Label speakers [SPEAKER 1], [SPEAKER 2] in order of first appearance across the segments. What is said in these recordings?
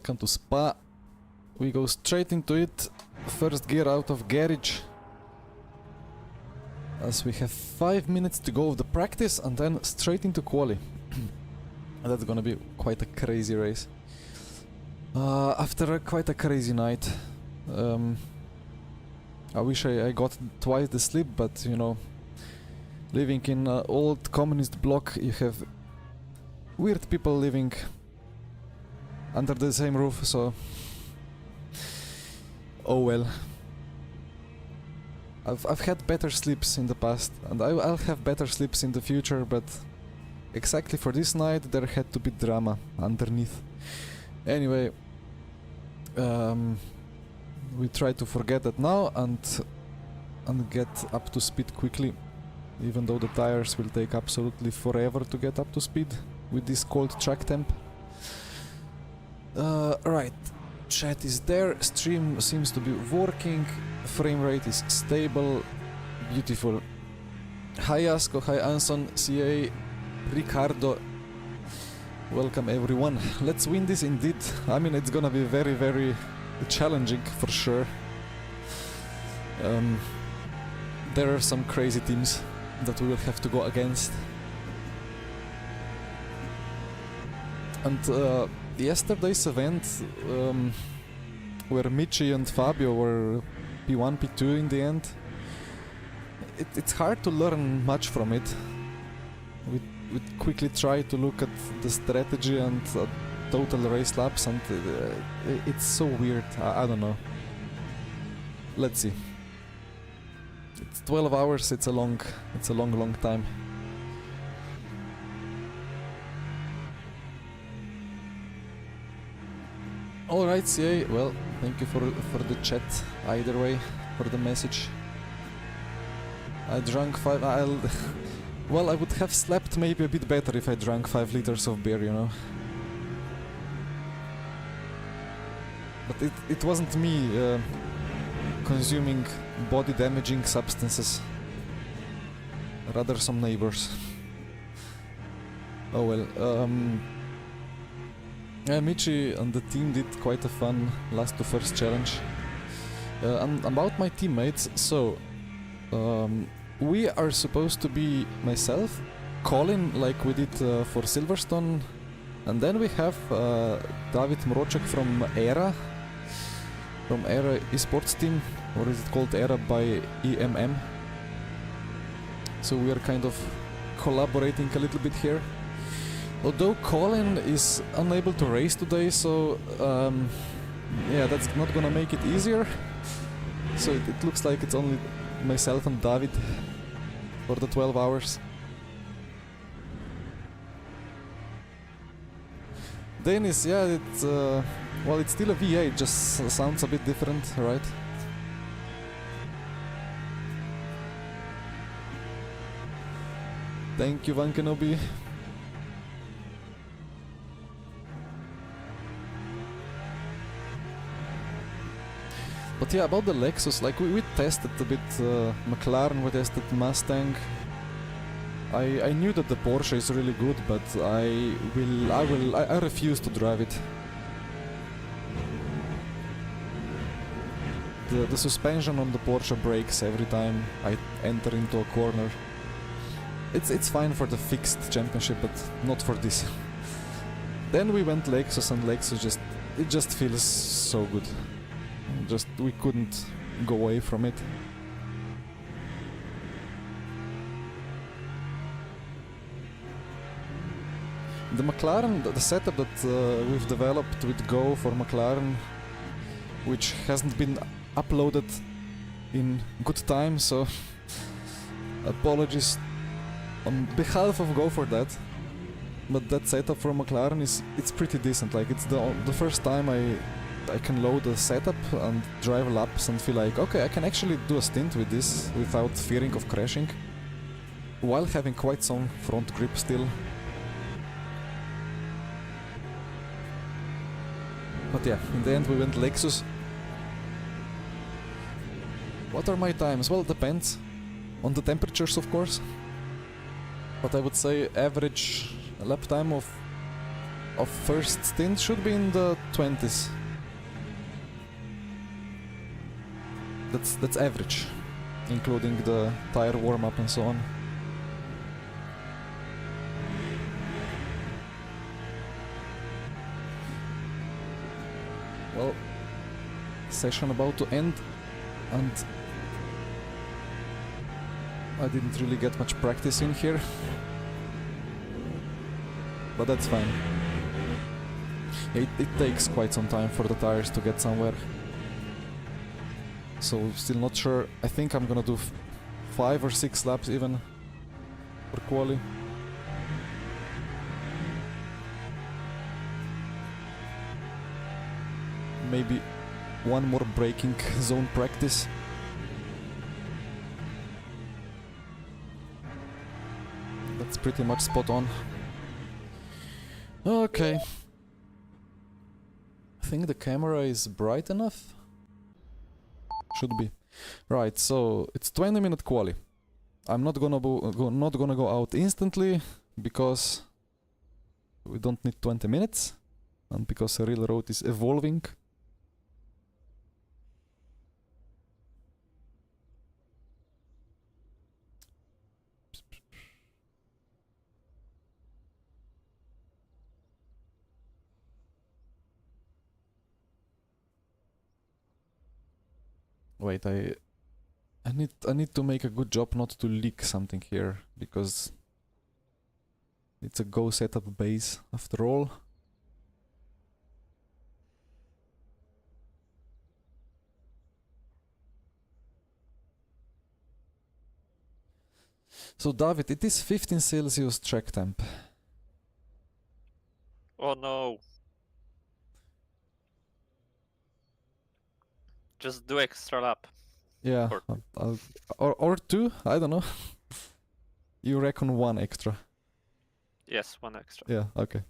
[SPEAKER 1] welcome to Spa. We go straight into it. First gear out of garage. As we have 5 minutes to go of the practice and then straight into quali. That's gonna be quite a crazy race. After quite a crazy night. I wish I got twice the sleep, but you know, living in an old communist block, you have weird people living under the same roof, so oh well. I've had better sleeps in the past, and I'll have better sleeps in the future, but exactly for this night there had to be drama underneath. Anyway, we try to forget that now and get up to speed quickly, even though the tires will take absolutely forever to get up to speed with this cold track temp. Right, chat is there, stream seems to be working, frame rate is stable, beautiful. Hi Asko, hi Anson, CA, Ricardo, welcome everyone. Let's win this indeed. I mean, it's gonna be very, very challenging for sure. There are some crazy teams that we will have to go against. And yesterday's event, where Michi and Fabio were P1, P2 in the end, it's hard to learn much from it. We quickly try to look at the strategy and total race laps, and it's so weird. I don't know. Let's see. It's 12 hours. It's a long time. Alright, CA, well, thank you for the chat, either way, for the message. I drank 5... well, I would have slept maybe a bit better if I drank 5 liters of beer, you know. But it wasn't me consuming body-damaging substances. Rather some neighbors. Oh well, yeah, Michi and the team did quite a fun last to first challenge. And about my teammates, so we are supposed to be myself, Colin, like we did for Silverstone, and then we have David Mroček from ERA esports team, or is it called ERA by EMM? So we are kind of collaborating a little bit here. Although Colin is unable to race today, so yeah, that's not gonna make it easier. So it looks like it's only myself and David for the 12 hours. Dennis, yeah, it's well, it's still a VA, it just sounds a bit different, right? Thank you, Van Kenobi. But yeah, about the Lexus, like we tested a bit McLaren, we tested Mustang. I knew that the Porsche is really good, but I refuse to drive it. The suspension on the Porsche breaks every time I enter into a corner. It's fine for the fixed championship, but not for this. Then we went Lexus, and Lexus just feels so good. Just we couldn't go away from it. The McLaren, the setup that we've developed with Go for McLaren, which hasn't been uploaded in good time, so apologies on behalf of Go for that. But that setup for McLaren it's pretty decent. Like, it's the first time I can load a setup and drive laps and feel like, okay, I can actually do a stint with this without fearing of crashing, while having quite some front grip still. But yeah, in the end we went Lexus. What are my times? Well, it depends on the temperatures, of course. But I would say average lap time of of first stint should be in the 20s. That's average, including the tire warm-up and so on. Well, session about to end, and I didn't really get much practice in here, but that's fine. It takes quite some time for the tires to get somewhere. So still not sure. I think I'm gonna do 5 or 6 laps even for quali. Maybe one more braking zone practice. That's pretty much spot on. Okay. I think the camera is bright enough. Should be. Right, so it's 20-minute quali. I'm not gonna go out instantly because we don't need 20 minutes and because the real road is evolving. Wait, I need to make a good job not to leak something here, because it's a Go setup base after all. So David, it is 15 Celsius track temp.
[SPEAKER 2] Oh no. Just do extra lap.
[SPEAKER 1] Yeah, or 2, I don't know. You reckon 1 extra?
[SPEAKER 2] Yes, 1 extra.
[SPEAKER 1] Yeah, okay.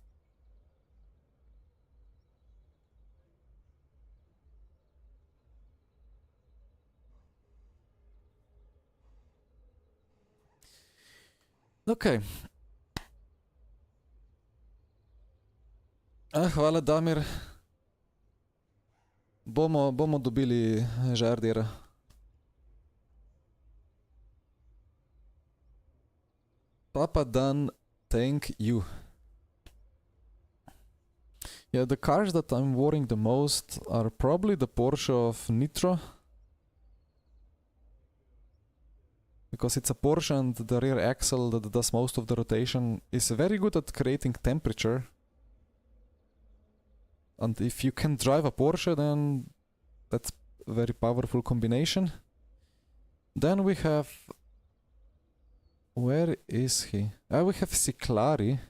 [SPEAKER 1] Okay. Hvala Damir. Bomo dobili žardira. Papa Dan, thank you. Yeah, the cars that I'm worrying the most are probably the Porsche of Nitro. Because it's a Porsche and the rear axle that does most of the rotation is very good at creating temperature. And if you can drive a Porsche, then that's a very powerful combination. Then we have... Where is he? We have Cyclari.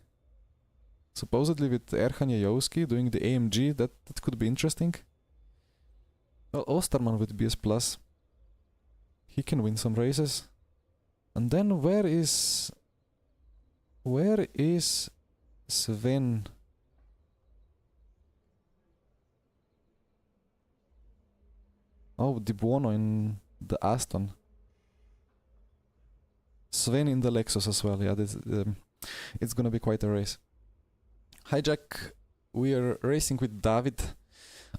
[SPEAKER 1] Supposedly with Erhan Jajowski doing the AMG. That could be interesting. Well, Osterman with BS Plus. He can win some races. And then where is Sven? Oh, Di Buono in the Aston. Sven in the Lexus as well. Yeah, this, it's gonna be quite a race. Hi Jack, we are racing with David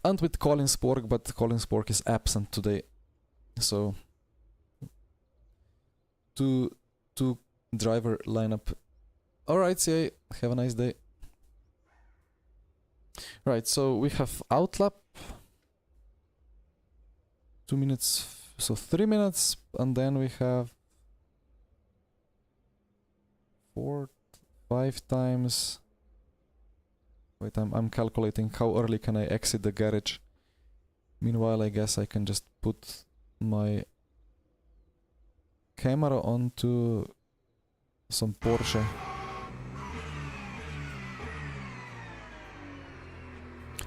[SPEAKER 1] and with Colin Spork, but Colin Spork is absent today. So two driver lineup. Alright, CA, have a nice day. Right, so we have outlap. 2 minutes, so 3 minutes, and then we have 4, 5 times. Wait, I'm calculating how early can I exit the garage. Meanwhile, I guess I can just put my camera onto some Porsche.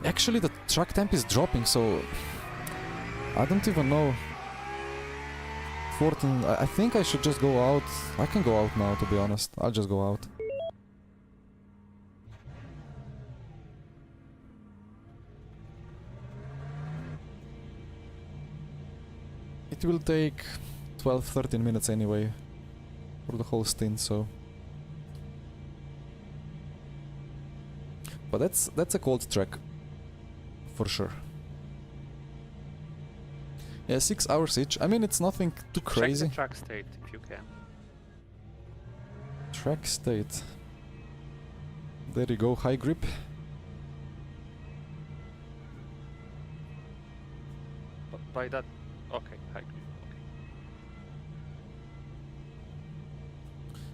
[SPEAKER 1] Actually, the track temp is dropping, so I don't even know. 14, I think I should just go out. I can go out now, to be honest. I'll just go out. It will take 12-13 minutes anyway for the whole stint, so... But that's a cold track, for sure. Yeah, 6 hours each. I mean, it's nothing too crazy.
[SPEAKER 2] Check the track state if you can.
[SPEAKER 1] Track state. There you go, high grip.
[SPEAKER 2] But by that, okay, high grip. Okay.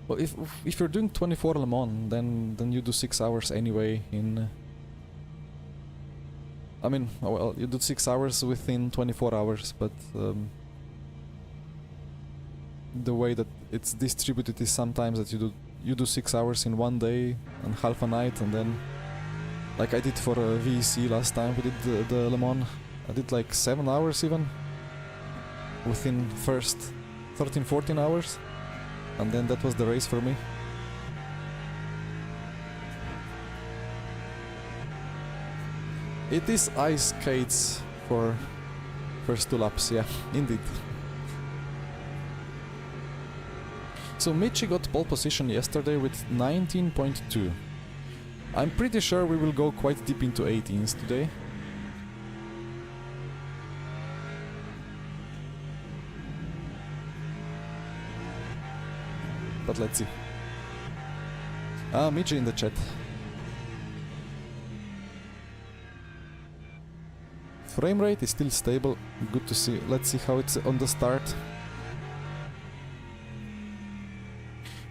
[SPEAKER 1] Well, if you're doing 24 Le Mans, then you do 6 hours anyway. I mean, well, you do 6 hours within 24 hours, but the way that it's distributed is sometimes that you do 6 hours in one day and half a night, and then, like I did for VEC last time we did the Le Mans, I did like 7 hours even within first 13-14 hours, and then that was the race for me. It is ice skates for first 2 laps, yeah, indeed. So Michi got pole position yesterday with 19.2. I'm pretty sure we will go quite deep into 18s today. But let's see. Michi in the chat. Frame rate is still stable, good to see. Let's see how it's on the start.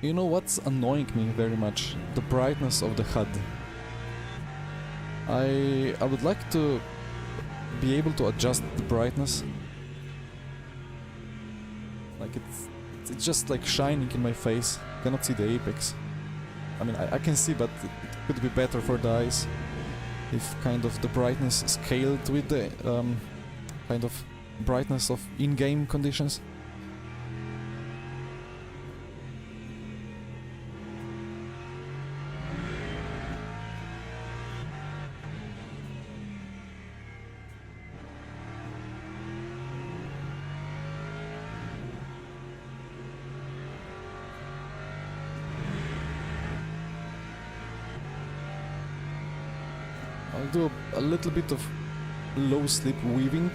[SPEAKER 1] You know what's annoying me very much? The brightness of the HUD. I would like to be able to adjust the brightness. Like it's just like shining in my face. Cannot see the apex. I mean, I can see, but it could be better for the eyes if kind of the brightness scaled with the kind of brightness of in-game conditions. I'll do a little bit of low slip weaving.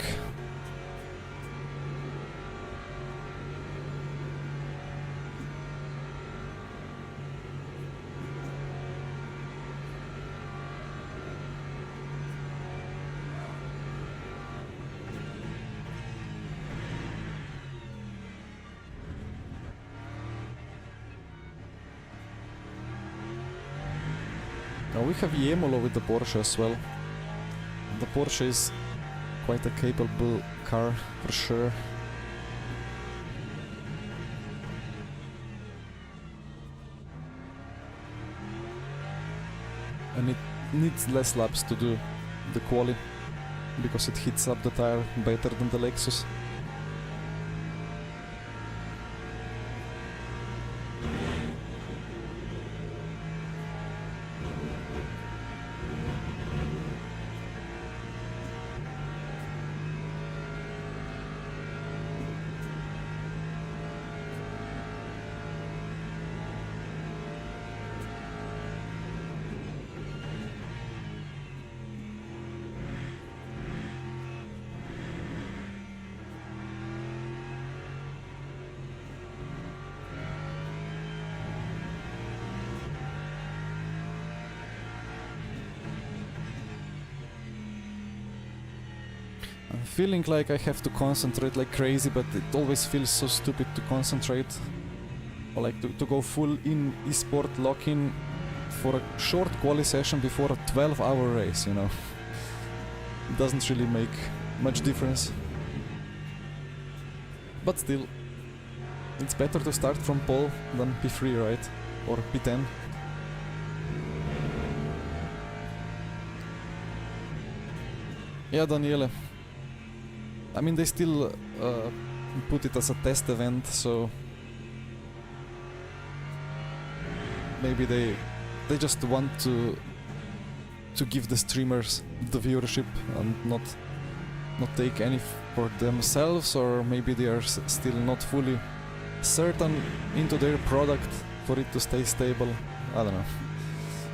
[SPEAKER 1] Now we have Yemolo with the Porsche as well. The Porsche is quite a capable car for sure. And it needs less laps to do the quali because it hits up the tire better than the Lexus. I'm feeling like I have to concentrate like crazy, but it always feels so stupid to concentrate. Or like to go full in esport lock-in for a short quali session before a 12-hour race, you know. It doesn't really make much difference. But still, it's better to start from pole than P3, right? Or P10. Yeah, Daniele. I mean, they still put it as a test event, so maybe they just want to give the streamers the viewership and not take any for themselves, or maybe they are still not fully certain into their product for it to stay stable. I don't know.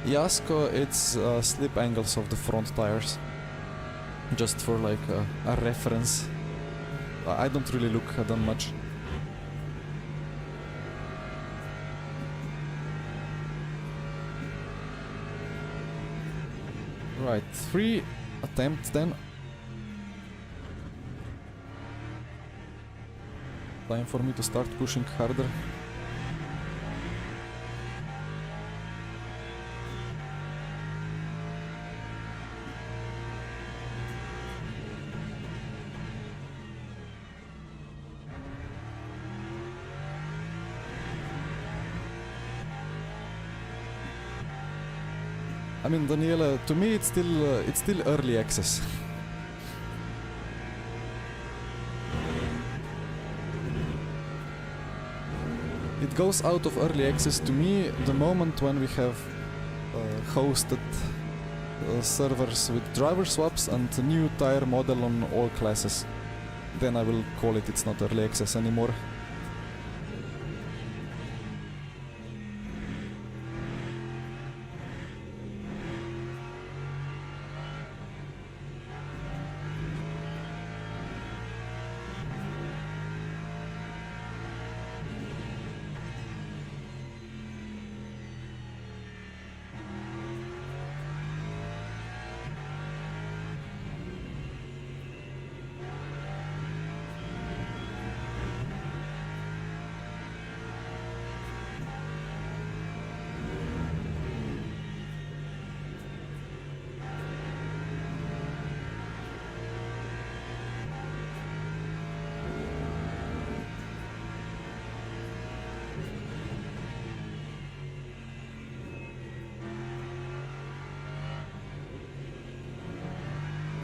[SPEAKER 1] Yasko, it's slip angles of the front tires. Just for like a reference. I don't really look at them much. Right, 3 attempts then. Time for me to start pushing harder. I mean, Daniela, to me it's still early access. It goes out of early access to me the moment when we have hosted servers with driver swaps and a new tire model on all classes. Then I will call it's not early access anymore.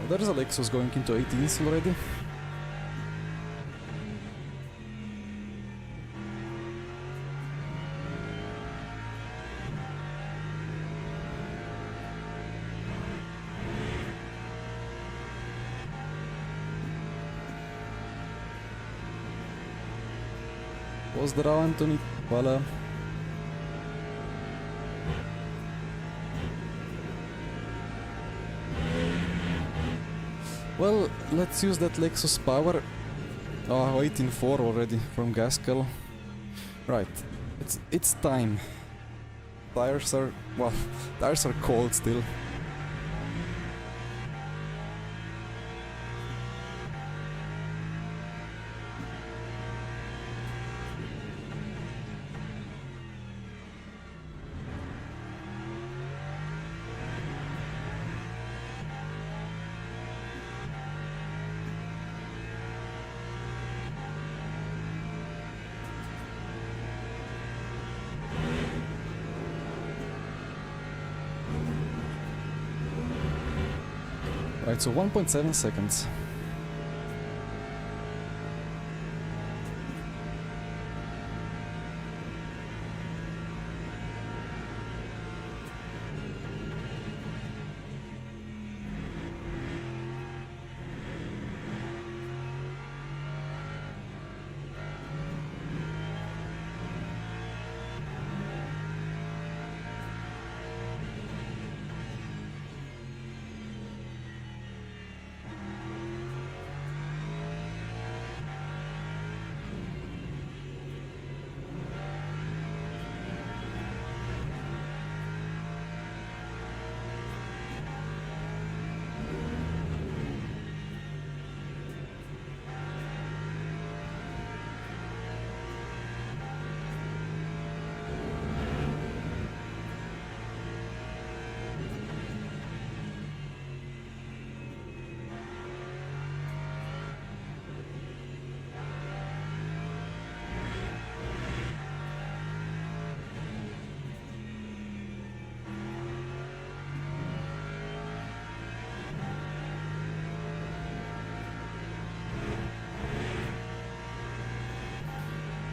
[SPEAKER 1] There's a Lexus going into 18s already. Pozdrav, Antoni. Hvala. Well, let's use that Lexus power. Oh, 18.4 already from Gaskell. Right, it's time. Tires are cold still. Right, so 1.7 seconds.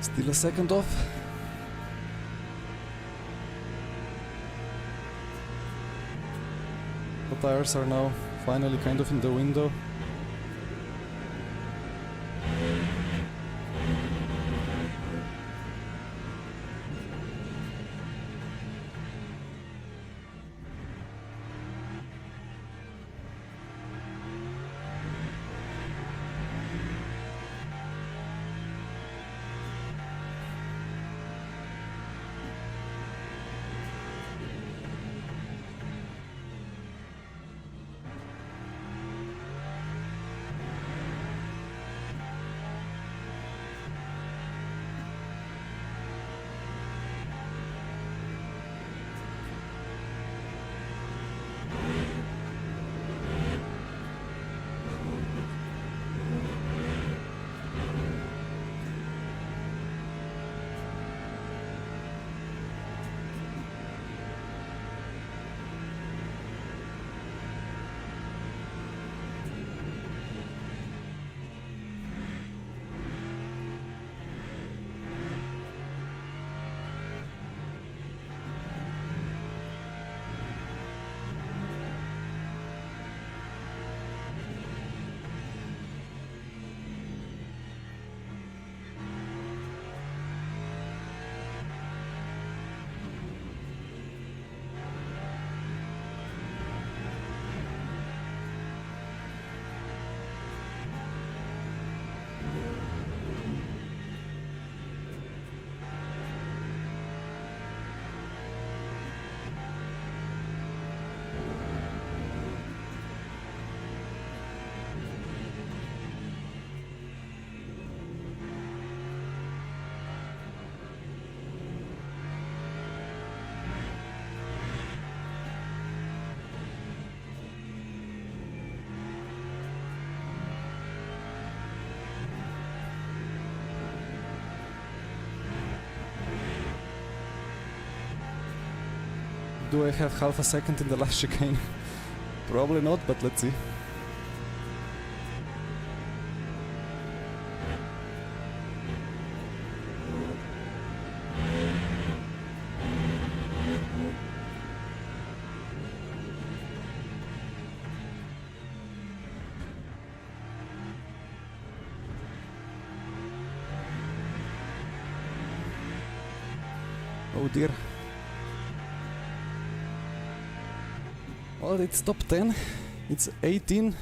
[SPEAKER 1] Still a second off. The tires are now finally kind of in the window. do I have half a second in the last chicane? Probably not, but let's see. Oh dear. Well, it's top 10. It's 18.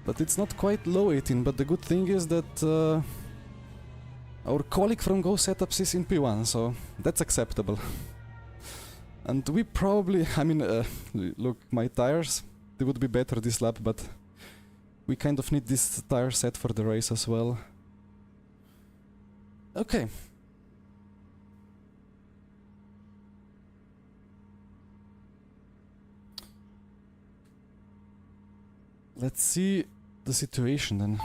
[SPEAKER 1] But it's not quite low 18. But the good thing is that our colleague from Go Setups is in P1, so that's acceptable. And we probably, I mean, look, my tires, they would be better this lap, but we kind of need this tire set for the race as well. Okay. Let's see the situation then.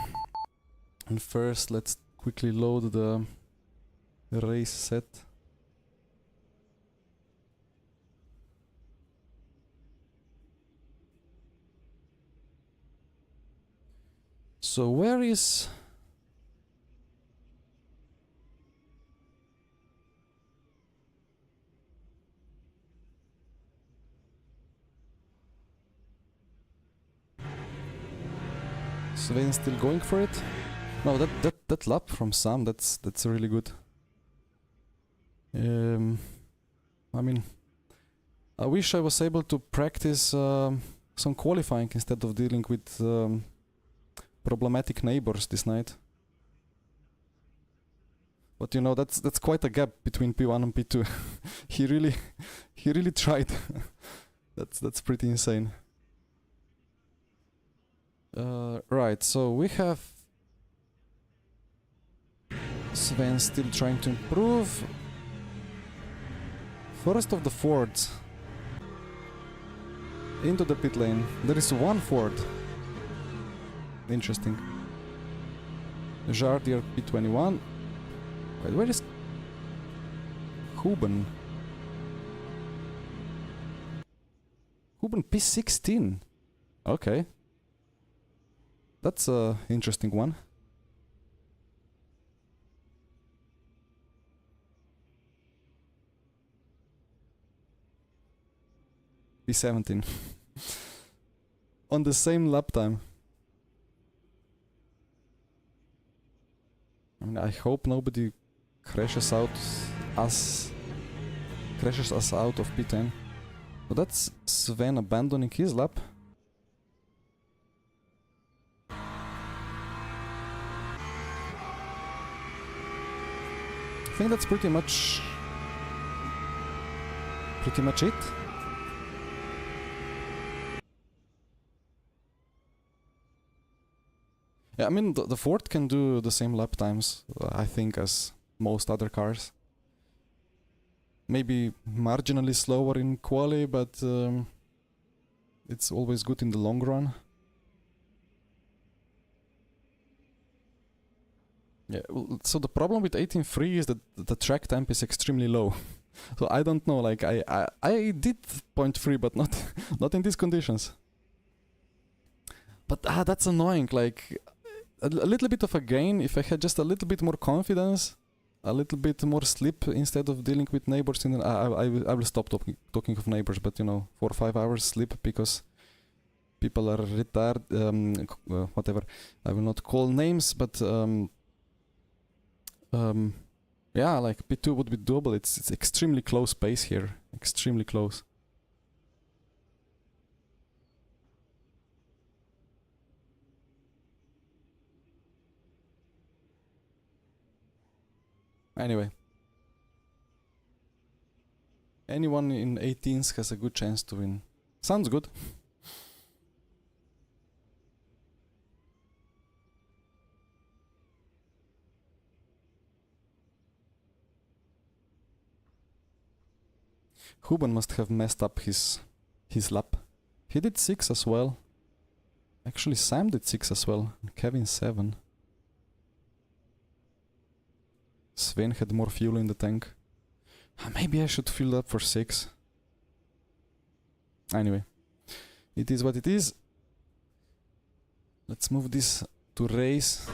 [SPEAKER 1] And first, let's quickly load the race set. So where is... Sven still going for it? No, that lap from Sam, that's really good. I mean, I wish I was able to practice some qualifying instead of dealing with problematic neighbors this night. But you know, that's quite a gap between P1 and P2. he really tried. That's pretty insane. Right, so we have Sven still trying to improve. First of the Fords into the pit lane. There is one Ford. Interesting. Jardier P21. Wait, where is Huben? Huben P16. Okay. That's a interesting one. P17. On the same lap time. I mean, I hope nobody crashes us out of P10. So that's Sven abandoning his lap. I think that's pretty much it. Yeah, I mean the Ford can do the same lap times, I think, as most other cars. Maybe marginally slower in quali, but it's always good in the long run. Yeah, well, so the problem with 18.3 is that the track temp is extremely low. So I don't know, like I did 0.3, but not in these conditions. But that's annoying, like a little bit of a gain if I had just a little bit more confidence, a little bit more slip instead of dealing with neighbors. I will stop talking of neighbors, but you know, 4 or 5 hours slip because people are retired, whatever. I will not call names, but yeah, like P2 would be doable. It's extremely close pace here, extremely close. Anyway, anyone in 18s has a good chance to win. Sounds good. Huben must have messed up his lap. He did 6 as well. Actually, Sam did 6 as well. And Kevin 7. Sven had more fuel in the tank. Maybe I should fill up for 6. Anyway, it is what it is. Let's move this to race.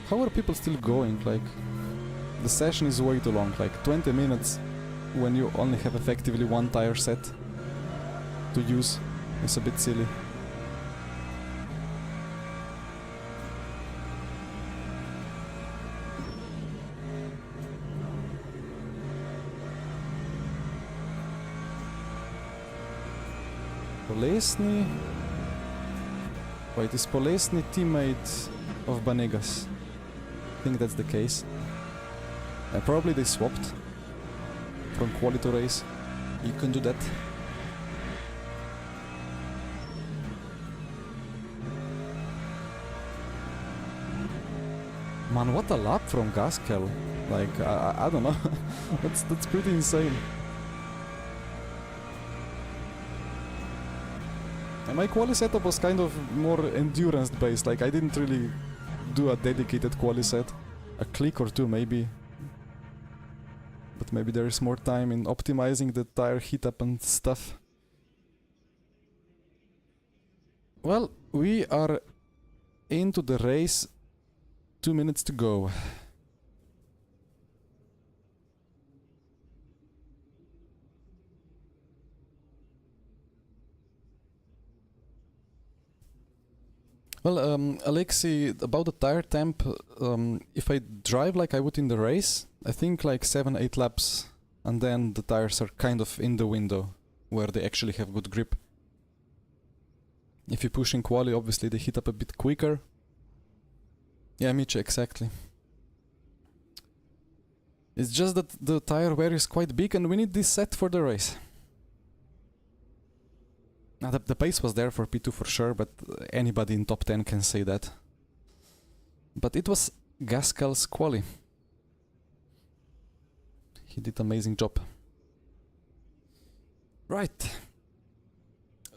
[SPEAKER 1] How are people still going? Like, the session is way too long, like 20 minutes when you only have effectively one tire set to use. It's a bit silly. Polesny. Wait, is Polesny teammate of Banegas? I think that's the case. Probably they swapped from quali to race. You can do that. Man, what a lap from Gaskell. Like, I don't know. that's pretty insane. And my quali setup was kind of more endurance based. Like, I didn't really do a dedicated quali set. A click or two maybe. But maybe there is more time in optimizing the tire heat up and stuff. Well, we are into the race. 2 minutes to go. Well, Alexei, about the tire temp, if I drive like I would in the race, I think like 7-8 laps, and then the tires are kind of in the window, where they actually have good grip. If you push in quali, obviously they heat up a bit quicker. Yeah, Miche, exactly. It's just that the tire wear is quite big and we need this set for the race. Now, the pace was there for P2 for sure, but anybody in top 10 can say that. But it was Gaskell's quali. He did amazing job. Right.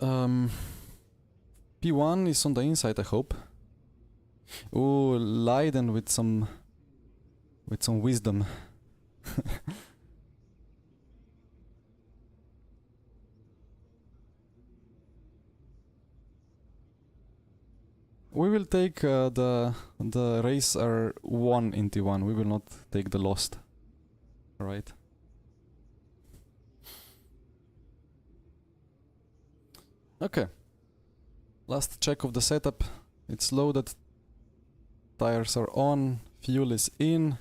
[SPEAKER 1] P1 is on the inside, I hope. Ooh, Leiden with some wisdom. We will take the race are won in T1. We will not take the lost. Alright. Okay. Last check of the setup. It's loaded. Tires are on. Fuel is in.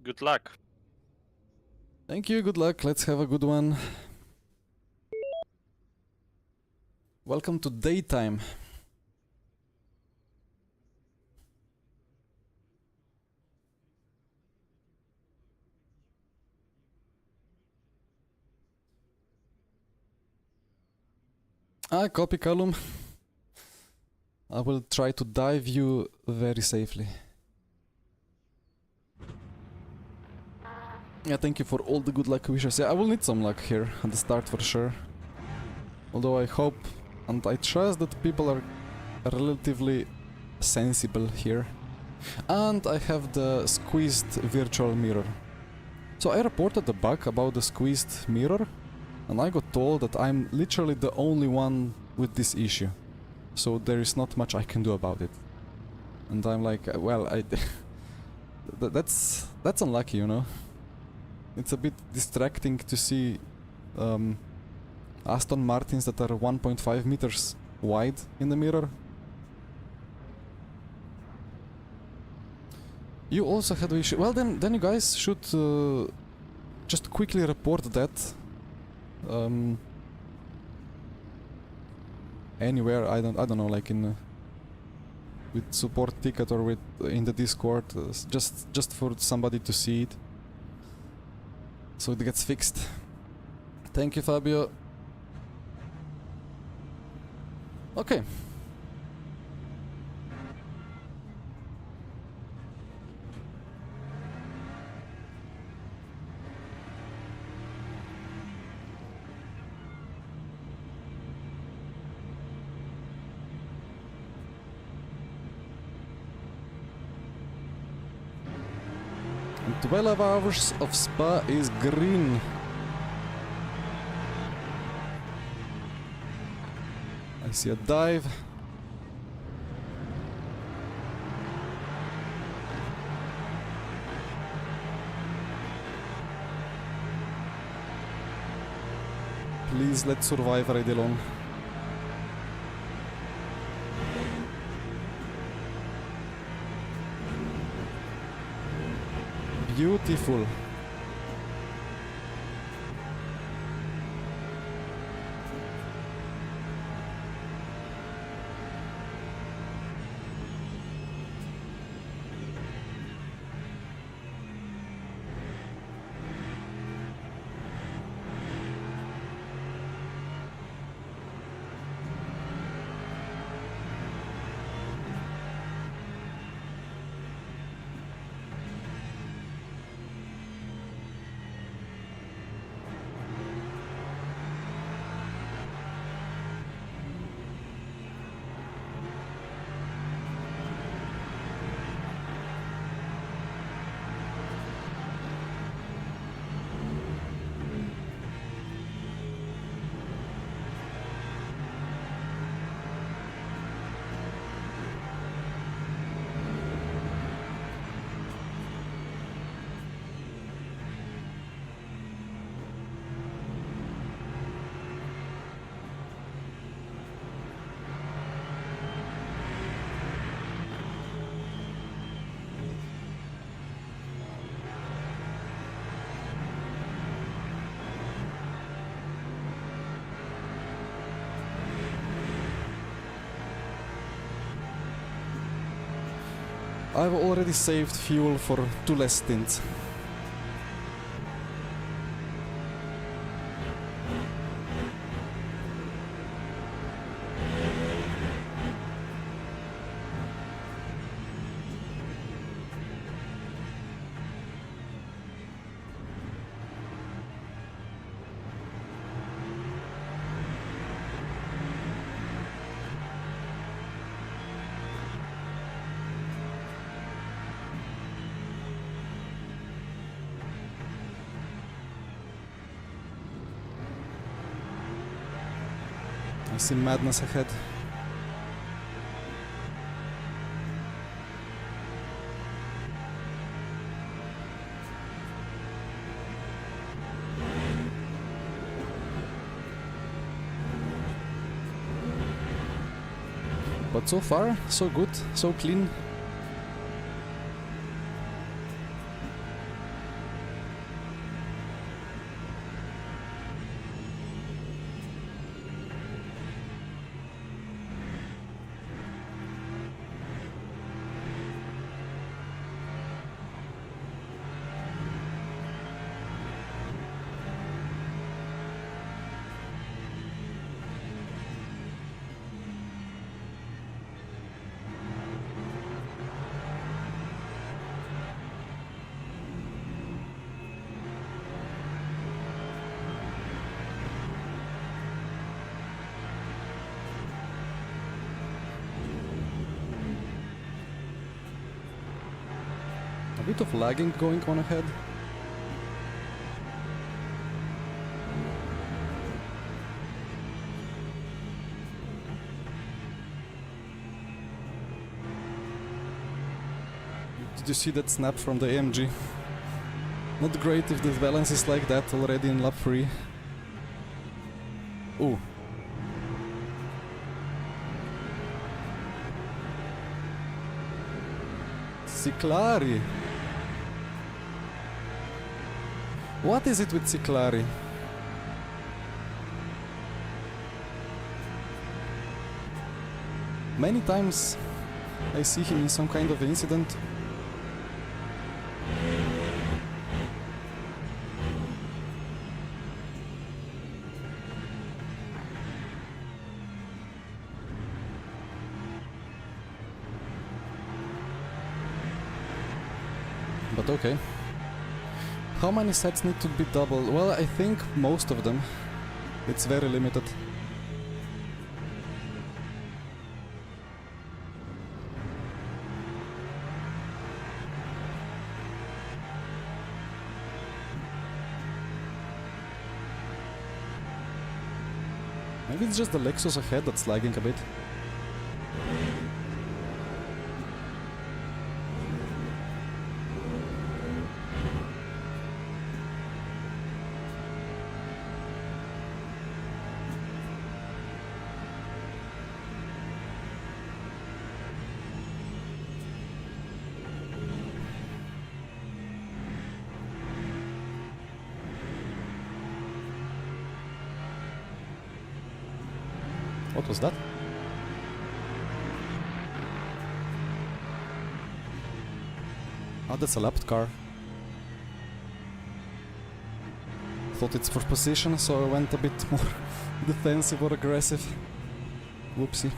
[SPEAKER 2] Good luck.
[SPEAKER 1] Thank you, good luck. Let's have a good one. Welcome to daytime. Copy, Callum. I will try to dive you very safely. Yeah, thank you for all the good luck wishes. Yeah, I will need some luck here at the start for sure. Although I hope and I trust that people are relatively sensible here. And I have the squeezed virtual mirror. So I reported the bug about the squeezed mirror, and I got told that I'm literally the only one with this issue. So there is not much I can do about it. And I'm like, well, that's unlucky, you know. It's a bit distracting to see Aston Martins that are 1.5 meters wide in the mirror. You also had the issue. Well, then you guys should just quickly report that anywhere. I don't know, like in with support ticket or with in the Discord, just for somebody to see it, so it gets fixed. Thank you, Fabio. Okay. And 12 hours of Spa is green. see a dive. Please, let's survive right along. Beautiful. I've already saved fuel for 2 less stints. I see madness ahead. But so far, so good, so clean. A bit of lagging going on ahead. Did you see that snap from the AMG? Not great if the balance is like that already in lap 3. Ooh. Ciclari! What is it with Ciclari? Many times I see him in some kind of incident. But okay. How many sets need to be doubled? Well, I think most of them. It's very limited. Maybe it's just the Lexus ahead that's lagging a bit. What was that? Oh, that's a lapped car. Thought it's for position, so I went a bit more defensive or aggressive. Whoopsie.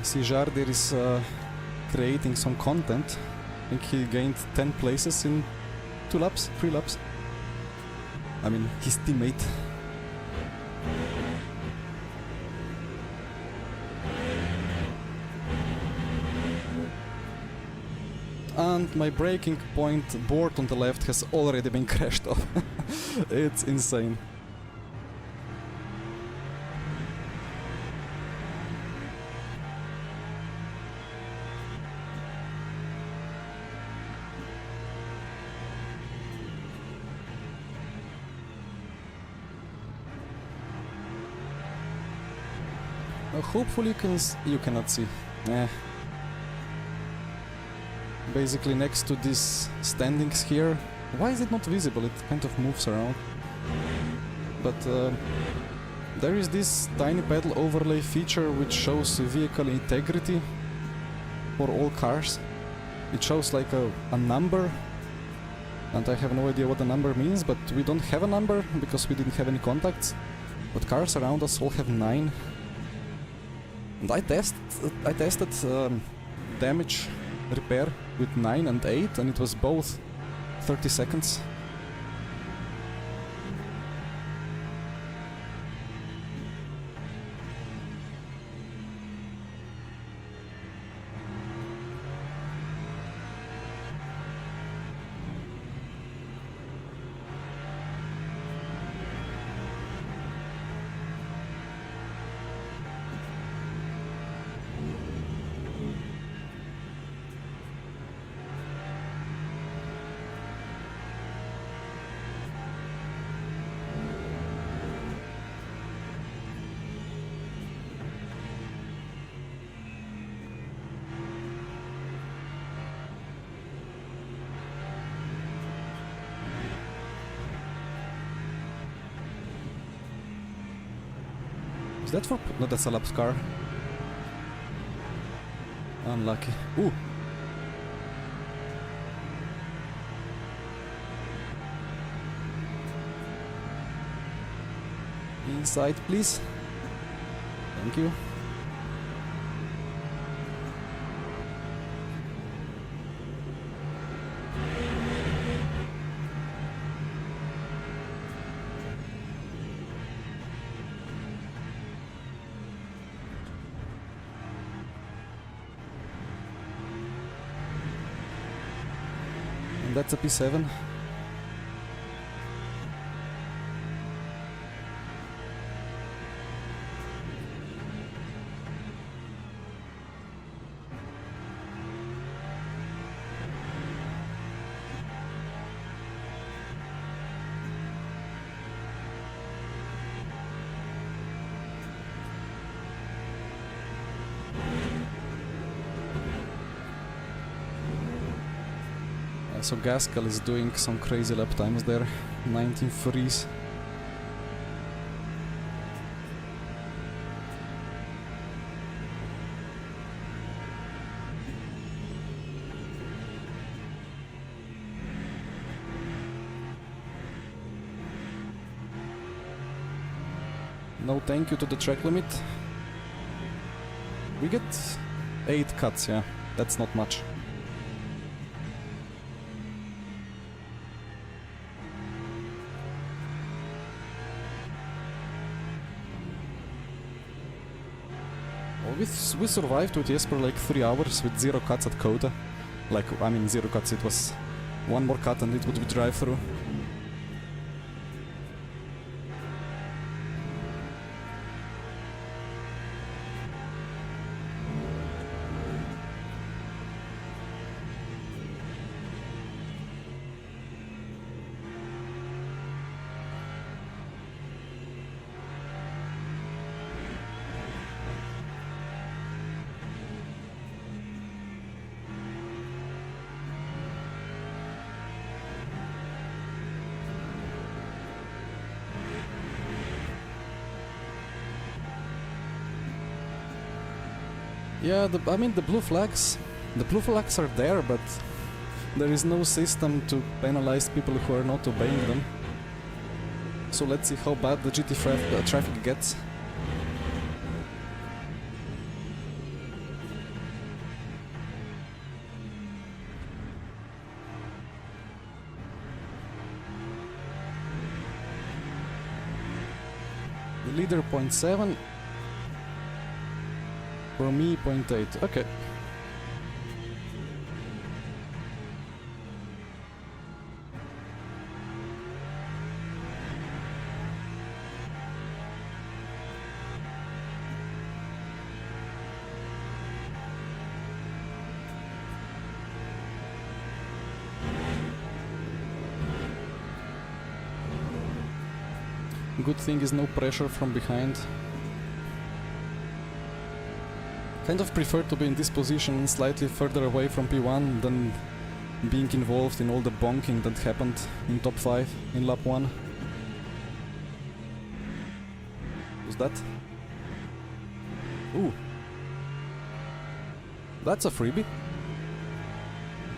[SPEAKER 1] Sijar there is creating some content. I think he gained 10 places in 3 laps. I mean, his teammate. And my braking point board on the left has already been crashed off. It's insane. Hopefully you cannot see. Basically next to these standings here. Why is it not visible? It kind of moves around. But there is this tiny pedal overlay feature which shows vehicle integrity for all cars. It shows like a number, and I have no idea what the number means, but we don't have a number because we didn't have any contacts. But cars around us all have 9. And I tested damage repair with 9 and 8, and it was both 30 seconds. Is that for... No, that's a lap car. Unlucky. Ooh! Inside, please. Thank you. That's a P7. So Gaskell is doing some crazy lap times there, 19.3s. No thank you to the track limit. We get 8 cuts, yeah. That's not much. Well, we survived with Jesper like 3 hours with 0 cuts at Kota. Like, I mean 0 cuts, it was 1 more cut and it would be drive-through. Yeah, I mean the blue flags are there, but there is no system to penalize people who are not obeying them. So let's see how bad the GT traffic gets. The leader 0.7. For me, 0.8. Okay. Good thing is no pressure from behind. Kind of prefer to be in this position slightly further away from P1 than being involved in all the bonking that happened in top 5 in lap 1. Who's that? Ooh. That's a freebie.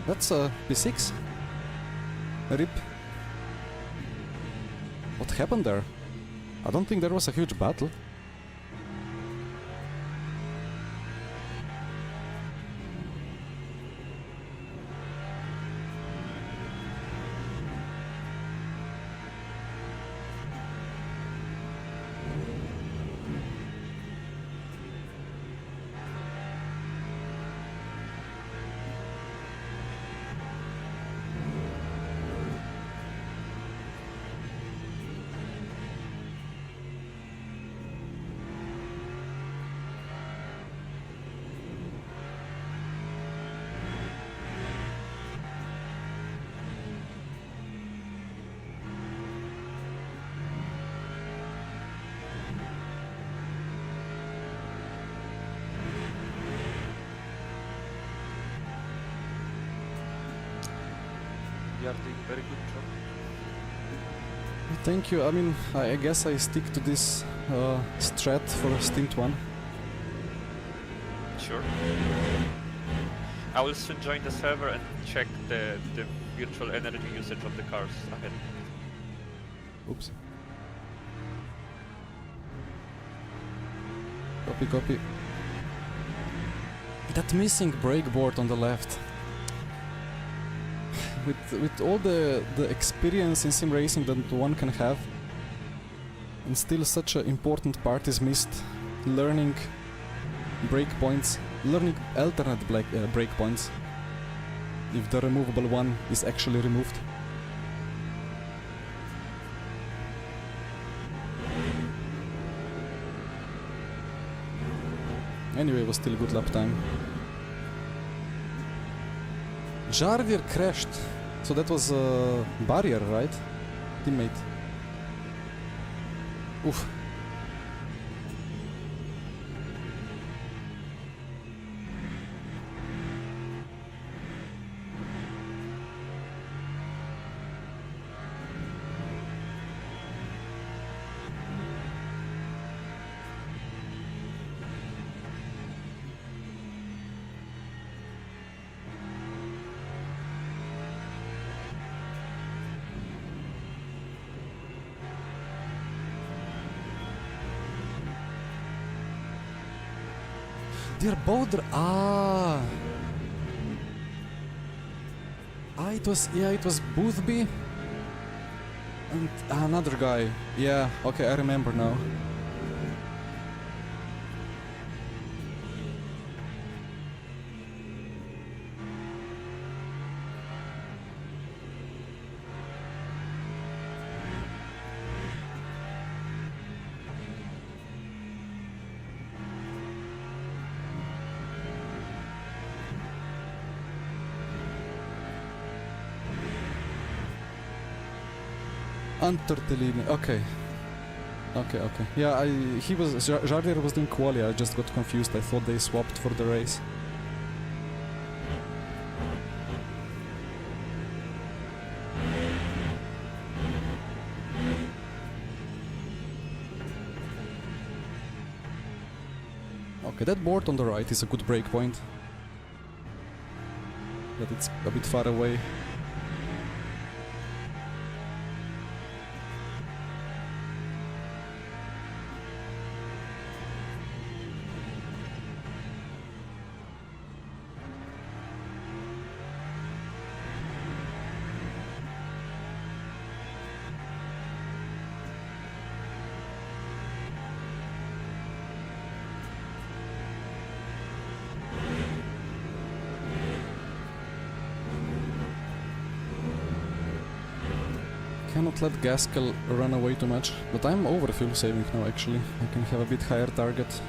[SPEAKER 1] That's a P6. RIP. What happened there? I don't think there was a huge battle.
[SPEAKER 2] You are doing very good job.
[SPEAKER 1] Thank you. I mean, I guess I stick to this strat for stint 1.
[SPEAKER 2] Sure. I will soon join the server and check the virtual energy usage of the cars ahead.
[SPEAKER 1] Oops. Copy, copy. That missing brake board on the left. With all the experience in sim racing that one can have, and still such an important part is missed. Learning brake points, learning alternate brake points, if the removable one is actually removed. Anyway, it was still a good lap time. Jardir crashed, so that was a barrier, right? Teammate. Oof. They're both... Ah, it was Boothby and another guy. Yeah, okay, I remember now. Antortellini, okay. Okay. Yeah, Jardier was doing quali, I just got confused. I thought they swapped for the race. Okay, that board on the right is a good break point. But it's a bit far away. Cannot let Gaskell run away too much, but I'm over fuel saving now actually. I can have a bit higher target.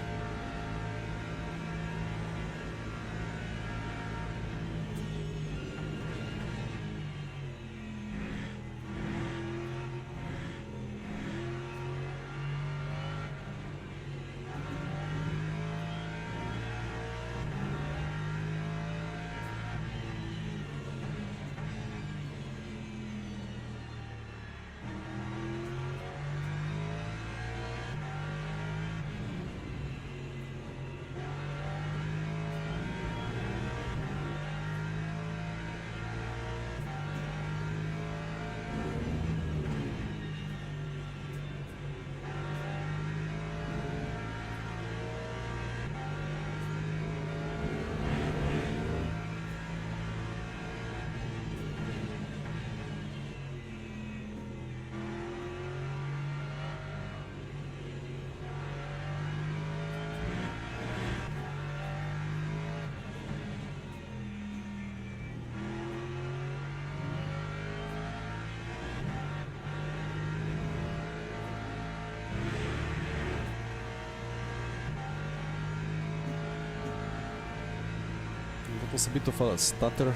[SPEAKER 1] That was a bit of a stutter.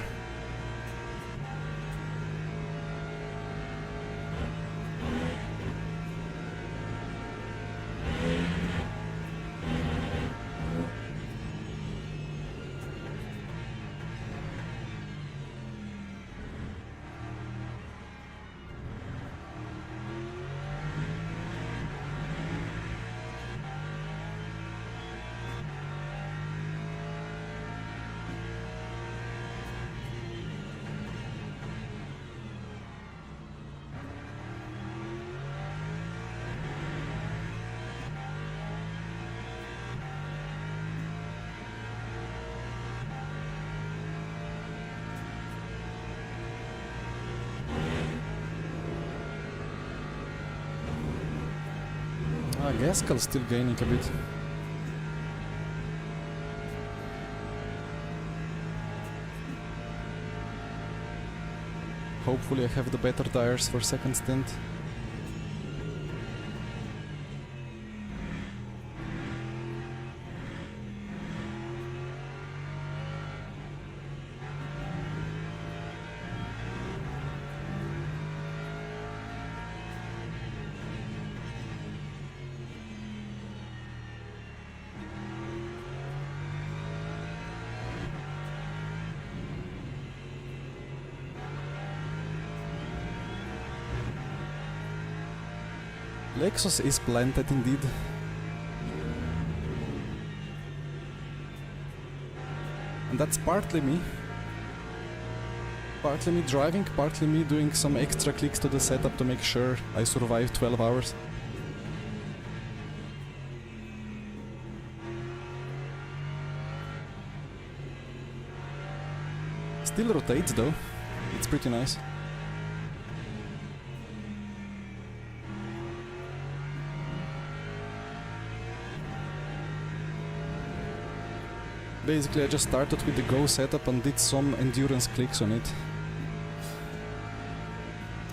[SPEAKER 1] Gaskell still gaining a bit. Hopefully I have the better tires for second stint. Lexus is planted indeed. And that's partly me. Partly me driving, partly me doing some extra clicks to the setup to make sure I survive 12 hours. still rotates though. It's pretty nice. Basically, I just started with the Go setup and did some endurance clicks on it.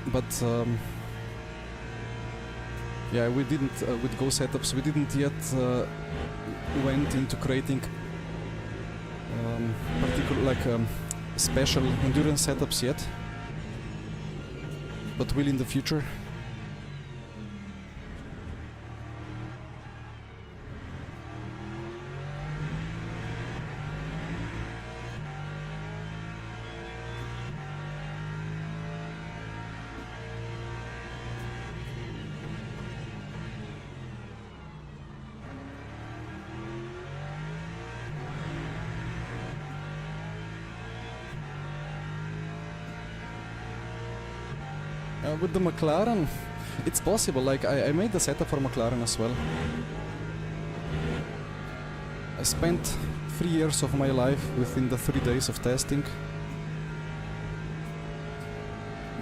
[SPEAKER 1] But yeah, we didn't with Go setups. We didn't yet went into creating special endurance setups yet. But will in the future. With the McLaren, it's possible. Like I made the setup for McLaren as well. I spent 3 years of my life within the 3 days of testing.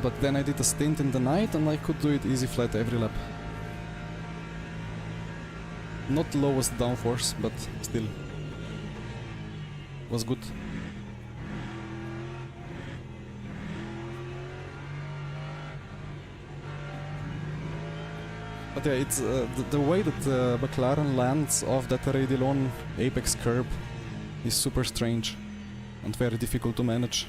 [SPEAKER 1] But then I did a stint in the night and I could do it easy flat every lap. Not lowest downforce, but still was good. But yeah, it's the way that McLaren lands off that Raidillon apex curb is super strange and very difficult to manage.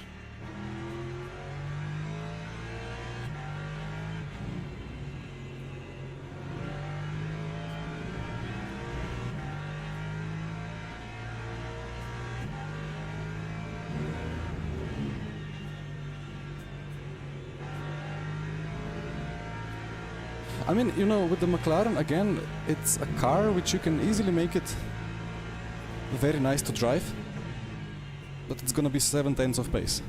[SPEAKER 1] I mean, you know, with the McLaren, again, it's a car which you can easily make it very nice to drive, but it's gonna be 7/10 of pace.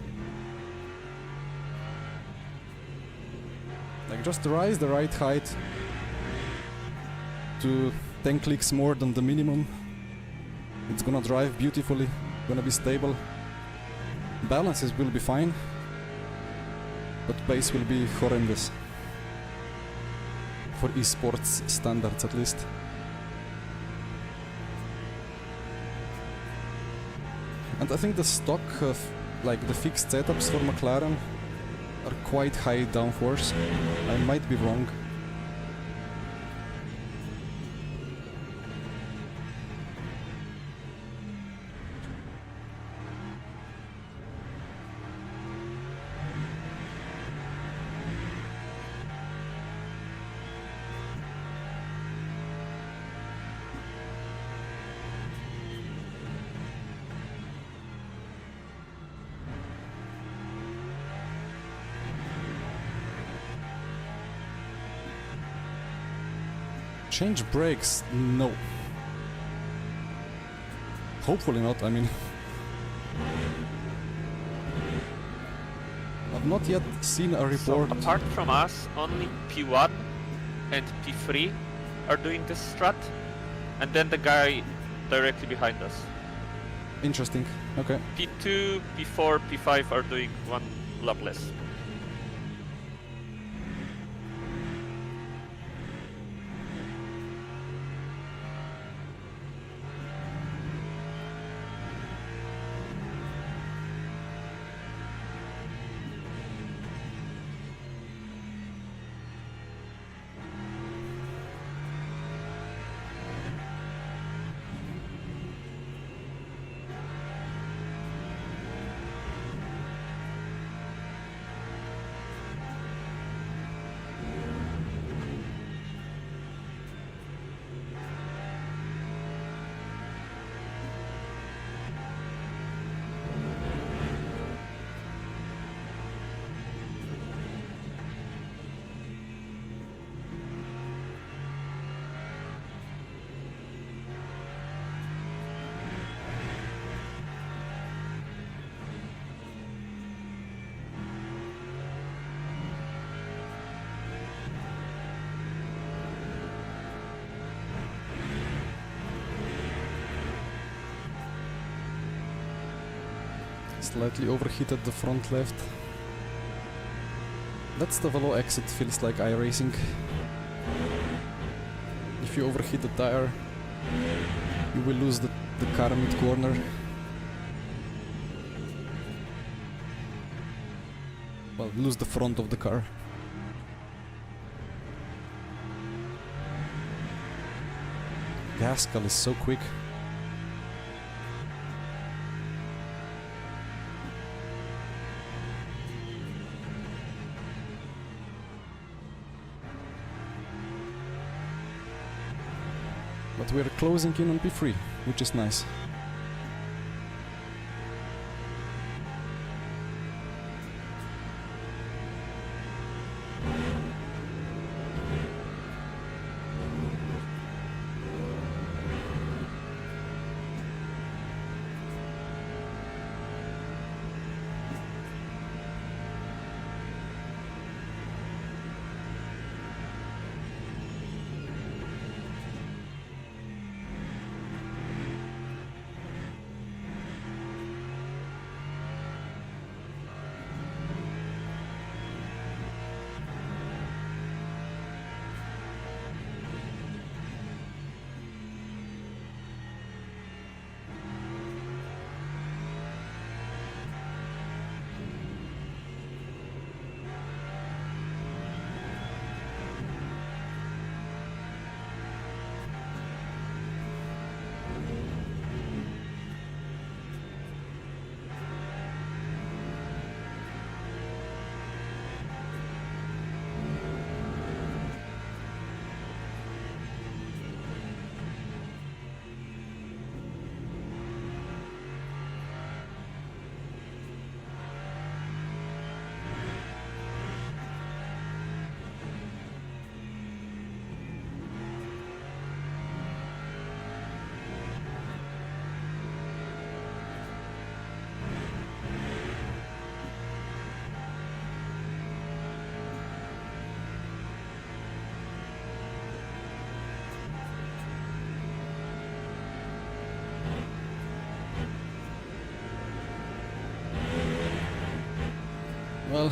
[SPEAKER 1] Like, just rise the right height to 10 clicks more than the minimum. It's gonna drive beautifully, gonna be stable. Balances will be fine, but pace will be horrendous. For esports standards at least. And I think the stock of like the fixed setups for McLaren are quite high downforce. I might be wrong. Change brakes? No. Hopefully not, I mean. I've not yet seen a report.
[SPEAKER 2] So apart from us, only P1 and P3 are doing this strat, and then the guy directly behind us.
[SPEAKER 1] Interesting, okay.
[SPEAKER 2] P2, P4, P5 are doing one lap less.
[SPEAKER 1] Slightly overheated the front left. That's the Velo exit, feels like iRacing. If you overheat the tire, you will lose the car mid-corner. Well, lose the front of the car. Gascal is so quick. But we're closing in on P3, which is nice. Well,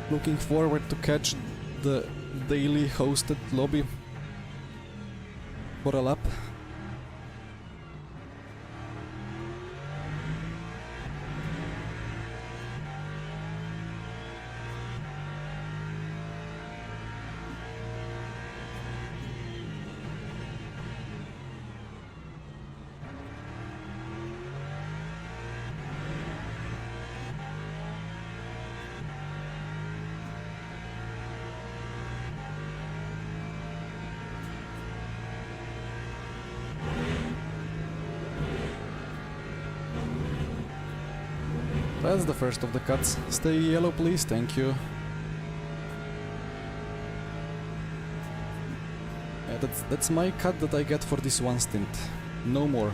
[SPEAKER 1] looking forward to catch the daily hosted lobby for a lap. That's the first of the cuts. Stay yellow, please, thank you. Yeah, that's my cut that I get for this one stint. No more.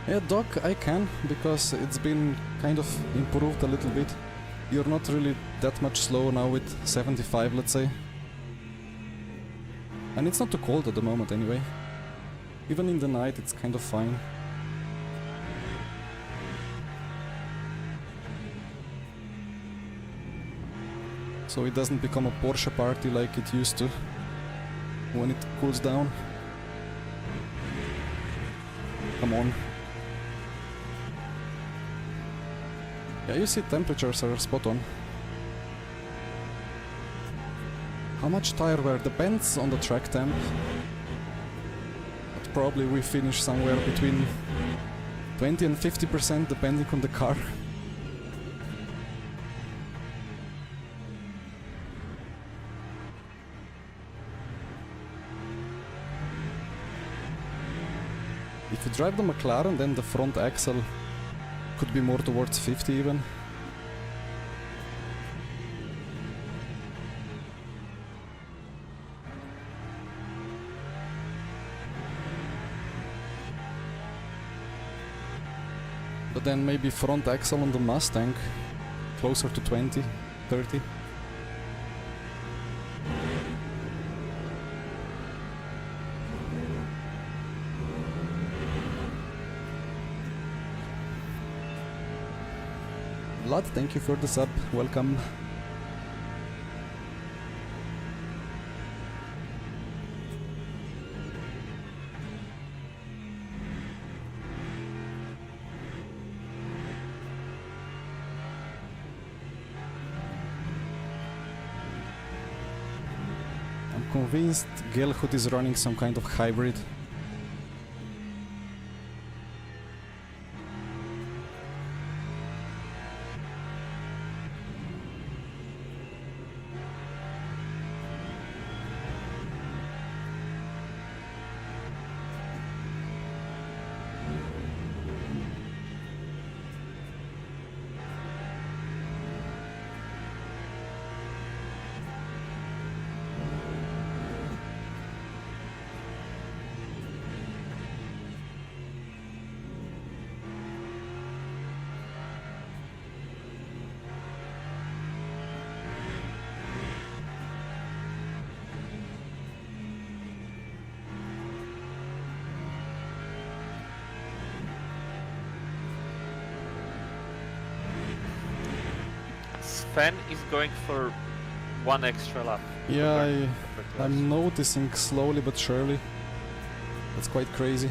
[SPEAKER 1] Yeah, Doc, I can, because it's been kind of improved a little bit. You're not really that much slow now with 75, let's say. And it's not too cold at the moment anyway. Even in the night it's kind of fine. So it doesn't become a Porsche party like it used to when it cools down. Come on. Yeah, you see temperatures are spot on. How much tire wear depends on the track temp. But probably we finish somewhere between 20 and 50% depending on the car. If we drive the McLaren, then the front axle could be more towards 50 even. But then maybe front axle on the Mustang, closer to 20, 30. Vlad, thank you for the sub, welcome. I'm convinced Gelhut is running some kind of hybrid.
[SPEAKER 2] Sven is going for one extra lap.
[SPEAKER 1] Yeah,
[SPEAKER 2] compared to us.
[SPEAKER 1] I'm noticing slowly but surely. That's quite crazy.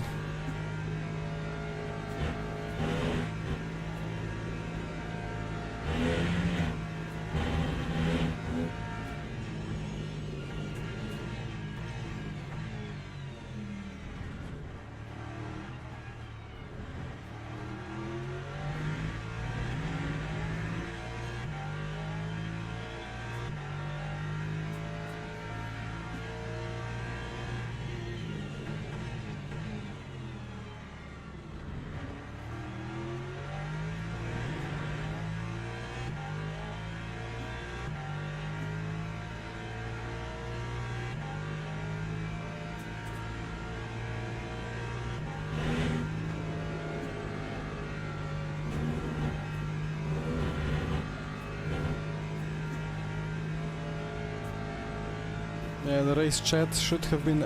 [SPEAKER 1] Yeah, the race chat should have been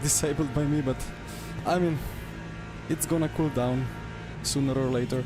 [SPEAKER 1] disabled by me, but I mean, it's gonna cool down sooner or later.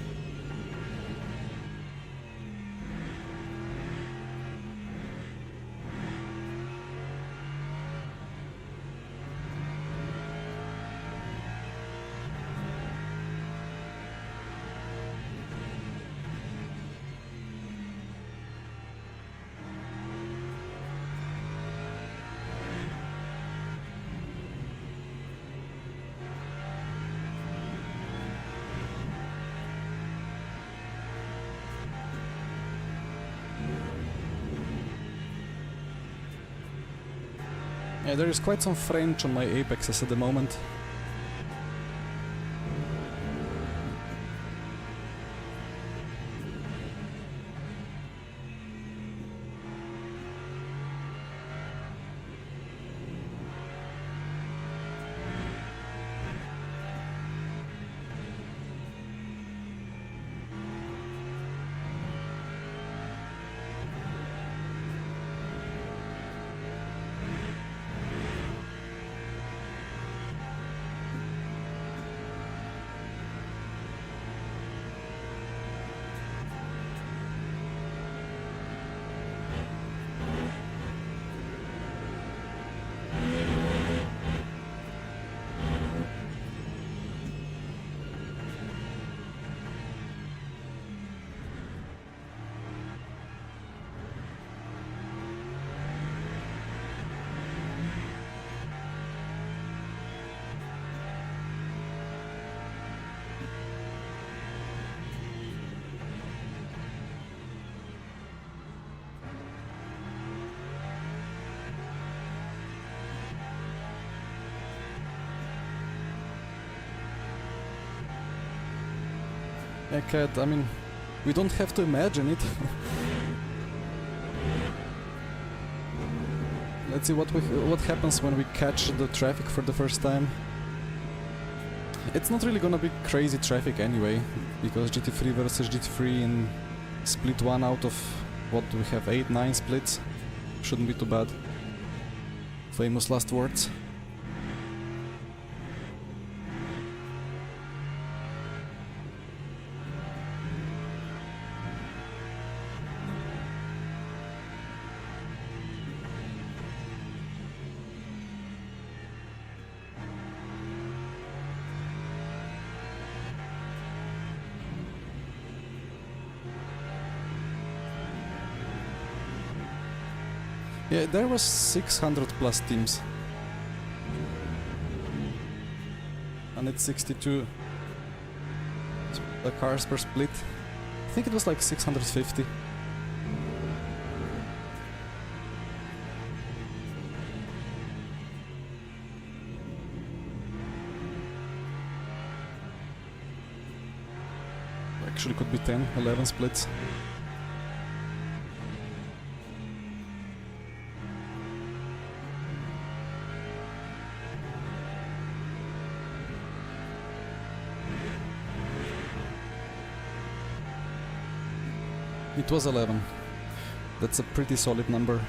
[SPEAKER 1] Yeah, there is quite some French on my Apexes at the moment. Yeah, Cat, I mean, we don't have to imagine it. Let's see what happens when we catch the traffic for the first time. It's not really gonna be crazy traffic anyway, because GT3 versus GT3 in split 1 out of what we have 8-9 splits shouldn't be too bad. Famous last words. Yeah, there was 600 plus teams. And it's 62 cars per split. I think it was like 650. Actually could be 10, 11 splits. It was 11. That's a pretty solid number.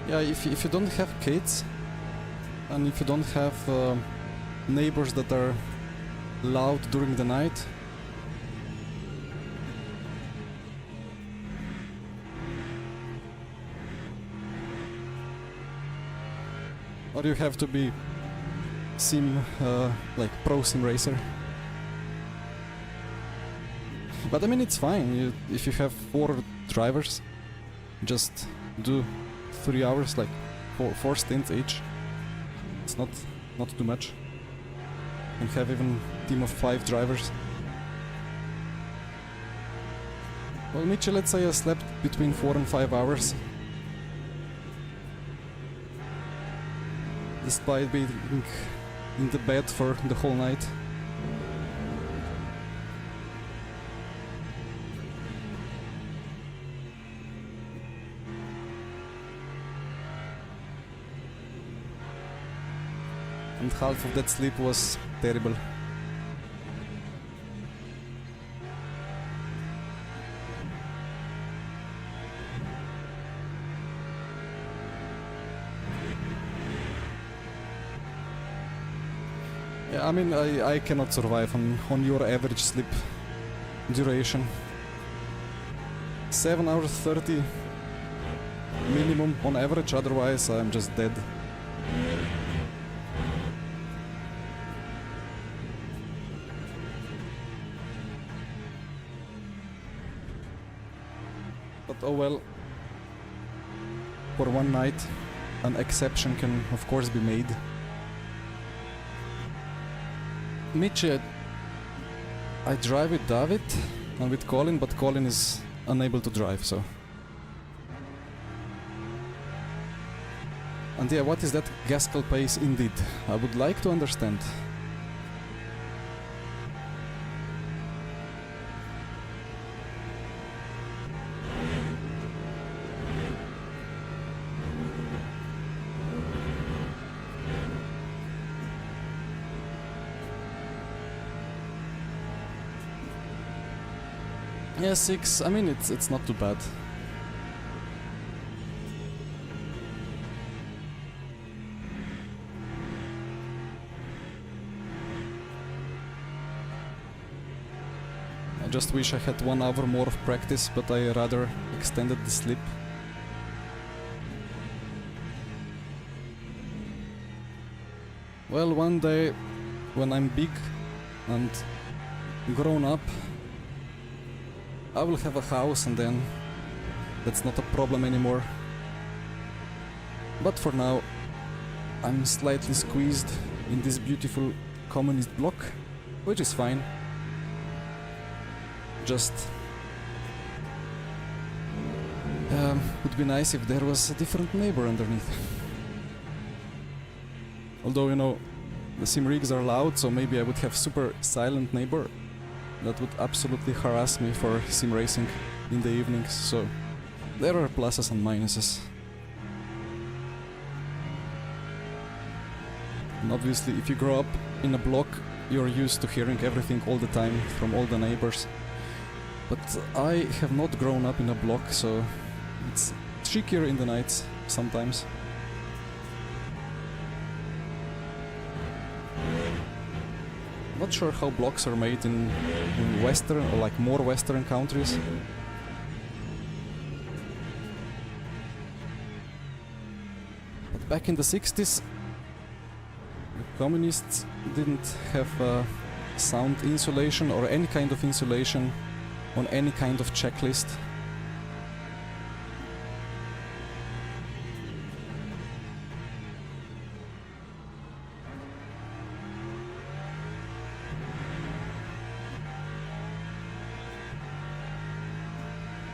[SPEAKER 1] Yeah, if you don't have kids, and if you don't have neighbors that are loud during the night, or you have to be like pro sim racer. But I mean, it's fine. If you have 4 drivers, just do 3 hours, like four stints each. It's not too much. And have even team of 5 drivers. Well, Mitchell, let's say I slept between 4 and 5 hours. Despite being in the bed for the whole night. And half of that sleep was terrible. Yeah, I mean, I cannot survive on your average sleep duration. 7 hours 30 minimum on average, otherwise I'm just dead. But oh well, for one night an exception can of course be made. Mitch, I drive with David and with Colin, but Colin is unable to drive, so. And yeah, what is that Gaskell pace indeed? I would like to understand. Yeah, 6, I mean, it's not too bad. just wish I had 1 hour more of practice, but I rather extended the sleep. Well, one day, when I'm big and grown up, I will have a house, and then that's not a problem anymore. But for now, I'm slightly squeezed in this beautiful communist block, which is fine. Just would be nice if there was a different neighbor underneath. Although, you know, the sim rigs are loud, so maybe I would have super silent neighbor. That would absolutely harass me for sim racing in the evenings, so there are pluses and minuses. And obviously, if you grow up in a block, you're used to hearing everything all the time from all the neighbors. But I have not grown up in a block, so it's trickier in the nights sometimes. Not sure how blocks are made in Western, or like more Western countries. But back in the 60s, the communists didn't have sound insulation or any kind of insulation on any kind of checklist.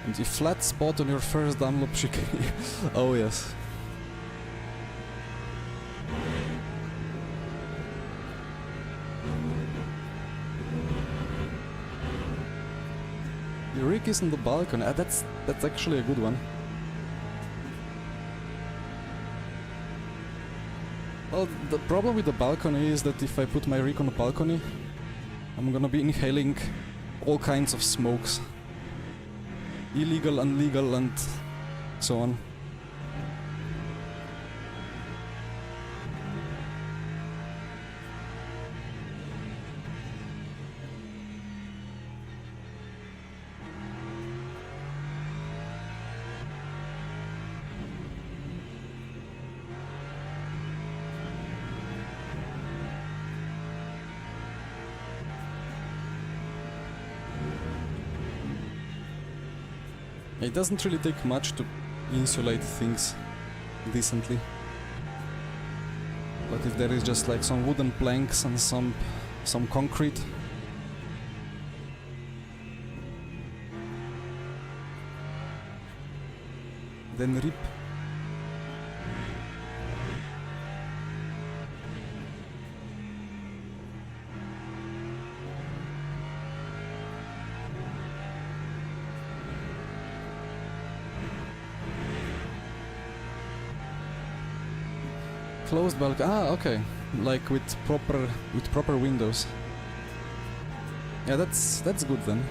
[SPEAKER 1] And the flat spot on your first Dunlop chicane. Oh yes. The rig is on the balcony. That's actually a good one. Well, the problem with the balcony is that if I put my rig on the balcony, I'm gonna be inhaling all kinds of smokes. Illegal, unlegal, and so on. It doesn't really take much to insulate things decently. But if there is just like some wooden planks and some concrete, then rip. Closed balcony. Ah, okay. Like with proper windows. Yeah, that's good then.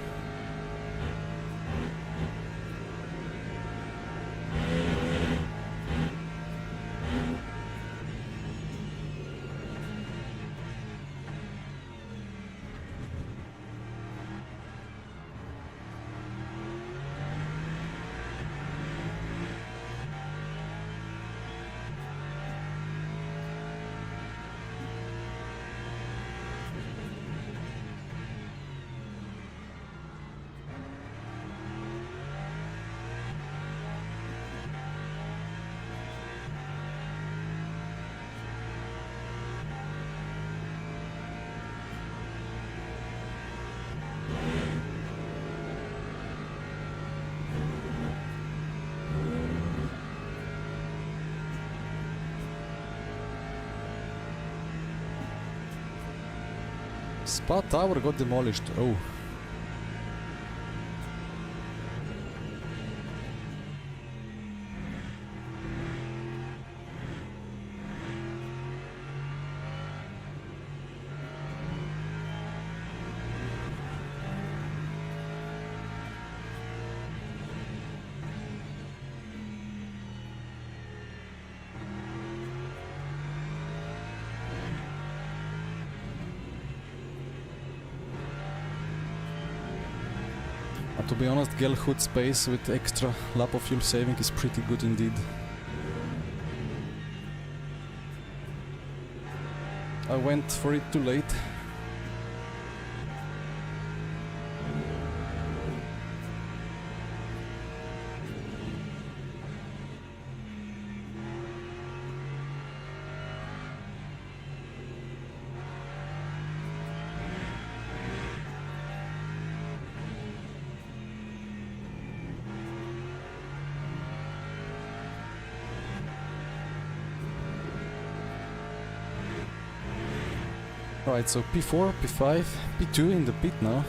[SPEAKER 1] Spa Tower got demolished. Oh. To be honest, Gelhood space with extra lap of fuel saving is pretty good indeed. I went for it too late. Right, so P4, P5, P2 in the pit now.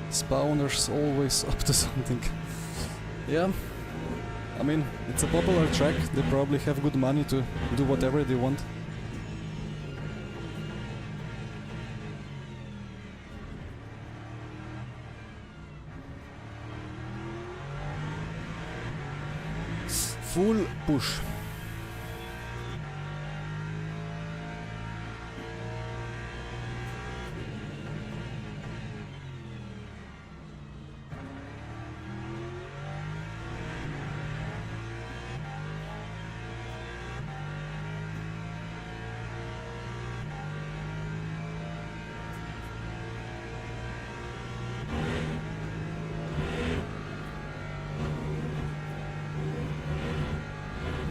[SPEAKER 1] Spawners always up to something. Yeah, I mean, it's a popular track, they probably have good money to do whatever they want. Full push.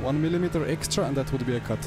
[SPEAKER 1] One millimeter extra and that would be a cut.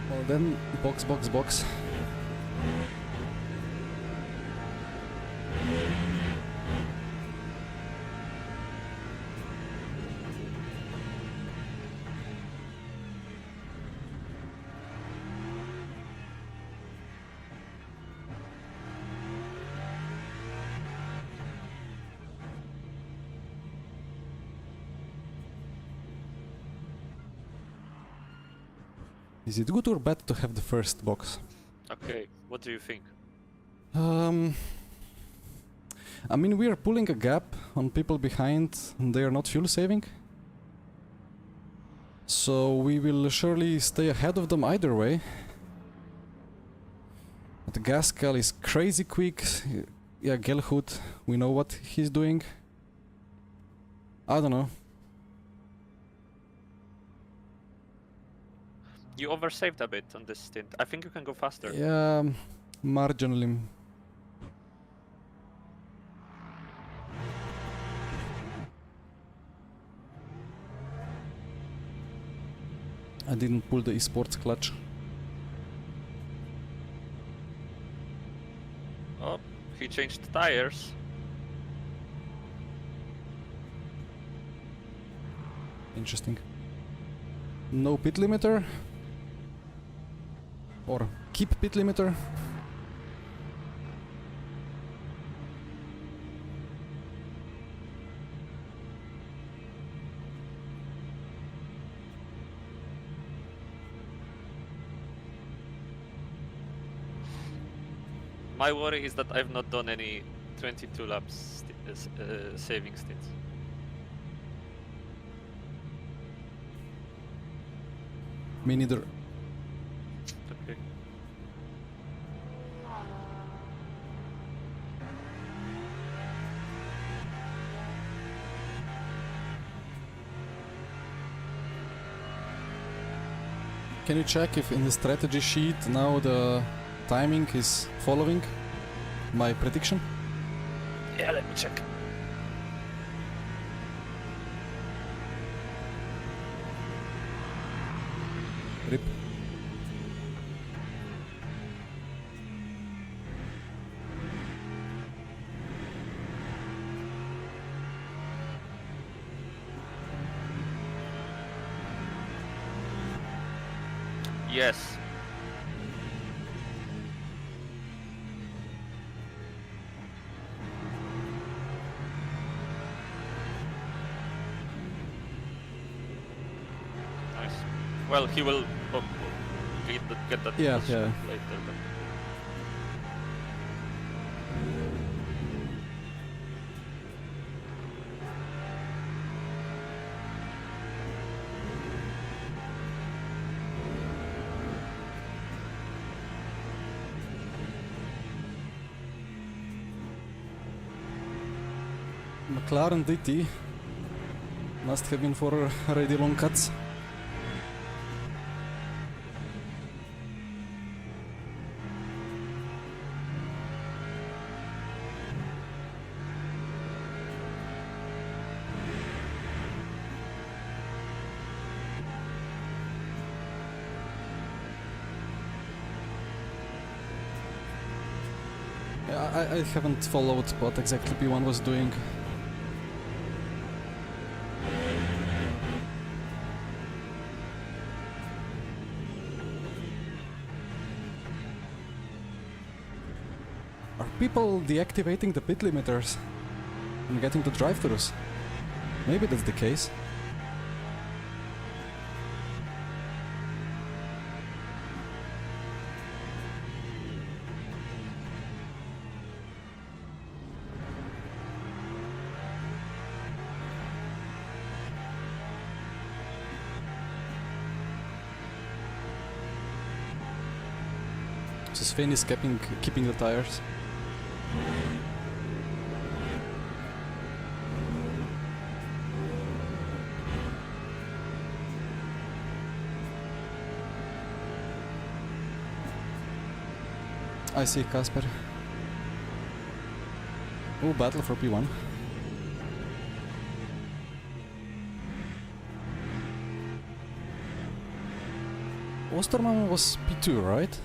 [SPEAKER 1] Well then, box, box, box. Is it good or bad to have the first box?
[SPEAKER 2] Okay, what do you think?
[SPEAKER 1] I mean, we are pulling a gap on people behind and they are not fuel saving. So we will surely stay ahead of them either way. But Gascal is crazy quick. Yeah, Gelhood, we know what he's doing. I don't know.
[SPEAKER 2] You oversaved a bit on this stint. I think you can go faster.
[SPEAKER 1] Yeah, marginally. I didn't pull the esports clutch.
[SPEAKER 2] Oh, he changed tires.
[SPEAKER 1] Interesting. No pit limiter. Or keep pit limiter.
[SPEAKER 2] My worry is that I've not done any 22 laps saving stints.
[SPEAKER 1] Me neither.
[SPEAKER 2] Okay.
[SPEAKER 1] Can you check if in the strategy sheet now the timing is following my prediction?
[SPEAKER 2] Yeah, let me check.
[SPEAKER 1] Rip.
[SPEAKER 2] Yes. Nice. Well, he will get that
[SPEAKER 1] Yeah,
[SPEAKER 2] position
[SPEAKER 1] yeah.
[SPEAKER 2] later. But
[SPEAKER 1] McLaren DT must have been for already long cuts. Yeah, I haven't followed what exactly P1 was doing. Are people deactivating the pit limiters and getting the drive-thrus? Maybe that's the case. So Sven is keeping the tires. I see Casper. Oh, battle for P1. Osterman was P2, right?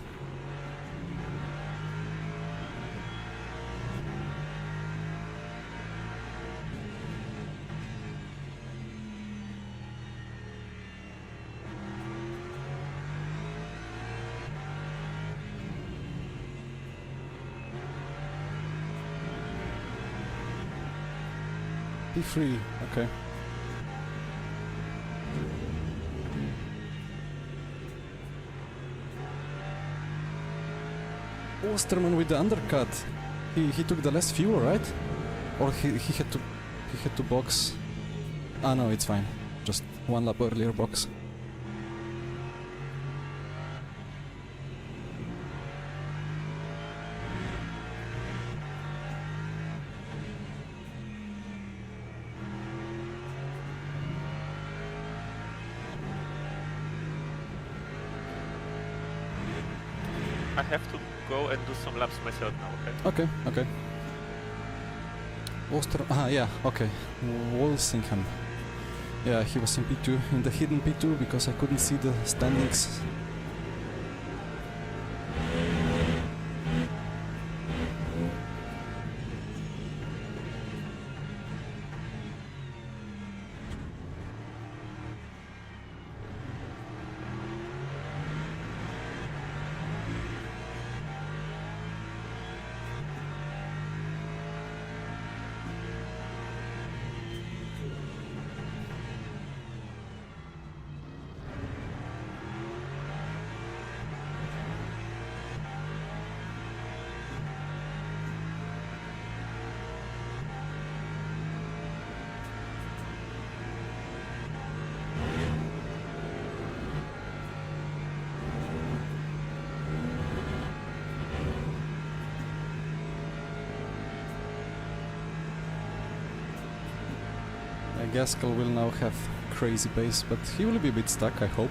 [SPEAKER 1] P3, okay. Osterman with the undercut. He took the less fuel, right? Or he had to box. Ah no, it's fine. Just one lap earlier box.
[SPEAKER 2] I have to go and do some laps myself now, okay?
[SPEAKER 1] Okay. Yeah, okay. Walsingham. Yeah, he was in P2, in the hidden P2, because I couldn't see the standings. Gaskell will now have crazy pace, but he will be a bit stuck, I hope.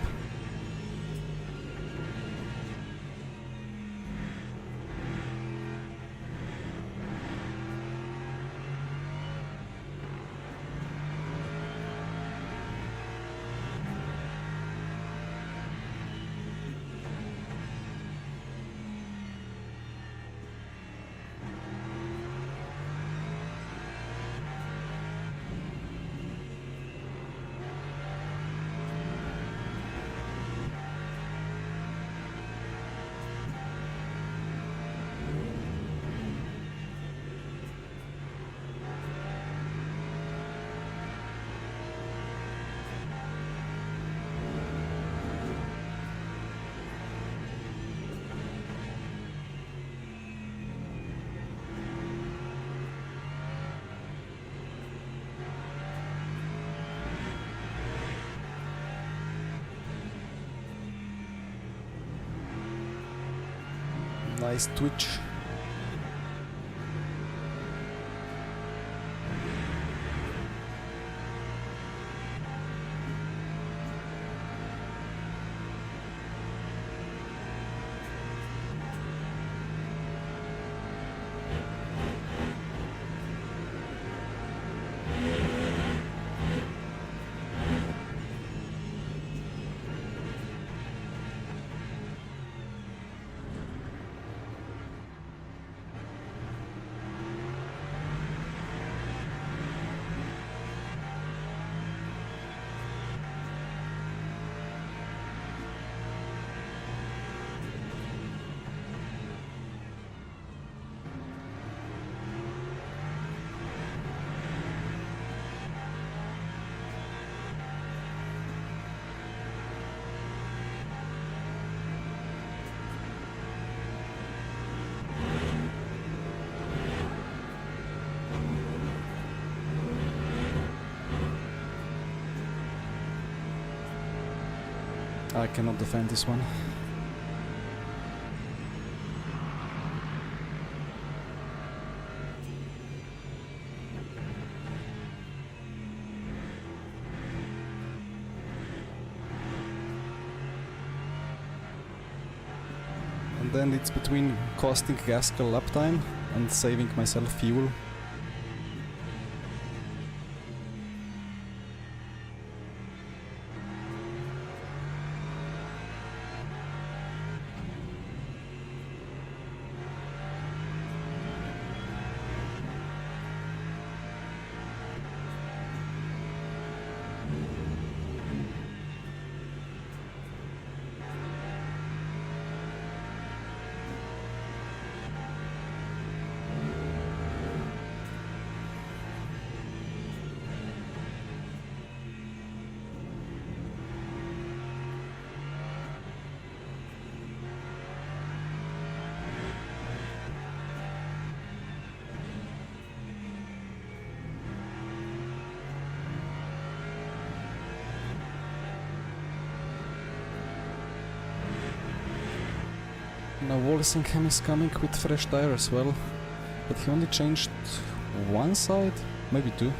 [SPEAKER 1] Nice twitch. I cannot defend this one. And then it's between costing Gaskell uptime and saving myself fuel. Now Walsingham is coming with fresh tire as well, but he only changed one side, maybe two.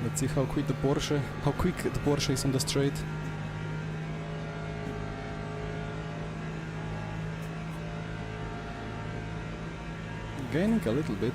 [SPEAKER 1] Let's see how quick the Porsche is on the straight. Gaining a little bit.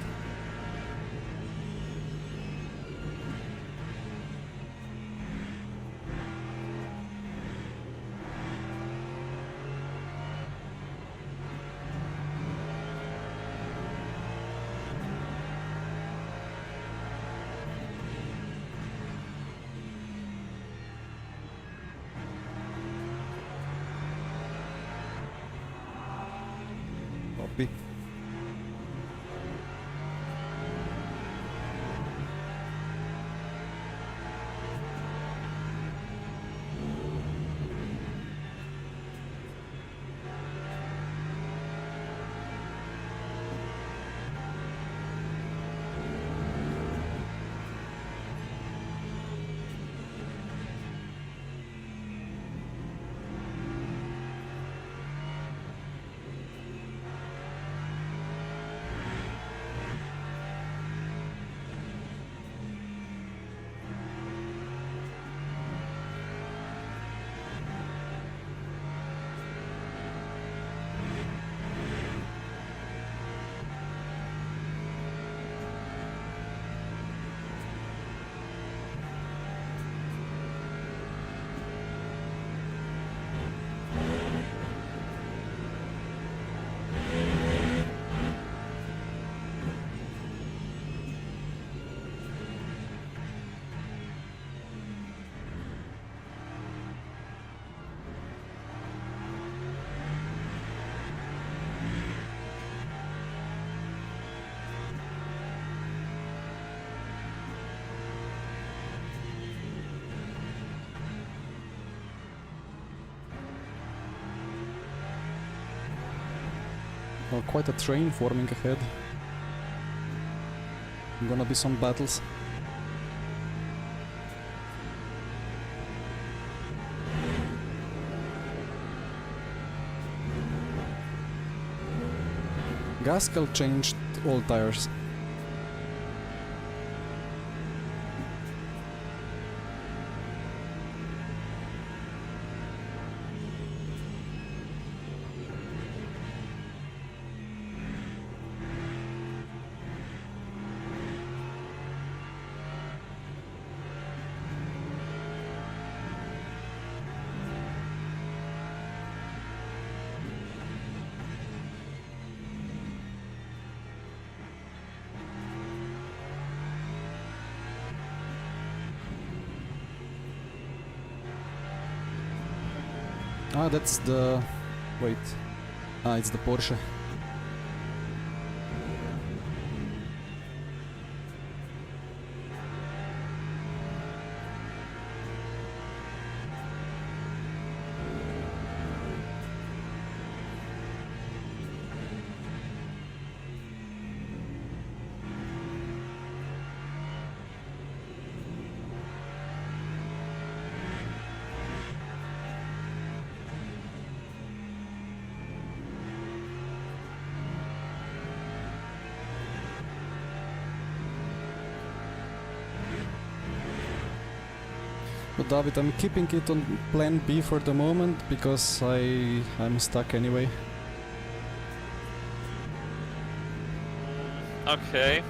[SPEAKER 1] quite a train forming ahead. Gonna be some battles. Gaskell changed all tires. Ah, that's the... wait. Ah, it's the Porsche. But David, I'm keeping it on plan B for the moment because I'm stuck anyway.
[SPEAKER 2] Okay.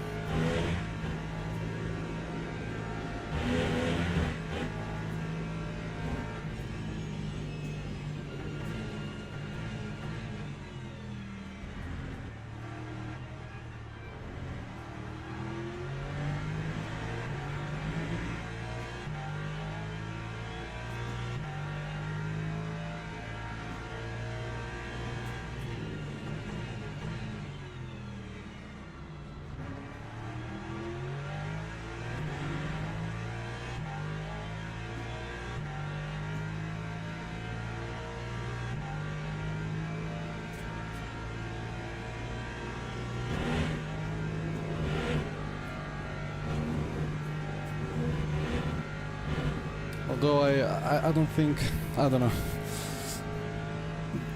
[SPEAKER 1] Although I don't think, I don't know.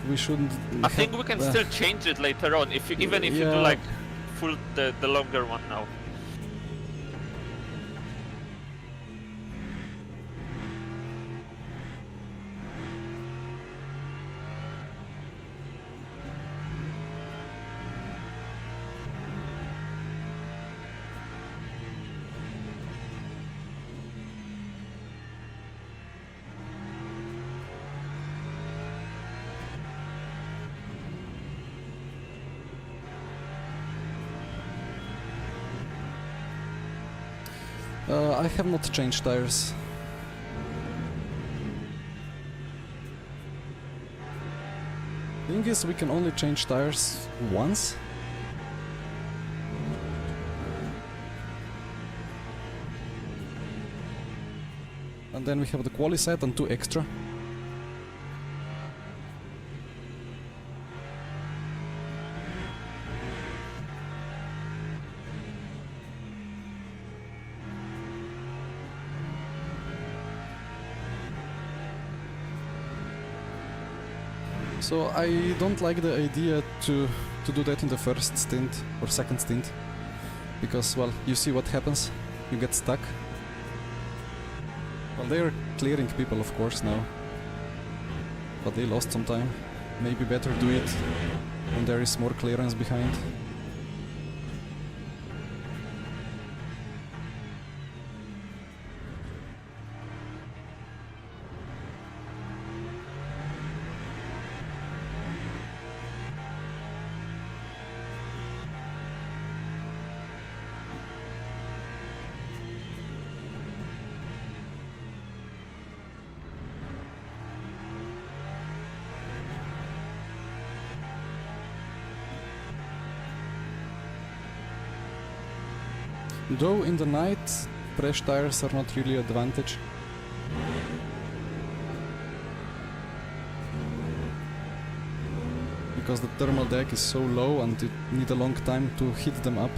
[SPEAKER 1] We shouldn't.
[SPEAKER 2] I think we can still change it later on, if you, even if you do
[SPEAKER 1] Yeah.
[SPEAKER 2] like full the longer one now.
[SPEAKER 1] I have not changed tires. Thing is, we can only change tires once. And then we have the quali set and 2 extra. So I don't like the idea to do that in the first stint or second stint, because, well, you see what happens, you get stuck. Well, they are clearing people, of course, now, but they lost some time. Maybe better do it when there is more clearance behind. Though in the night, fresh tires are not really an advantage. because the thermal deck is so low and you need a long time to heat them up.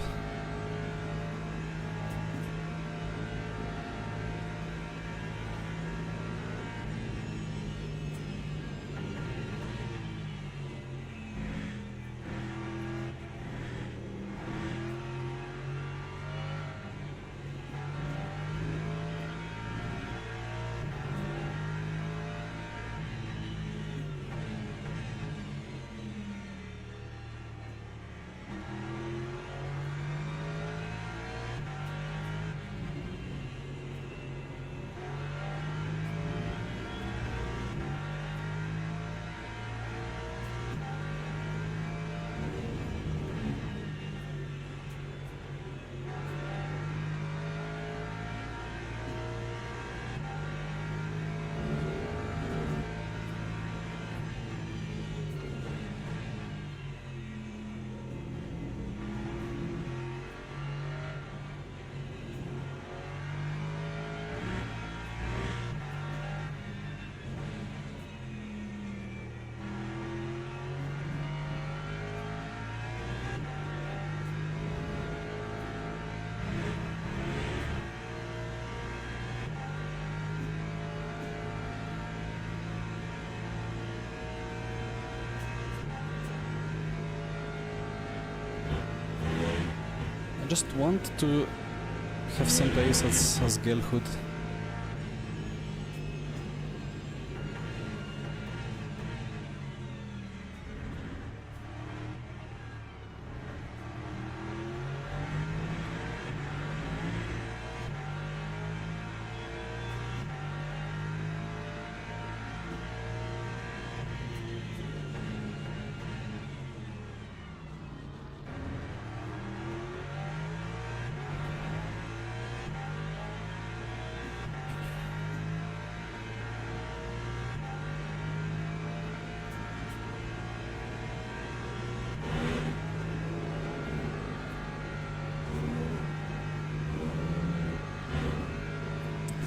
[SPEAKER 1] I just want to have some pace as Gelhood.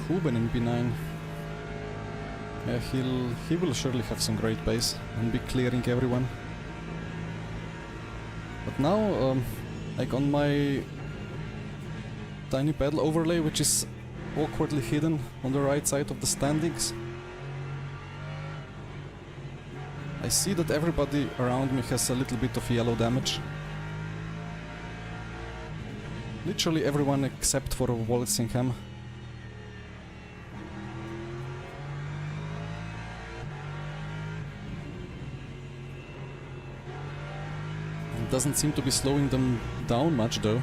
[SPEAKER 1] Ruben in B9. Yeah, he will surely have some great pace and be clearing everyone. But now, like on my tiny pedal overlay, which is awkwardly hidden on the right side of the standings, I see that everybody around me has a little bit of yellow damage. Literally everyone except for Walsingham. Doesn't seem to be slowing them down much though.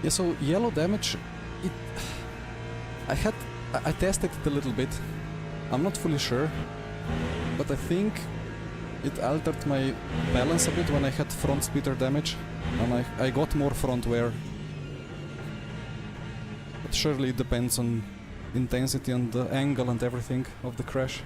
[SPEAKER 1] Yeah, so yellow damage, I tested it a little bit. I'm not fully sure, but I think it altered my balance a bit when I had front speeder damage, and I got more front wear. But surely it depends on intensity and the angle and everything of the crash.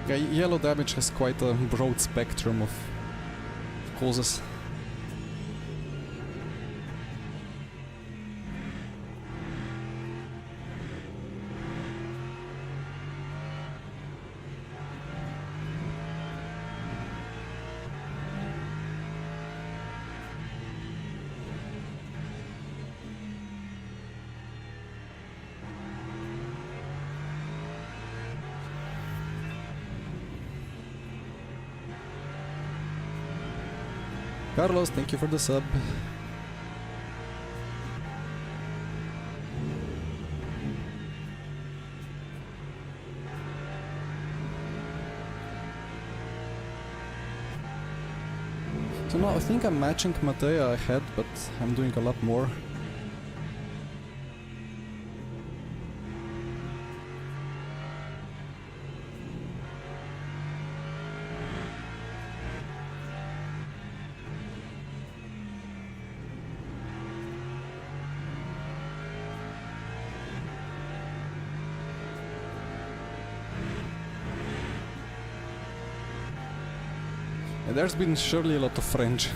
[SPEAKER 1] Yeah, yellow damage has quite a broad spectrum of causes. Carlos, thank you for the sub. So now I think I'm matching Matea ahead, but I'm doing a lot more. There's been surely a lot of French.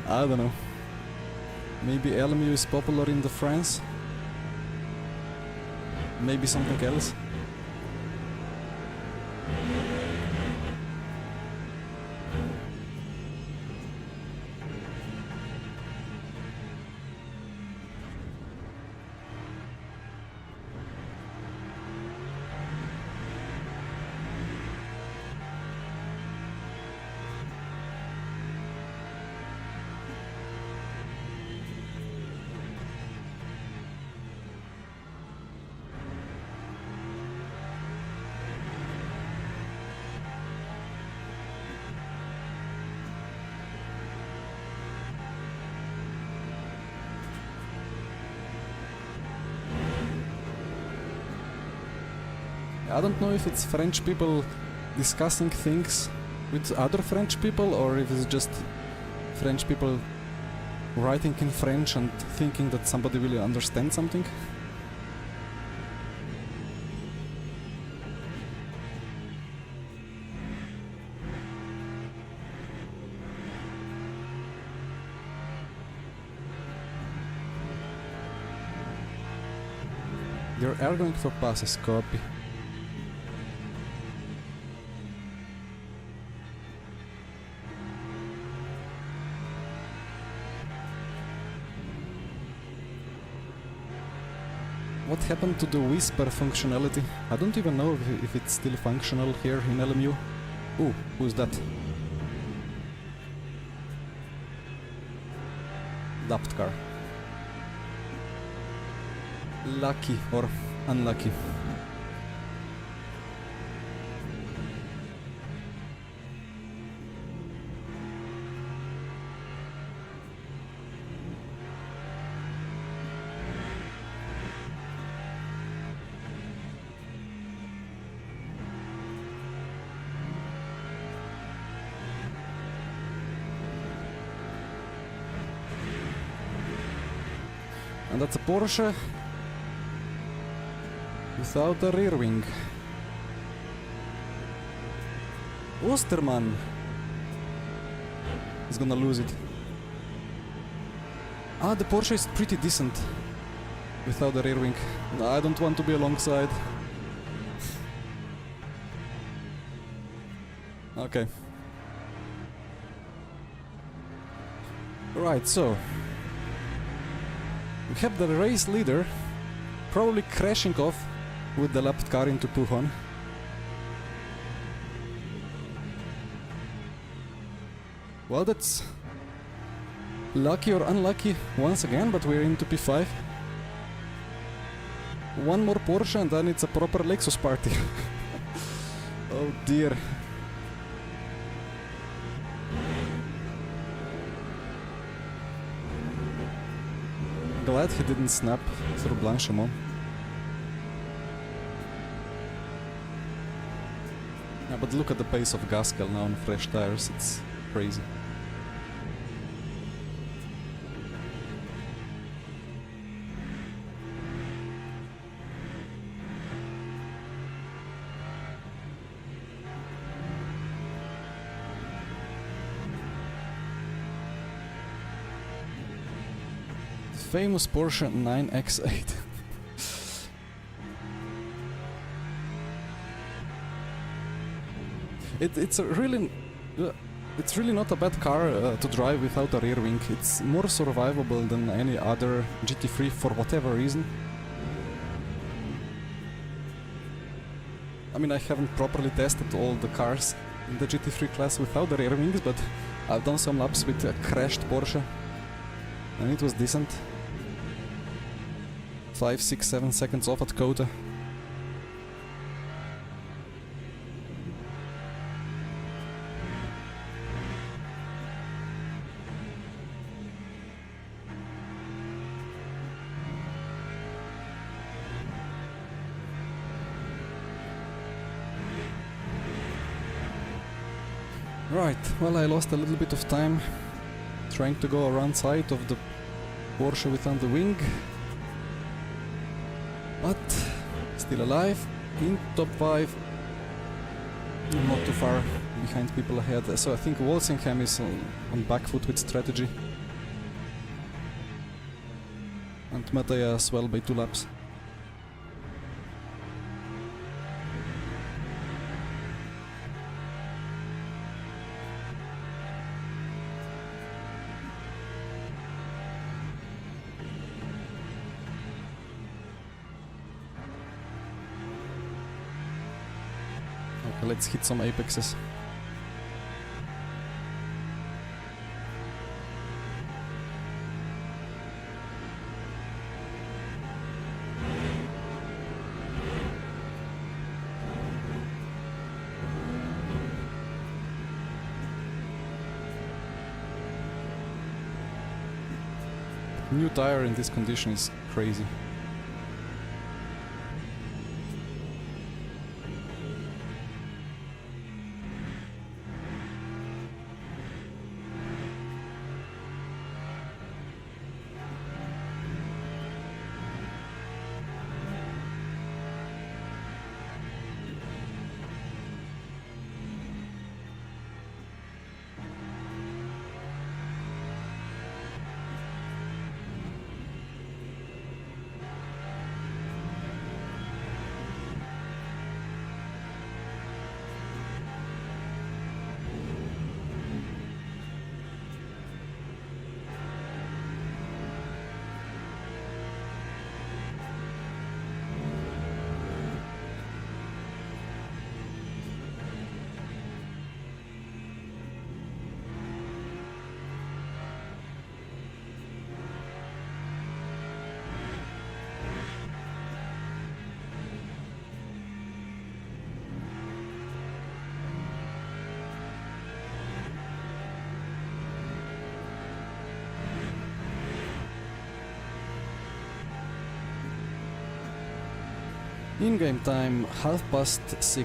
[SPEAKER 1] I don't know. Maybe LMU is popular in the France? Maybe something else? I don't know if it's French people discussing things with other French people or if it's just French people writing in French and thinking that somebody will understand something. You're arguing for passes, copy. What happened to the whisper functionality? I don't even know if it's still functional here in LMU. Ooh, who's that? Daft car. Lucky or unlucky. And that's a Porsche without a rear wing. Osterman is gonna lose it. Ah, the Porsche is pretty decent without the rear wing. No, I don't want to be alongside. Okay. Right, so we have the race leader probably crashing off with the lapped car into Pujon. Well, that's lucky or unlucky once again, but we're into P5. One more Porsche and then it's a proper Lexus party. Oh dear. Glad he didn't snap through Blanchimont. Yeah, but look at the pace of Gaskell now on fresh tires, it's crazy. Famous Porsche 9X8. It's really not a bad car to drive without a rear wing. It's more survivable than any other GT3 for whatever reason. I mean, I haven't properly tested all the cars in the GT3 class without the rear wings, but I've done some laps with a crashed Porsche and it was decent. 5, 6, 7 seconds off at COTA. Right, well, I lost a little bit of time trying to go around side of the Porsche without the wing, but still alive, in top 5, not too far behind people ahead. So I think Walsingham is on back foot with strategy, and Mattia as well by 2 laps. Okay, let's hit some apexes. New tire in this condition is crazy. In-game time, 6:30.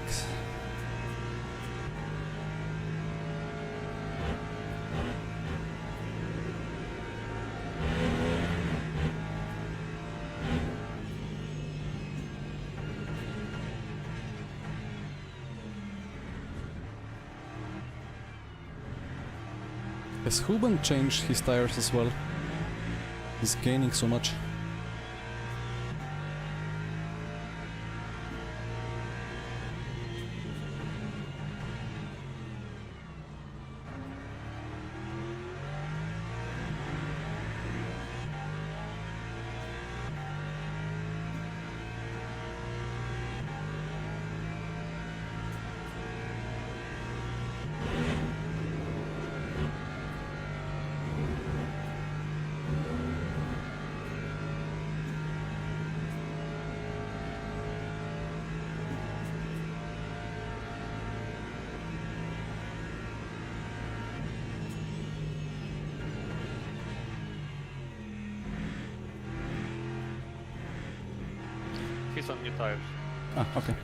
[SPEAKER 1] Has Huben changed his tires as well? He's gaining so much.
[SPEAKER 2] He's on new tires.
[SPEAKER 1] Ah, okay.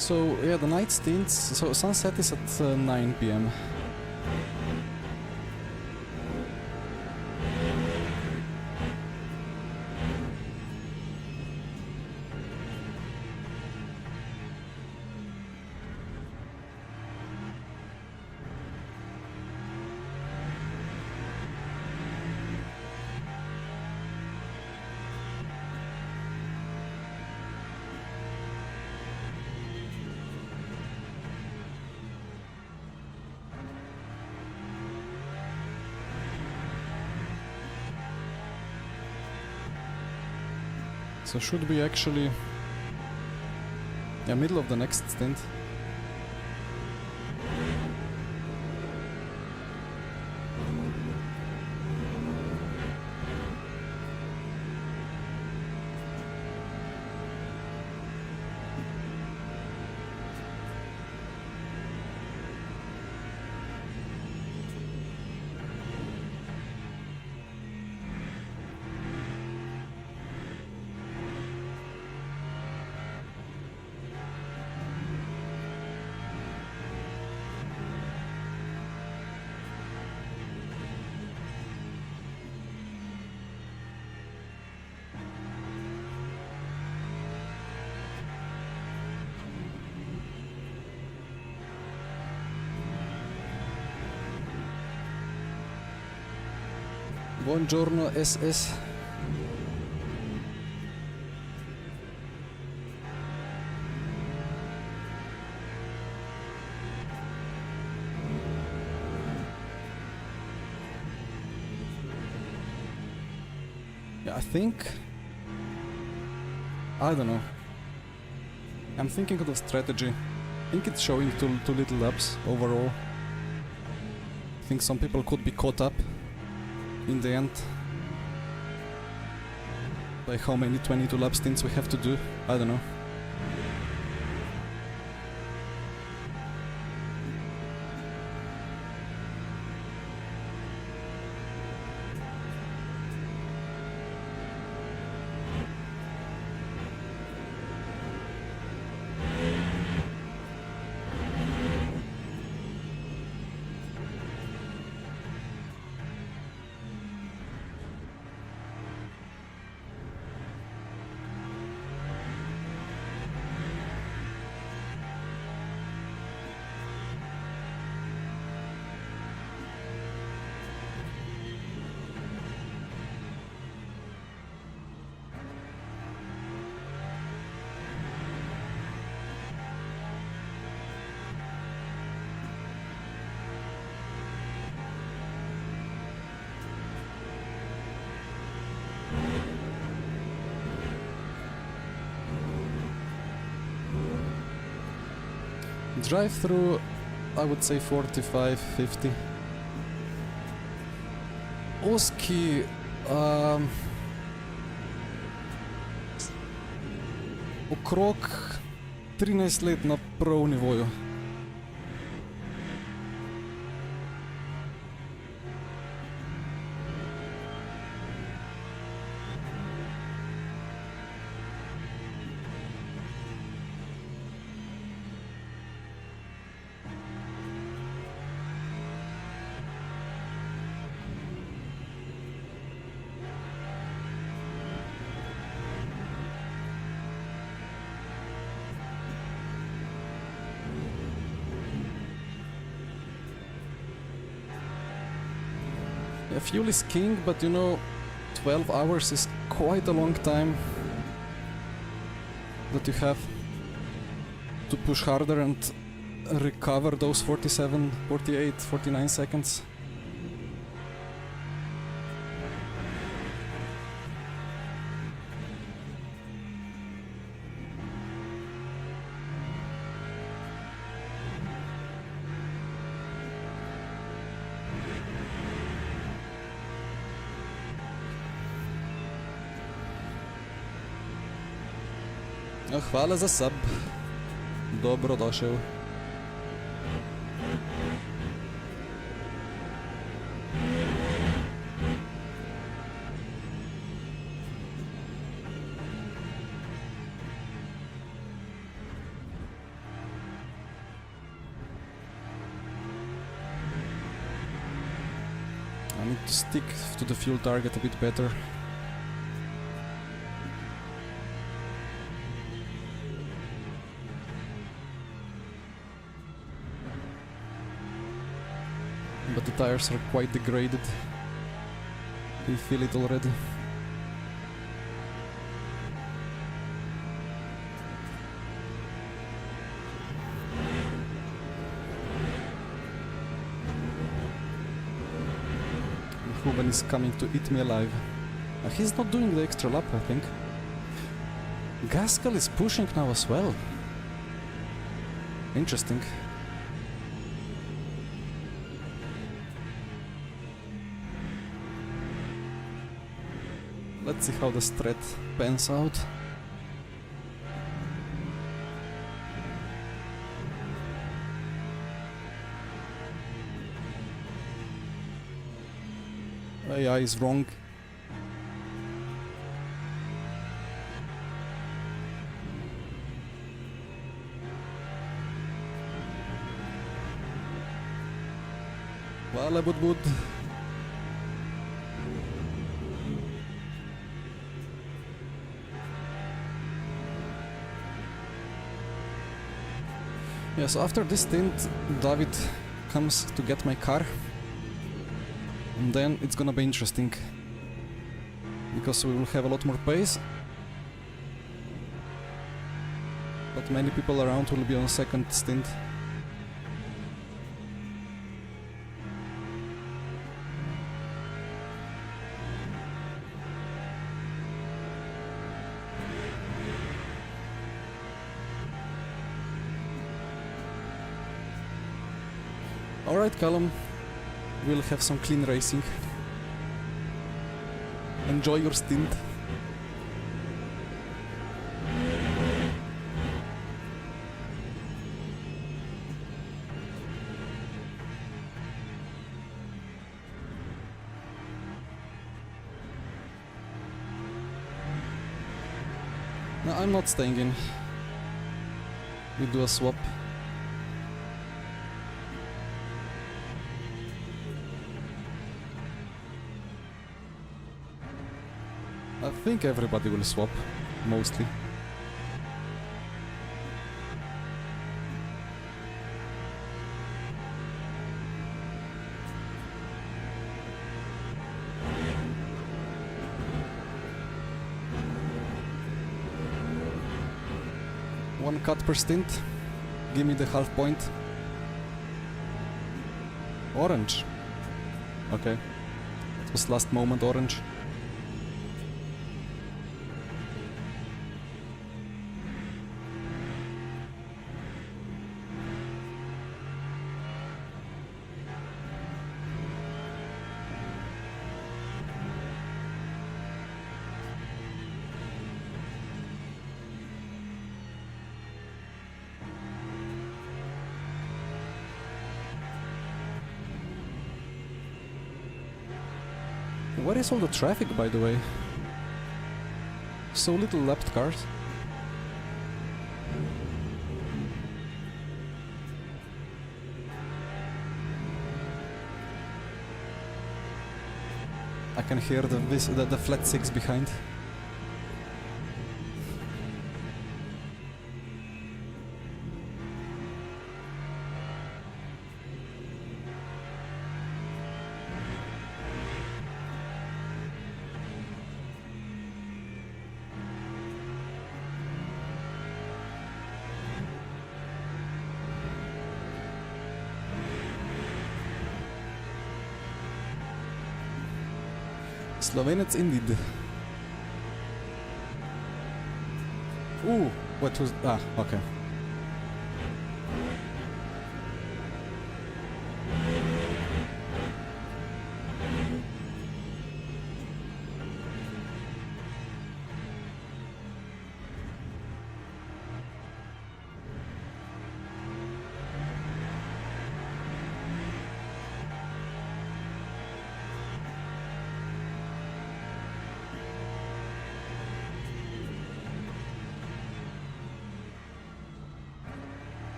[SPEAKER 1] So yeah, the night stints. So sunset is at 9 p.m. So should be actually, yeah, middle of the next stint. Buongiorno SS. Yeah, I think, I don't know. I'm thinking of the strategy. I think it's showing too little laps overall. I think some people could be caught up in the end by how many 22 lap stints we have to do. I don't know. Drive through, I would say 45, 50. Oski, okrog 13 let na pro nivoju. Yeah, fuel is king, but you know, 12 hours is quite a long time that you have to push harder and recover those 47, 48, 49 seconds. Hvala za sub. Dobrodošel. stick to the fuel target a bit better. But the tires are quite degraded. You feel it already. Ruben is coming to eat me alive. He's not doing the extra lap, I think. Gaskel is pushing now as well. Interesting. Let's see how the strat pans out. AI is wrong. Vale, bud. Yes, after this stint, David comes to get my car. And then it's gonna be interesting. Because we will have a lot more pace. But many people around will be on second stint. Alright, Callum, we'll have some clean racing. Enjoy your stint. No, I'm not staying in. We do a swap. I think everybody will swap, mostly. One cut per stint. Give me the half point. Orange. Okay. It was last moment orange. Where is all the traffic, by the way? So little lapped cars. I can hear the flat six behind. Slovenets indeed. Ooh, what was... Ah, okay.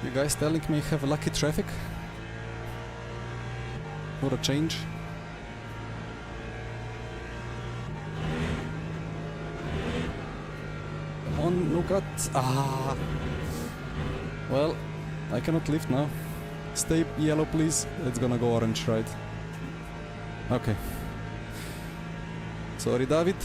[SPEAKER 1] You guys telling me have lucky traffic? For a change? Come on, Nugat. Ah. Well, I cannot lift now. Stay yellow, please. It's gonna go orange, right? Okay. Sorry, David.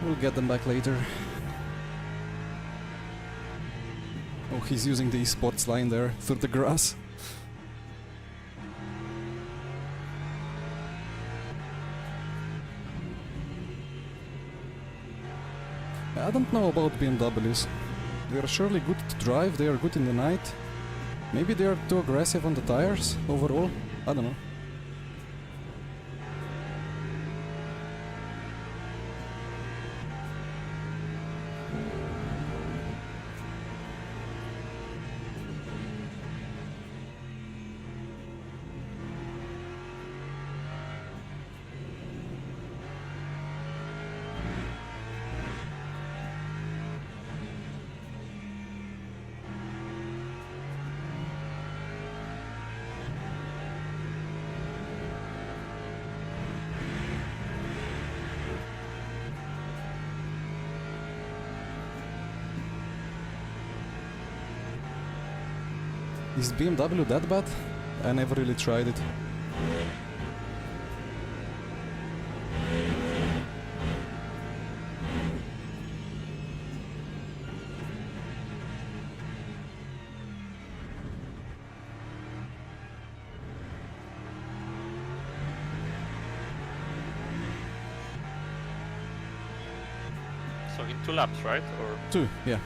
[SPEAKER 1] We'll get them back later. Oh, he's using the esports line there through the grass. I don't know about BMWs. They are surely good to drive, they are good in the night. Maybe they are too aggressive on the tires overall. I don't know. Is BMW that bad? I never really tried it.
[SPEAKER 2] So in 2 laps, right? Or
[SPEAKER 1] 2, yeah.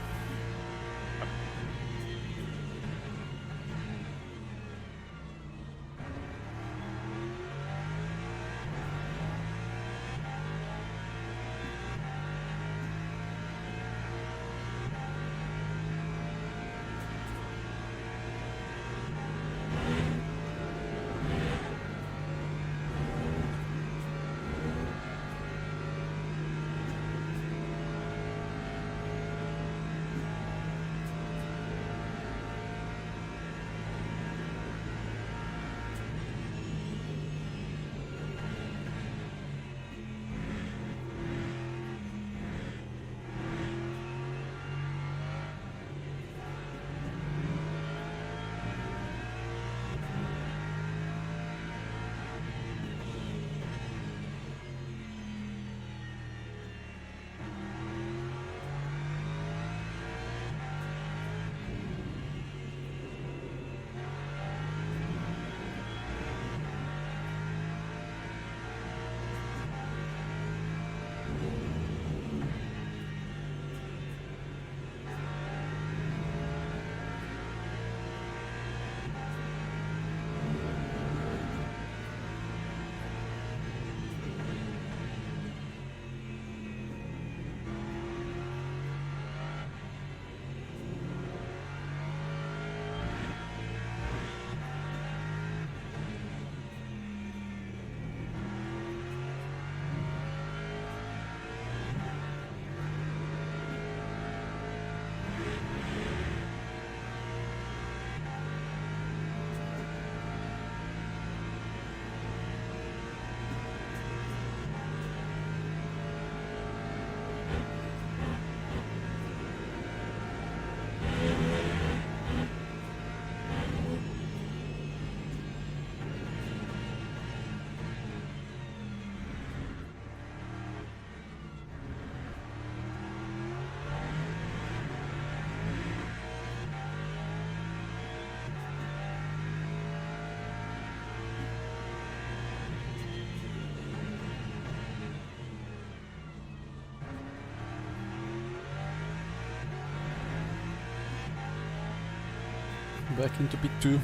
[SPEAKER 1] back into P2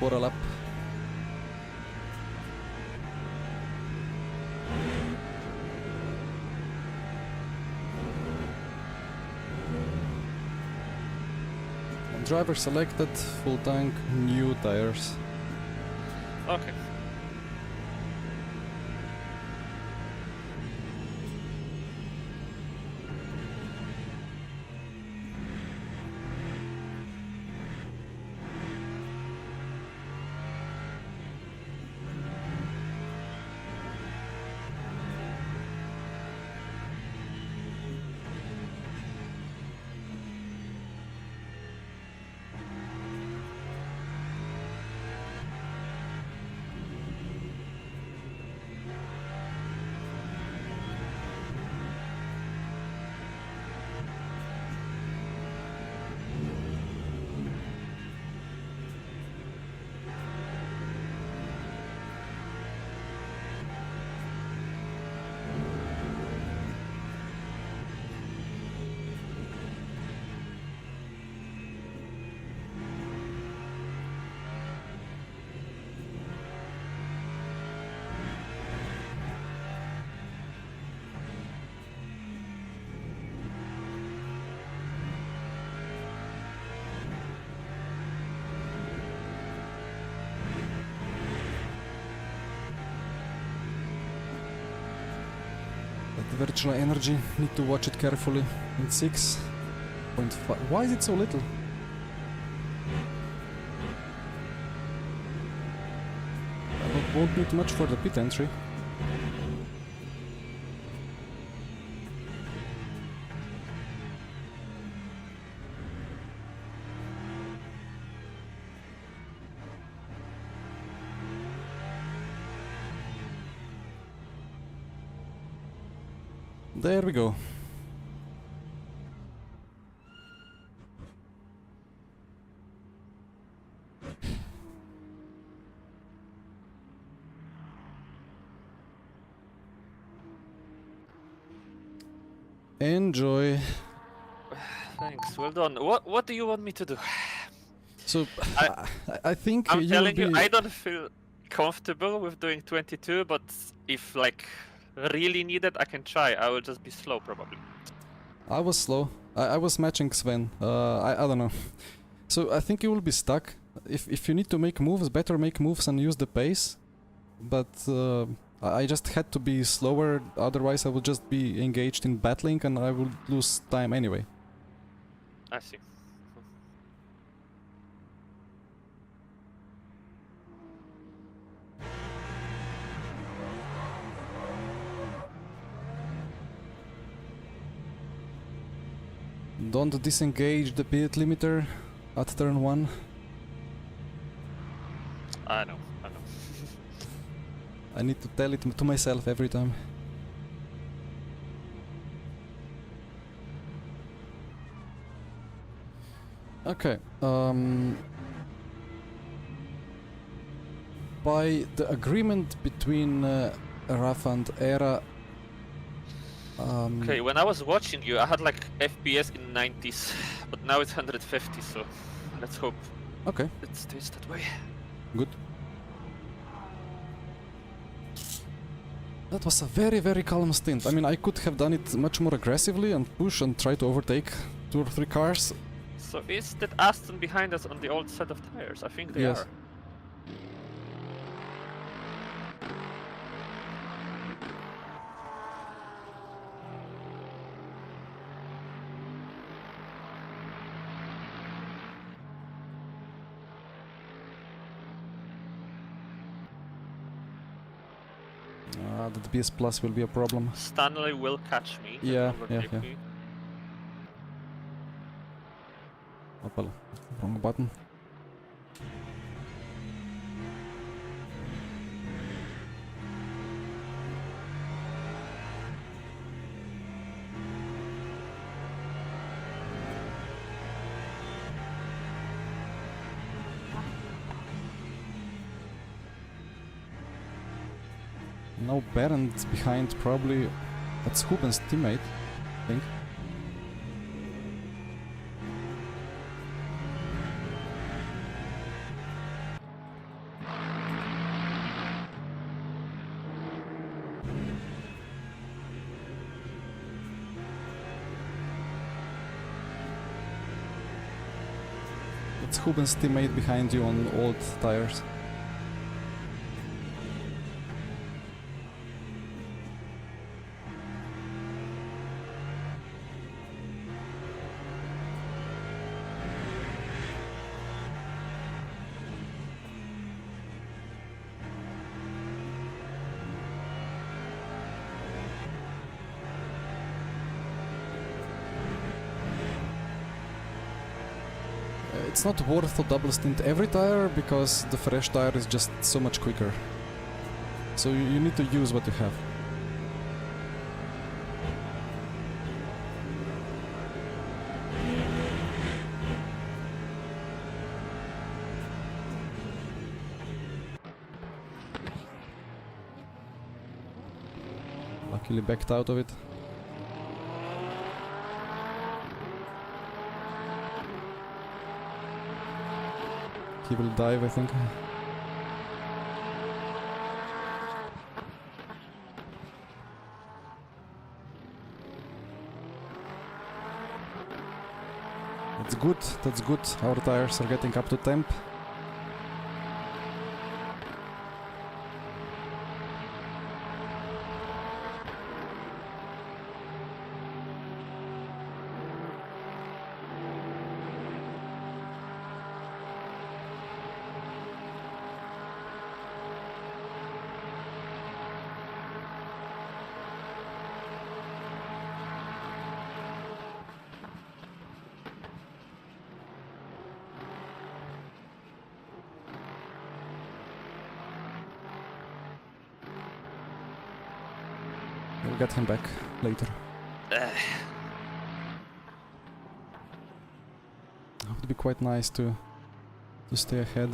[SPEAKER 1] for a lap. And driver selected, full tank, new tires.
[SPEAKER 2] Okay.
[SPEAKER 1] The virtual energy, need to watch it carefully. In 6.5. Why is it so little? I won't need much for the pit entry. There we go. Enjoy.
[SPEAKER 2] Thanks, well done. What do you want me to do?
[SPEAKER 1] So, I think
[SPEAKER 2] I'm
[SPEAKER 1] you'll
[SPEAKER 2] telling
[SPEAKER 1] be...
[SPEAKER 2] you, I don't feel comfortable with doing 22, but if like really needed, I can try. I will just be slow probably.
[SPEAKER 1] I was slow. I was matching Sven. I don't know. So I think you will be stuck. If you need to make moves, better make moves and use the pace. But I just had to be slower, otherwise I would just be engaged in battling and I would lose time anyway.
[SPEAKER 2] I see.
[SPEAKER 1] Don't disengage the pit limiter at turn 1.
[SPEAKER 2] I know.
[SPEAKER 1] I need to tell it to myself every time. Okay. By the agreement between Rafa and Era.
[SPEAKER 2] Okay, when I was watching you, I had like FPS in 90s, but now it's 150, so let's hope
[SPEAKER 1] Okay,
[SPEAKER 2] it stays that way.
[SPEAKER 1] good. That was a very, very calm stint. I mean, I could have done it much more aggressively and push and try to overtake 2 or 3 cars.
[SPEAKER 2] So is that Aston behind us on the old set of tires? I think they
[SPEAKER 1] Yes.
[SPEAKER 2] are.
[SPEAKER 1] The BS Plus will be a problem.
[SPEAKER 2] Stanley will catch me. and
[SPEAKER 1] Yeah,
[SPEAKER 2] overtake
[SPEAKER 1] yeah.
[SPEAKER 2] me.
[SPEAKER 1] Oh, well, wrong button. No Berend behind, probably. That's Huben's teammate, I think. It's Huben's teammate behind you on old tires. It's not worth to double stint every tire because the fresh tire is just so much quicker. So you need to use what you have. Luckily backed out of it. He will dive, I think. That's good, that's good. Our tires are getting up to temp. We'll get him back later. It would be quite nice to stay ahead.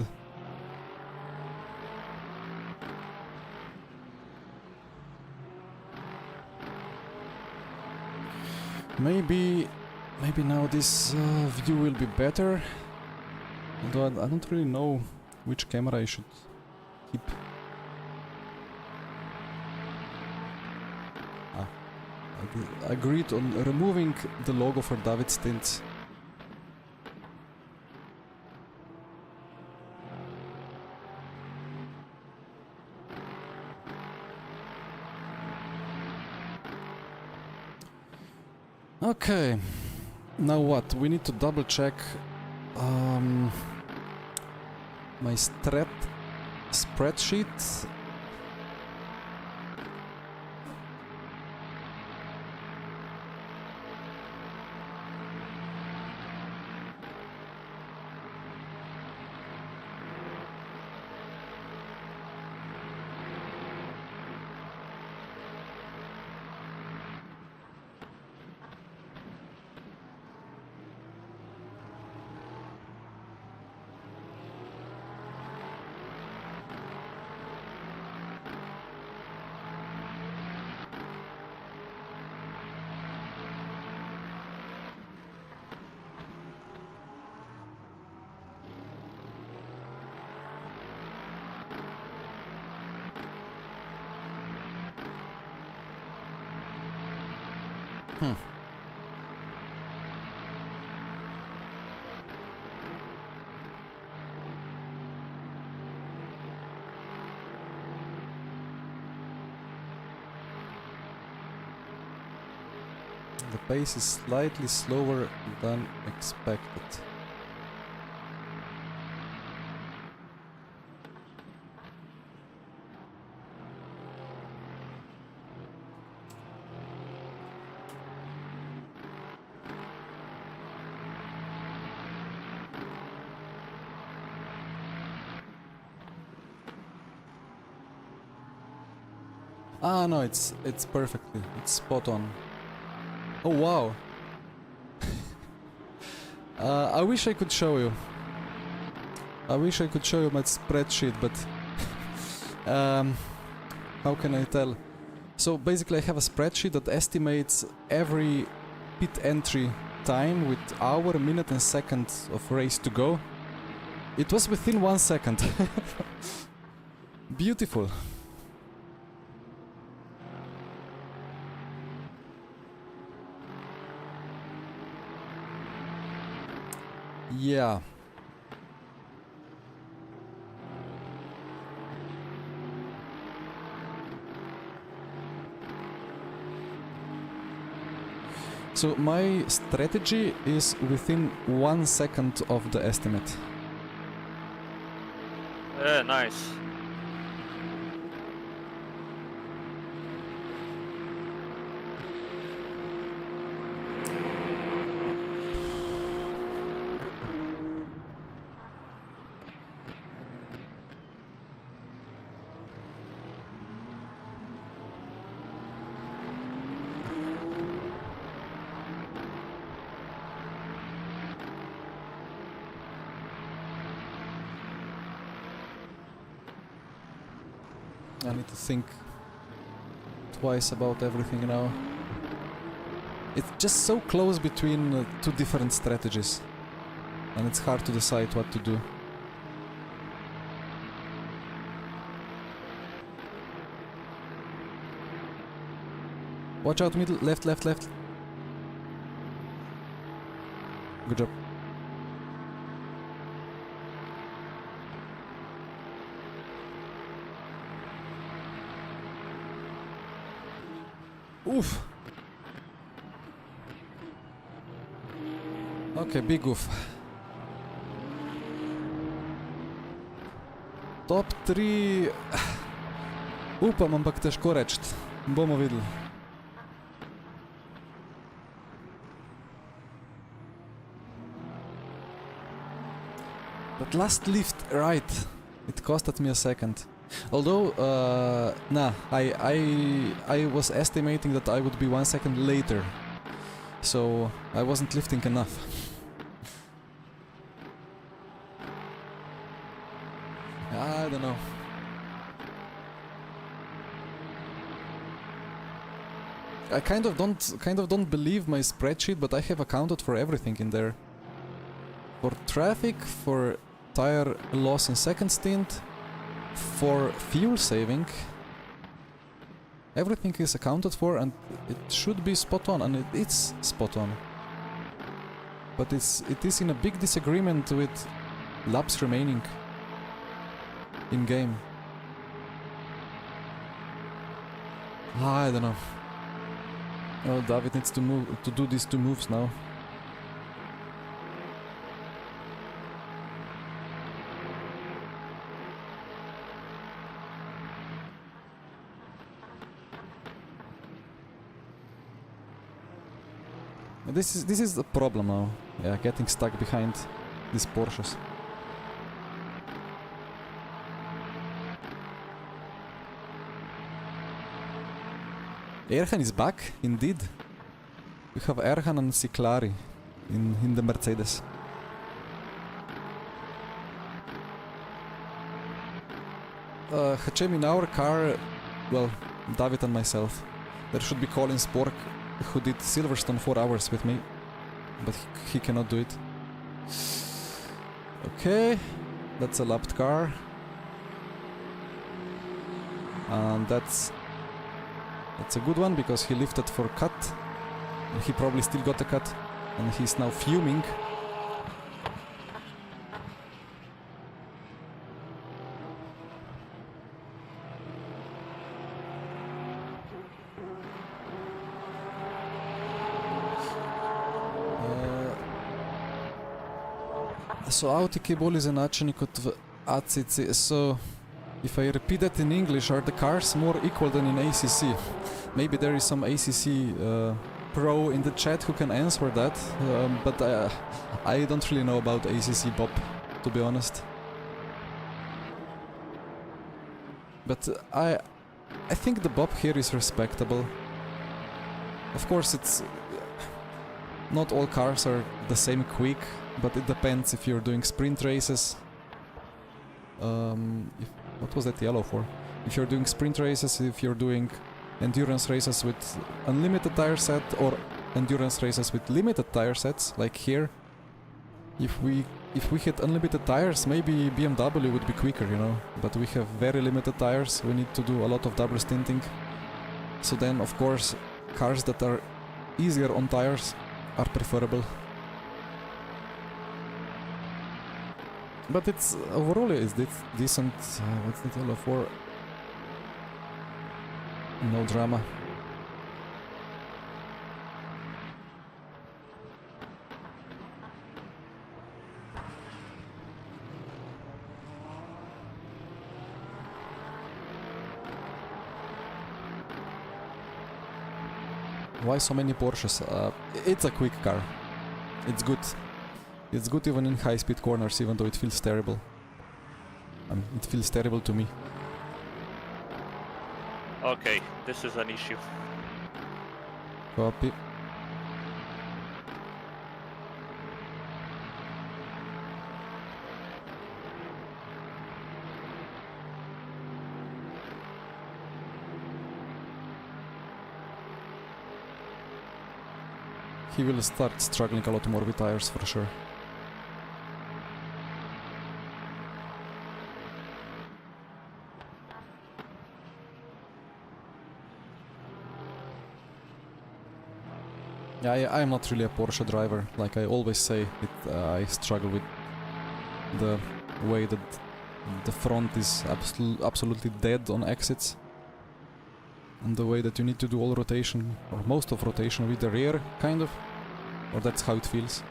[SPEAKER 1] Maybe now this view will be better. Although I don't really know which camera I should keep. I agreed on removing the logo for David Stints. Okay, now what? We need to double check my spreadsheet. The pace is slightly slower than expected. Ah, no, it's perfectly. It's spot on. Oh wow. I wish I could show you. I wish I could show you my spreadsheet, but how can I tell? So basically I have a spreadsheet that estimates every pit entry time with hour, minute and second of race to go. It was within 1 second. Beautiful. Yeah. So my strategy is within 1 second of the estimate.
[SPEAKER 2] Nice.
[SPEAKER 1] I need to think twice about everything now. It's just so close between two different strategies, and it's hard to decide what to do. Watch out, middle, left, left, left. Good job. Oof. Okay, big oof. Top 3... Upam, ampak težko reči. Bomo videli. That last lift, right. It costed me a second. Although, I was estimating that I would be 1 second later, so I wasn't lifting enough. I don't know. I kind of don't believe my spreadsheet, but I have accounted for everything in there. For traffic, for tire loss in second stint, for fuel saving, everything is accounted for, and it should be spot on, and it's spot on. But it is in a big disagreement with laps remaining in game. I don't know. Oh, David needs to do these two moves now. This is the problem now. Yeah, getting stuck behind these Porsches. Erhan is back, indeed. We have Erhan and Ciclari in the Mercedes. Hachem in our car, well, David and myself. There should be Colin Spork, who did Silverstone 4 hours with me, but he cannot do it. Okay, that's a lapped car. And that's a good one, because he lifted for cut. He probably still got a cut, and he's now fuming. So Audi bolj izenačeni kot v ACC. So if I repeat that in English, are the cars more equal than in ACC? Maybe there is some ACC pro in the chat who can answer that, but I don't really know about ACC Bob, to be honest. But I think the Bob here is respectable. Of course, it's not all cars are the same quick, but it depends if you're doing sprint races. What was that yellow for? If you're doing sprint races, if you're doing endurance races with unlimited tire set, or endurance races with limited tire sets, like here. If we had unlimited tires, maybe BMW would be quicker, you know. But we have very limited tires. We need to do a lot of double stinting. So then, of course, cars that are easier on tires are preferable. But it's overall it's decent. What's the yellow for? No drama. Why so many Porsches? It's a quick car. It's good. It's good even in high-speed corners, even though it feels terrible. It feels terrible to me.
[SPEAKER 2] Okay, this is an issue.
[SPEAKER 1] Copy. He will start struggling a lot more with tires for sure. Yeah, I'm not really a Porsche driver. Like I always say, I struggle with the way that the front is absolutely dead on exits. And the way that you need to do all rotation, or most of rotation with the rear, kind of. Or that's how it feels.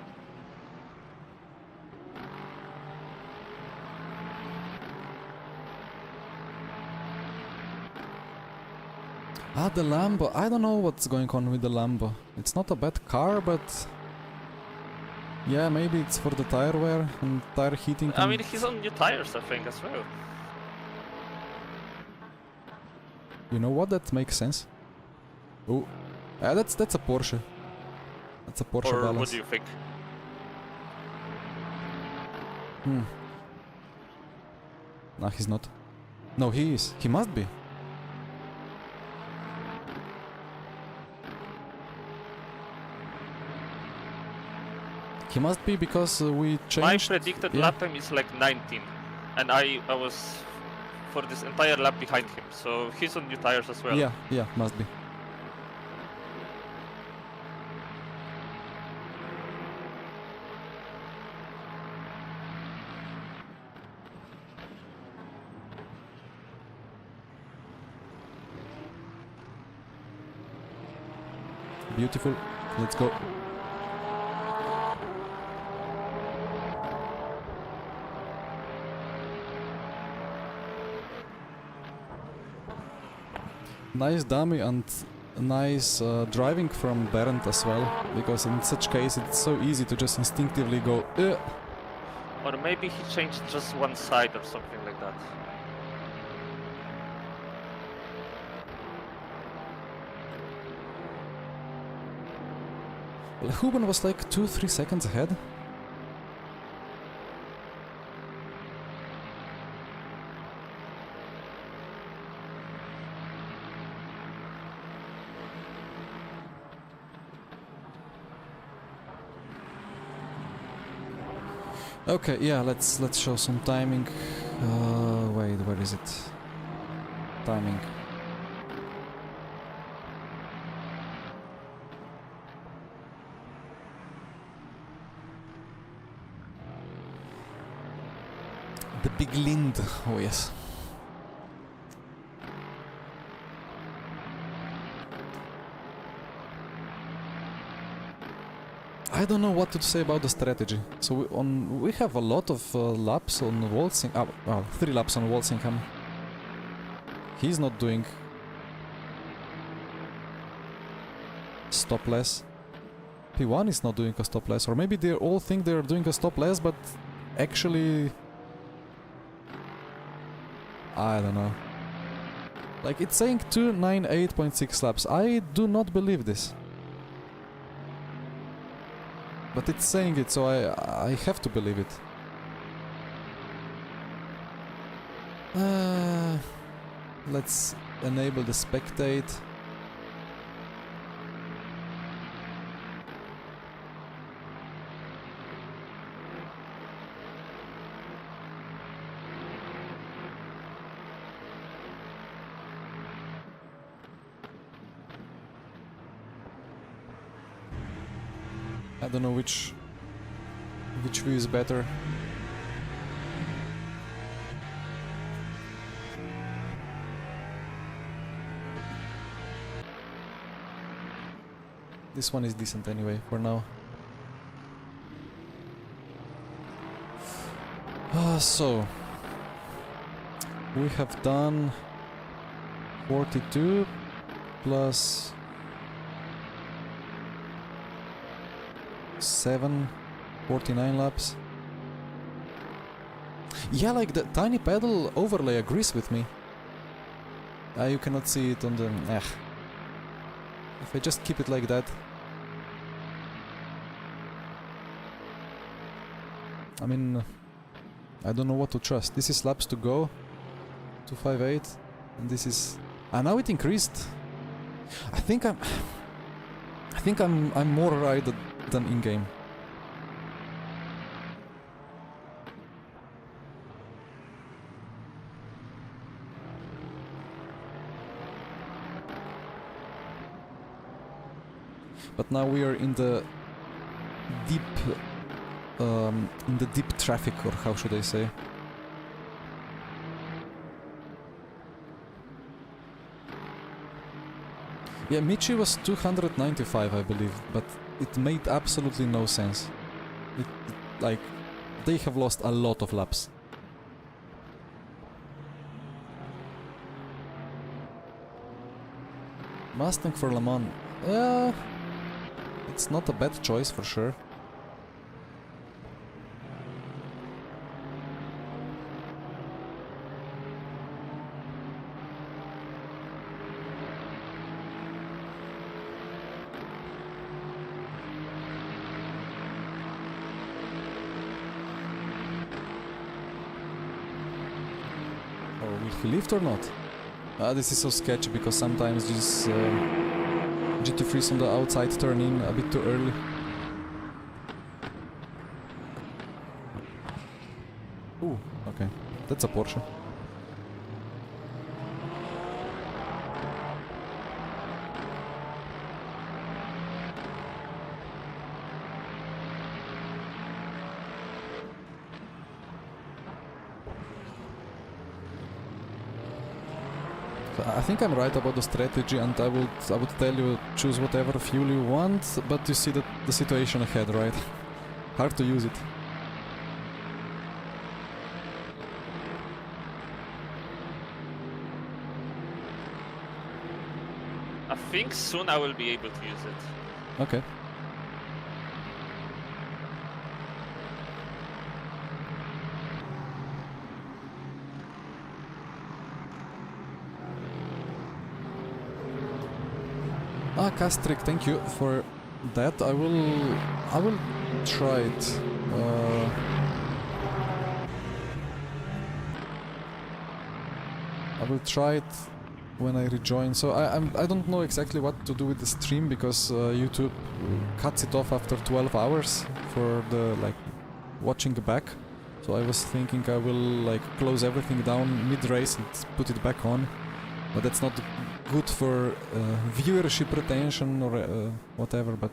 [SPEAKER 1] Ah, the Lambo. I don't know what's going on with the Lambo. It's not a bad car, but... yeah, maybe it's for the tire wear and tire heating.
[SPEAKER 2] I mean, he's on new tires, I think, as well.
[SPEAKER 1] You know what? That makes sense. Oh, that's a Porsche. That's a Porsche
[SPEAKER 2] Or
[SPEAKER 1] balance.
[SPEAKER 2] what do you think?
[SPEAKER 1] Nah, he's not. No, he is. He must be. He must be because we changed...
[SPEAKER 2] My predicted
[SPEAKER 1] yeah.
[SPEAKER 2] lap time is like 19. And I was for this entire lap behind him. So he's on new tires as well.
[SPEAKER 1] Yeah, must be. Beautiful. Let's go. Nice dummy and nice driving from Bernd as well, because in such case it's so easy to just instinctively go "Ugh."
[SPEAKER 2] Or maybe he changed just one side or something like that.
[SPEAKER 1] Well, Huben was like 2-3 seconds ahead. Okay, yeah, let's show some timing. Wait, where is it? Timing. The big Lind. Oh yes. I don't know what to say about the strategy. So we have a lot of laps on Walsingham. Well, 3 laps on Walsingham. He's not doing stopless. P1 is not doing a stopless, or maybe they all think they're doing a stopless, but actually, I don't know. Like it's saying 298.6 laps. I do not believe this. But it's saying it, so I have to believe it. Let's enable the spectate. I don't know which view is better. This one is decent anyway, for now. So we have done 42 plus 47, 49 laps. Yeah, like the tiny pedal overlay agrees with me. You cannot see it on the... If I just keep it like that. I mean, I don't know what to trust. This is laps to go. 258. And this is... now it increased. I think I'm more right than in-game. But now we are in the deep traffic, or how should I say? Yeah, Michi was 295, I believe, but it made absolutely no sense. Like, they have lost a lot of laps. Mustang for Le Mans. It's not a bad choice for sure. Oh, will he lift or not? This is so sketchy because sometimes these GT3s on the outside turn in a bit too early. Ooh, okay. That's a Porsche. I think I'm right about the strategy, and I would tell you choose whatever fuel you want, but you see the situation ahead, right? Hard to use it.
[SPEAKER 2] I think soon I will be able to use it.
[SPEAKER 1] Okay. Castric, thank you for that. I will try it. I will try it when I rejoin. So I don't know exactly what to do with the stream because YouTube cuts it off after 12 hours for the watching back. So I was thinking I will close everything down mid-race and put it back on, but that's not good for viewership retention or whatever, but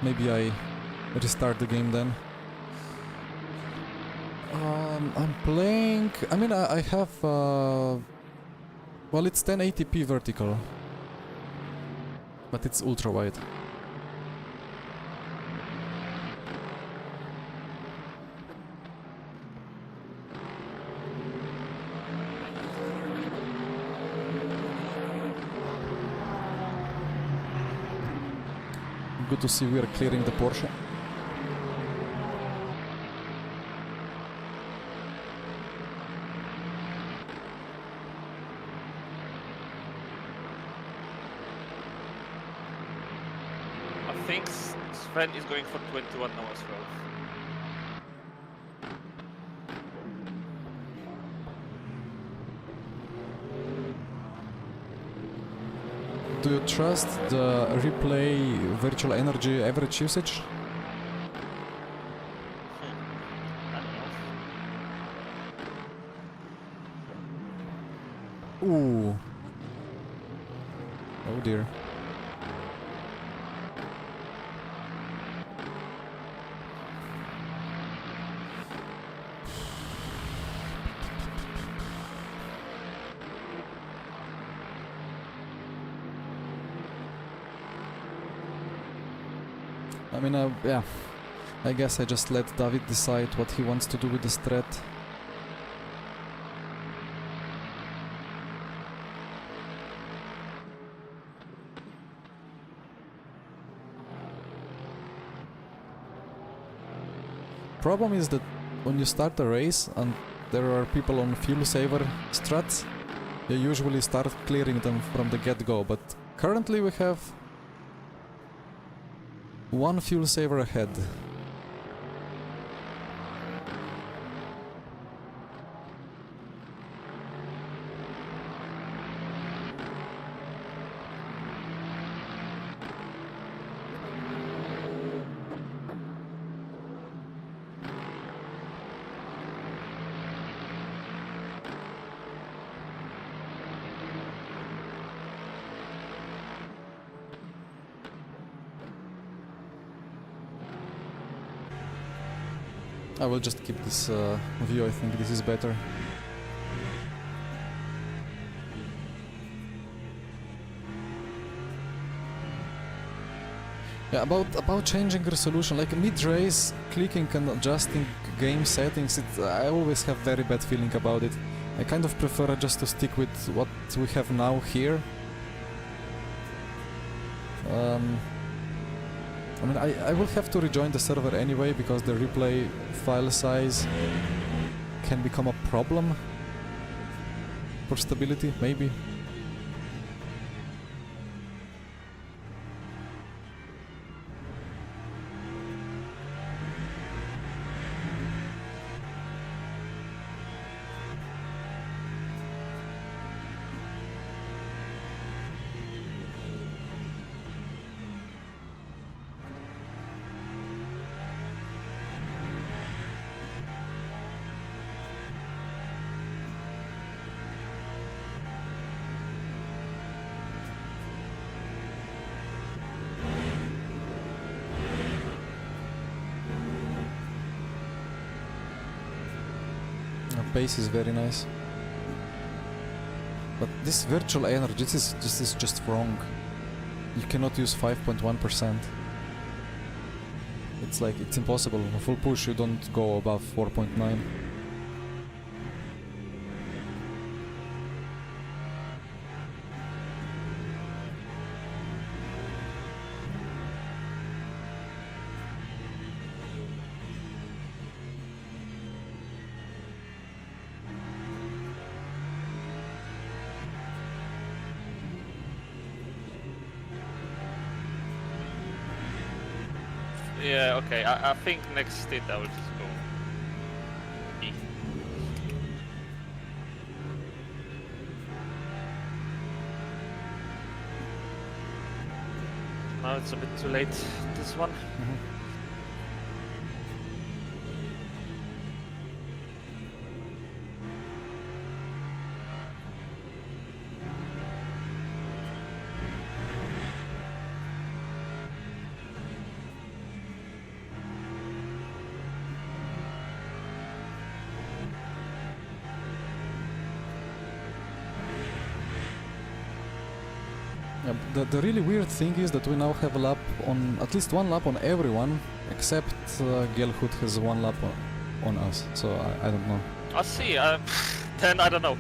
[SPEAKER 1] maybe I restart the game then. I'm playing... I mean, I have... well, it's 1080p vertical, but it's ultra wide. Good to see we are clearing the Porsche.
[SPEAKER 2] I think Sven is going for 21 now as well.
[SPEAKER 1] Do you trust the replay virtual energy average usage?
[SPEAKER 2] I don't know.
[SPEAKER 1] Ooh. Oh dear. I mean, yeah, I guess I just let David decide what he wants to do with the strat. problem is that when you start a race and there are people on fuel saver struts, you usually start clearing them from the get-go, but currently we have one fuel saver ahead. I will just keep this view, I think this is better. Yeah, about changing resolution, like mid-race, clicking and adjusting game settings, I always have very bad feeling about it. I kind of prefer just to stick with what we have now here. I mean, I will have to rejoin the server anyway, because the replay file size can become a problem for stability, maybe. Pace is very nice, but this virtual energy, this is just wrong. You cannot use 5.1%. It's like, it's impossible. A full push, you don't go above 4.9.
[SPEAKER 2] Yeah, okay, I think next stint I will just go E. Now it's a bit too late, this one.
[SPEAKER 1] Yeah, the really weird thing is that we now have a lap on, at least one lap on everyone, except Gelhut has one lap on us, so I don't know.
[SPEAKER 2] I'll see, then I don't know.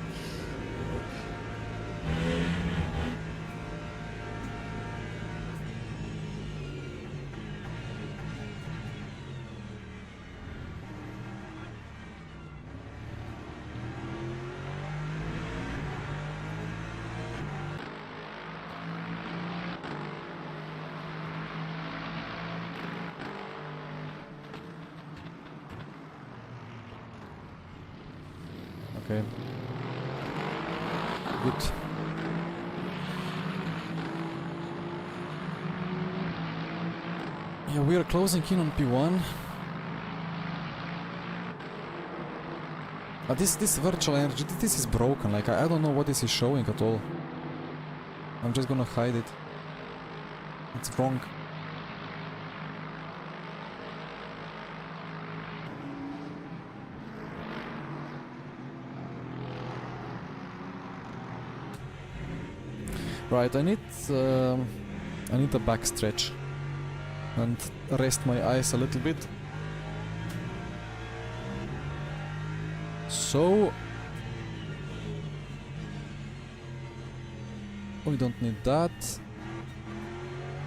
[SPEAKER 1] Okay. Good. Yeah, we are closing in on P1. This virtual energy, this is broken. Like, I don't know what this is showing at all. I'm just gonna hide it. It's wrong. Right, I need a back stretch and rest my eyes a little bit. So we don't need that.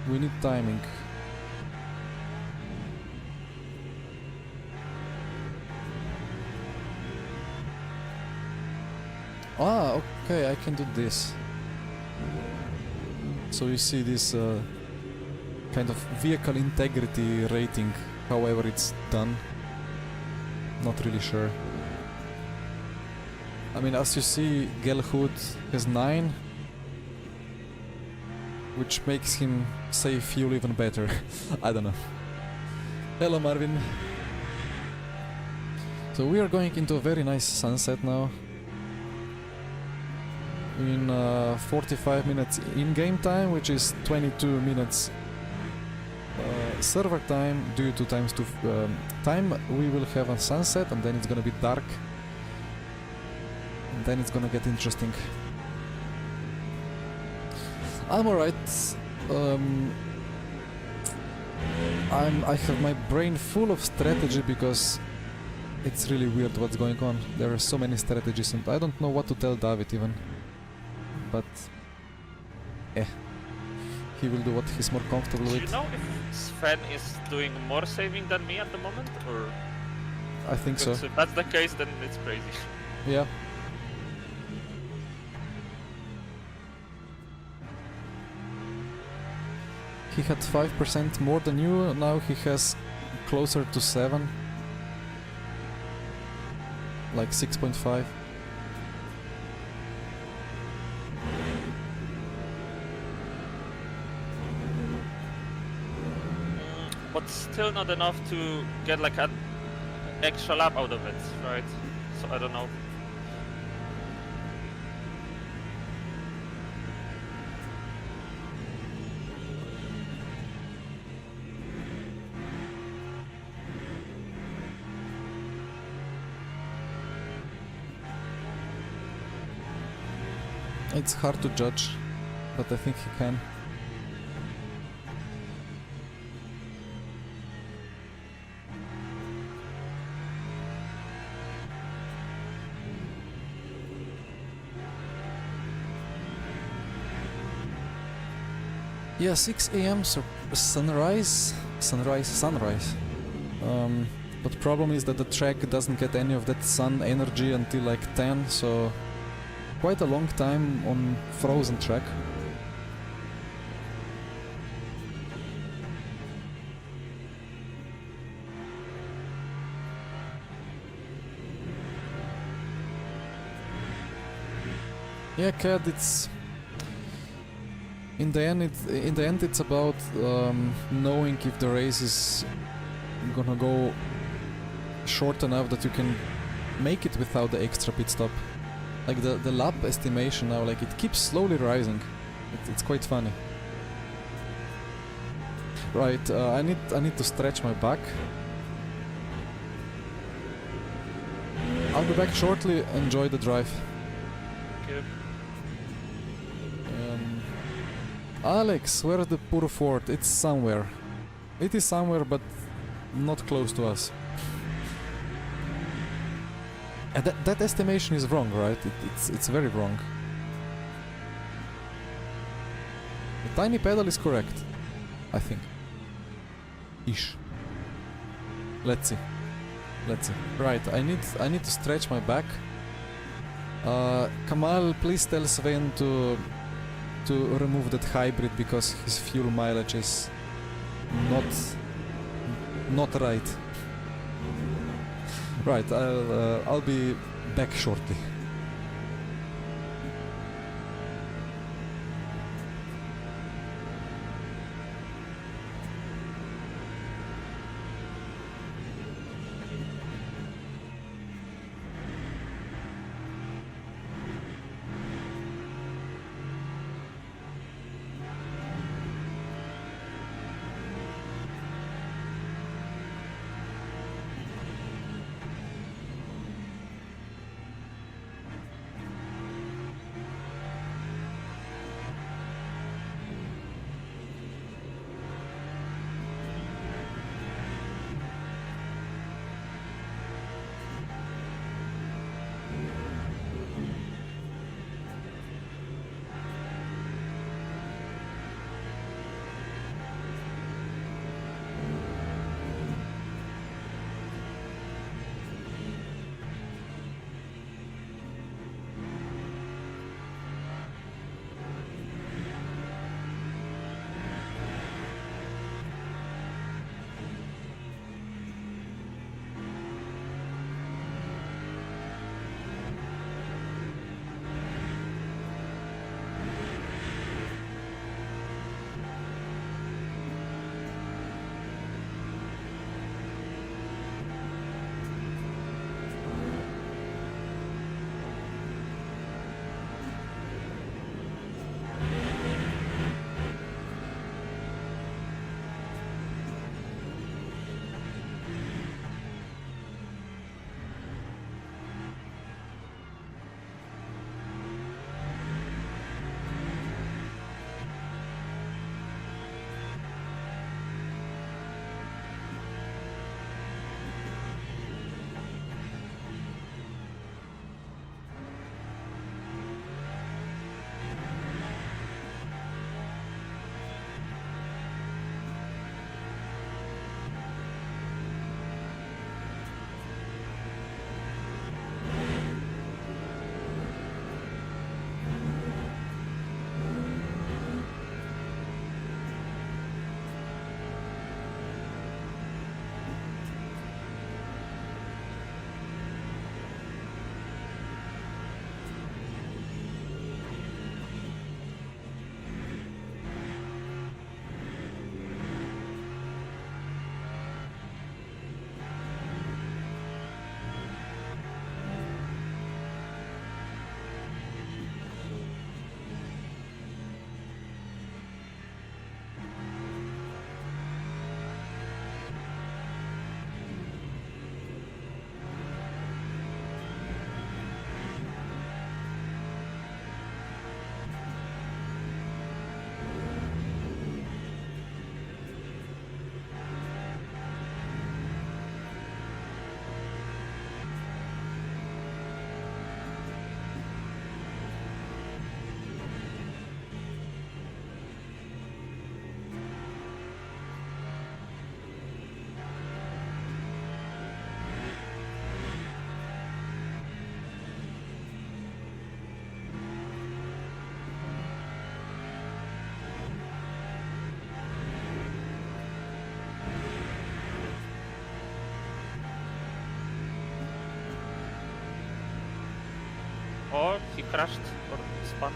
[SPEAKER 1] We need timing. Ah, okay, I can do this. So you see this kind of vehicle integrity rating, however it's done. Not really sure. I mean, as you see, Gelhood has 9, which makes him save fuel even better. I don't know. Hello, Marvin. So we are going into a very nice sunset now. In 45 minutes in-game time, which is 22 minutes server time. Due to time, we will have a sunset, and then it's gonna be dark, and then it's gonna get interesting. I'm alright. I have my brain full of strategy because it's really weird what's going on. There are so many strategies, and I don't know what to tell David even. But he will do what he's more comfortable
[SPEAKER 2] Do
[SPEAKER 1] with.
[SPEAKER 2] you know if Sven is doing more saving than me at the moment, or?
[SPEAKER 1] I think so.
[SPEAKER 2] Because if that's the case, then it's crazy.
[SPEAKER 1] Yeah. He had 5% more than you, now he has closer to 7. Like 6.5.
[SPEAKER 2] But still not enough to get like an extra lap out of it, right? So I don't know.
[SPEAKER 1] It's hard to judge, but I think he can. Yeah, 6 a.m. Sunrise. But problem is that the track doesn't get any of that sun energy until like 10, so quite a long time on frozen track. Yeah, Cad, it's in the end it's about knowing if the race is gonna go short enough that you can make it without the extra pit stop. Like the lap estimation now, like it keeps slowly rising. It's quite funny. Right, I need to stretch my back. I'll be back shortly. Enjoy the drive.
[SPEAKER 2] Okay.
[SPEAKER 1] Alex, where's the poor fort? It's somewhere. It is somewhere, but not close to us. And that estimation is wrong, right? It's very wrong. The tiny pedal is correct, I think. Ish. Let's see. Right, I need to stretch my back. Kamal, please tell Sven to remove that hybrid because his fuel mileage is not right. Right, I'll be back shortly.
[SPEAKER 2] Or he crashed or spun.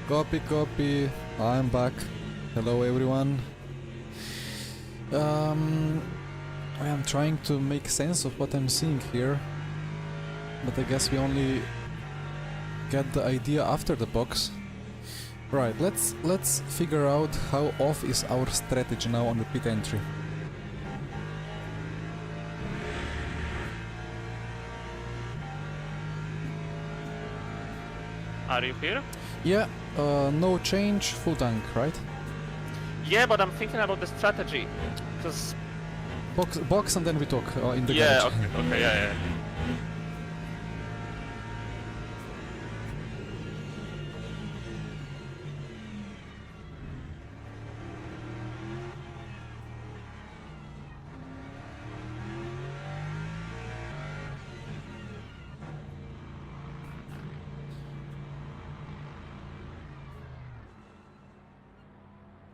[SPEAKER 1] Copy, copy. I'm back. Hello, everyone. I am trying to make sense of what I'm seeing here, but I guess we only get the idea after the box. Right, let's figure out how off is our strategy now on the pit entry.
[SPEAKER 2] Are you here?
[SPEAKER 1] Yeah, no change, full tank, right?
[SPEAKER 2] Yeah, but I'm thinking about the strategy. Because
[SPEAKER 1] Box and then we talk in the
[SPEAKER 2] yeah,
[SPEAKER 1] garage.
[SPEAKER 2] okay, yeah.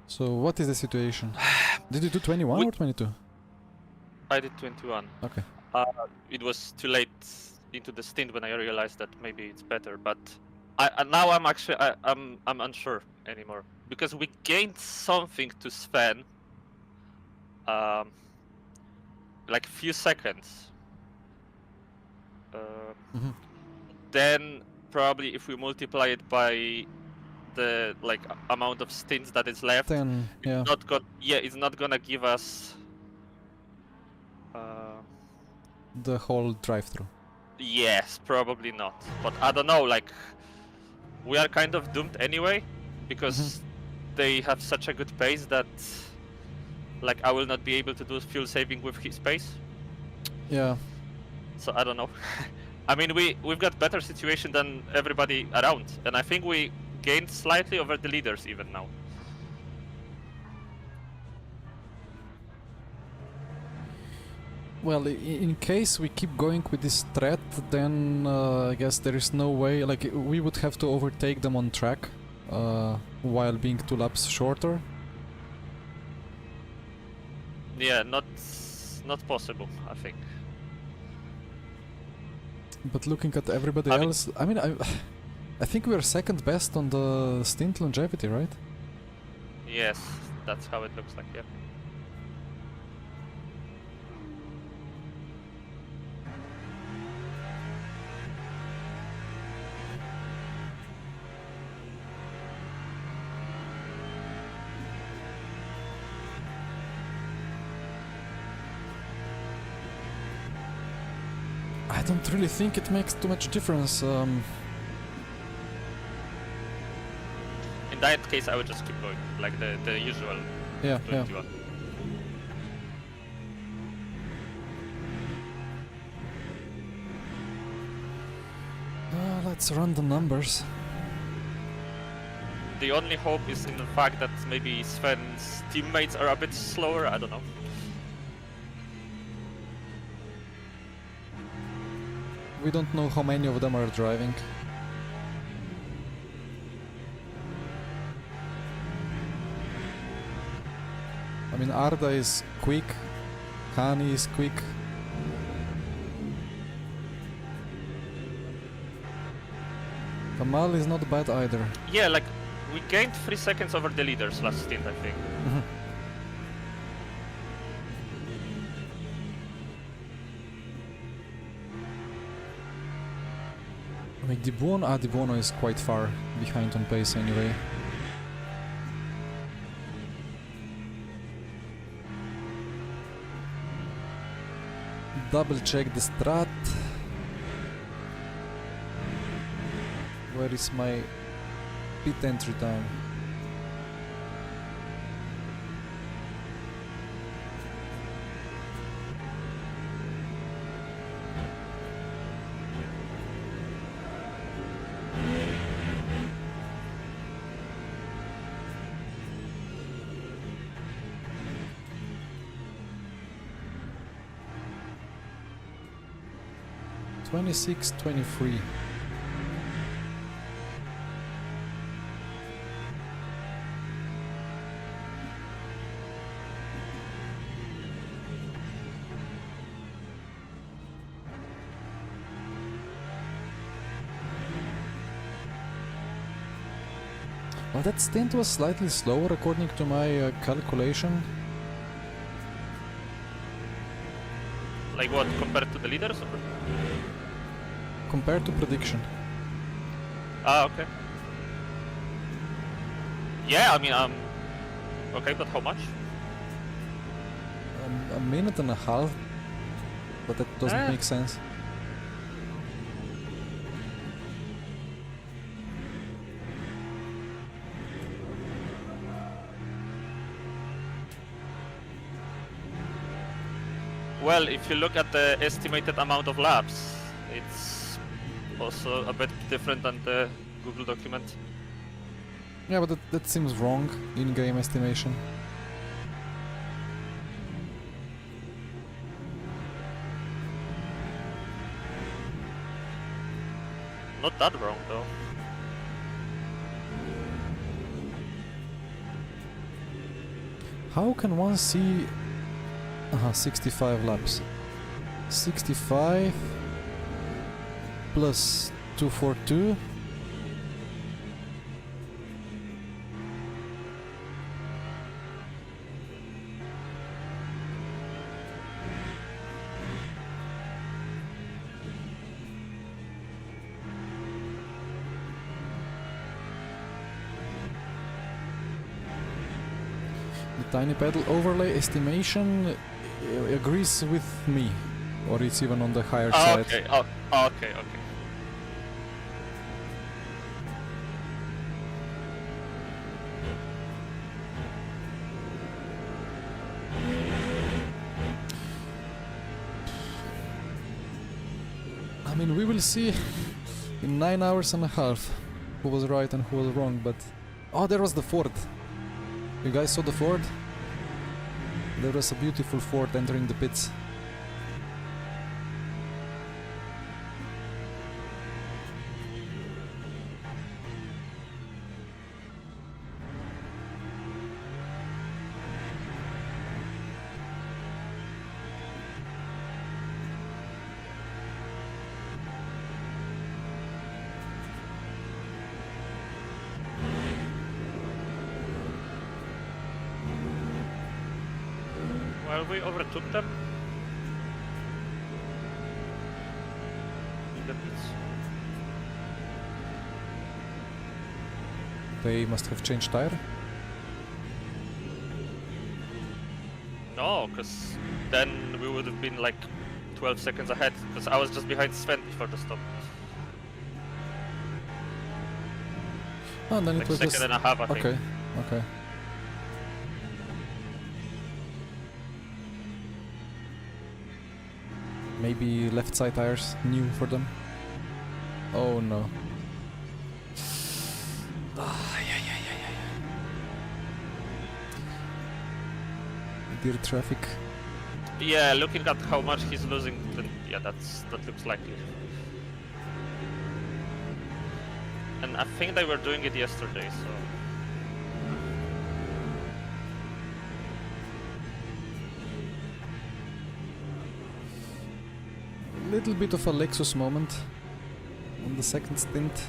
[SPEAKER 1] So what is the situation? Did you do 21 or 22?
[SPEAKER 2] I did 21.
[SPEAKER 1] Okay.
[SPEAKER 2] It was too late into the stint when I realized that maybe it's better, but now I'm actually I'm unsure anymore because we gained something to Sven, like few seconds. Then probably if we multiply it by the amount of stints that is left,
[SPEAKER 1] Then yeah.
[SPEAKER 2] It's not gonna give us
[SPEAKER 1] The whole drive-through.
[SPEAKER 2] yes, probably not. But I don't know, like we are kind of doomed anyway because they have such a good pace that like I will not be able to do fuel saving with his pace.
[SPEAKER 1] Yeah.
[SPEAKER 2] So I don't know. I mean we've got better situation than everybody around, and I think we gained slightly over the leaders even now.
[SPEAKER 1] Well, in case we keep going with this threat, then I guess there is no way, like we would have to overtake them on track while being 2 laps shorter.
[SPEAKER 2] Yeah, not possible, I think.
[SPEAKER 1] But looking at everybody else, I mean, I think we are second best on the stint longevity, right?
[SPEAKER 2] Yes, that's how it looks like, yeah.
[SPEAKER 1] I don't really think it makes too much difference.
[SPEAKER 2] In that case, I would just keep going, like the usual 21.
[SPEAKER 1] Let's run the numbers.
[SPEAKER 2] The only hope is in the fact that maybe Sven's teammates are a bit slower, I don't know.
[SPEAKER 1] We don't know how many of them are driving. I mean, Arda is quick, Hani is quick. Kamal is not bad either.
[SPEAKER 2] Yeah, like we gained 3 seconds over the leaders last stint, I think.
[SPEAKER 1] I mean, Dibuono is quite far behind on pace anyway. Double check the strat. Where is my pit entry time? $26.23. Well, that stint was slightly slower according to my calculation.
[SPEAKER 2] Like what, compared to the leaders? Or?
[SPEAKER 1] Compared to prediction.
[SPEAKER 2] Ah, okay. Yeah, I mean, okay, but how much?
[SPEAKER 1] A minute and a half, but that doesn't make sense.
[SPEAKER 2] Well, if you look at the estimated amount of laps, it's also a bit different than the Google document.
[SPEAKER 1] Yeah, but that seems wrong in-game estimation.
[SPEAKER 2] Not that wrong, though.
[SPEAKER 1] How can one see 65 laps? 65 plus 242. The tiny pedal overlay estimation agrees with me, or it's even on the higher side.
[SPEAKER 2] Okay, okay.
[SPEAKER 1] I mean, we will see in 9 hours and a half who was right and who was wrong, but... Oh, there was the Ford. You guys saw the Ford? There was a beautiful Ford entering the pits.
[SPEAKER 2] Well, we overtook them. In the pits.
[SPEAKER 1] They must have changed tire.
[SPEAKER 2] No, because then we would have been like 12 seconds ahead, because I was just behind Sven before the stop.
[SPEAKER 1] Oh, and then
[SPEAKER 2] Like
[SPEAKER 1] it was
[SPEAKER 2] second
[SPEAKER 1] just...
[SPEAKER 2] and a half, I think.
[SPEAKER 1] Okay, okay. Maybe left side tires new for them. Oh no. Dear traffic.
[SPEAKER 2] Yeah, looking at how much he's losing, then yeah, that looks likely. And I think they were doing it yesterday, so...
[SPEAKER 1] Little bit of a Lexus moment on the second stint.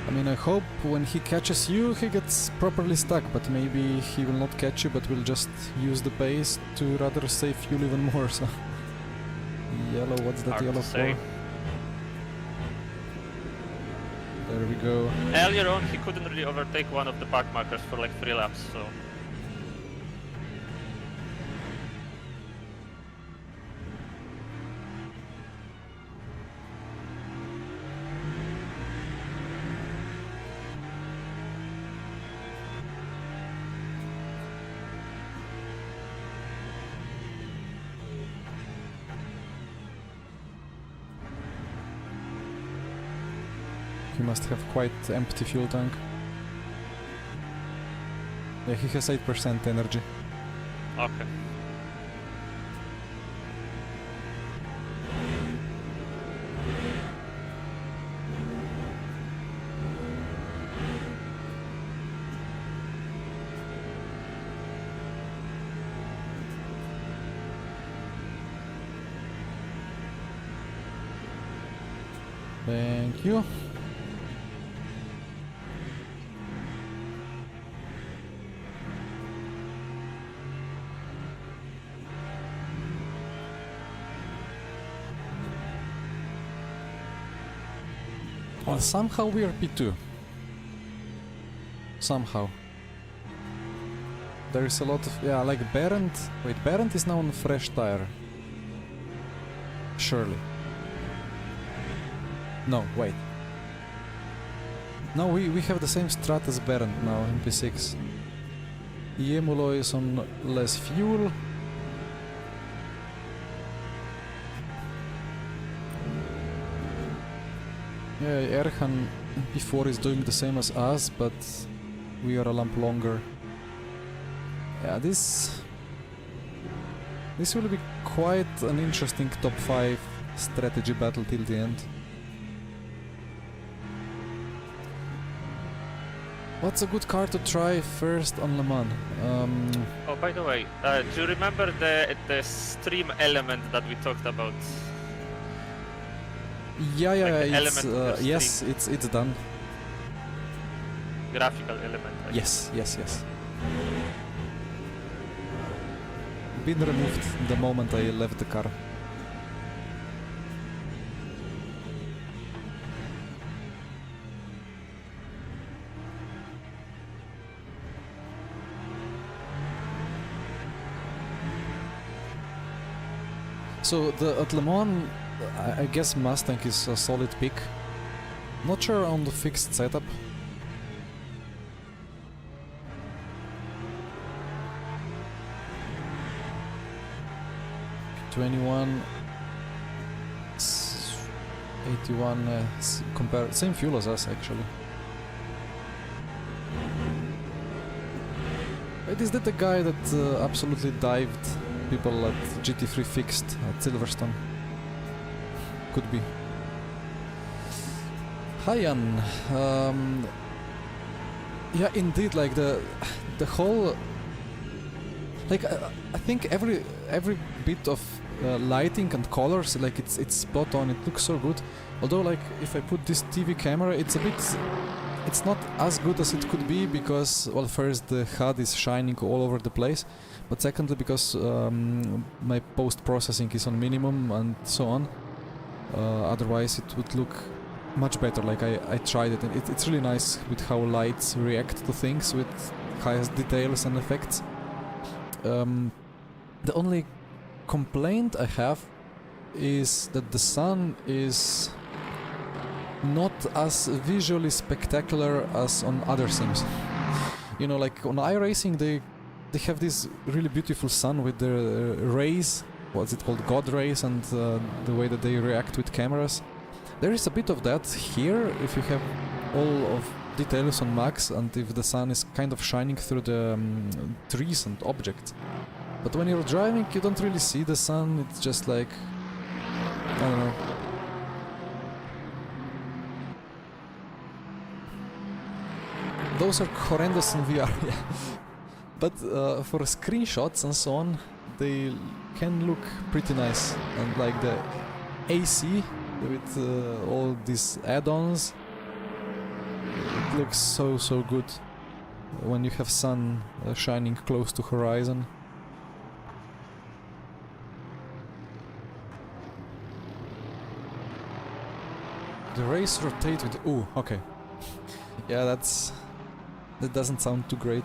[SPEAKER 1] I mean, I hope when he catches you, he gets properly stuck, but maybe he will not catch you, but will just use the pace to rather save fuel even more, so... Yellow, what's that
[SPEAKER 2] Hard
[SPEAKER 1] yellow
[SPEAKER 2] to say.
[SPEAKER 1] for? There we go.
[SPEAKER 2] Earlier on, he couldn't really overtake one of the back markers for like 3 laps, so...
[SPEAKER 1] He must have quite empty fuel tank. Yeah, he has 8% energy.
[SPEAKER 2] Okay.
[SPEAKER 1] Thank you. Well, somehow we are P2. Somehow. There is a lot of... yeah, like Berendt... wait, Berendt is now on fresh tire. Surely. No, wait. No, we have the same strat as Berendt now in P6. Iemulo is on less fuel. Yeah, Erhan P4 is doing the same as us, but we are a lump longer. Yeah, this will be quite an interesting top 5 strategy battle till the end. What's a good car to try first on Le Mans?
[SPEAKER 2] Oh, by the way, do you remember the stream element that we talked about?
[SPEAKER 1] Yeah,
[SPEAKER 2] Like the
[SPEAKER 1] it's
[SPEAKER 2] element of your
[SPEAKER 1] yes,
[SPEAKER 2] stream.
[SPEAKER 1] it's done.
[SPEAKER 2] Graphical element. I guess.
[SPEAKER 1] Yes. Been removed the moment I left the car. So at Le Mans, I guess Mustang is a solid pick. Not sure on the fixed setup. P21, 81, compare same fuel as us actually. Wait, is that the guy that absolutely dived people at GT3 fixed at Silverstone? Could be. Hi Jan. Yeah, indeed. Like the whole. Like I think every bit of lighting and colors, like it's spot on. It looks so good. Although, like if I put this TV camera, it's a bit. It's not as good as it could be because, well, first the HUD is shining all over the place, but secondly because my post-processing is on minimum and so on. Otherwise it would look much better. Like I tried it and it's really nice with how lights react to things with highest details and effects. The only complaint I have is that the sun is not as visually spectacular as on other sims. You know, like on iRacing they have this really beautiful sun with the rays, what's it called, God rays, and the way that they react with cameras. There is a bit of that here if you have all of details on max and if the sun is kind of shining through the trees and objects. But when you're driving you don't really see the sun, it's just like, I don't know. Those are horrendous in VR, yeah. But for screenshots and so on, they can look pretty nice. And like the AC with all these add-ons, it looks so good when you have sun shining close to horizon. The race rotate with... ooh, okay. Yeah, that doesn't sound too great.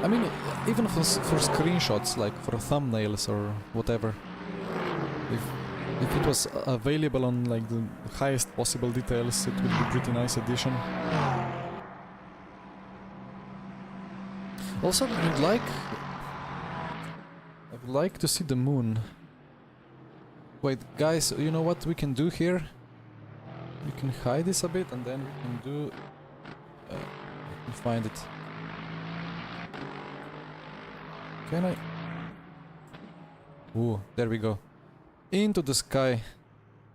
[SPEAKER 1] I mean, even for screenshots, like for thumbnails or whatever, if it was available on like the highest possible details, it would be a pretty nice addition. Also, I would like to see the moon. Wait, guys, you know what we can do here? We can hide this a bit and then we can do... let me find it. Can I... Ooh, there we go. Into the sky.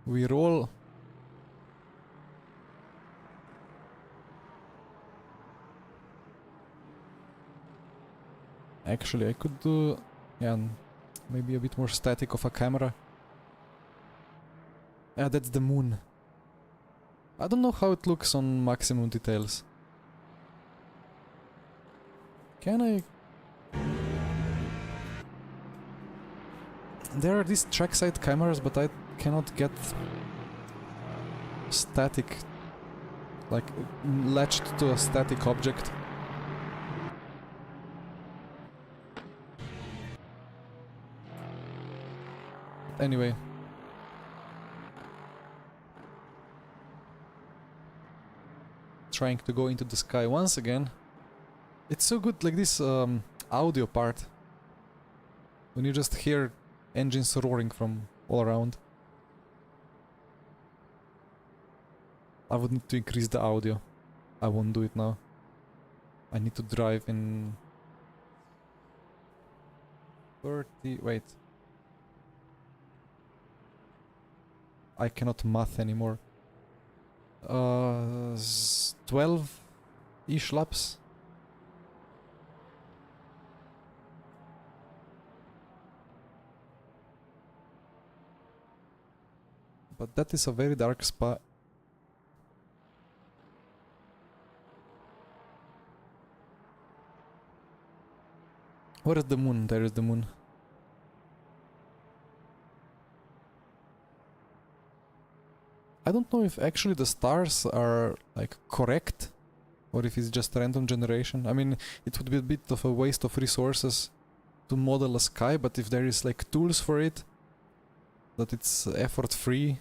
[SPEAKER 1] We roll. Actually, I could do... yeah, maybe a bit more static of a camera. Yeah, that's the moon. I don't know how it looks on maximum details. Can I... There are these trackside cameras, but I cannot get static, like latched to a static object. Anyway. Trying to go into the sky once again. It's so good, like this audio part. When you just hear engines roaring from all around. I would need to increase the audio. I won't do it now. I need to drive in 30... wait. I cannot math anymore. 12-ish laps. But that is a very dark spot. Where is the moon? There is the moon. I don't know if actually the stars are like correct or if it's just random generation. I mean, it would be a bit of a waste of resources to model a sky, but if there is like tools for it, that it's effort free,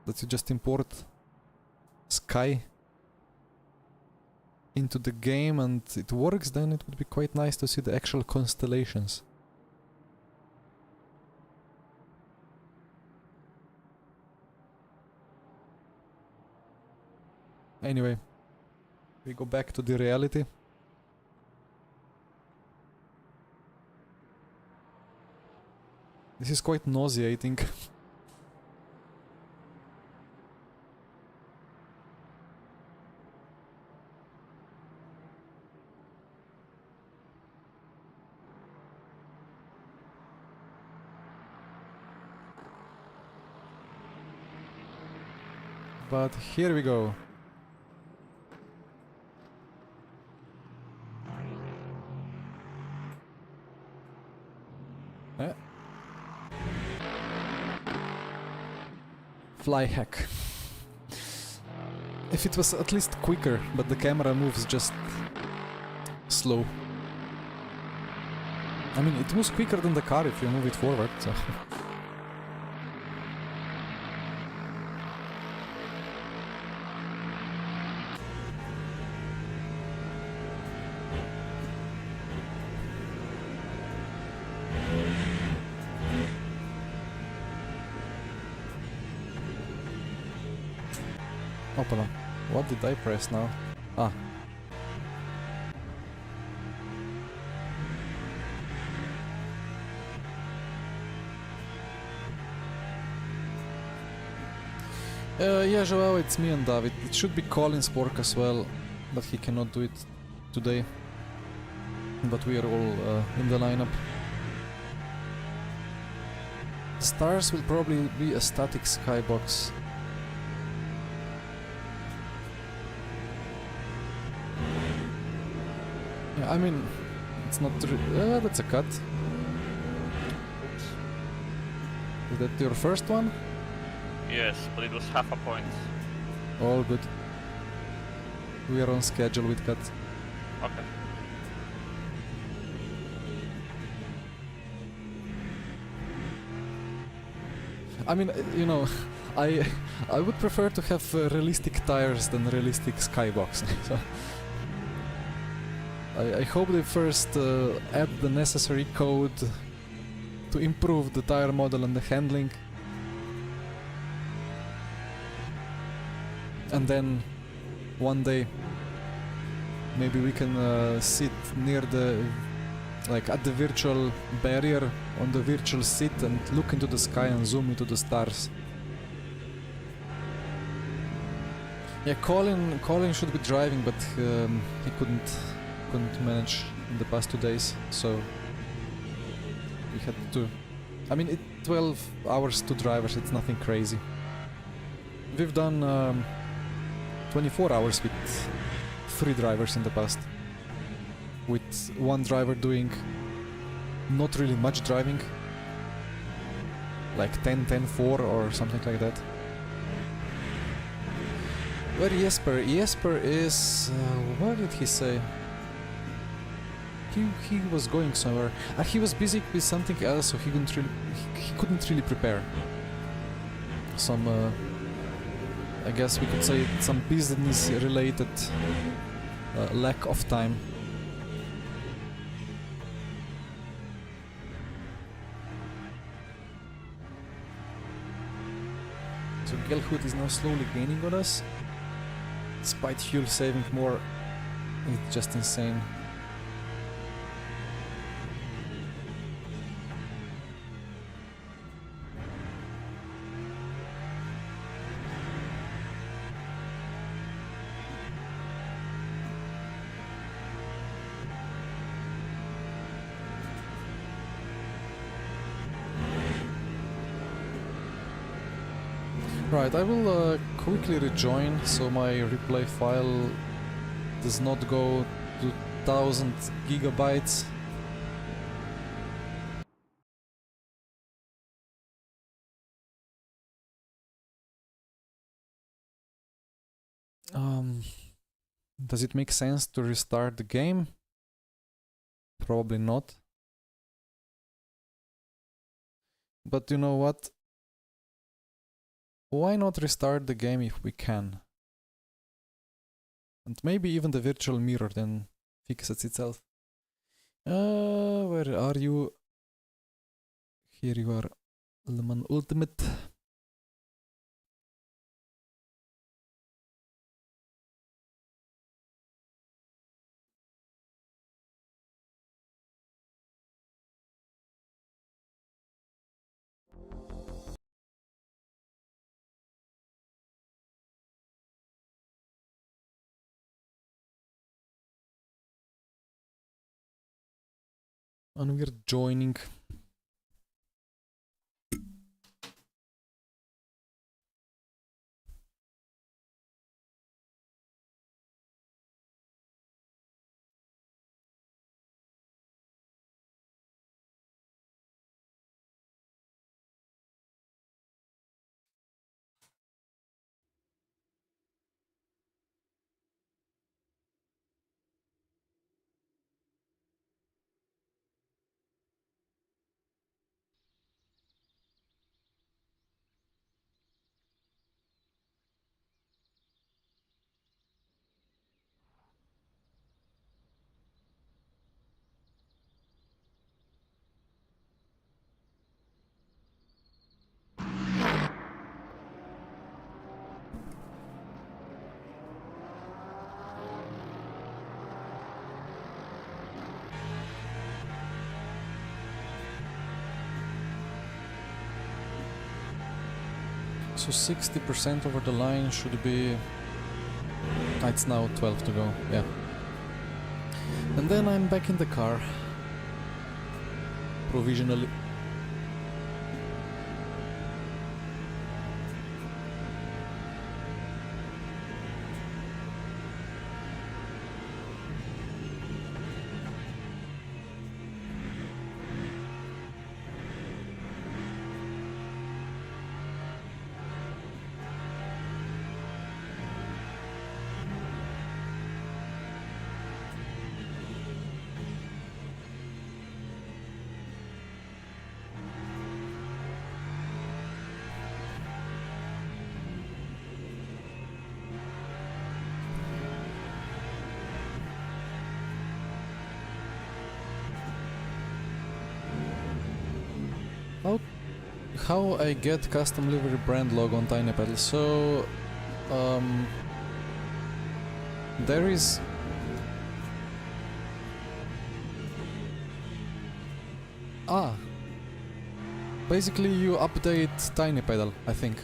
[SPEAKER 1] that you just import sky into the game and it works, then it would be quite nice to see the actual constellations. Anyway, we go back to the reality. This is quite nauseating. But here we go. Fly hack. If it was at least quicker, but the camera moves just slow. I mean, it moves quicker than the car if you move it forward, so... Opala. What did I press now? Ah. Yeah, Joao, it's me and David. It should be Colin's work as well, but he cannot do it today. But we are all in the lineup. Stars will probably be a static skybox. I mean, it's not... that's a cut. Is that your first one?
[SPEAKER 2] Yes, but it was half a point.
[SPEAKER 1] All good. We are on schedule with cut.
[SPEAKER 2] Okay.
[SPEAKER 1] I mean, you know, I would prefer to have realistic tires than realistic skybox. So I hope they first add the necessary code to improve the tire model and the handling. And then one day maybe we can sit near the like at the virtual barrier on the virtual seat and look into the sky and zoom into the stars. Yeah, Colin should be driving, but he couldn't manage in the past 2 days, so we had to. I mean, 12 hours, 2 drivers. It's nothing crazy. We've done 24 hours with 3 drivers in the past, with 1 driver doing not really much driving, like 10-10-4 or something like that. Where Jesper? Jesper is... where did he say? He was going somewhere. He was busy with something else, so he couldn't really prepare. Some... I guess we could say some business-related lack of time. So Gelhood is now slowly gaining on us, despite fuel saving more. It's just insane. Right, I will quickly rejoin so my replay file does not go to 1000 gigabytes. Does it make sense to restart the game? Probably not. But you know what? Why not restart the game if we can? And maybe even the virtual mirror then fixes itself. Where are you? Here you are, Lemon Ultimate. And we're joining. So 60% over the line should be... it's now 12 to go, yeah. And then I'm back in the car. Provisionally. How I get custom livery brand logo on Tiny Pedal? So there is Ah. Basically you update Tiny Pedal, I think.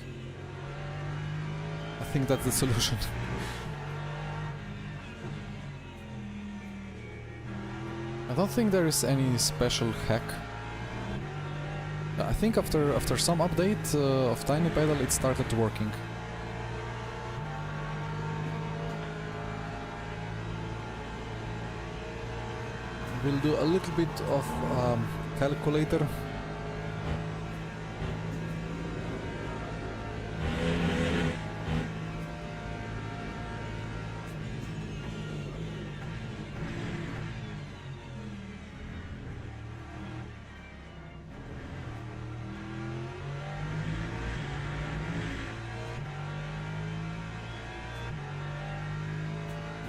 [SPEAKER 1] I think that's the solution. I don't think there is any special hack. I think after some update of Tiny Pedal it started working. We'll do a little bit of calculator.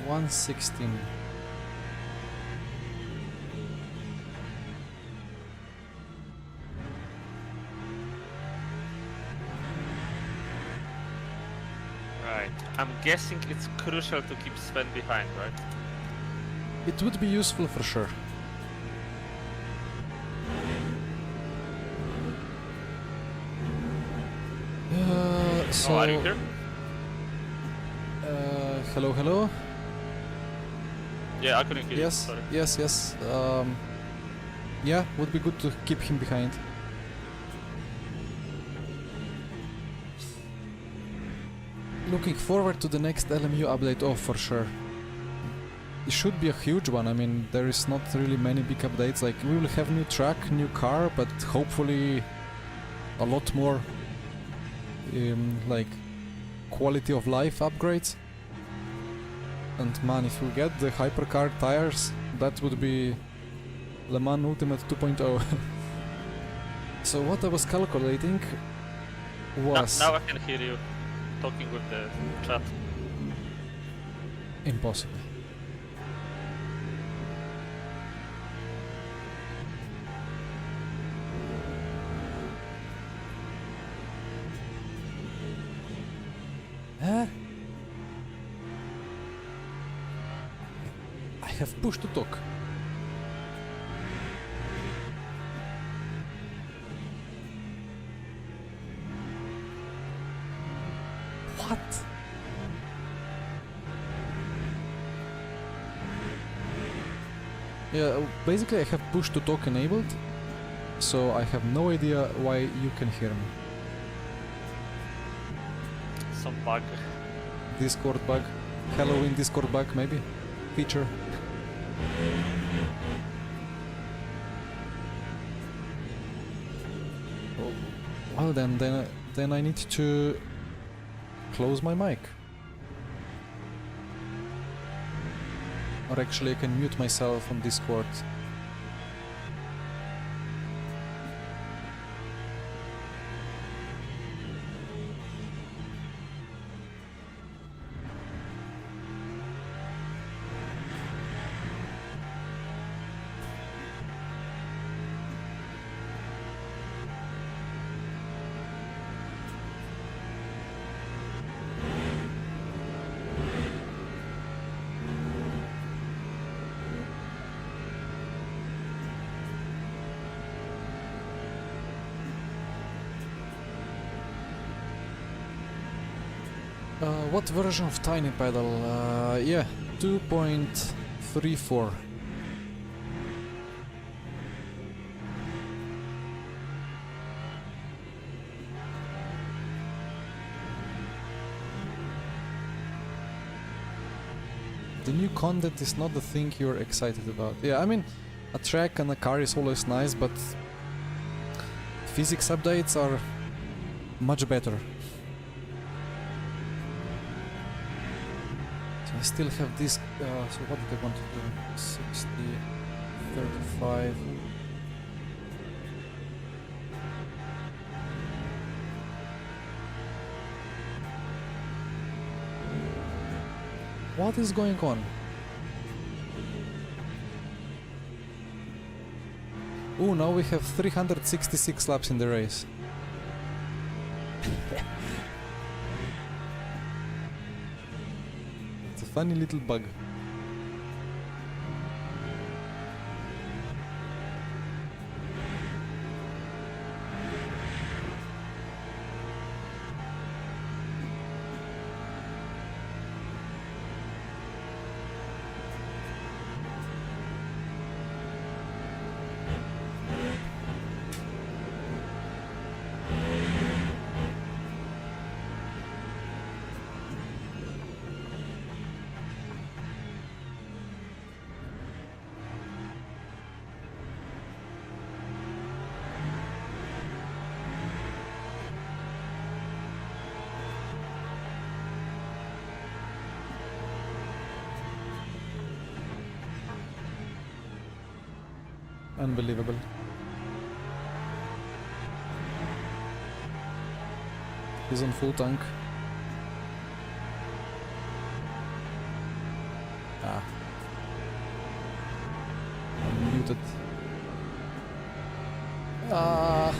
[SPEAKER 1] $116.
[SPEAKER 2] Right. I'm guessing it's crucial to keep Sven behind, right?
[SPEAKER 1] It would be useful for sure. So
[SPEAKER 2] Oh, are you here?
[SPEAKER 1] hello, hello.
[SPEAKER 2] Yeah, I couldn't hear you.
[SPEAKER 1] Yes,
[SPEAKER 2] Sorry.
[SPEAKER 1] yes. Yeah, would be good to keep him behind. Looking forward to the next LMU update. Oh, for sure. It should be a huge one. I mean, there is not really many big updates. Like, we will have new track, new car, but hopefully a lot more like quality of life upgrades. And man, if we get the hypercar tires, that would be Le Mans Ultimate 2.0. So what I was calculating was
[SPEAKER 2] Now I can hear you talking with the chat.
[SPEAKER 1] impossible. Huh? I have push to talk. What? Yeah, basically I have push to talk enabled, so I have no idea why you can hear me.
[SPEAKER 2] Some bug.
[SPEAKER 1] Discord bug. Halloween Discord bug, maybe? Feature. Oh, well then I need to close my mic. Or actually I can mute myself on Discord. What version of Tiny Pedal? Yeah, 2.34. The new content is not the thing you're excited about. Yeah, I mean, a track and a car is always nice, but physics updates are much better. I still have this, so what did I want to do? 60, 35. What is going on? Oh, now we have 366 laps in the race. Funny little bug. Unbelievable. He's on full tank. Ah. I'm muted. Ah.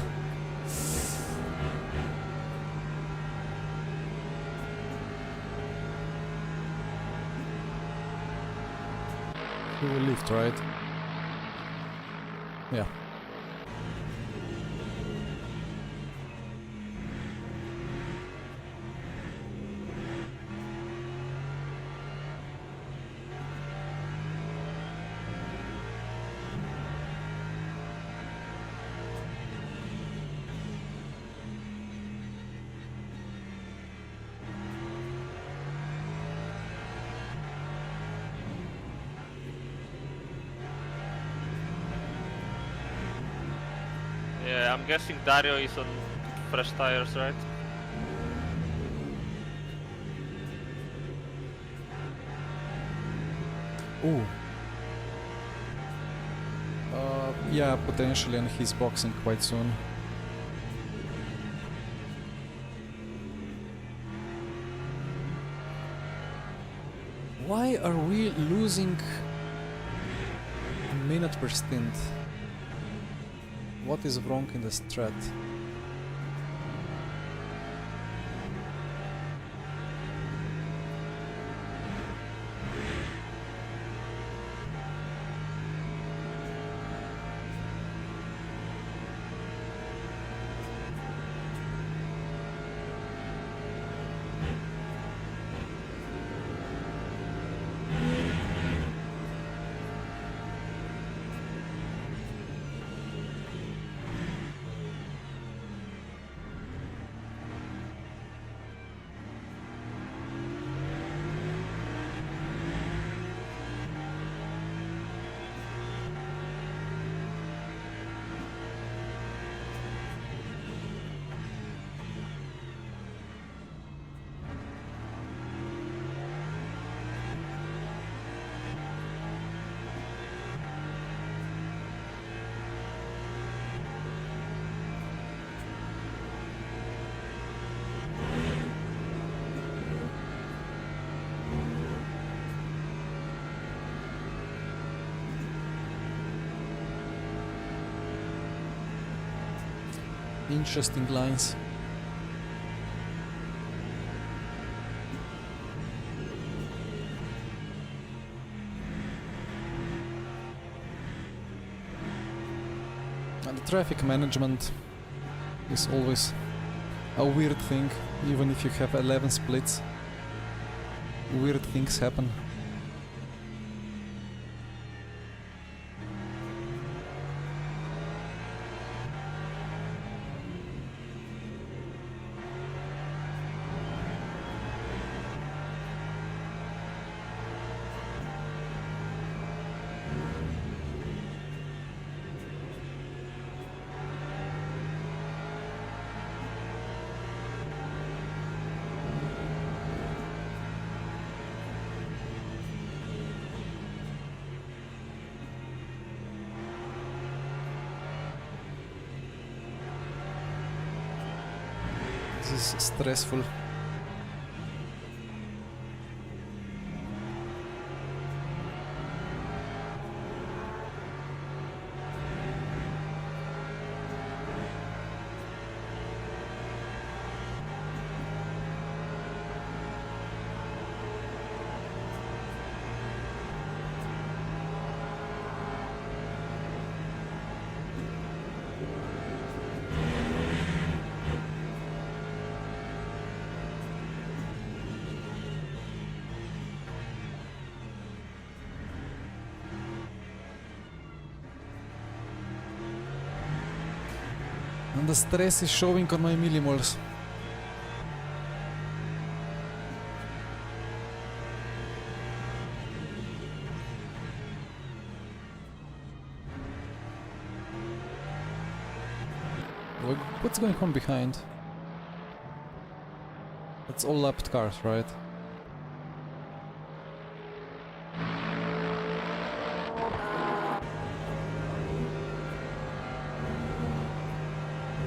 [SPEAKER 1] He will lift, right? Yeah.
[SPEAKER 2] Yeah, I'm guessing Dario is on fresh tires, right?
[SPEAKER 1] Ooh. Yeah, potentially, and he's boxing quite soon. Why are we losing a minute per stint? What is wrong in the strat? Interesting lines. And the traffic management is always a weird thing, even if you have 11 splits. Weird things happen. This is stressful. And the stress is showing on my millimoles. What's going on behind? It's all lapped cars, right?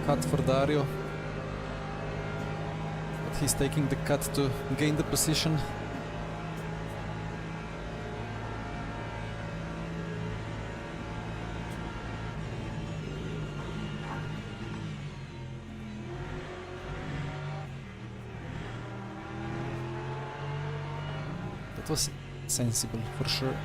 [SPEAKER 1] cut for Dario. But he's taking the cut to gain the position. That was sensible for sure.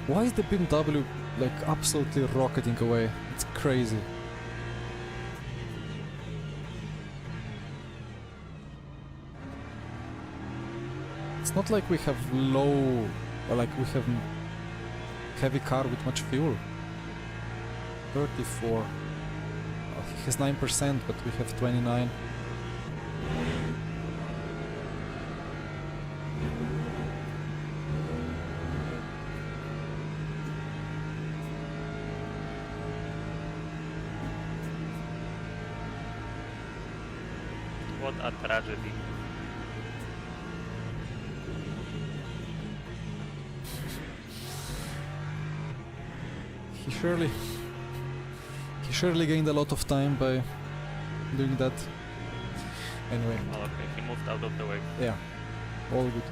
[SPEAKER 1] Why is the BMW like absolutely rocketing away? It's crazy. It's not like we have low, or like we have heavy car with much fuel. 34. He has 9%, but we have 29.
[SPEAKER 2] What a tragedy.
[SPEAKER 1] He surely gained a lot of time by doing that. Anyway,
[SPEAKER 2] Oh, okay, he moved out of the way.
[SPEAKER 1] yeah, all good.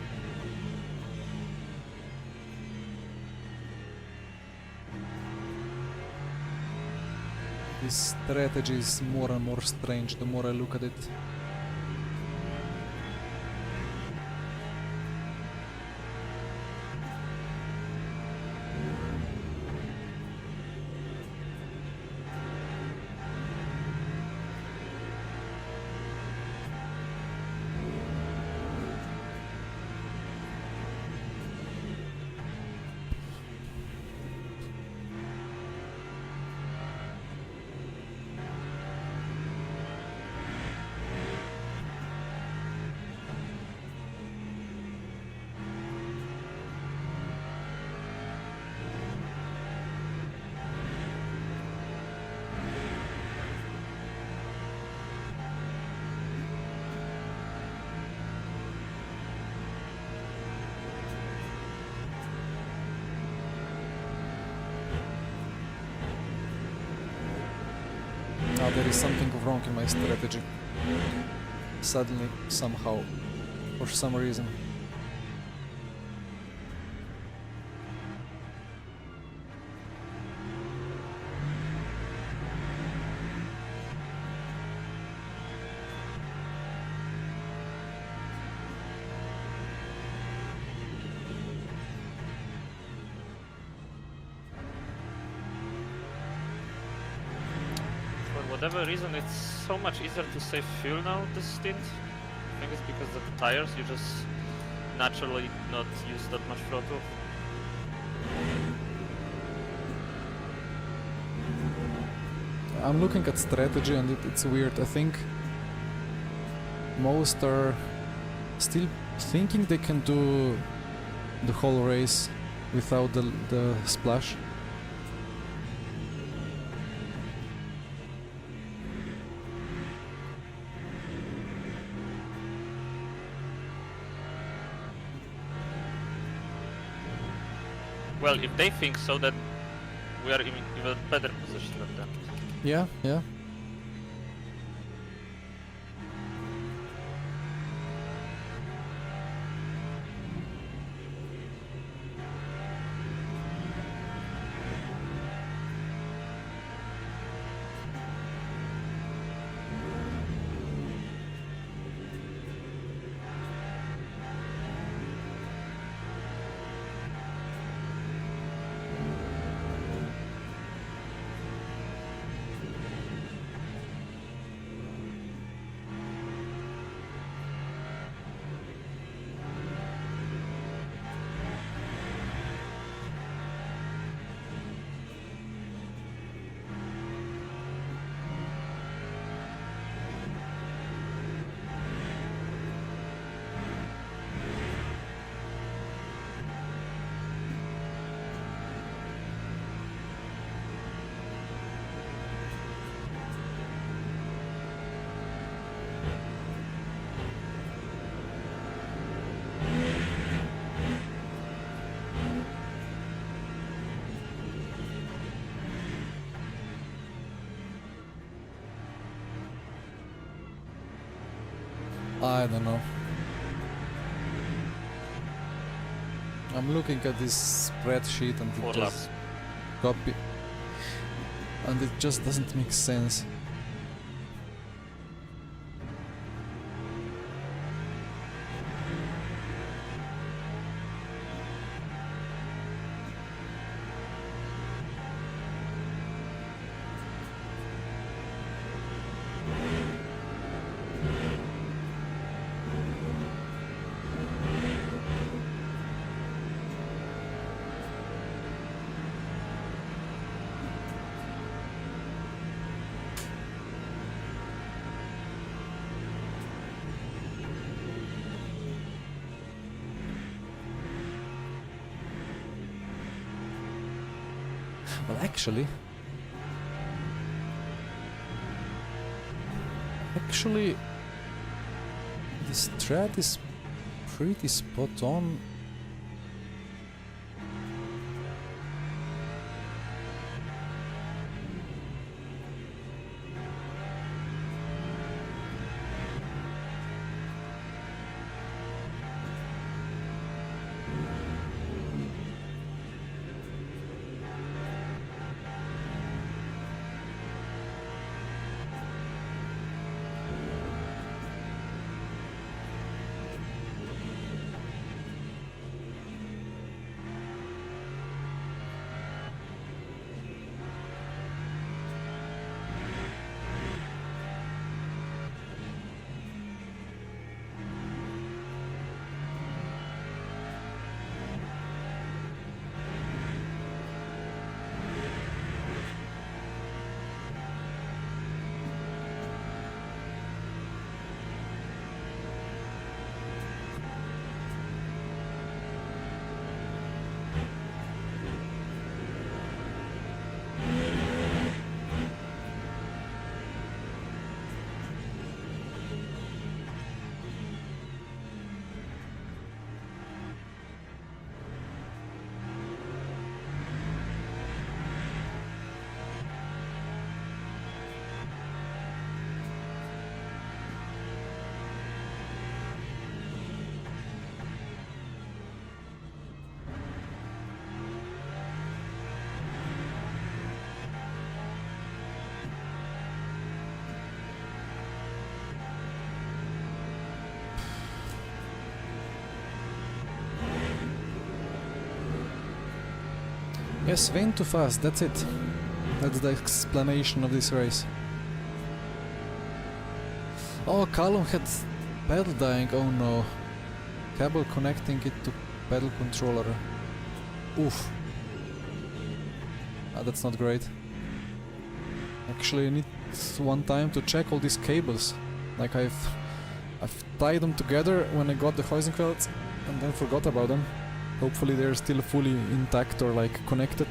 [SPEAKER 1] This strategy is more and more strange the more I look at it. Now there is something wrong in my strategy. Suddenly, somehow, for some reason.
[SPEAKER 2] For whatever reason, it's so much easier to save fuel now this stint. I think it's because of the tires, you just naturally not use that much throttle.
[SPEAKER 1] I'm looking at strategy and it's weird. I think most are still thinking they can do the whole race without the splash.
[SPEAKER 2] Well, if they think so, then we are in even better position than them.
[SPEAKER 1] Yeah, yeah. I don't know. I'm looking at this spreadsheet and
[SPEAKER 2] 4
[SPEAKER 1] it
[SPEAKER 2] laps.
[SPEAKER 1] just copy, and it just doesn't make sense. Well, actually, this thread is pretty spot on. Yes, went too fast, that's it. That's the explanation of this race. Oh, Callum had pedal dying, oh no. Cable connecting it to pedal controller. Oof. Ah, that's not great. Actually, I need one time to check all these cables. Like I've tied them together when I got the hoising belts and then forgot about them. Hopefully they're still fully intact or like connected.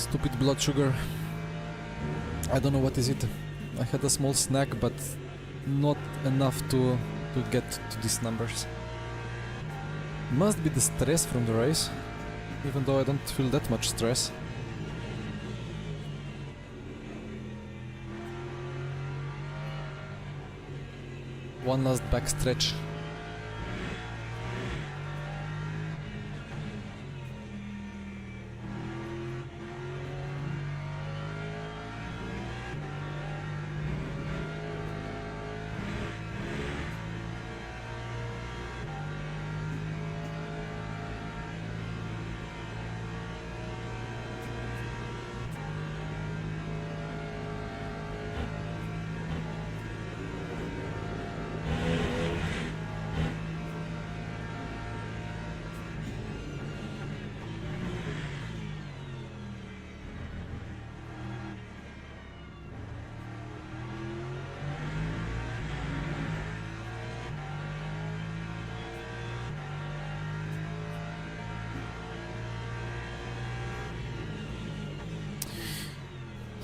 [SPEAKER 1] Stupid blood sugar. I don't know what is it. I had a small snack, but not enough to get to these numbers. Must be the stress from the race, even though I don't feel that much stress. One last back stretch.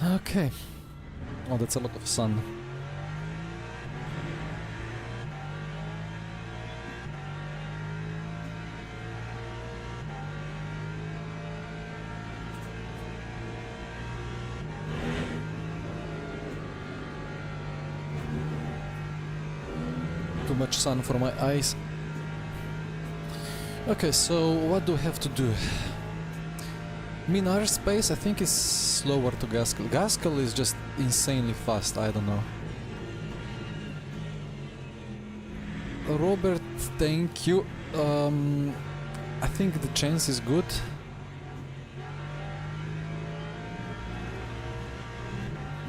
[SPEAKER 1] Okay. Oh, that's a lot of sun. Too much sun for my eyes. Okay, so what do we have to do? Minar's pace I think is slower to Gaskell. Gaskell is just insanely fast, I don't know. Robert, thank you. I think the chance is good.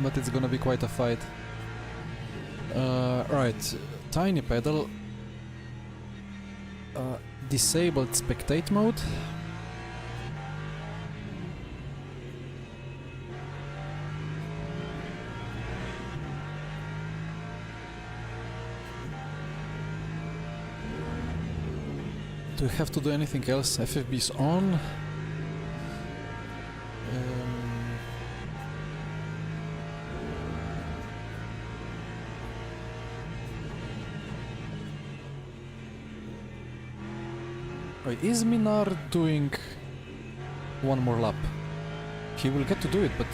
[SPEAKER 1] But it's gonna be quite a fight. Right, Tiny Pedal. Disabled spectate mode. Do we have to do anything else? FFB is on. Wait, is Minar doing one more lap? He will get to do it, but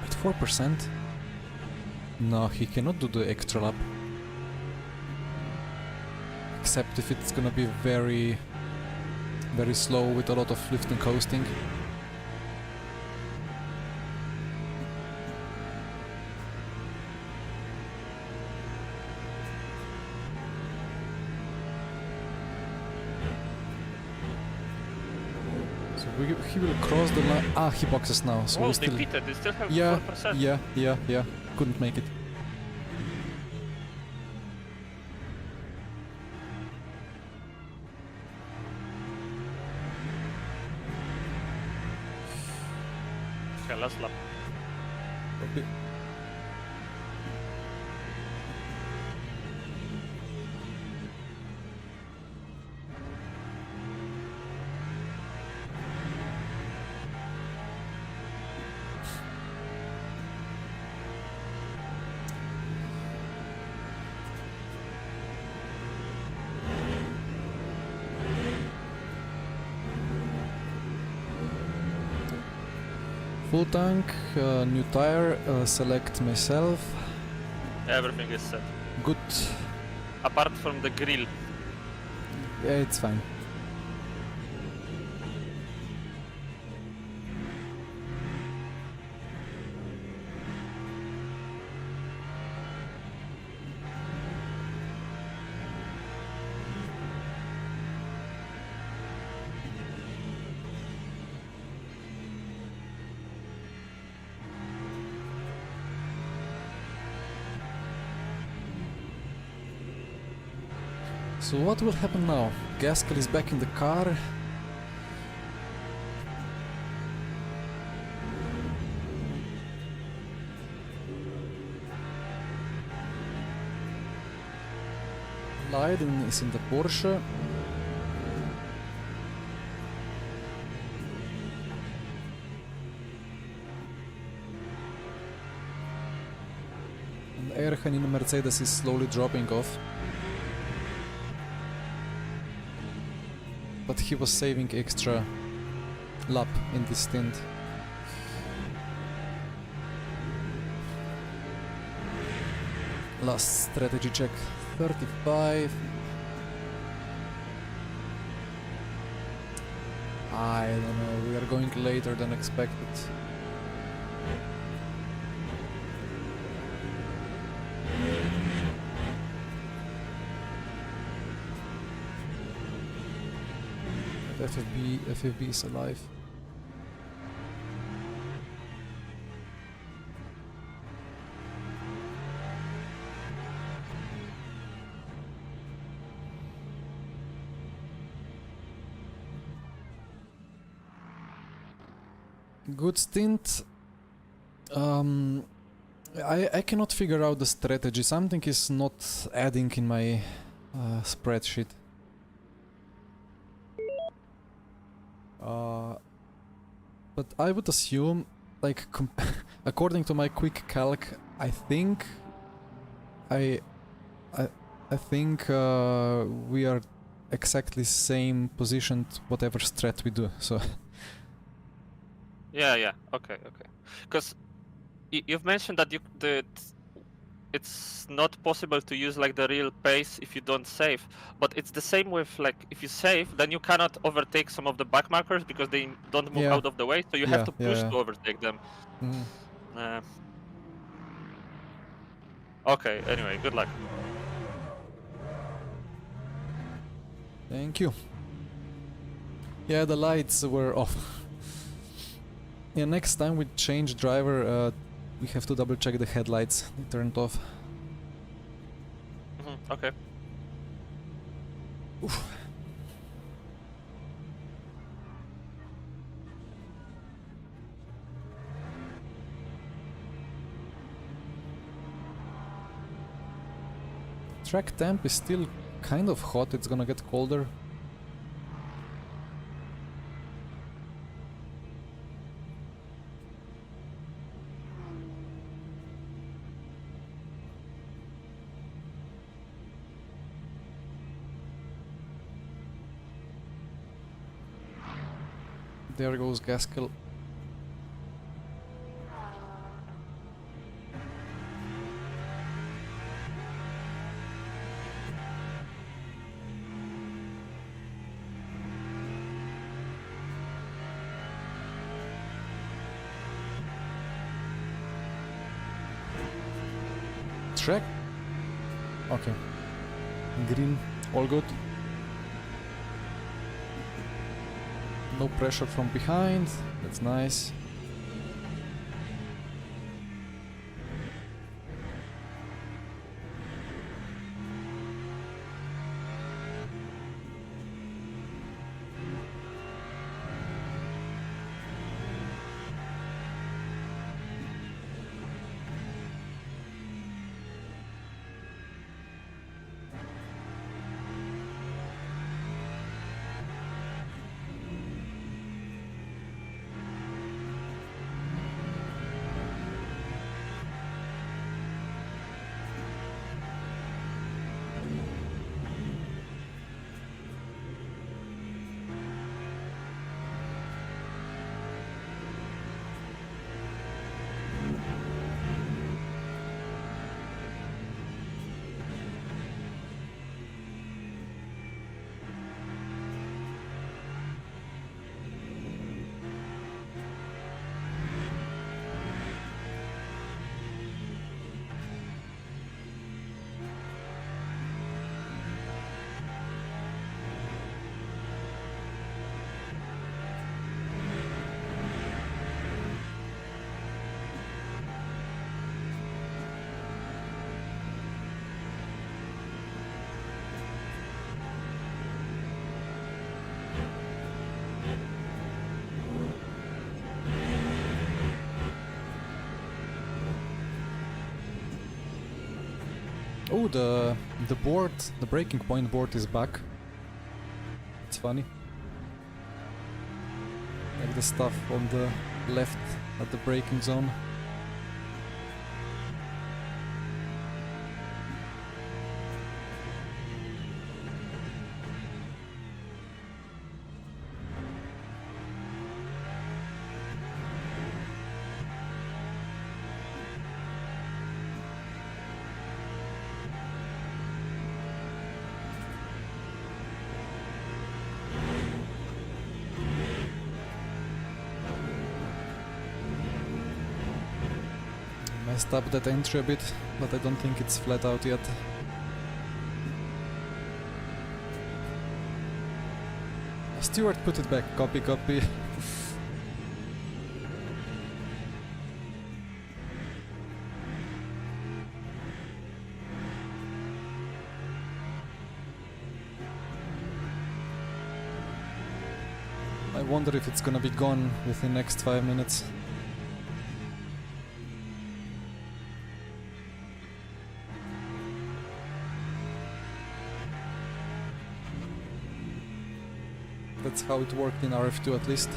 [SPEAKER 1] at 4%? No, he cannot do the extra lap. Except if it's gonna be very slow with a lot of lift and coasting. So he will cross the line. Ah, he boxes now. So
[SPEAKER 2] Oh,
[SPEAKER 1] we
[SPEAKER 2] they
[SPEAKER 1] still.
[SPEAKER 2] pitted, they still have
[SPEAKER 1] Yeah,
[SPEAKER 2] 4%.
[SPEAKER 1] yeah. Couldn't make it.
[SPEAKER 2] Okay, last lap.
[SPEAKER 1] Okay. Full tank, new tire, select myself.
[SPEAKER 2] Everything is set.
[SPEAKER 1] Good.
[SPEAKER 2] Apart from the grill.
[SPEAKER 1] Yeah, it's fine. So what will happen now? Gaskell is back in the car. Leiden is in the Porsche. And Erhan in Mercedes is slowly dropping off. But he was saving extra lap in this stint. Last strategy check, 35. I don't know, we are going later than expected. But FFB is alive. Good stint. I cannot figure out the strategy. Something is not adding in my spreadsheet. But I would assume, like, according to my quick calc, I think we are exactly same positioned whatever strat we do. So.
[SPEAKER 2] Yeah. Okay. Because you've mentioned that it's not possible to use like the real pace if you don't save, but it's the same with like if you save, then you cannot overtake some of the back markers because they don't move out of the way, so you have to push to overtake them. Okay. Anyway, good luck.
[SPEAKER 1] Thank you. Yeah, the lights were off. Yeah, next time we change driver, we have to double check the headlights. They turned off.
[SPEAKER 2] Okay.
[SPEAKER 1] Oof. Track temp is still kind of hot. It's gonna get colder. There goes Gaskell. Track? Okay. Green, all good. No pressure from behind, that's nice. Oh, the board, the breaking point board is back. It's funny. Like the stuff on the left at the braking zone. messed up that entry a bit, but I don't think it's flat out yet. Stewart put it back, copy, copy. I wonder if it's gonna be gone within the next 5 minutes. That's how it worked in RF2 at least.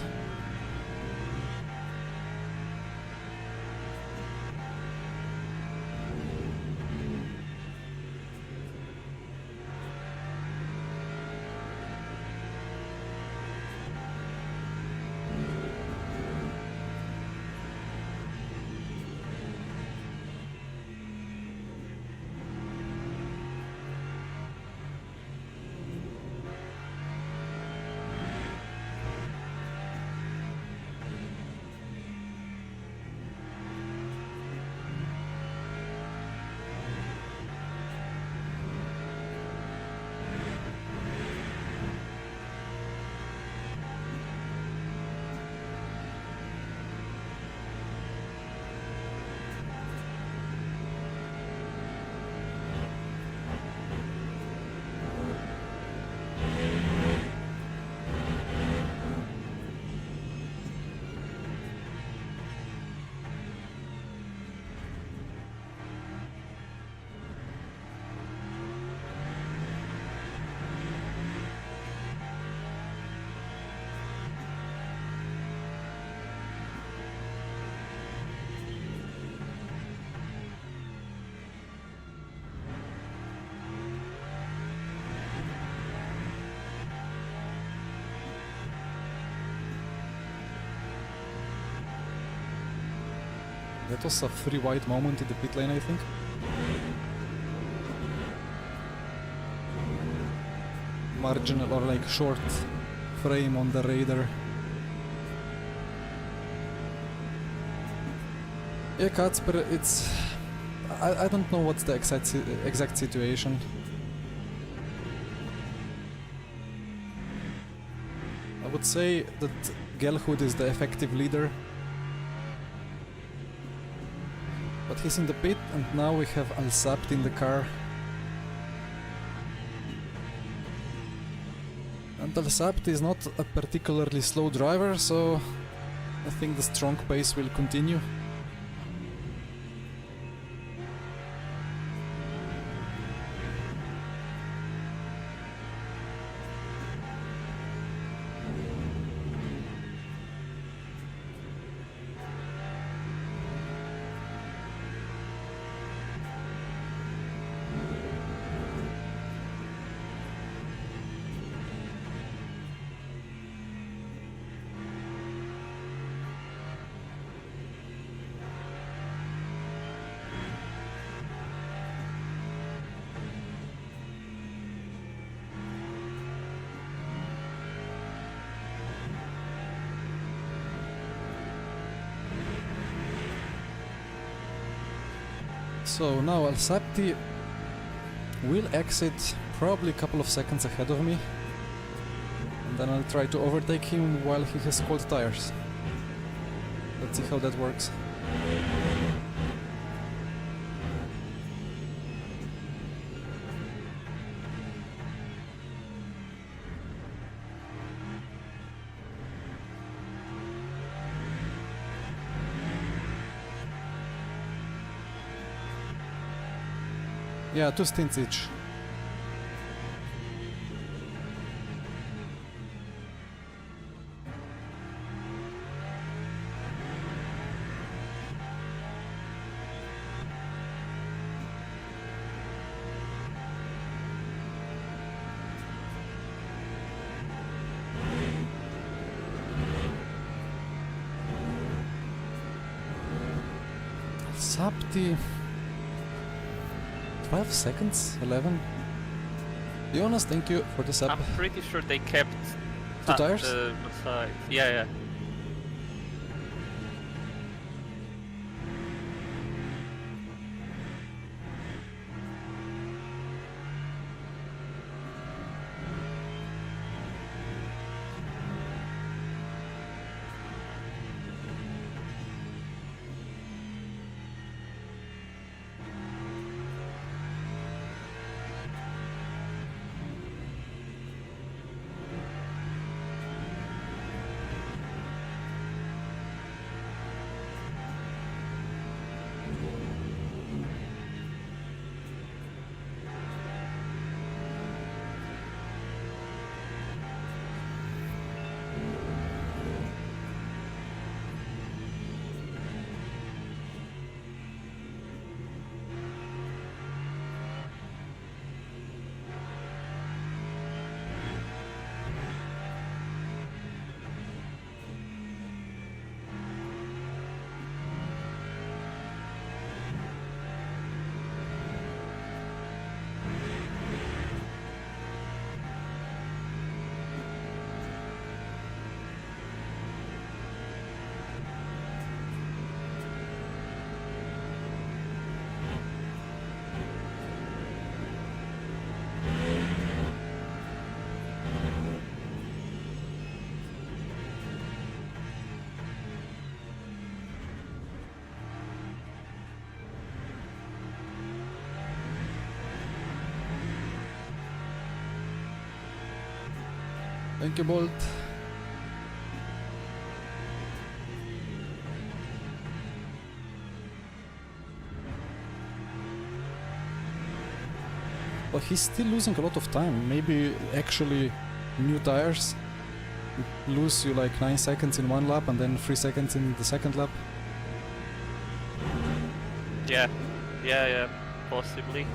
[SPEAKER 1] That was a free wide moment in the pit lane, I think. Marginal or like short frame on the radar. Yeah, Kacper, it's... I don't know what's the exact situation. I would say that Gelhood is the effective leader. But he's in the pit, and now we have Alsapt in the car. And Alsapt is not a particularly slow driver, so I think the strong pace will continue. So now Alsapti will exit probably a couple of seconds ahead of me, and then I'll try to overtake him while he has cold tires. Let's see how that works. Yeah, 2 stints each. Sapti. 12 seconds? 11? Jonas, thank you for the sub.
[SPEAKER 2] I'm pretty sure they kept
[SPEAKER 1] 2 tires?
[SPEAKER 2] Yeah.
[SPEAKER 1] Thank you, Bolt. But he's still losing a lot of time. Maybe actually new tires lose you like 9 seconds in one lap and then 3 seconds in the second lap.
[SPEAKER 2] Yeah, possibly.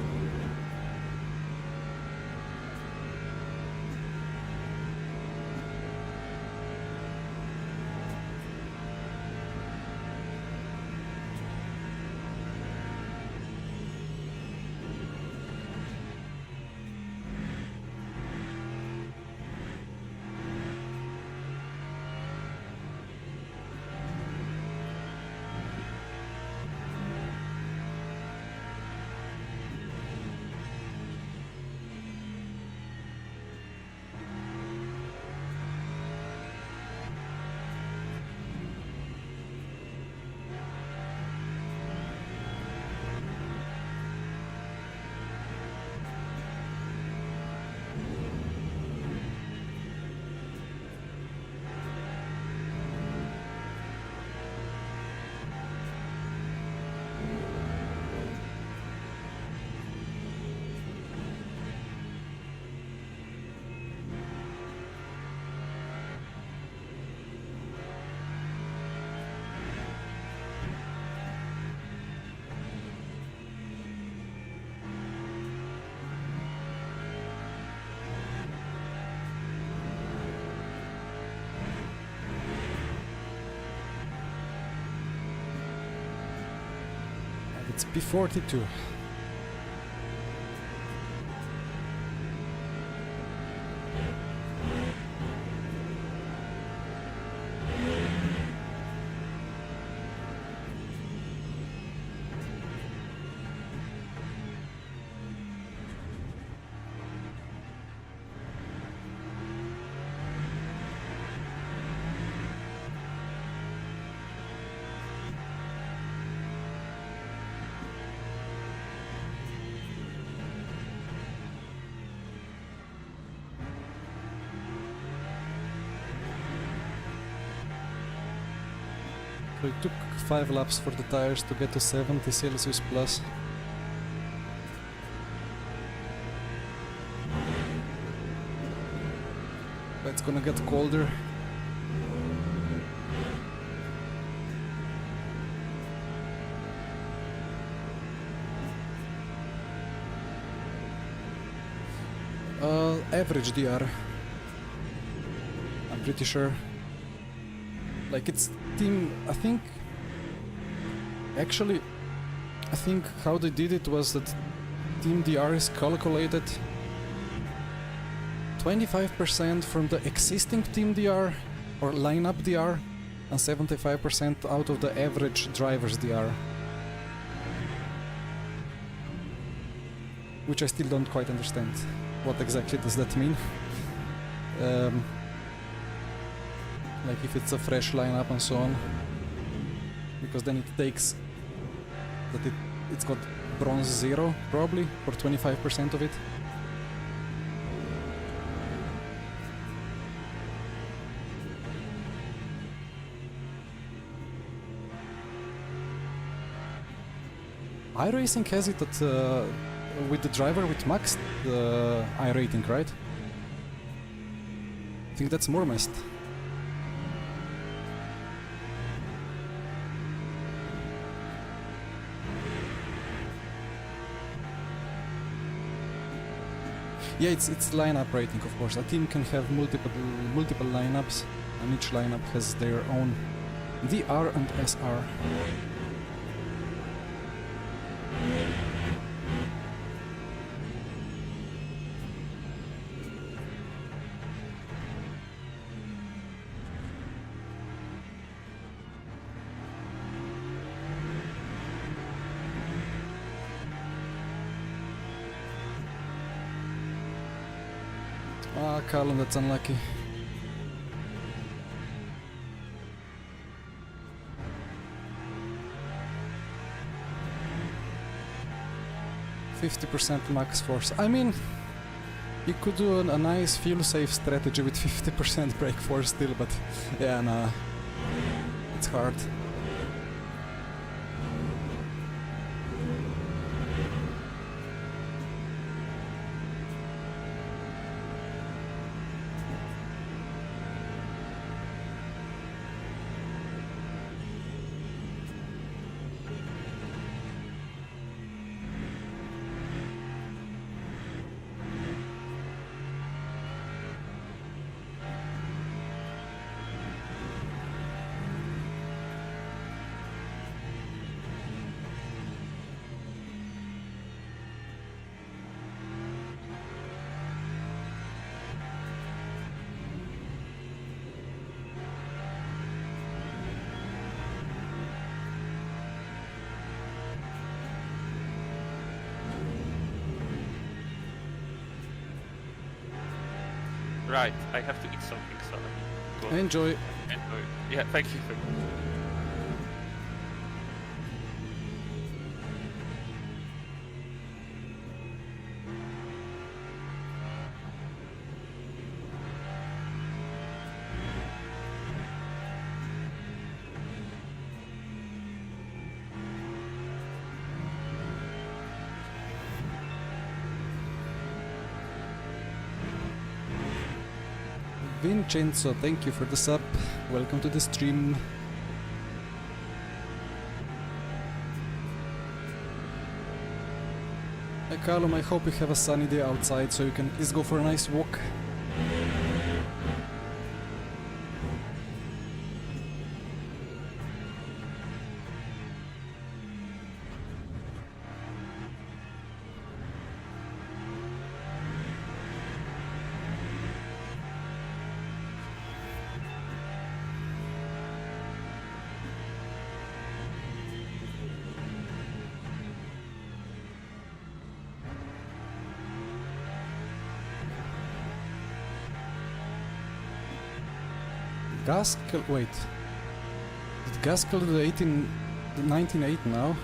[SPEAKER 1] It's P42. So it took 5 laps for the tires to get to 70 Celsius plus. But it's gonna get colder. Average DR. I'm pretty sure. Like it's team, I think how they did it was that team DR is calculated 25% from the existing team DR or lineup DR and 75% out of the average driver's DR. Which I still don't quite understand. What exactly does that mean? Like if it's a fresh lineup and so on, because then it takes that it's got bronze 0 probably for 25% of it. iRacing has it at with the driver with max iRating, right? I think that's Mormest. Yeah, it's lineup rating, of course. A team can have multiple lineups, and each lineup has their own DR and SR. Ah, Callum, that's unlucky. %50 max force. I mean, You could do a nice fuel safe strategy with 50% brake force still, but yeah, nah, it's hard.
[SPEAKER 2] Right, I have to eat something, so I go
[SPEAKER 1] Enjoy.
[SPEAKER 2] enjoy. Yeah, thank you.
[SPEAKER 1] Vincenzo, thank you for the sub. Welcome to the stream. Callum, I hope you have a sunny day outside so you can at least go for a nice walk. Gaskell, wait. Did Gaskell do the 19.8 now?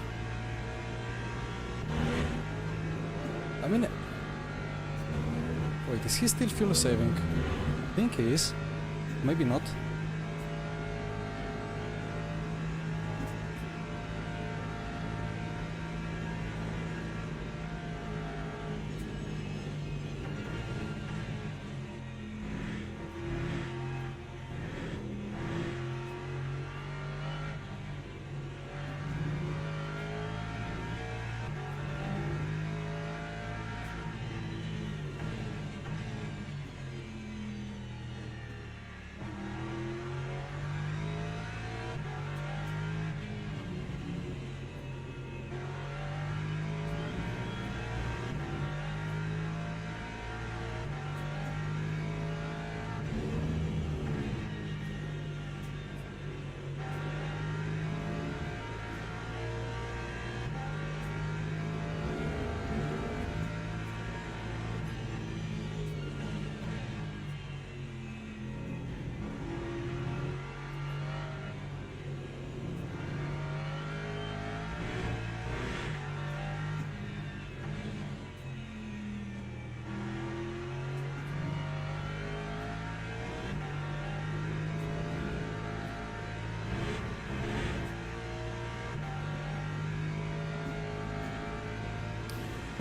[SPEAKER 1] I mean... Wait, is he still fuel saving? I think he is. Maybe not.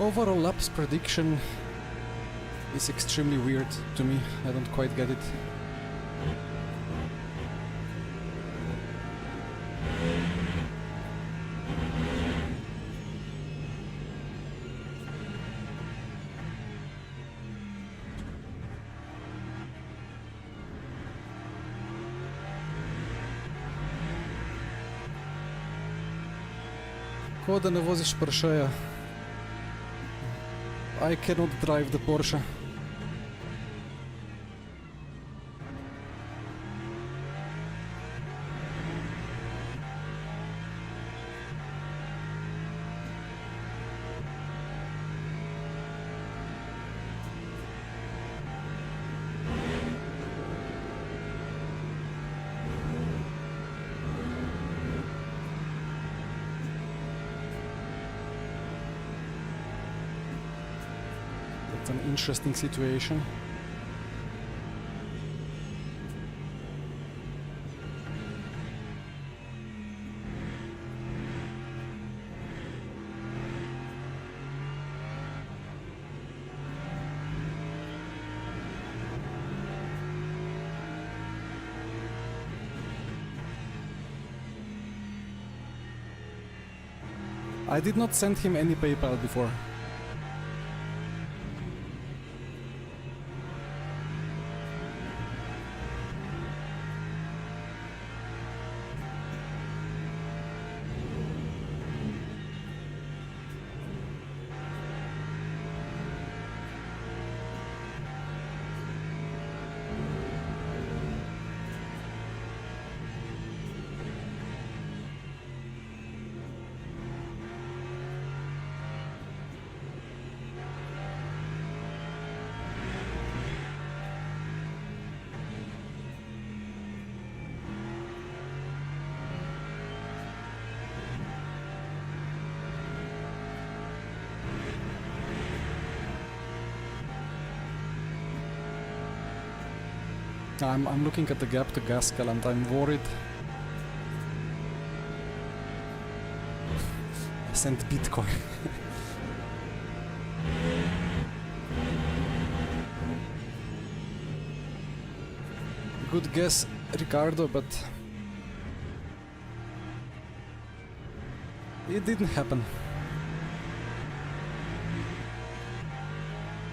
[SPEAKER 1] Overall laps prediction is extremely weird to me. I don't quite get it. Ko da ne voziš Porscheja. I cannot drive the Porsche. It's an interesting situation. I did not send him any PayPal before. I'm looking at the gap to Gaskell and I'm worried. I sent Bitcoin. Good guess, Ricardo, but it didn't happen.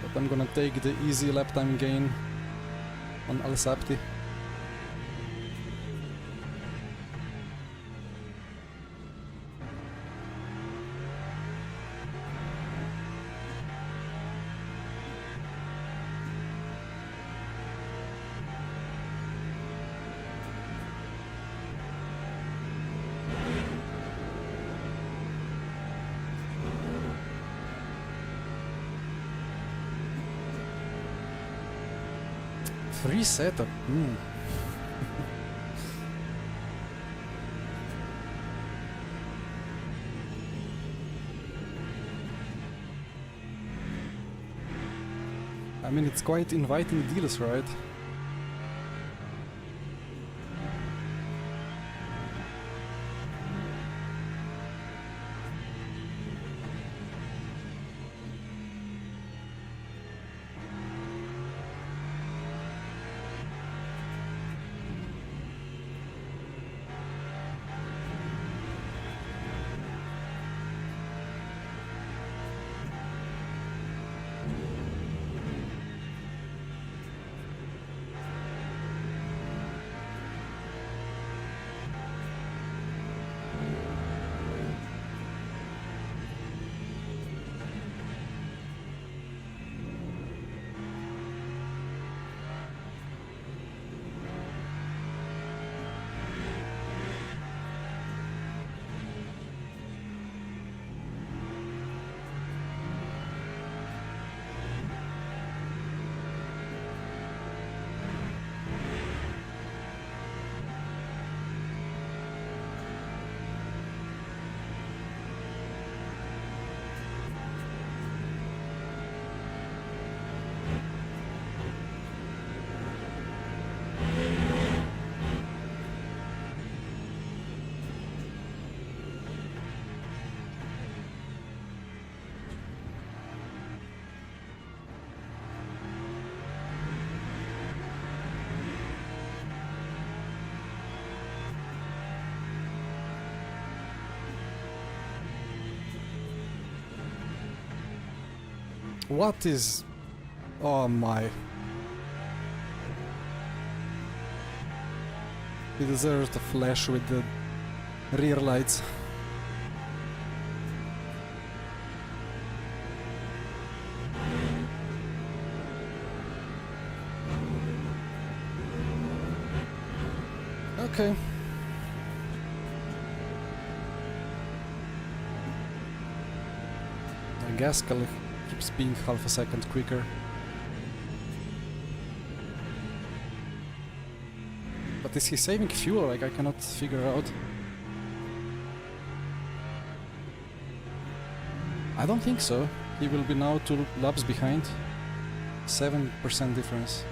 [SPEAKER 1] But I'm gonna take the easy lap time gain on Al Sabti. Free setup. I mean, it's quite inviting deals, right? What is... Oh my... He deserves the flash with the rear lights. Okay. Gaskell keeps being half a second quicker. But is he saving fuel? Like, I cannot figure out. I don't think so. He will be now 2 laps behind.
[SPEAKER 3] 7% difference.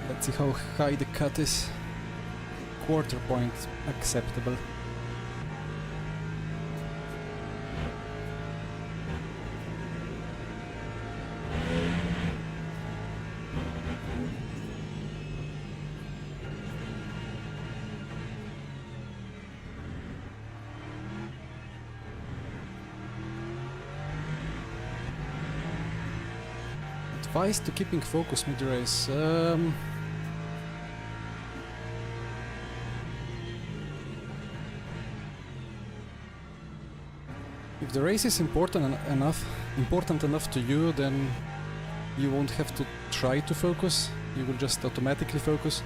[SPEAKER 3] Let's see how high the cut is. Quarter point acceptable. Advice to keeping focus mid-race. If the race is important enough to you, then you won't have to try to focus. You will just automatically focus.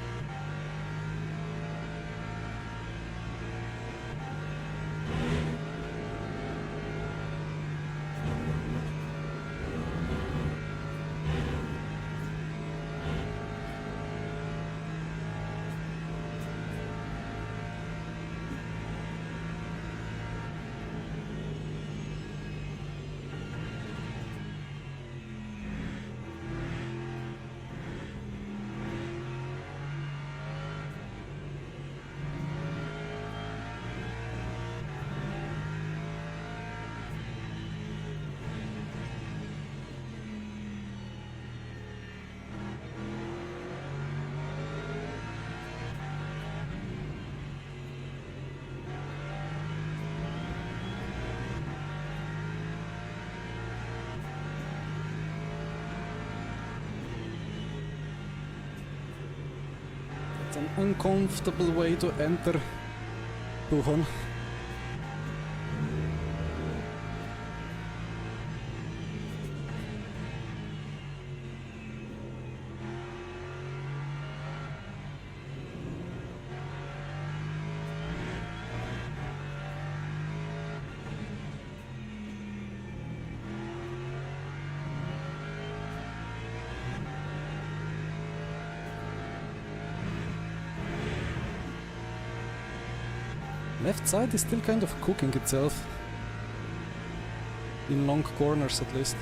[SPEAKER 3] It's an uncomfortable way to enter Pujon. Left side is still kind of cooking itself. In long corners at least.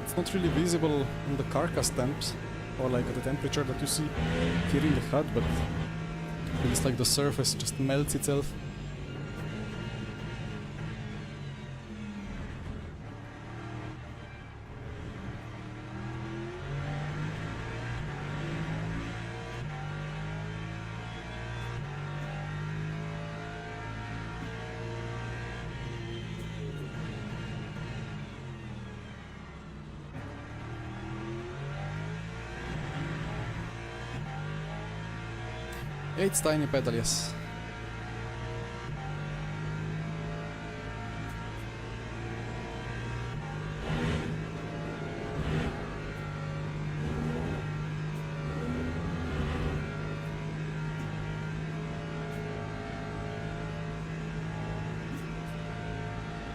[SPEAKER 3] It's not really visible on the carcass temps, or like at the temperature that you see here in the HUD, but it feels like the surface just melts itself. It's tiny pedal, yes.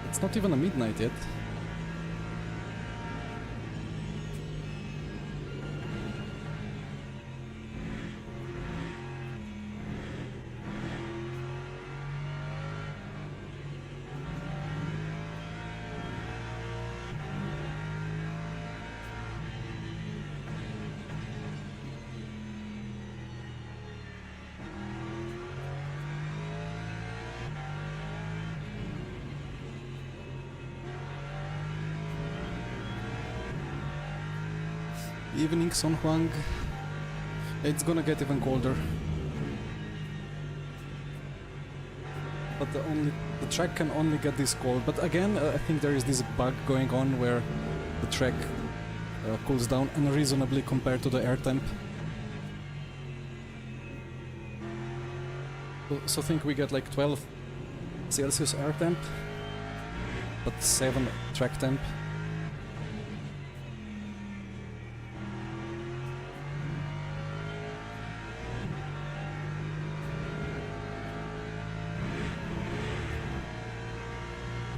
[SPEAKER 3] It's not even a midnight yet. Evening, Son Huang. It's gonna get even colder. But the track can only get this cold. But again, I think there is this bug going on where the track cools down unreasonably compared to the air temp. So think we get like 12 Celsius air temp, but 7 track temp.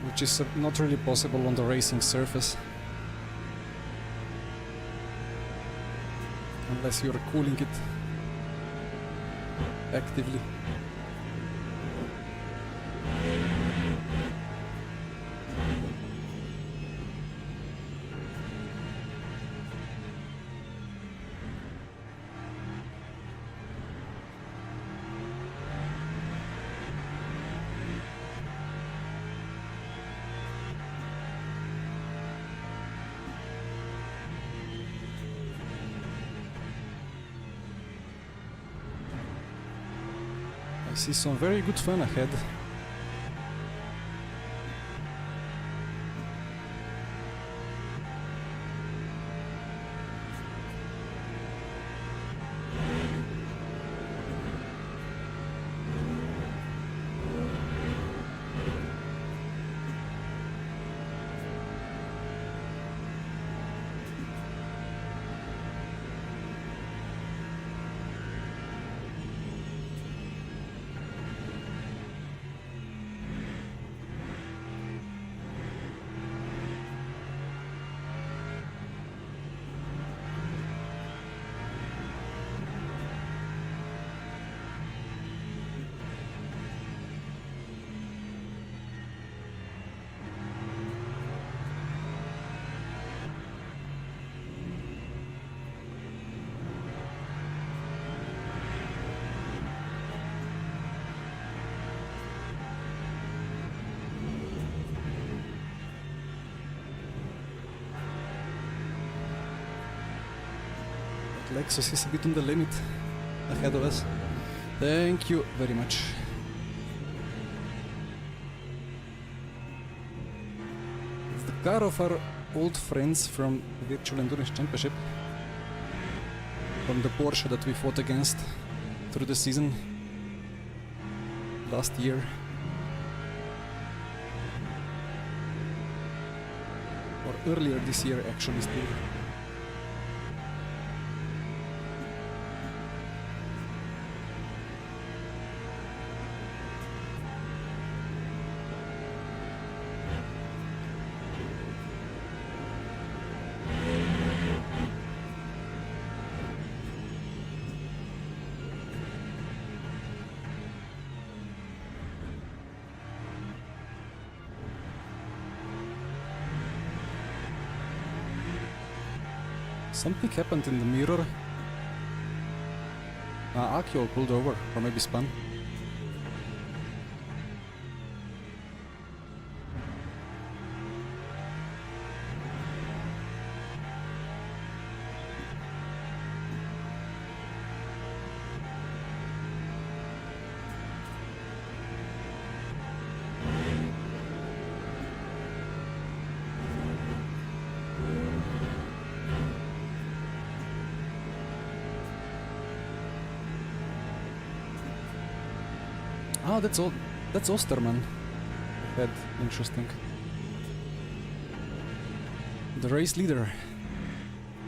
[SPEAKER 3] Which is not really possible on the racing surface. Unless you're cooling it actively. I see some very good fun ahead. Lexus is a bit on the limit ahead of us. Thank you very much. It's the car of our old friends from Virtual Endurance Championship. From the Porsche that we fought against through the season last year. Or earlier this year actually still. Something happened in the mirror. Akio pulled over, or maybe spun. Ah, that's all. That's Osterman. That interesting. The race leader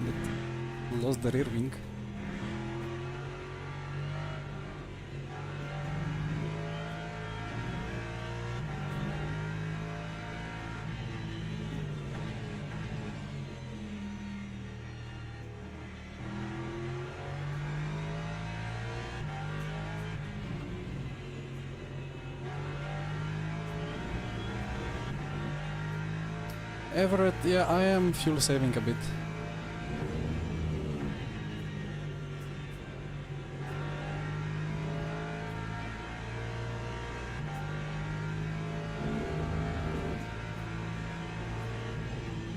[SPEAKER 3] that lost the rear wing. Everett, yeah, I am fuel saving a bit.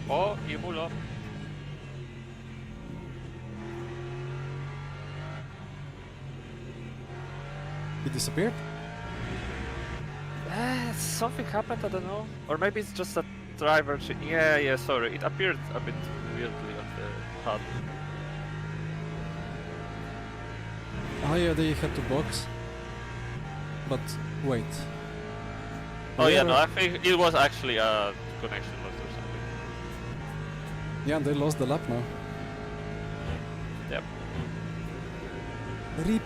[SPEAKER 2] Oh, Imulo.
[SPEAKER 3] He disappeared?
[SPEAKER 2] Something happened, I don't know. Or maybe it's just a driver. Yeah, sorry. It appeared a bit weirdly on the HUD.
[SPEAKER 3] Oh yeah, they had to box. But wait.
[SPEAKER 2] Oh yeah,
[SPEAKER 3] Where-
[SPEAKER 2] no, I think it was actually a connection loss or something.
[SPEAKER 3] Yeah, they lost the lap now.
[SPEAKER 2] Yep.
[SPEAKER 3] RIP.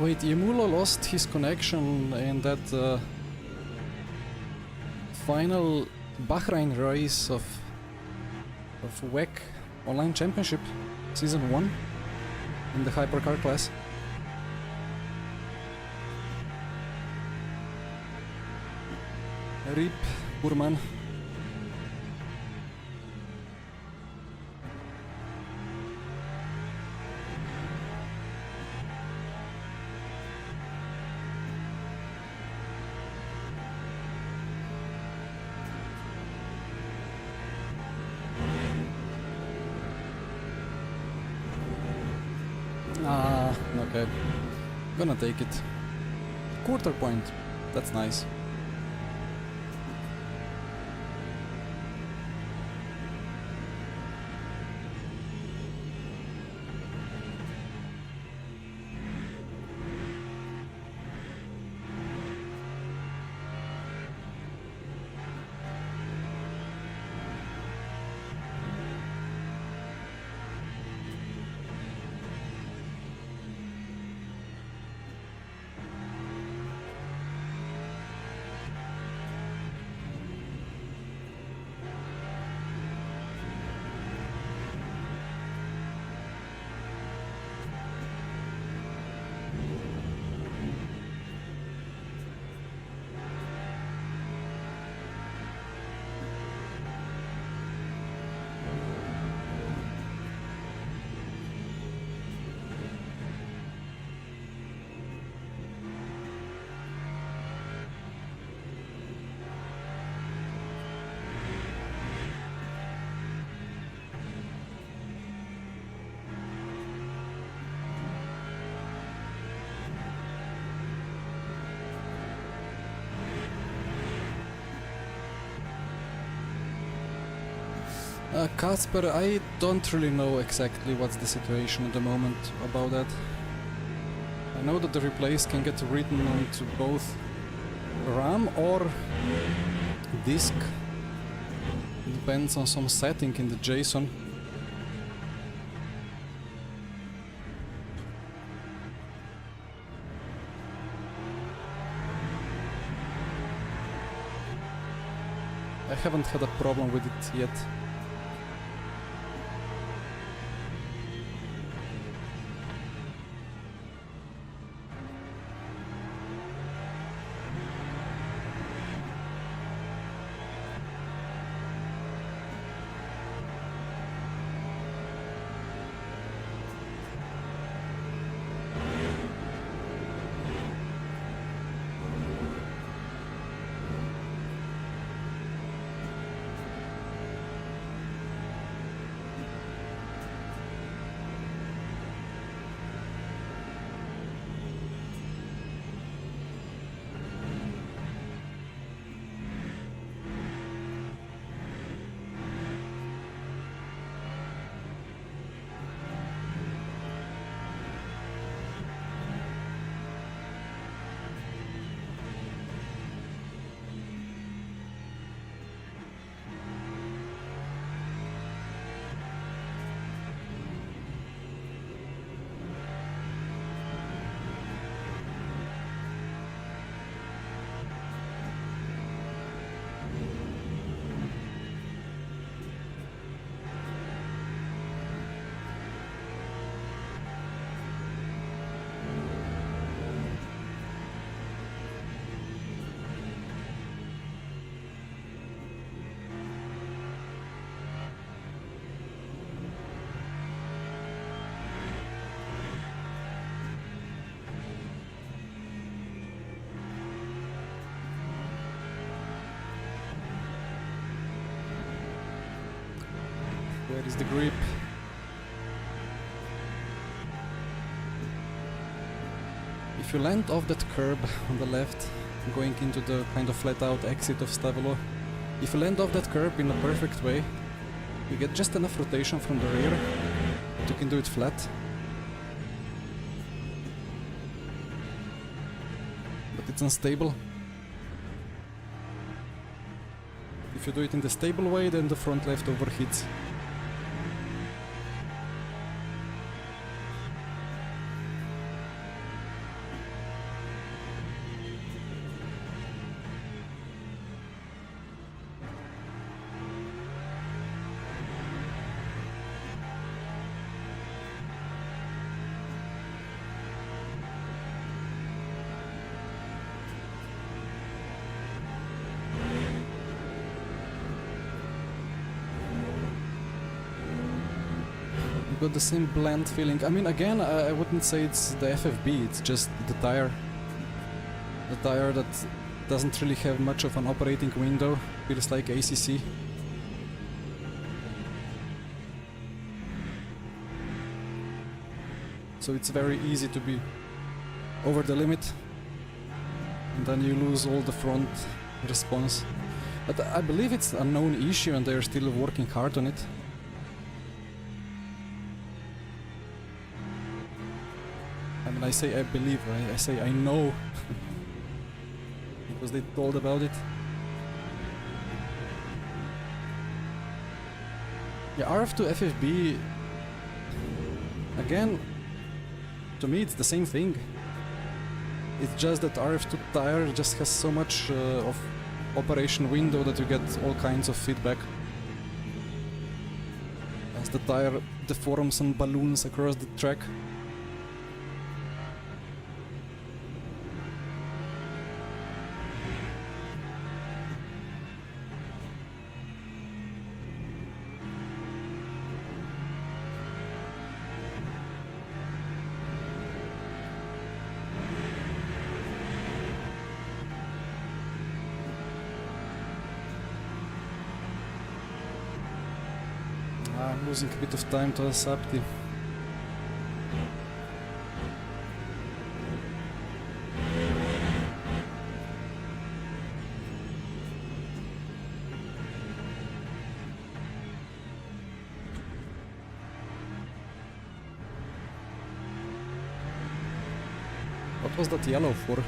[SPEAKER 3] Wait, Yemulo lost his connection in that final Bahrain race of WEC Online Championship Season 1 in the hypercar class. RIP, poor man. Ah, okay. Gonna take it. Quarter point. That's nice. Kasper, I don't really know exactly what's the situation at the moment about that. I know that the replays can get written onto both RAM or disk. Depends on some setting in the JSON. I haven't had a problem with it yet. Where is the grip? If you land off that curb on the left, going into the kind of flat out exit of Stavelo, if you land off that curb in a perfect way, you get just enough rotation from the rear that you can do it flat. But it's unstable. If you do it in the stable way, then the front left overheats. Got the same bland feeling. I mean, again, I wouldn't say it's the FFB, it's just the tire. The tire that doesn't really have much of an operating window, feels like ACC. So it's very easy to be over the limit, and then you lose all the front response. But I believe it's a known issue and they're still working hard on it. I say I believe, I say I know because they told about it. Yeah, RF to FFB, again, to me it's the same thing. It's just that RF2 tire just has so much of operation window that you get all kinds of feedback as the tire deforms and balloons across the track. I'm losing a bit of time to Asapti. What was that yellow for?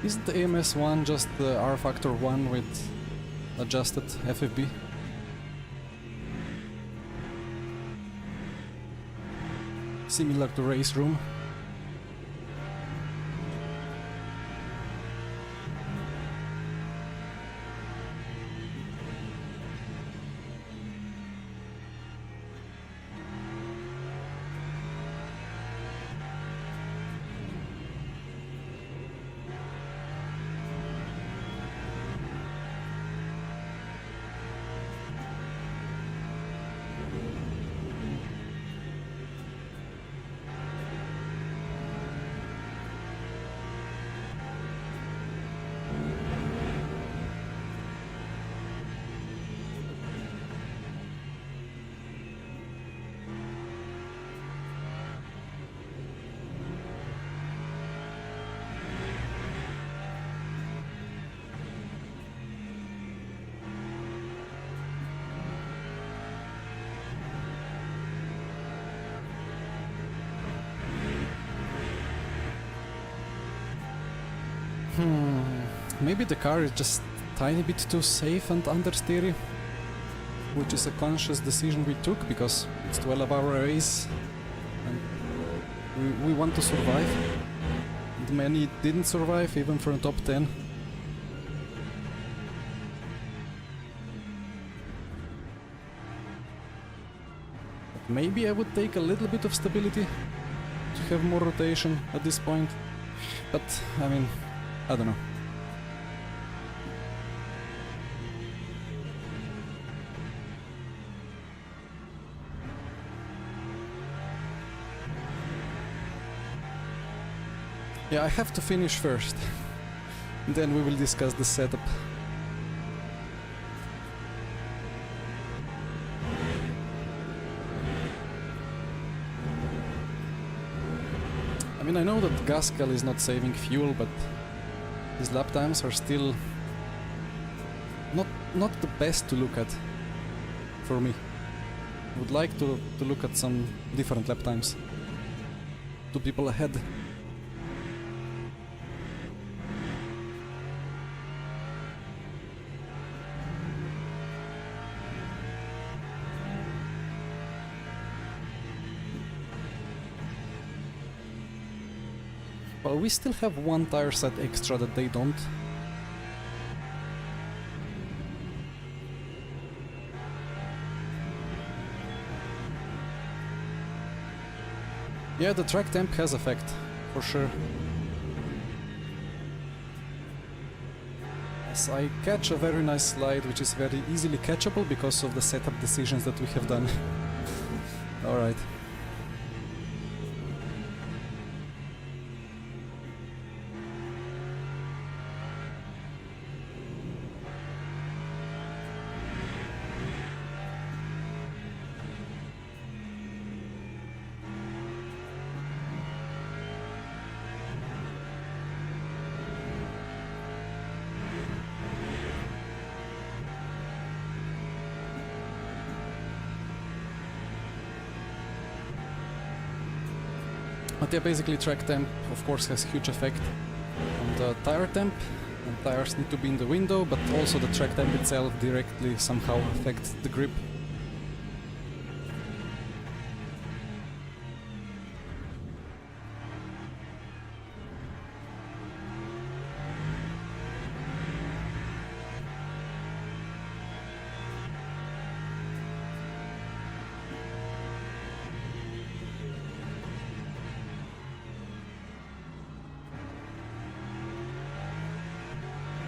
[SPEAKER 3] Isn't the AMS1 just the R factor 1 with adjusted FFB? Similar to Race Room. Maybe the car is just a tiny bit too safe and understeery, which is a conscious decision we took because it's 12-hour race and we want to survive. And many didn't survive even for a top 10. Maybe I would take a little bit of stability to have more rotation at this point, but I mean, I don't know. Yeah, I have to finish first. Then we will discuss the setup. I mean, I know that Gascal is not saving fuel, but his lap times are still not the best to look at for me. I would like to look at some different lap times. 2 people ahead. Well, we still have 1 tire set extra that they don't. Yeah, the track temp has effect, for sure. Yes, I catch a very nice slide, which is very easily catchable because of the setup decisions that we have done. Alright. But yeah, basically track temp of course has huge effect on the tire temp, and tires need to be in the window, but also the track temp itself directly somehow affects the grip.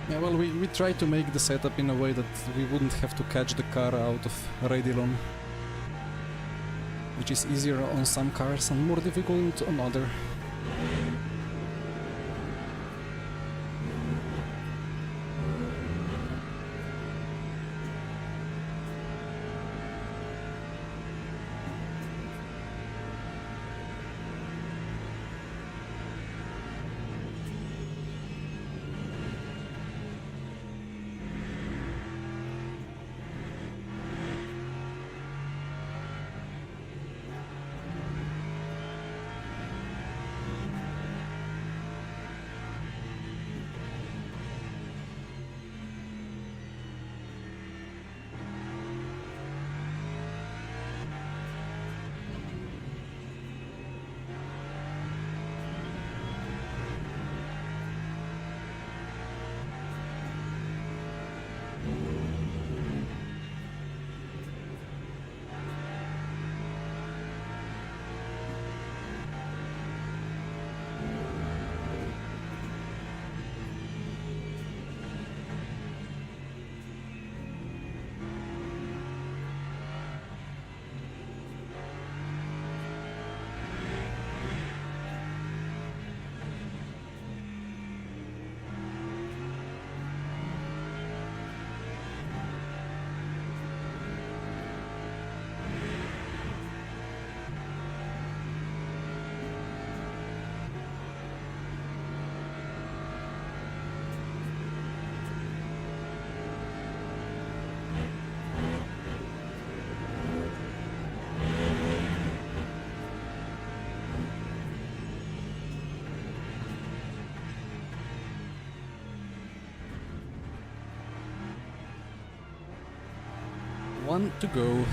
[SPEAKER 3] Yeah, well, we try to make the setup in a way that we wouldn't have to catch the car out of Radilon, which is easier on some cars and more difficult on other. One to go.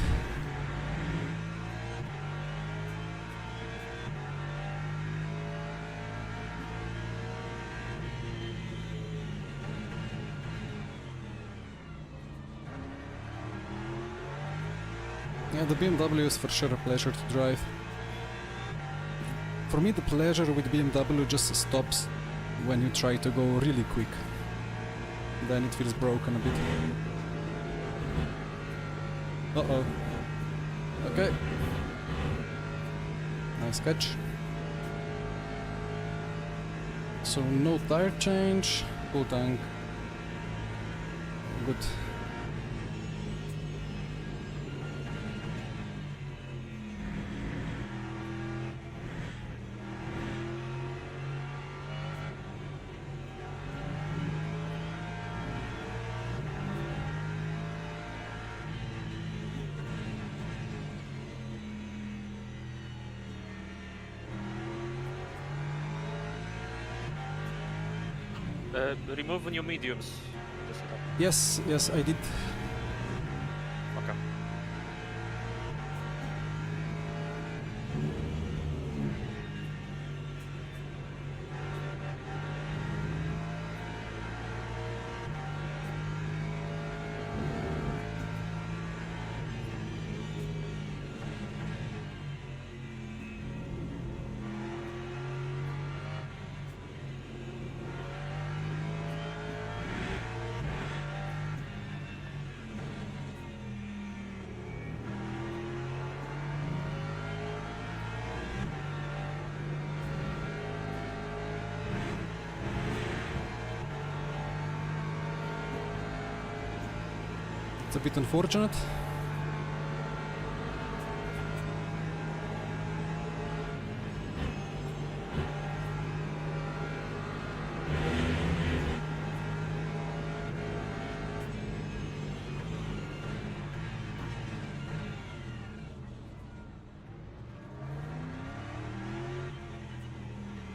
[SPEAKER 3] Yeah, Yeah, the BMW is for sure a pleasure to drive. For me, the pleasure with BMW just stops when you try to go really quick. Then it feels broken a bit. Uh-oh. Okay. Nice catch. So no tire change, full tank. Good.
[SPEAKER 2] Remove new mediums. Just like
[SPEAKER 3] Yes, yes, I did.
[SPEAKER 2] that. Okay.
[SPEAKER 3] It's a bit unfortunate.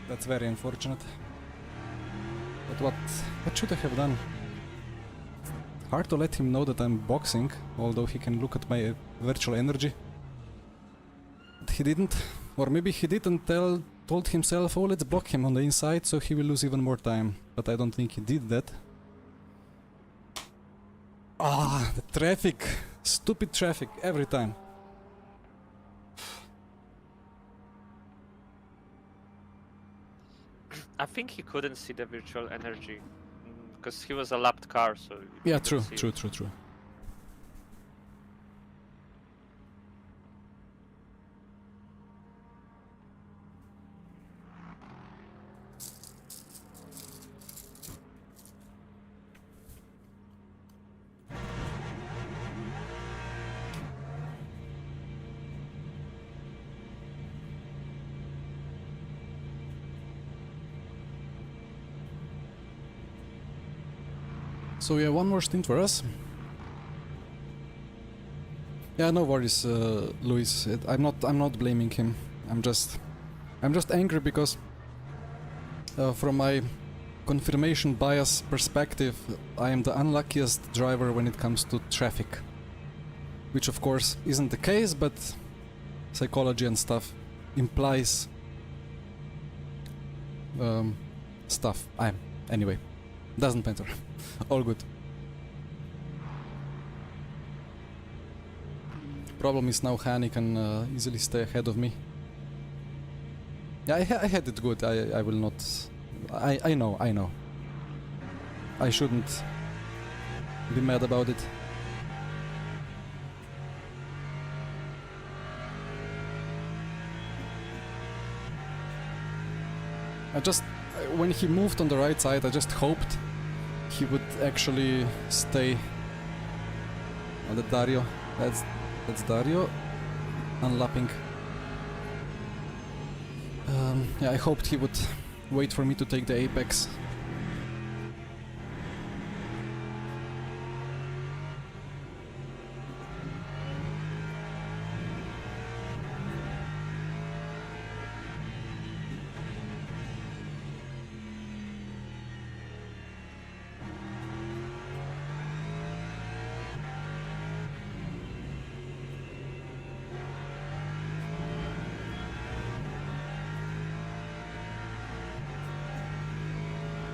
[SPEAKER 3] That's very unfortunate. But what should I have done? Hard to let him know that I'm boxing, although he can look at my virtual energy. But he didn't. Or maybe he did and told himself, oh, let's block him on the inside so he will lose even more time. But I don't think he did that. Ah, the traffic. Stupid traffic, every time.
[SPEAKER 2] I think he couldn't see the virtual energy because he was a lapped car, so he
[SPEAKER 3] Yeah,
[SPEAKER 2] couldn't
[SPEAKER 3] true,
[SPEAKER 2] see it.
[SPEAKER 3] true. So yeah, one more stint for us. Yeah, no worries, Luis. I'm not blaming him. I'm just angry because from my confirmation bias perspective, I am the unluckiest driver when it comes to traffic. Which of course isn't the case, but psychology and stuff implies stuff. Anyway, doesn't matter. All good. Problem is now Hani can easily stay ahead of me. Yeah, I had it good. I will not. I know. I shouldn't be mad about it. When he moved on the right side, I just hoped he would actually stay on the Dario. That's Dario unlapping. Yeah, I hoped he would wait for me to take the apex.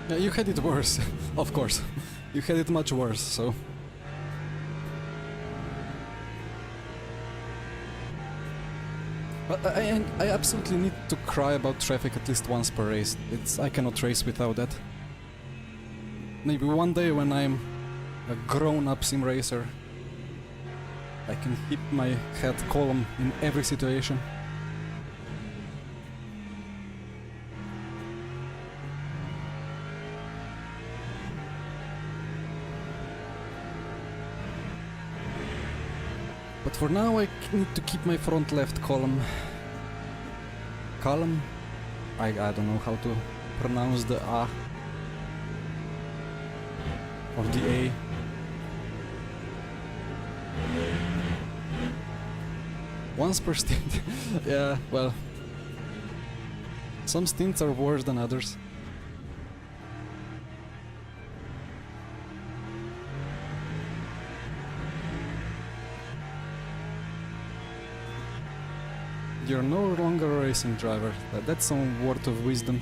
[SPEAKER 3] Yeah, you had it worse, of course. You had it much worse, so... But I absolutely need to cry about traffic at least once per race. I cannot race without that. Maybe one day when I'm a grown-up sim racer, I can keep my head calm in every situation. But for now I need to keep my front left column calm. I don't know how to pronounce the A or the A. Once per stint. Yeah, well, some stints are worse than others. You're no longer a racing driver. That's some word of wisdom.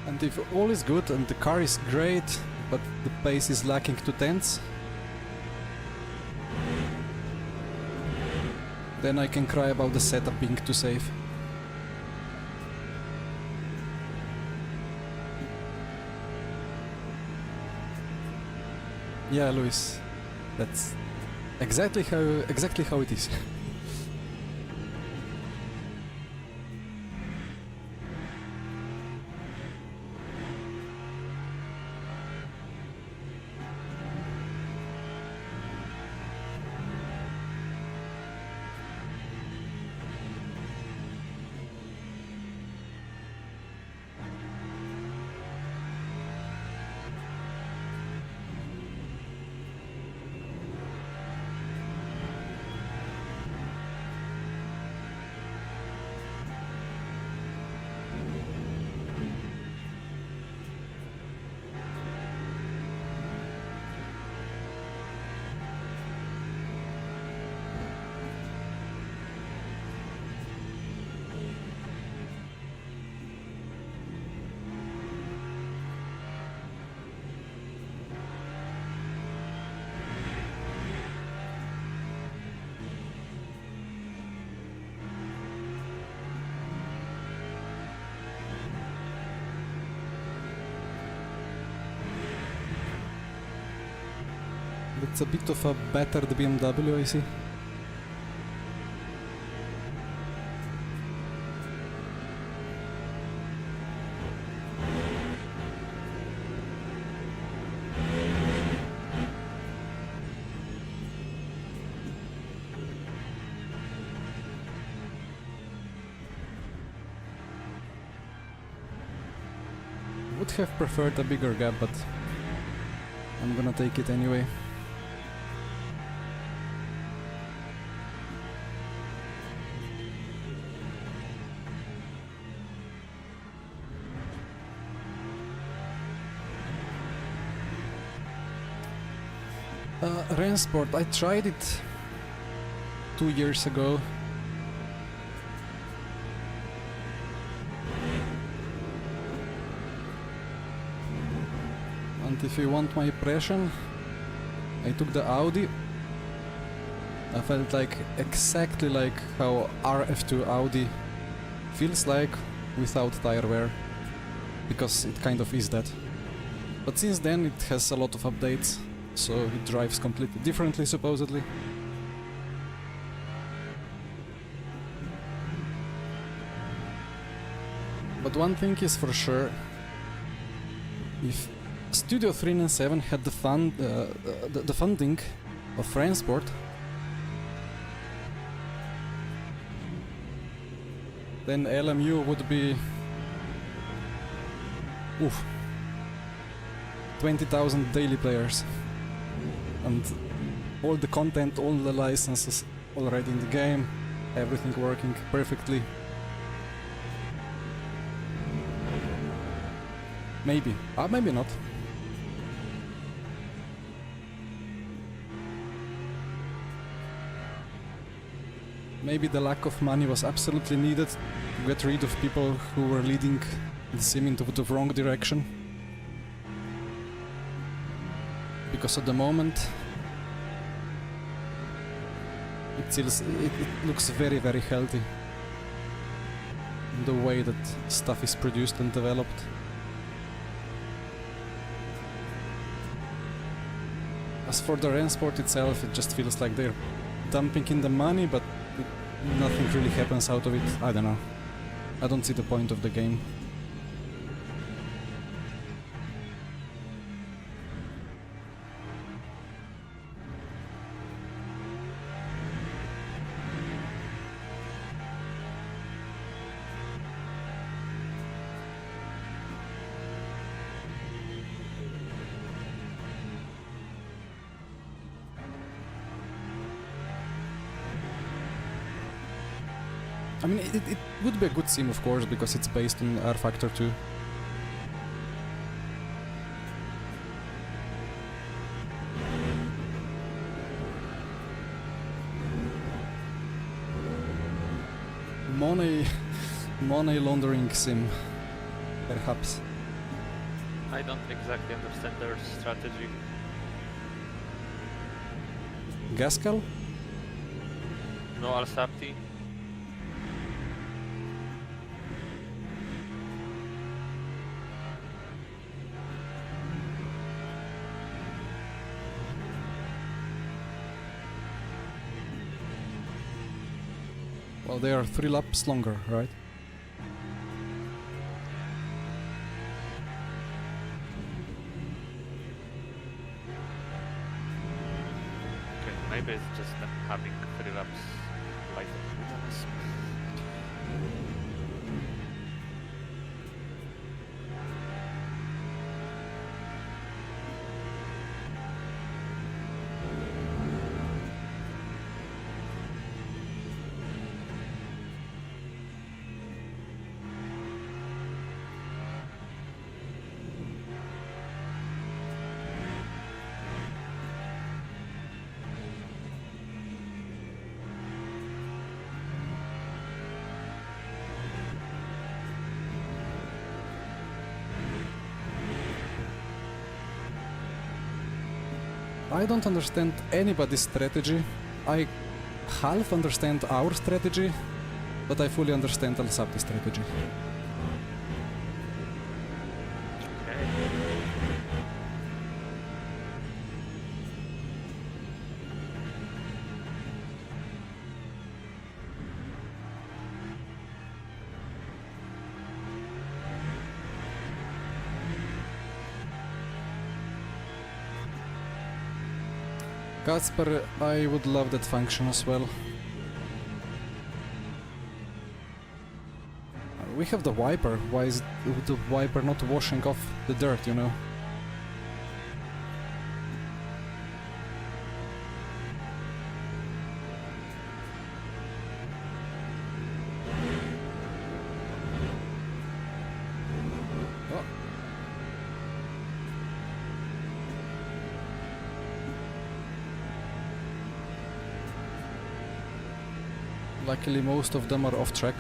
[SPEAKER 3] And if all is good and the car is great, but the pace is lacking 2/10, then I can cry about the setup being too safe. Yeah, Luis, that's exactly how it is. It's a bit of a battered BMW, I see. Would have preferred a bigger gap, but I'm gonna take it anyway. Rennsport, I tried it 2 years ago. And if you want my impression, I took the Audi. I felt like exactly like how RF2 Audi feels like without tire wear, because it kind of is that. But since then it has a lot of updates, so it drives completely differently, supposedly. But one thing is for sure, if Studio 397 had the funding of Rennsport, then LMU would be 20,000 daily players. And all the content, all the licenses already in the game, everything working perfectly. Maybe. Maybe not. Maybe the lack of money was absolutely needed to get rid of people who were leading the sim into the wrong direction. Because at the moment it looks very, very healthy, the way that stuff is produced and developed. As for the Rennsport itself, it just feels like they're dumping in the money, but nothing really happens out of it. I don't know. I don't see the point of the game. I mean, it would be a good sim, of course, because it's based on R Factor 2. Money laundering sim, perhaps.
[SPEAKER 2] I don't exactly understand their strategy.
[SPEAKER 3] Gascal?
[SPEAKER 2] No Alsapti.
[SPEAKER 3] Well, they are 3 laps longer, right?
[SPEAKER 2] Okay, maybe it's just them having 3 laps lighter than us.
[SPEAKER 3] I don't understand anybody's strategy. I half understand our strategy, but I fully understand Alsapti's strategy.
[SPEAKER 2] Okay.
[SPEAKER 3] Kacper, I would love that function as well. We have the wiper. Why is the wiper not washing off the dirt, you know? Oh. Luckily, most of them are off track.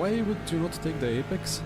[SPEAKER 3] Why would you not take the apex?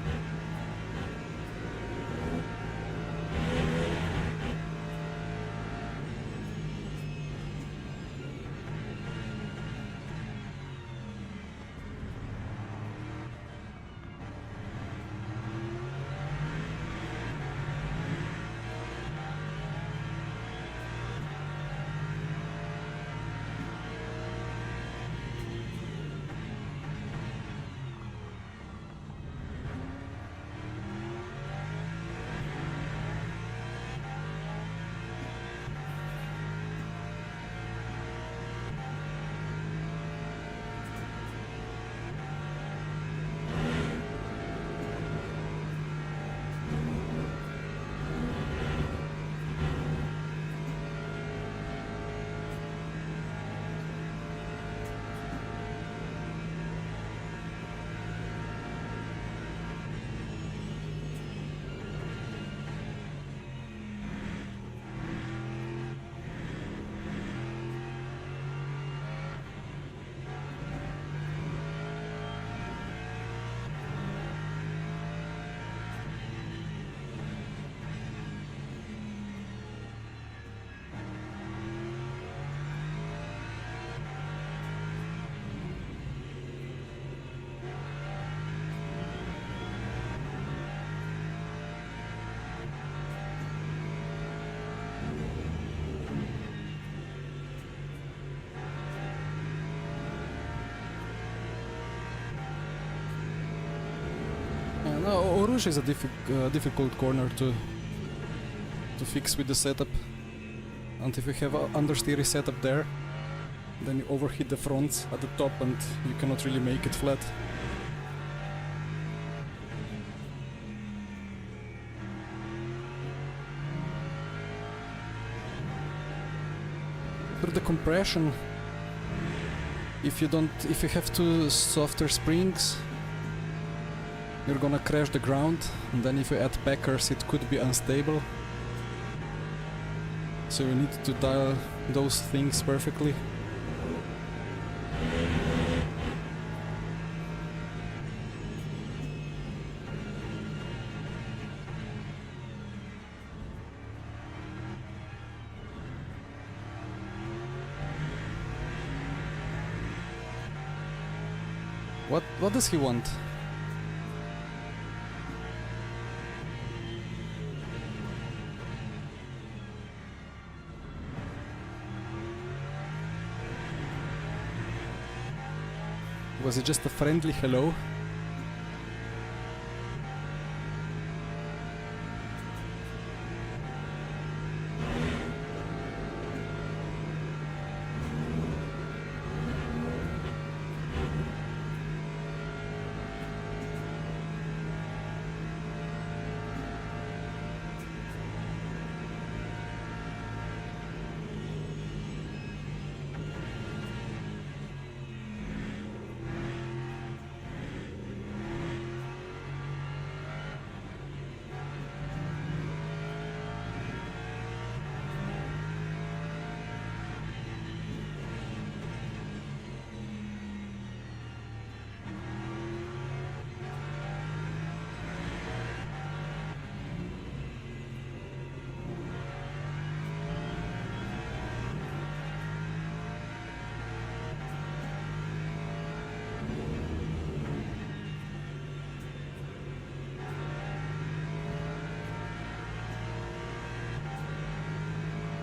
[SPEAKER 3] No, Eau Rouge is a difficult corner to fix with the setup. And if you have a understeer setup there, then you overheat the front at the top and you cannot really make it flat. For the compression, if you have two softer springs, you're gonna crash the ground, and then if you add packers it could be unstable. So you need to dial those things perfectly. What does he want? Was it just a friendly hello?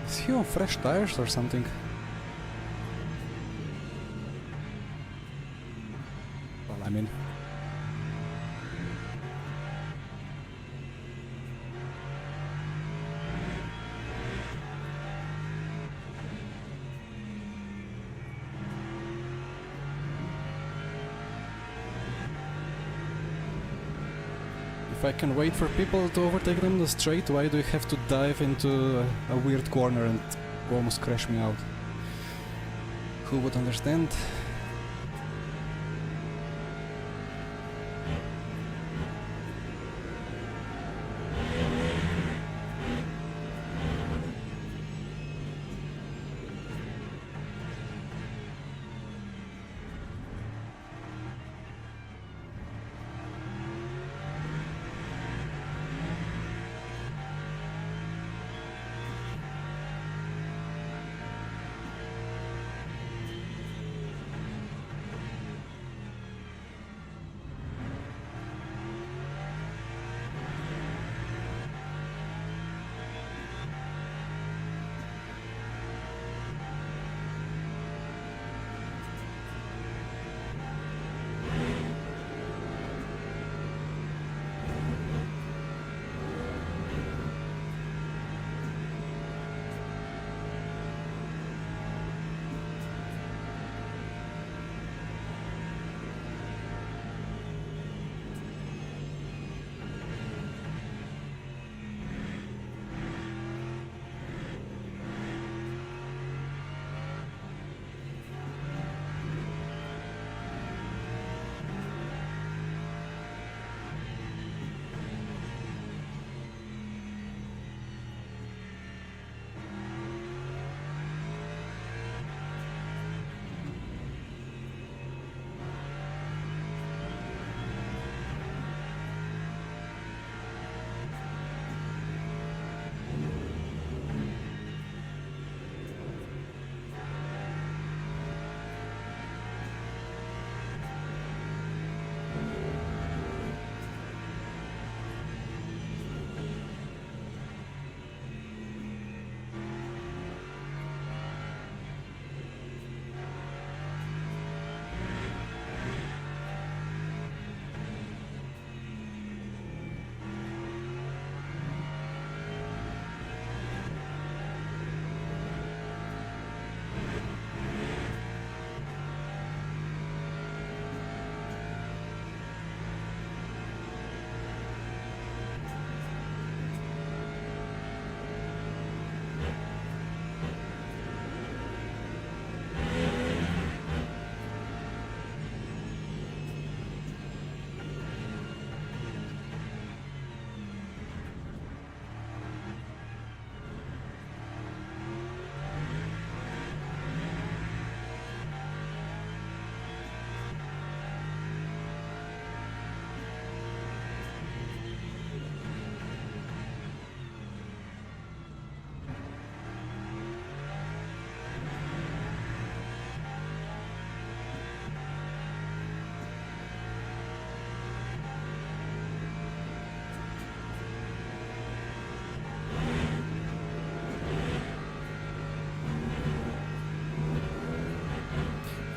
[SPEAKER 3] Is he on fresh tires or something? Well, I mean... If I can wait for people to overtake them the straight, why do you have to dive into a weird corner and almost crash me out? Who would understand?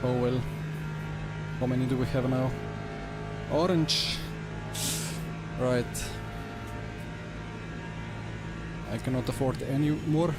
[SPEAKER 3] Oh well. How many do we have now? Orange! Right. I cannot afford any more.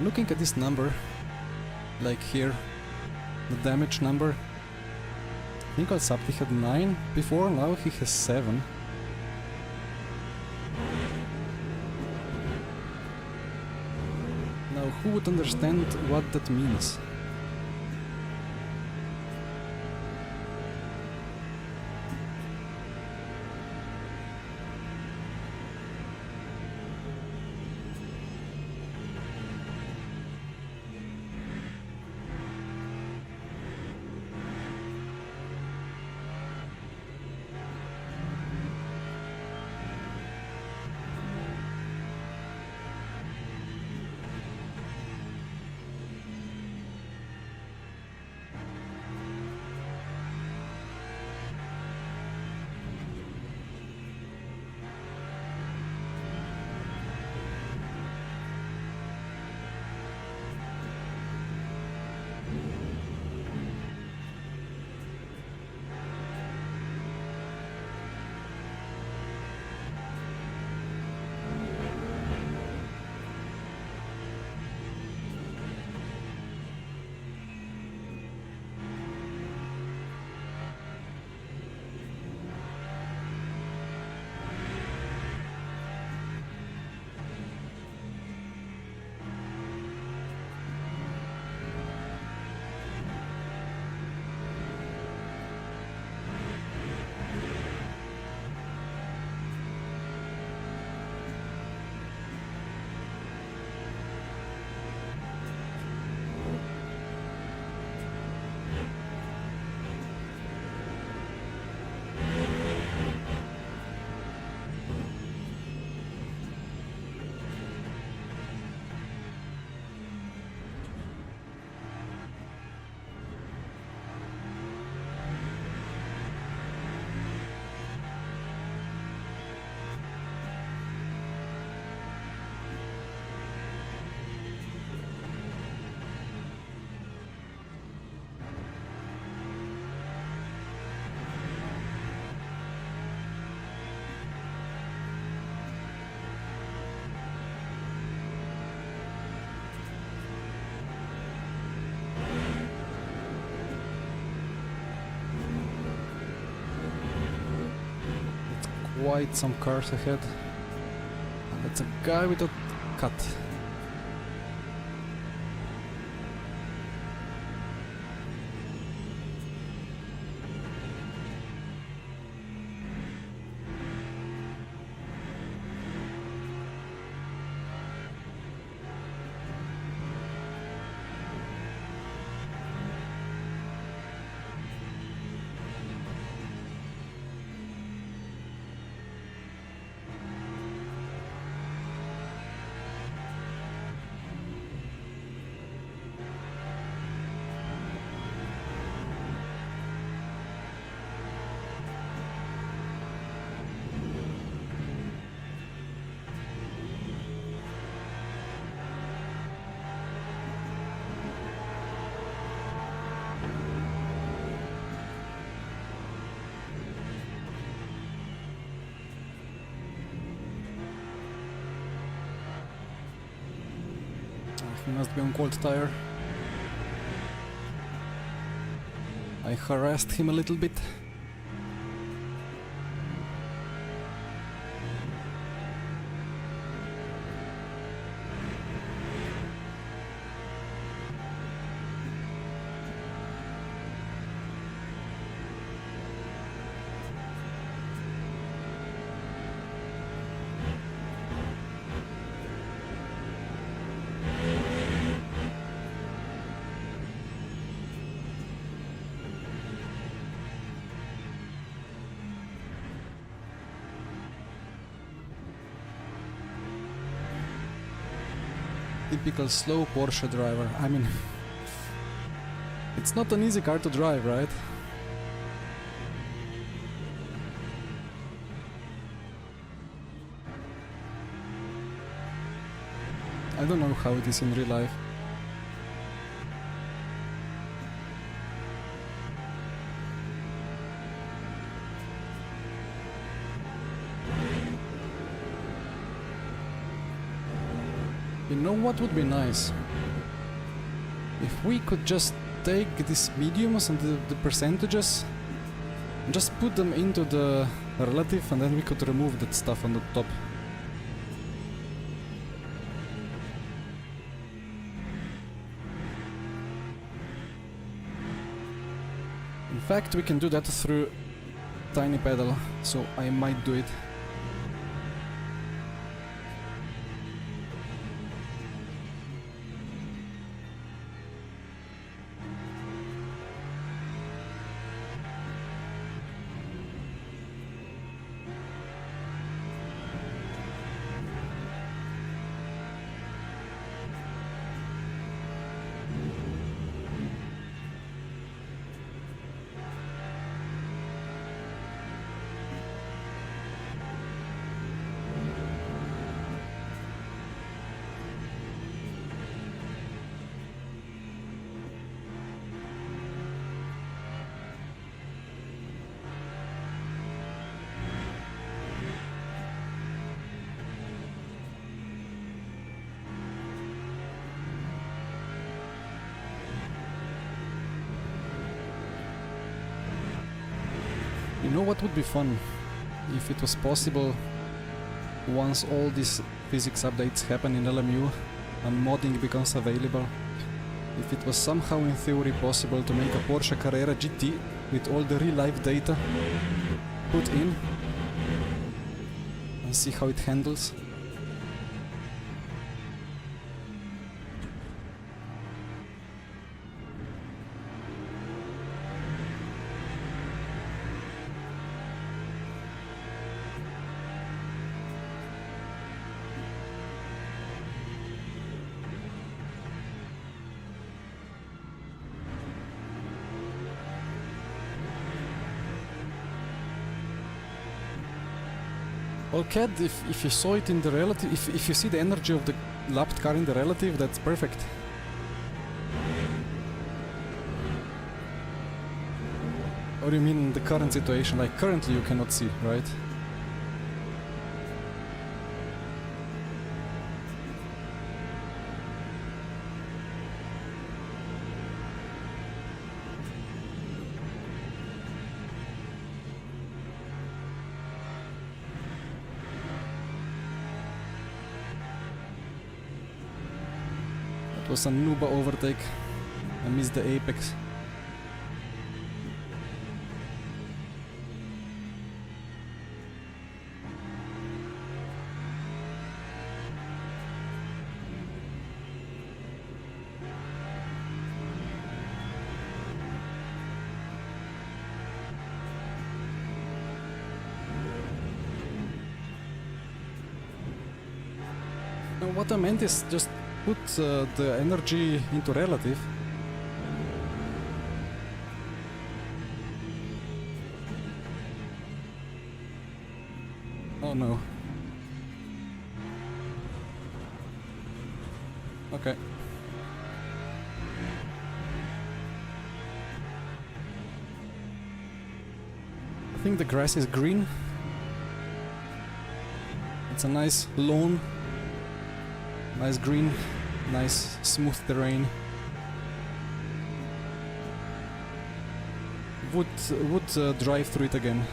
[SPEAKER 3] Looking at this number, like here, the damage number, I think Alsapti had 9 before, now he has 7. Now who would understand what that means? Quite some cars ahead. And it's a guy with a cut. he must be on cold tire. I harassed him a little bit. Typical slow Porsche driver. I mean, it's not an easy car to drive, right? I don't know how it is in real life. You know what would be nice? If we could just take these mediums and the percentages and just put them into the relative, and then we could remove that stuff on the top. In fact, we can do that through Tiny Pedal, so I might do it. You know what would be fun? If it was possible, once all these physics updates happen in LMU and modding becomes available, if it was somehow in theory possible to make a Porsche Carrera GT with all the real life data put in and see how it handles. Well, Cad, if you saw it in the relative, if you see the energy of the lapped car in the relative, that's perfect. Or you mean in the current situation, like currently you cannot see, right? It was a Nuba overtake. I missed the apex. No, what I meant is just put the energy into relative. Oh no. Okay. I think the grass is green. It's a nice lawn. Nice green. Nice smooth terrain. Would drive through it again.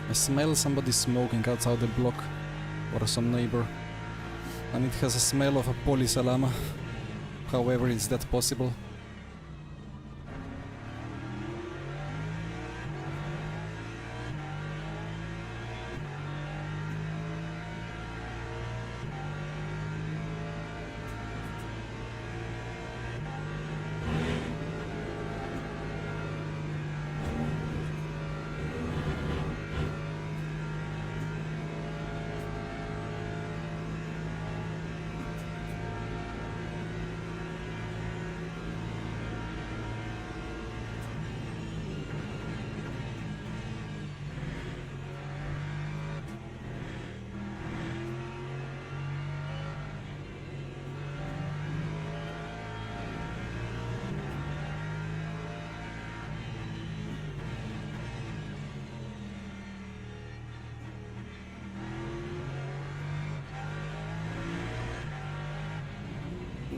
[SPEAKER 3] I smell somebody smoking outside the block, or some neighbor, and it has a smell of a polisalama. However, is that possible?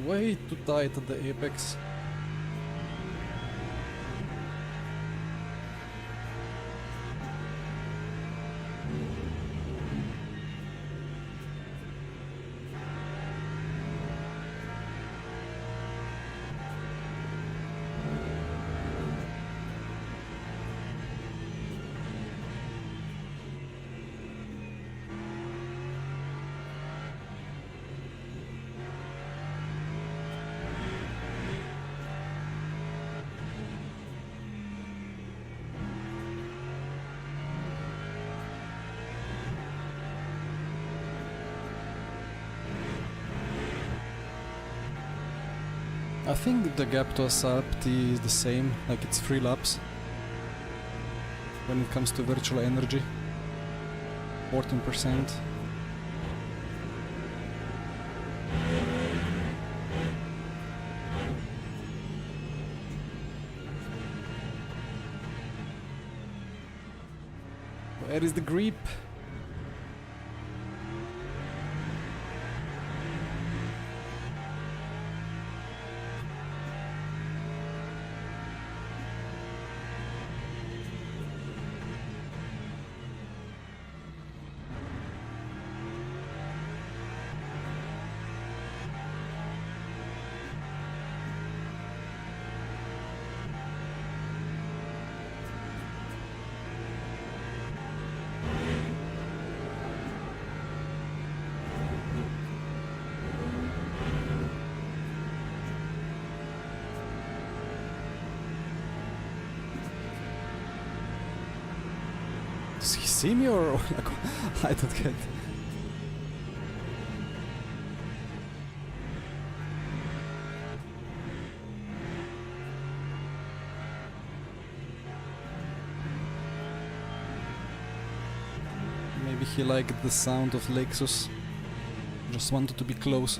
[SPEAKER 3] Way too tight at the apex. I think the gap to Asapti is the same, like it's 3 laps when it comes to virtual energy. 14%. Where is the grip? Does he see me or like, I don't get. Maybe he liked the sound of Lexus. Just wanted to be close.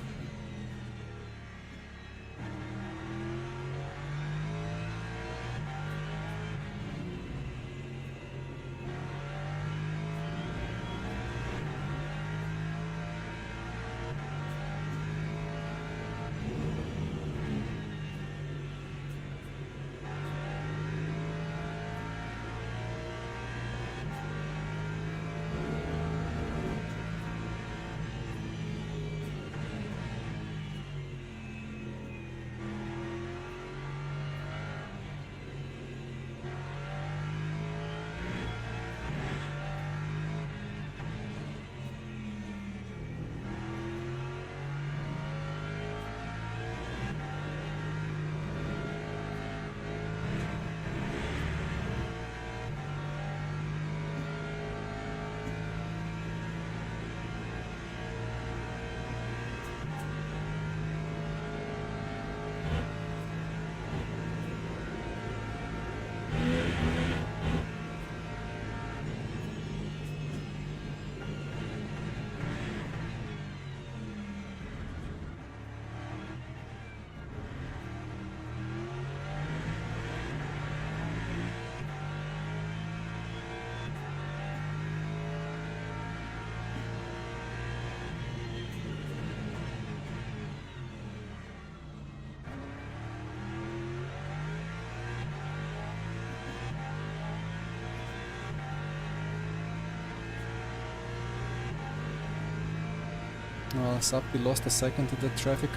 [SPEAKER 3] Well, Sappi lost a second to the traffic.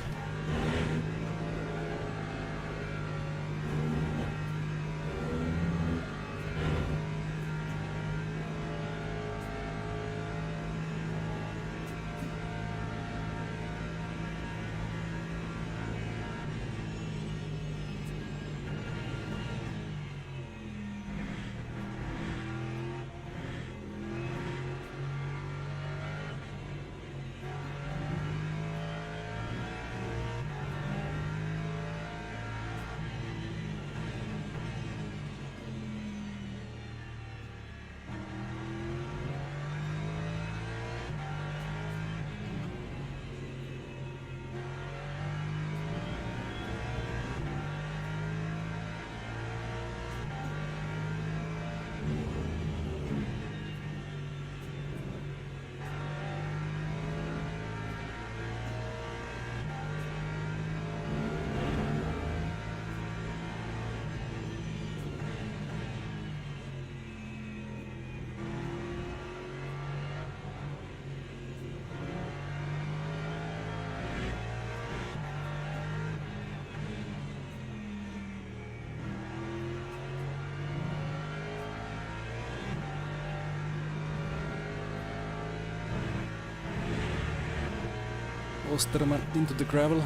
[SPEAKER 3] Osterman into the gravel,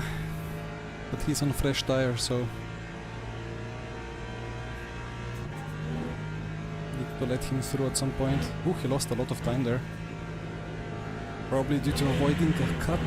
[SPEAKER 3] but he's on fresh tire, so need to let him through at some point. Ooh, he lost a lot of time there. Probably due to avoiding a cut.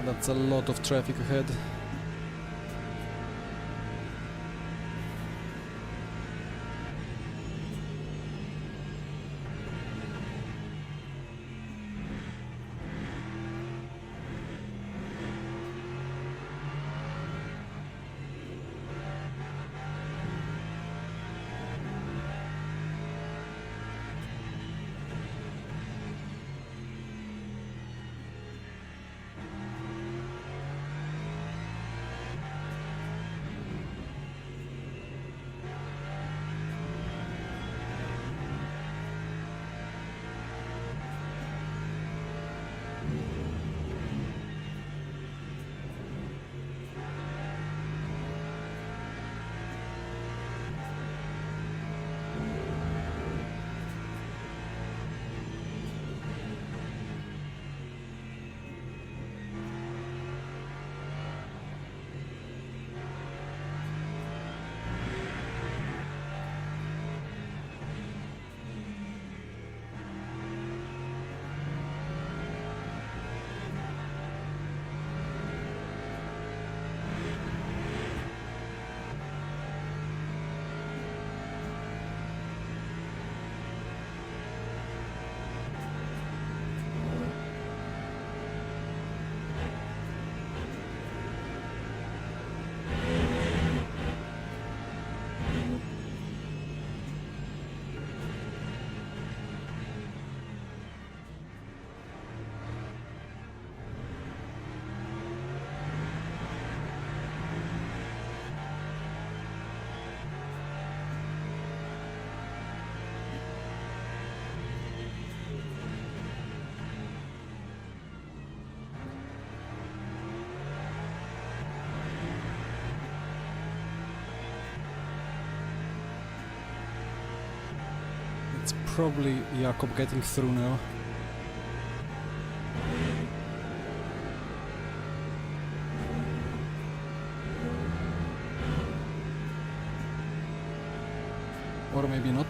[SPEAKER 3] That's a lot of traffic ahead. It's probably Jakob getting through now. Or maybe not.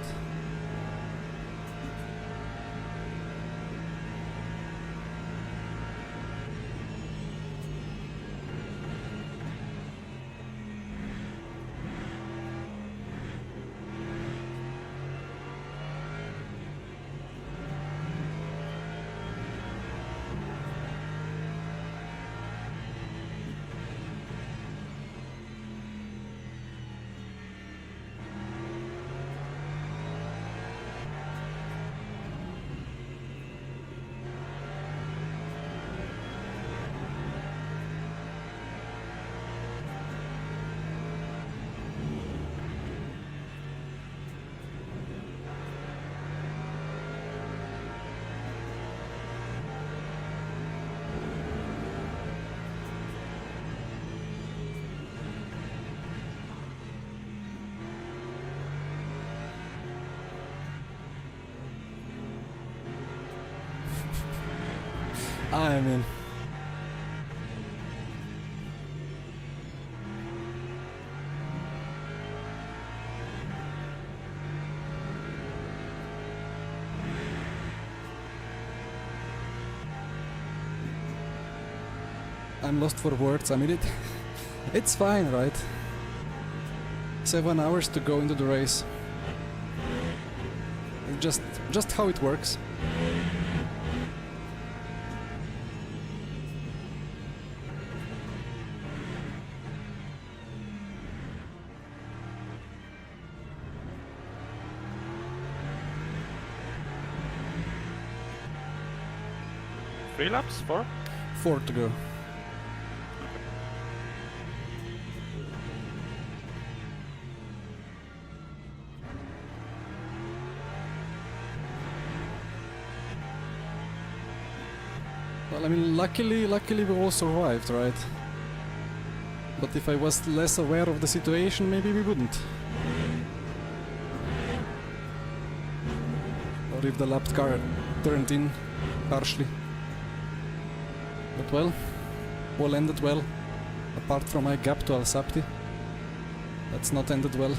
[SPEAKER 3] I mean. I'm lost for words. I mean, it's fine, right? 7 hours to go into the race. Just how it works.
[SPEAKER 2] Three laps? Four?
[SPEAKER 3] 4 to go. Well, I mean, luckily we all survived, right? But if I was less aware of the situation, maybe we wouldn't. Or if the lapped car turned in harshly. But well, all ended well. Apart from my gap to Al Sabti. That's not ended well.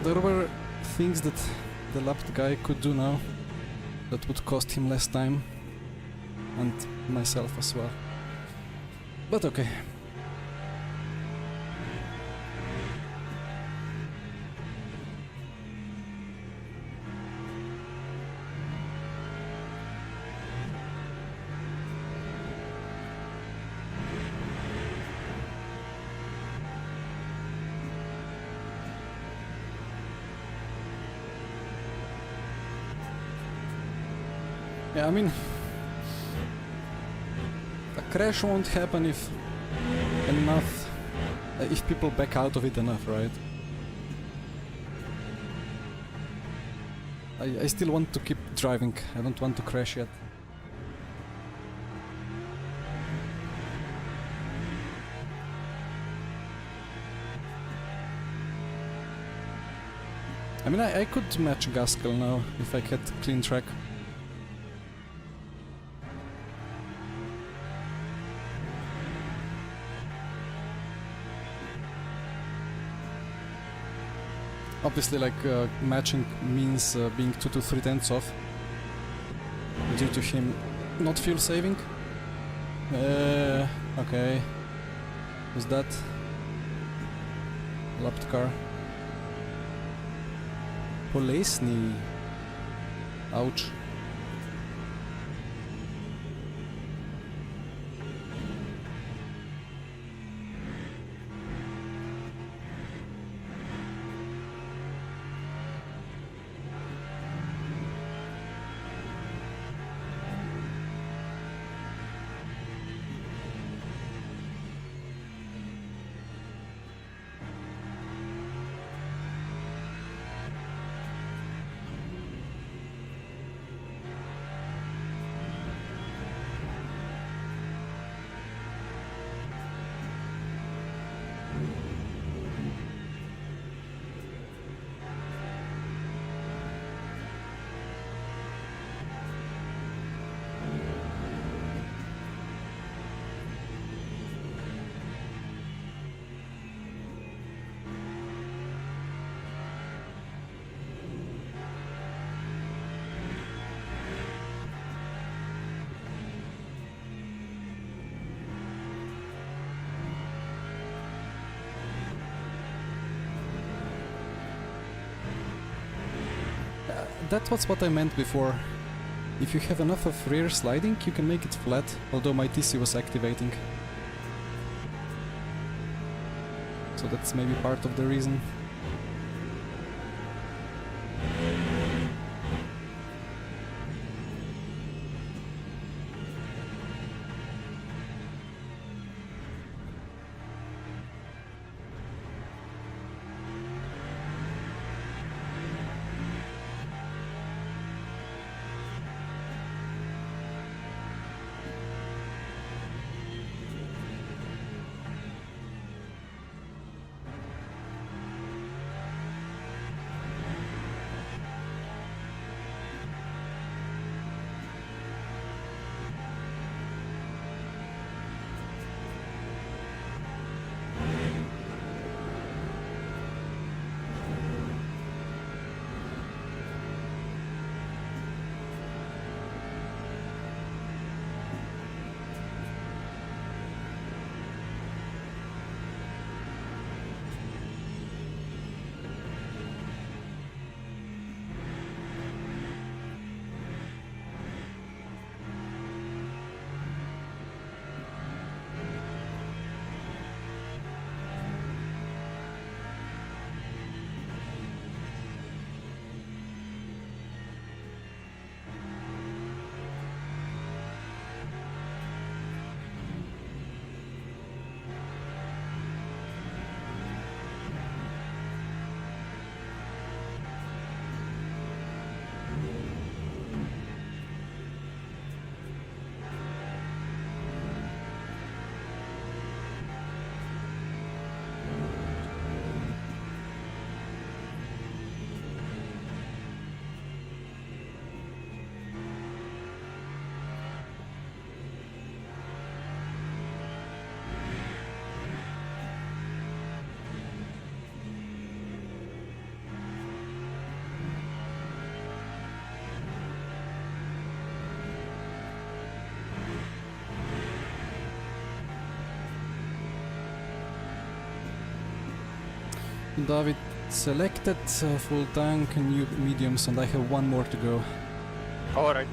[SPEAKER 3] There were things that the lapped guy could do now that would cost him less time, and myself as well. But okay. Yeah, I mean, a crash won't happen if people back out of it enough, right? I still want to keep driving. I don't want to crash yet. I mean, I could match Gaskell now if I had clean track. Obviously, like, matching means being 2 to 3 tenths off due to him not fuel saving. Okay. Who's that? Lapped car. Polesny. Ouch. That was what I meant before. If you have enough of rear sliding, you can make it flat, although my TC was activating. So that's maybe part of the reason. David selected full tank, new mediums, and I have one more to go.
[SPEAKER 2] Alright.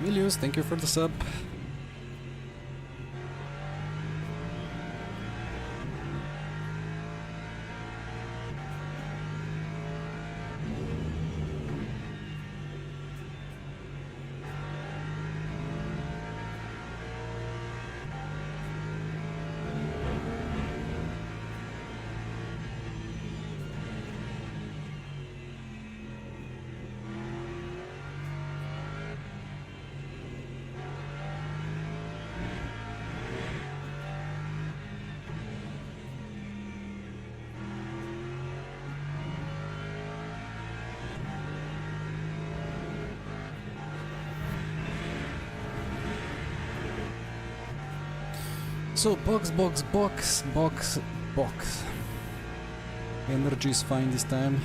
[SPEAKER 3] Milius, thank you for the sub. So box. Energy is fine this time.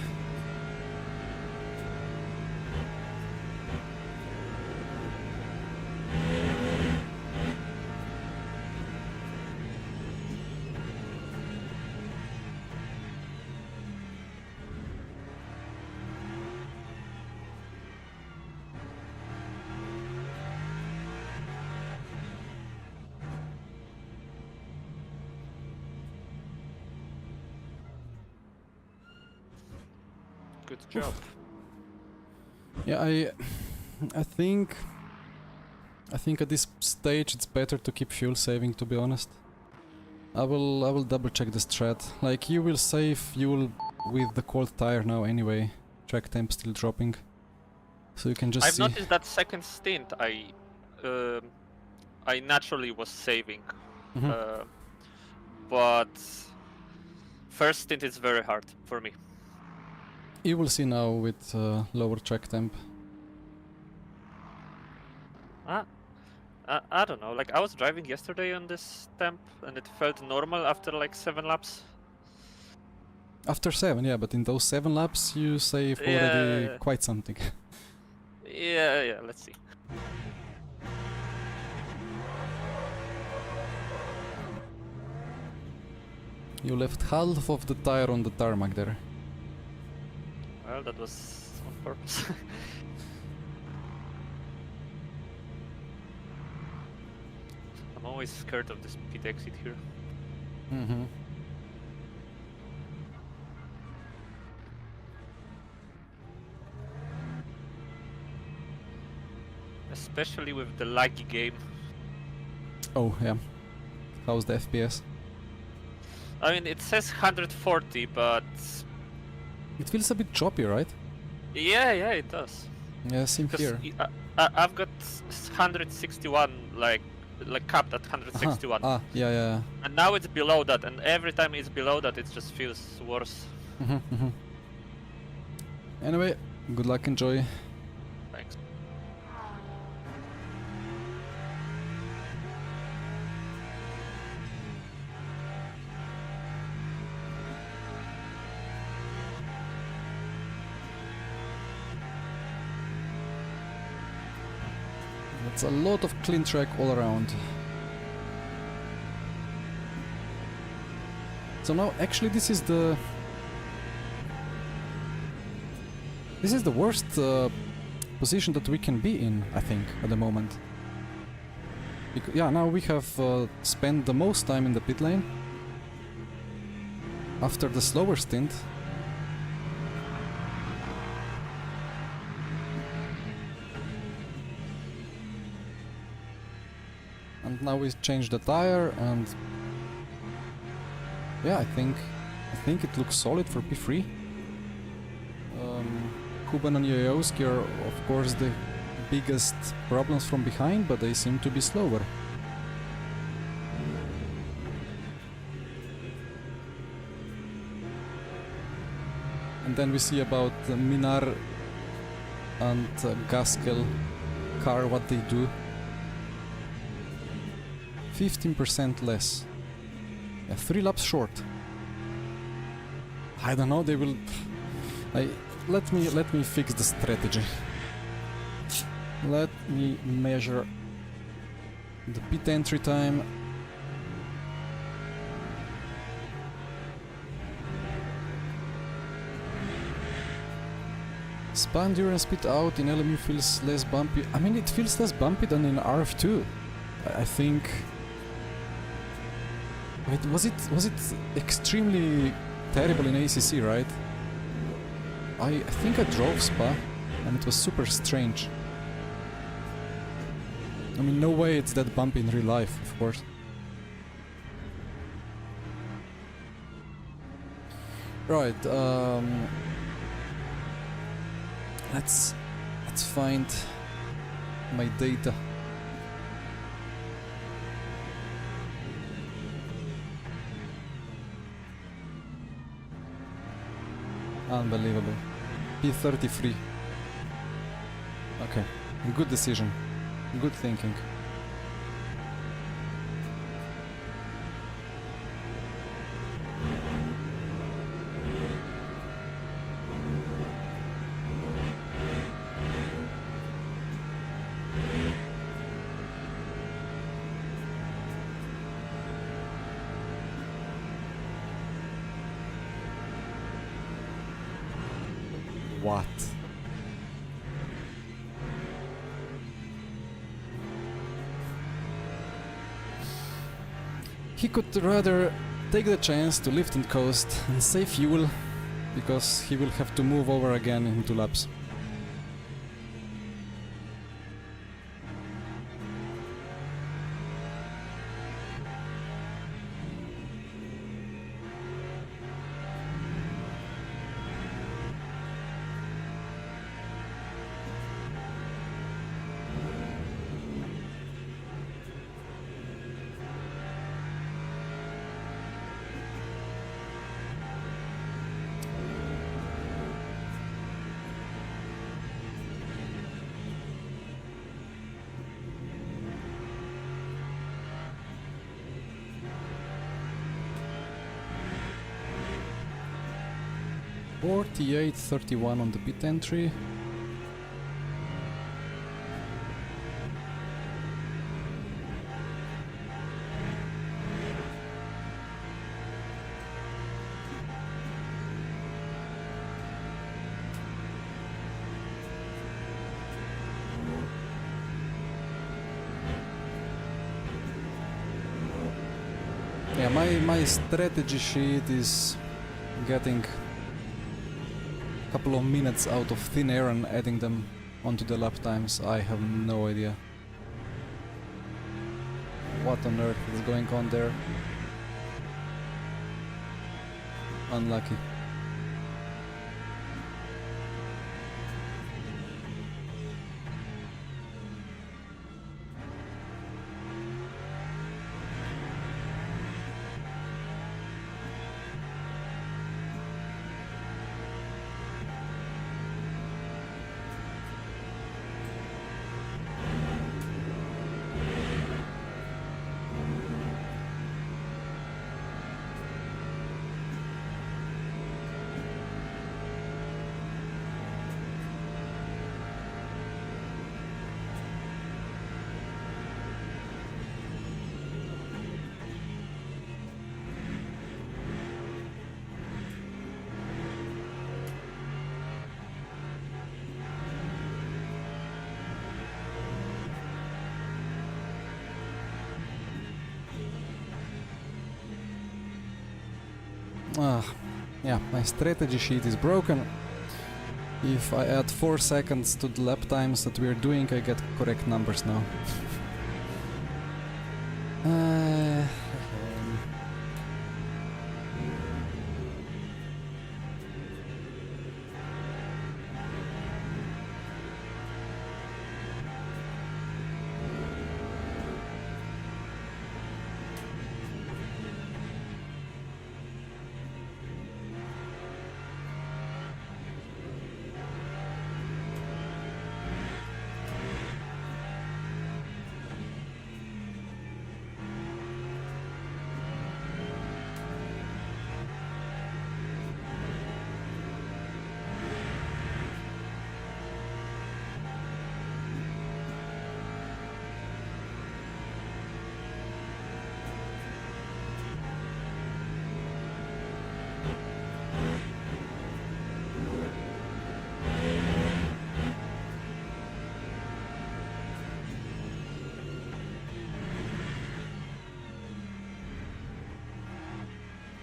[SPEAKER 2] Good job.
[SPEAKER 3] Yeah, I think at this stage it's better to keep fuel saving, to be honest. I will double check the strat. Like, you will save fuel with the cold tire now anyway. Track temp still dropping. So you can just
[SPEAKER 2] I've
[SPEAKER 3] see.
[SPEAKER 2] noticed that second stint I naturally was saving.
[SPEAKER 3] Mhm.
[SPEAKER 2] But first stint is very hard for me.
[SPEAKER 3] You will see now with lower track temp.
[SPEAKER 2] I don't know, like I was driving yesterday on this temp and it felt normal after like 7 laps.
[SPEAKER 3] After 7, yeah, but in those 7 laps you save already
[SPEAKER 2] Yeah.
[SPEAKER 3] quite something.
[SPEAKER 2] Yeah, let's see.
[SPEAKER 3] You left half of the tire on the tarmac there.
[SPEAKER 2] Well, that was on purpose. I'm always scared of this pit exit here.
[SPEAKER 3] Mm-hmm.
[SPEAKER 2] Especially with the laggy game.
[SPEAKER 3] Oh, yeah. How's the FPS?
[SPEAKER 2] I mean, it says 140, but
[SPEAKER 3] It feels a bit choppy, right?
[SPEAKER 2] yeah, it does.
[SPEAKER 3] Yeah, same
[SPEAKER 2] 'Cause
[SPEAKER 3] here.
[SPEAKER 2] I've got 161, like capped at 161,
[SPEAKER 3] Ah, yeah.
[SPEAKER 2] and now it's below that. And every time it's below that, it just feels worse.
[SPEAKER 3] Mm-hmm. Anyway, good luck, enjoy.
[SPEAKER 2] Thanks.
[SPEAKER 3] It's a lot of clean track all around. So now, actually, this is the worst position that we can be in, I think, at the moment. Yeah, now we have spent the most time in the pit lane after the slower stint. And now we change the tire, and yeah, I think it looks solid for P3. Kuban and Yoyowski are of course the biggest problems from behind, but they seem to be slower. And then we see about Minar and Gaskell car, what they do. 15% less. Yeah, 3 laps short. I don't know, they will... Let me fix the strategy. Let me measure the pit entry time. Spa endurance pit out in LMU feels less bumpy. I mean, it feels less bumpy than in RF2. I think... Wait, was it extremely terrible in ACC, right? I think I drove Spa, and it was super strange. I mean, no way it's that bumpy in real life, of course. Right, let's find my data. Unbelievable. P33. Okay, good decision. Good thinking. What? He could rather take the chance to lift and coast and save fuel because he will have to move over again in 2 laps. .48.31 on the pit entry. Yeah, my strategy sheet is getting couple of minutes out of thin air and adding them onto the lap times. I have no idea what on earth is going on there. Unlucky. Yeah, my strategy sheet is broken. If I add 4 seconds to the lap times that we're doing, I get correct numbers now.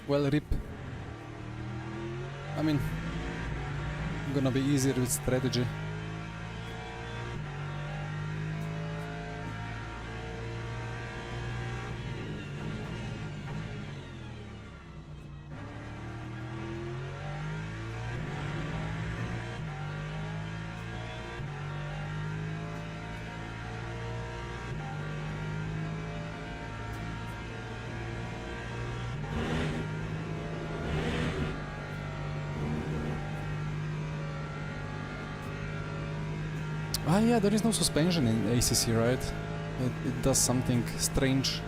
[SPEAKER 3] Well, rip. I mean, gonna be easier with strategy. Ah, yeah, there is no suspension in ACC, right? It does something strange.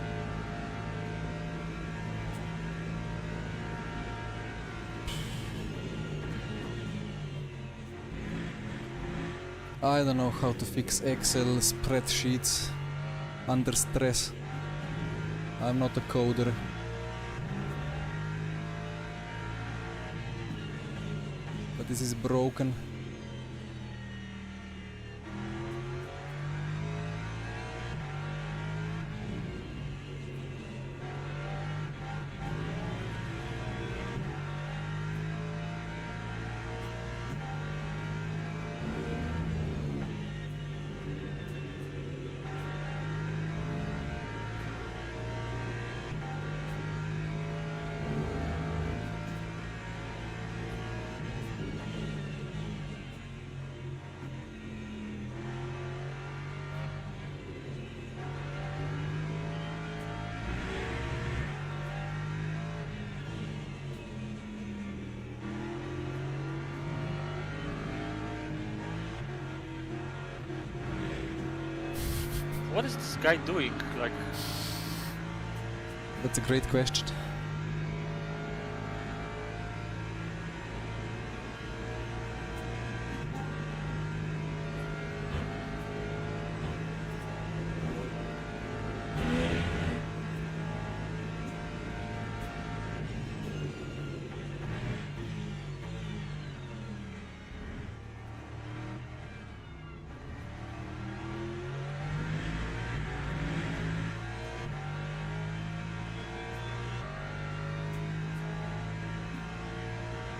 [SPEAKER 3] I don't know how to fix Excel spreadsheets under stress. I'm not a coder. But this is broken.
[SPEAKER 2] what is this guy doing? Like,
[SPEAKER 1] That's a great question.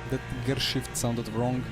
[SPEAKER 1] That gear shift sounded wrong.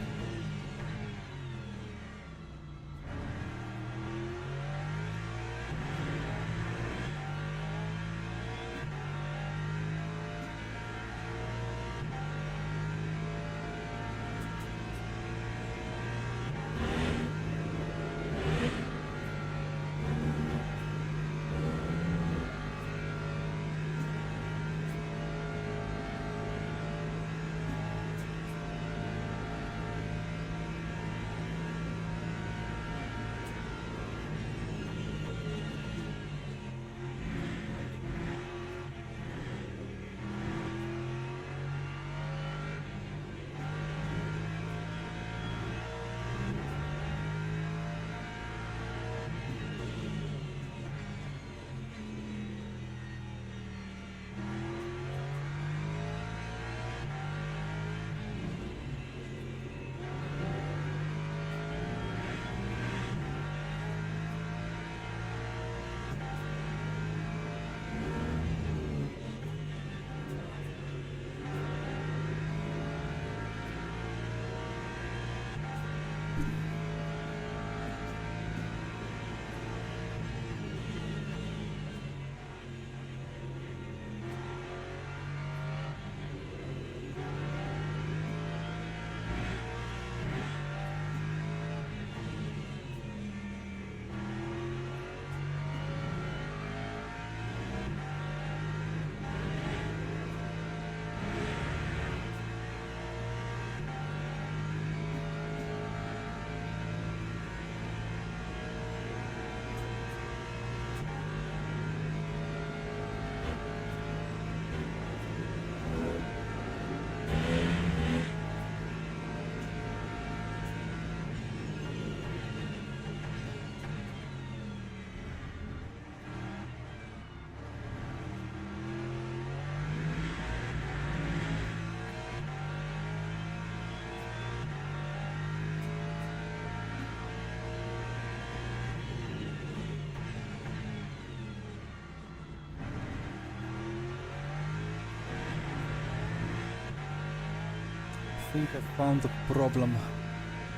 [SPEAKER 1] I think I found the problem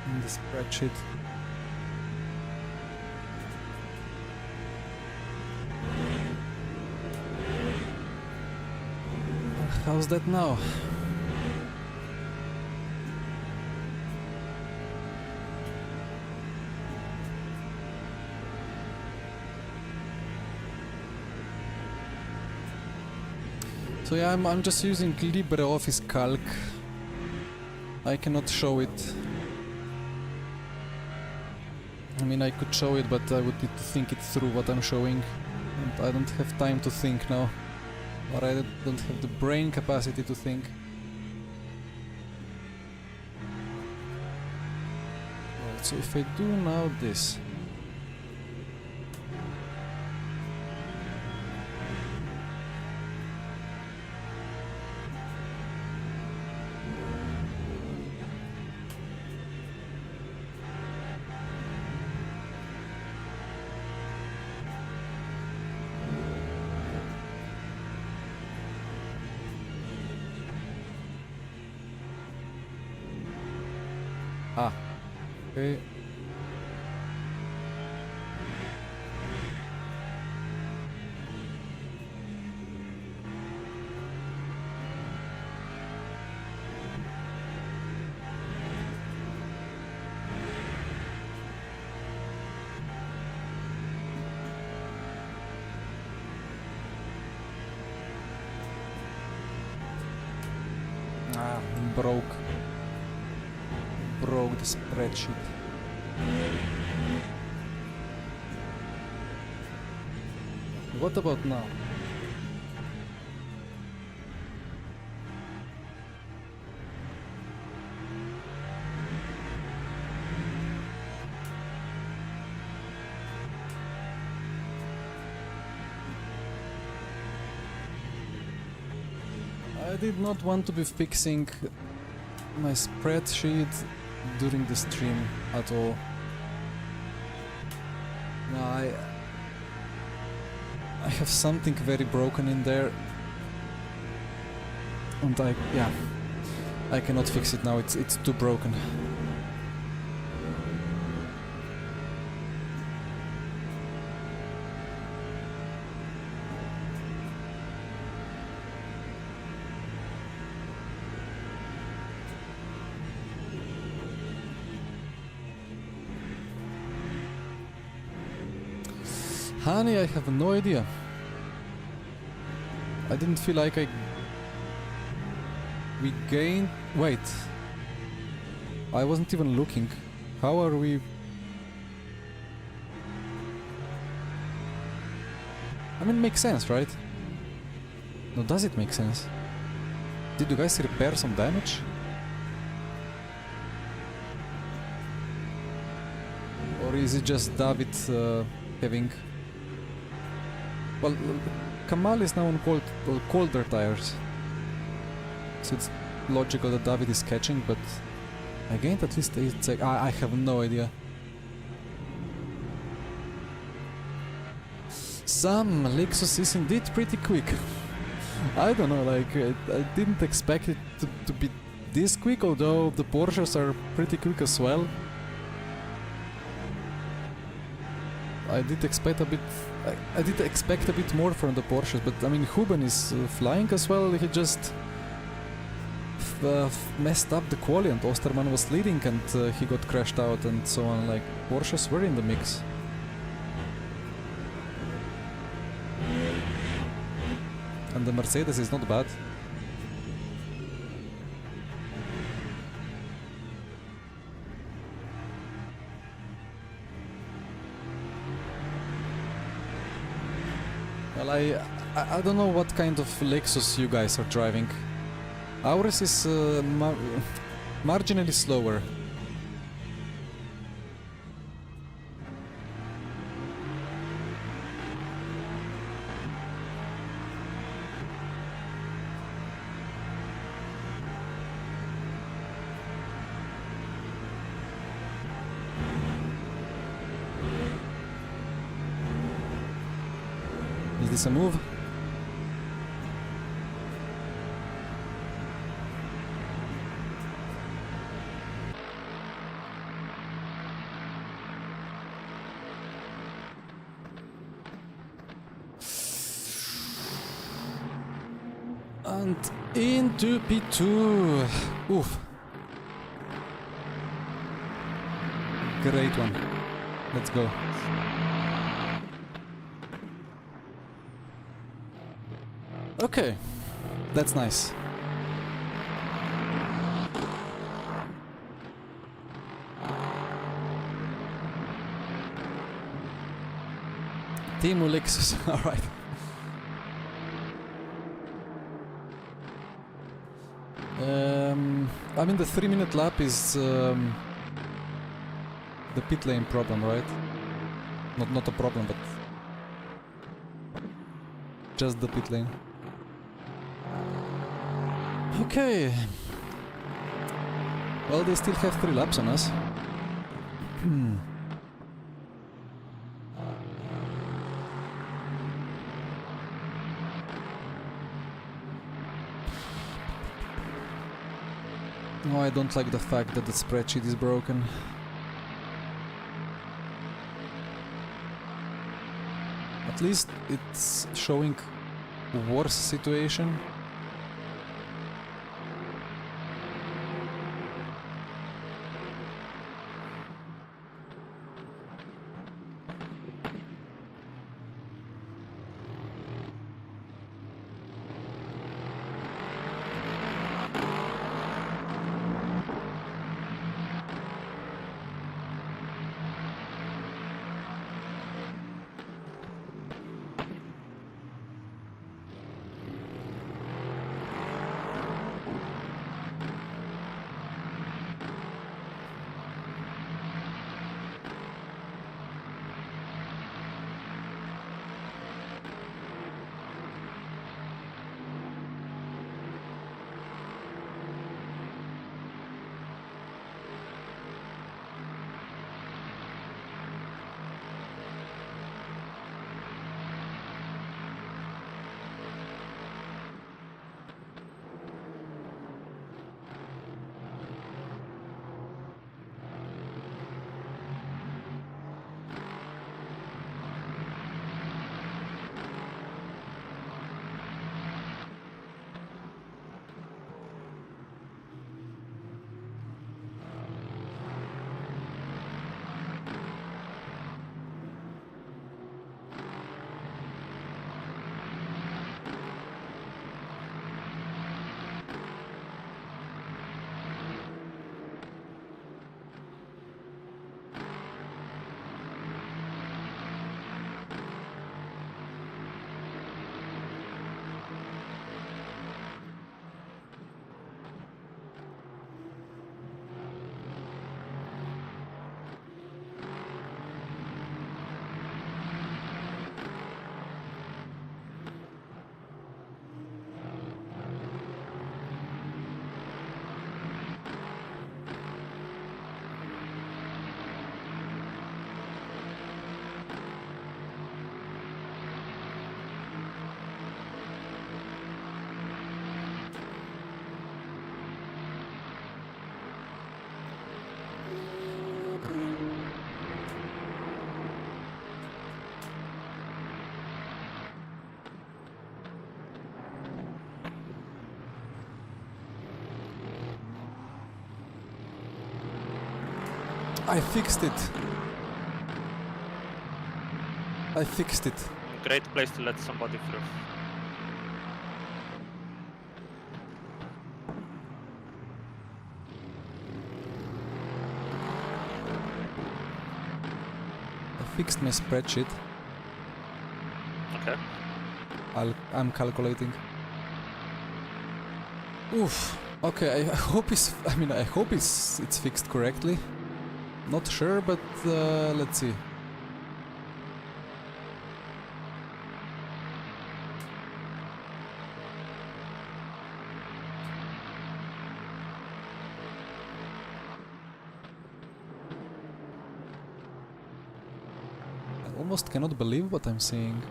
[SPEAKER 1] in the spreadsheet. How's that now? So yeah, I'm just using LibreOffice Calc. I cannot show it. I mean, I could show it, but I would need to think it through what I'm showing. And I don't have time to think now. Or I don't have the brain capacity to think. Right, so if I do now this. Ah, okay. Ah, broke the spreadsheet.
[SPEAKER 3] What about now? I did not want to be fixing my spreadsheet during the stream at all. No, I have something very broken in there, and I cannot fix it now. It's too broken. Honey, I have no idea. I didn't feel like we gained... Wait. I wasn't even looking. How are we... I mean, makes sense, right? No, does it make sense? Did you guys repair some damage? Or is it just David having... Well, Kamal is now on colder tires, so it's logical that David is catching, but I gained at least 8 seconds. I have no idea. Some Lexus is indeed pretty quick. I don't know, like, I didn't expect it to be this quick, although the Porsches are pretty quick as well. I did expect a bit. I did expect a bit more from the Porsches, but I mean, Huben is flying as well. He just messed up the quali, and Osterman was leading, and he got crashed out, and so on. Like, Porsches were in the mix. And the Mercedes is not bad. Well, I don't know what kind of Lexus you guys are driving. Ours is marginally slower. Is this a move? And into P2. Oof. Great one. Let's go. Okay, that's nice. Team Lexus, alright. I mean, the 3-minute lap is the pit lane problem, right? Not a problem, but just the pit lane. Okay. Well, they still have 3 laps on us. No, I don't like the fact that the spreadsheet is broken. At least it's showing worse situation. I fixed it. I fixed it.
[SPEAKER 2] Great place to let somebody through.
[SPEAKER 3] I fixed my spreadsheet.
[SPEAKER 2] Okay.
[SPEAKER 3] I'm calculating. Oof. Okay, I hope it's. I mean, I hope it's fixed correctly. Not sure, but let's see. I almost cannot believe what I'm seeing.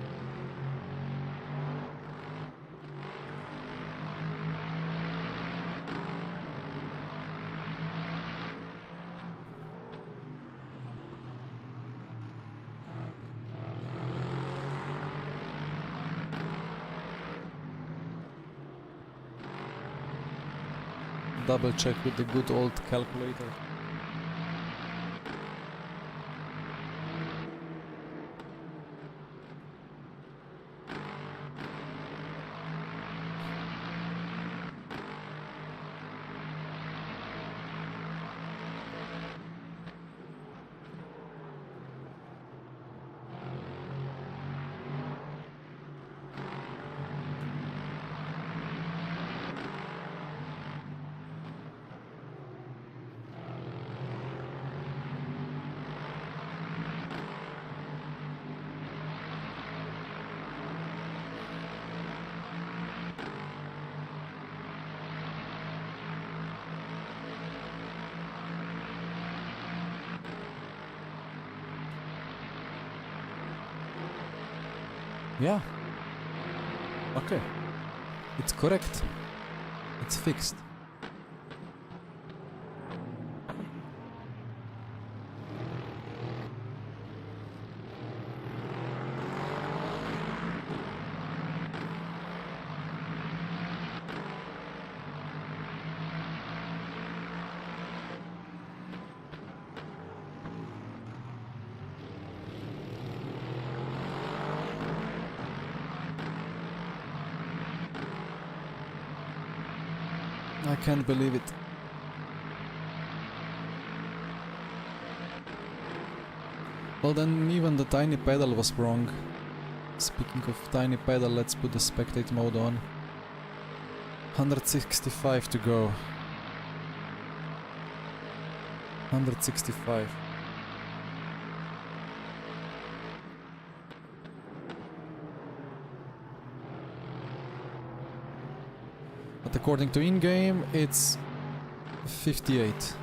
[SPEAKER 3] Double check with the good old calculator. Yeah. Okay. It's correct. It's fixed. I can't believe it. Well then, even the tiny pedal was wrong. Speaking of tiny pedal, let's put the spectate mode on. 165 to go. 165. But according to in-game, it's 58.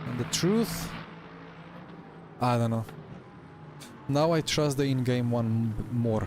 [SPEAKER 3] And the truth? I don't know. Now I trust the in-game one more.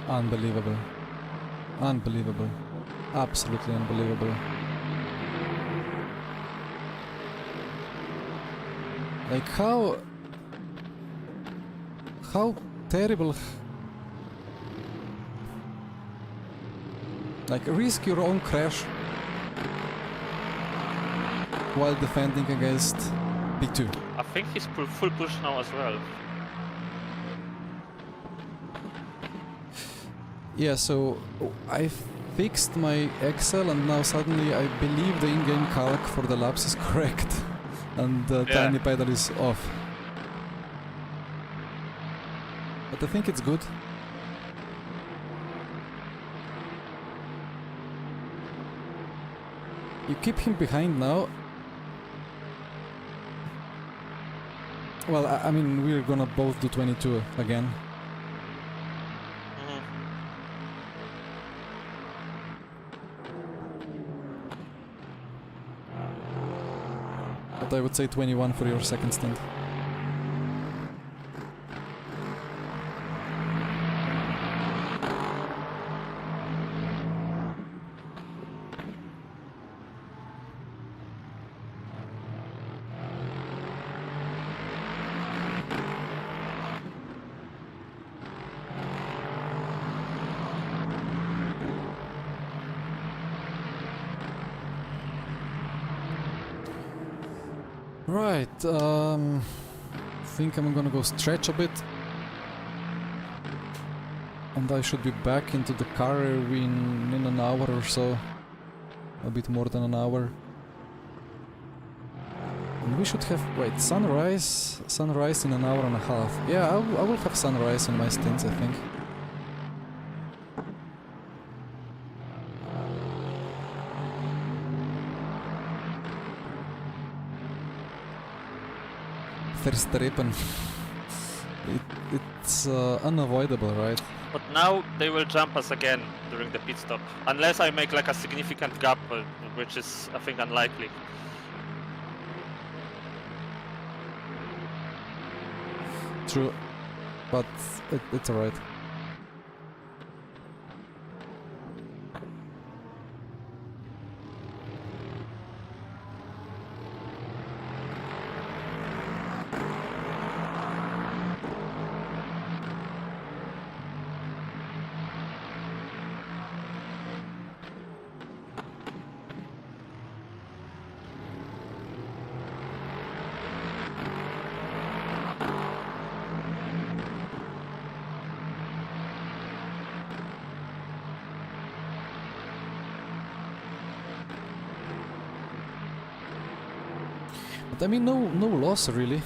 [SPEAKER 3] Unbelievable. Unbelievable. Absolutely unbelievable. Like how terrible. Like risk your own crash while defending against P2.
[SPEAKER 2] I think he's full push now as well.
[SPEAKER 3] Yeah, so I fixed my Excel and now suddenly I believe the in-game calc for the laps is correct.
[SPEAKER 1] and the
[SPEAKER 2] Yeah.
[SPEAKER 1] tiny pedal is off. But I think it's good. You keep him behind now. Well, I mean, we're gonna both do 22 again.
[SPEAKER 2] Mhm.
[SPEAKER 1] But I would say 21 for your second stint. Right, think I'm gonna go stretch a bit. And I should be back into the car in an hour or so. A bit more than an hour. And we should have... wait, sunrise? Sunrise in an hour and a half. Yeah, I will have sunrise in my stints, I think. Verstappen. It's unavoidable, right?
[SPEAKER 2] But now they will jump us again during the pit stop. Unless I make like a significant gap, which is, I think, unlikely.
[SPEAKER 1] True. But it's alright. But I mean, no loss really.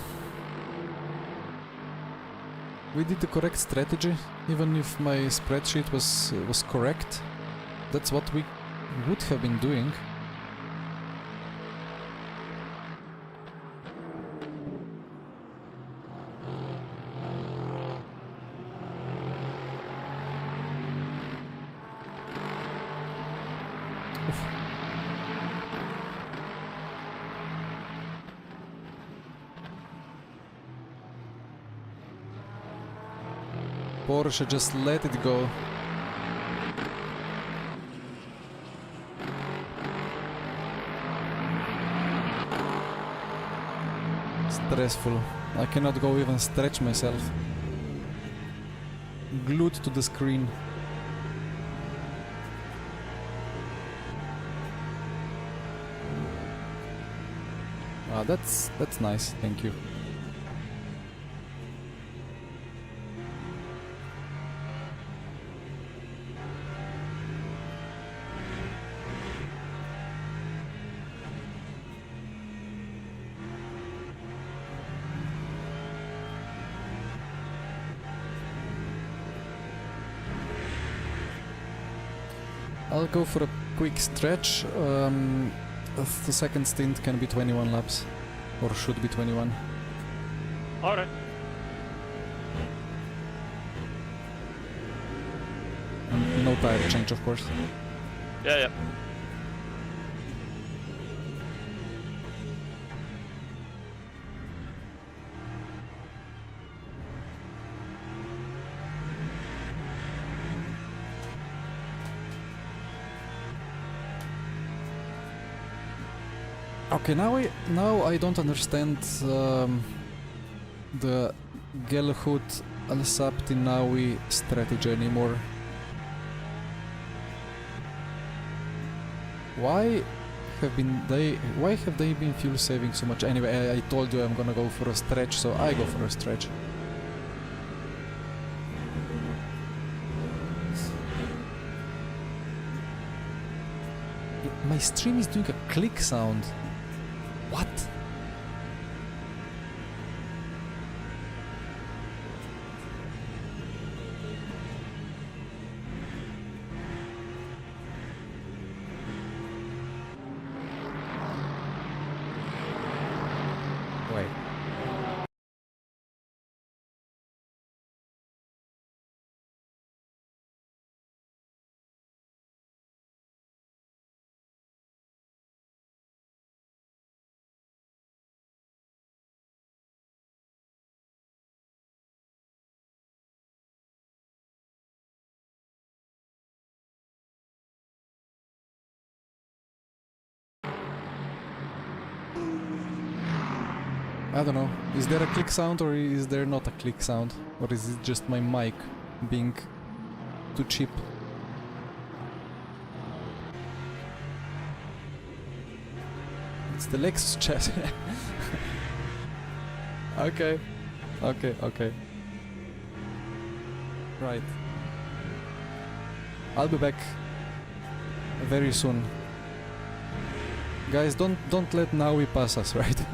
[SPEAKER 1] We did the correct strategy, even if my spreadsheet was correct. That's what we would have been doing. Porsche, just let it go. Stressful. I cannot go even stretch myself. Glued to the screen. Ah, that's nice, thank you. I'll go for a quick stretch. The second stint can be 21 laps, or should be 21.
[SPEAKER 2] Alright.
[SPEAKER 1] And no tire change, of course.
[SPEAKER 2] Yeah.
[SPEAKER 1] Okay, now I don't understand the Gelhut Al-Sabtinawi strategy anymore. Why have they been fuel saving so much? Anyway, I told you I'm gonna go for a stretch, so I go for a stretch. My stream is doing a click sound. What?
[SPEAKER 3] I don't know. Is there a click sound or is there not a click sound? Or is it just my mic being too cheap? It's the Lexus chat. Okay. Okay. Right. I'll be back very soon. Guys, don't let Naui pass us, right?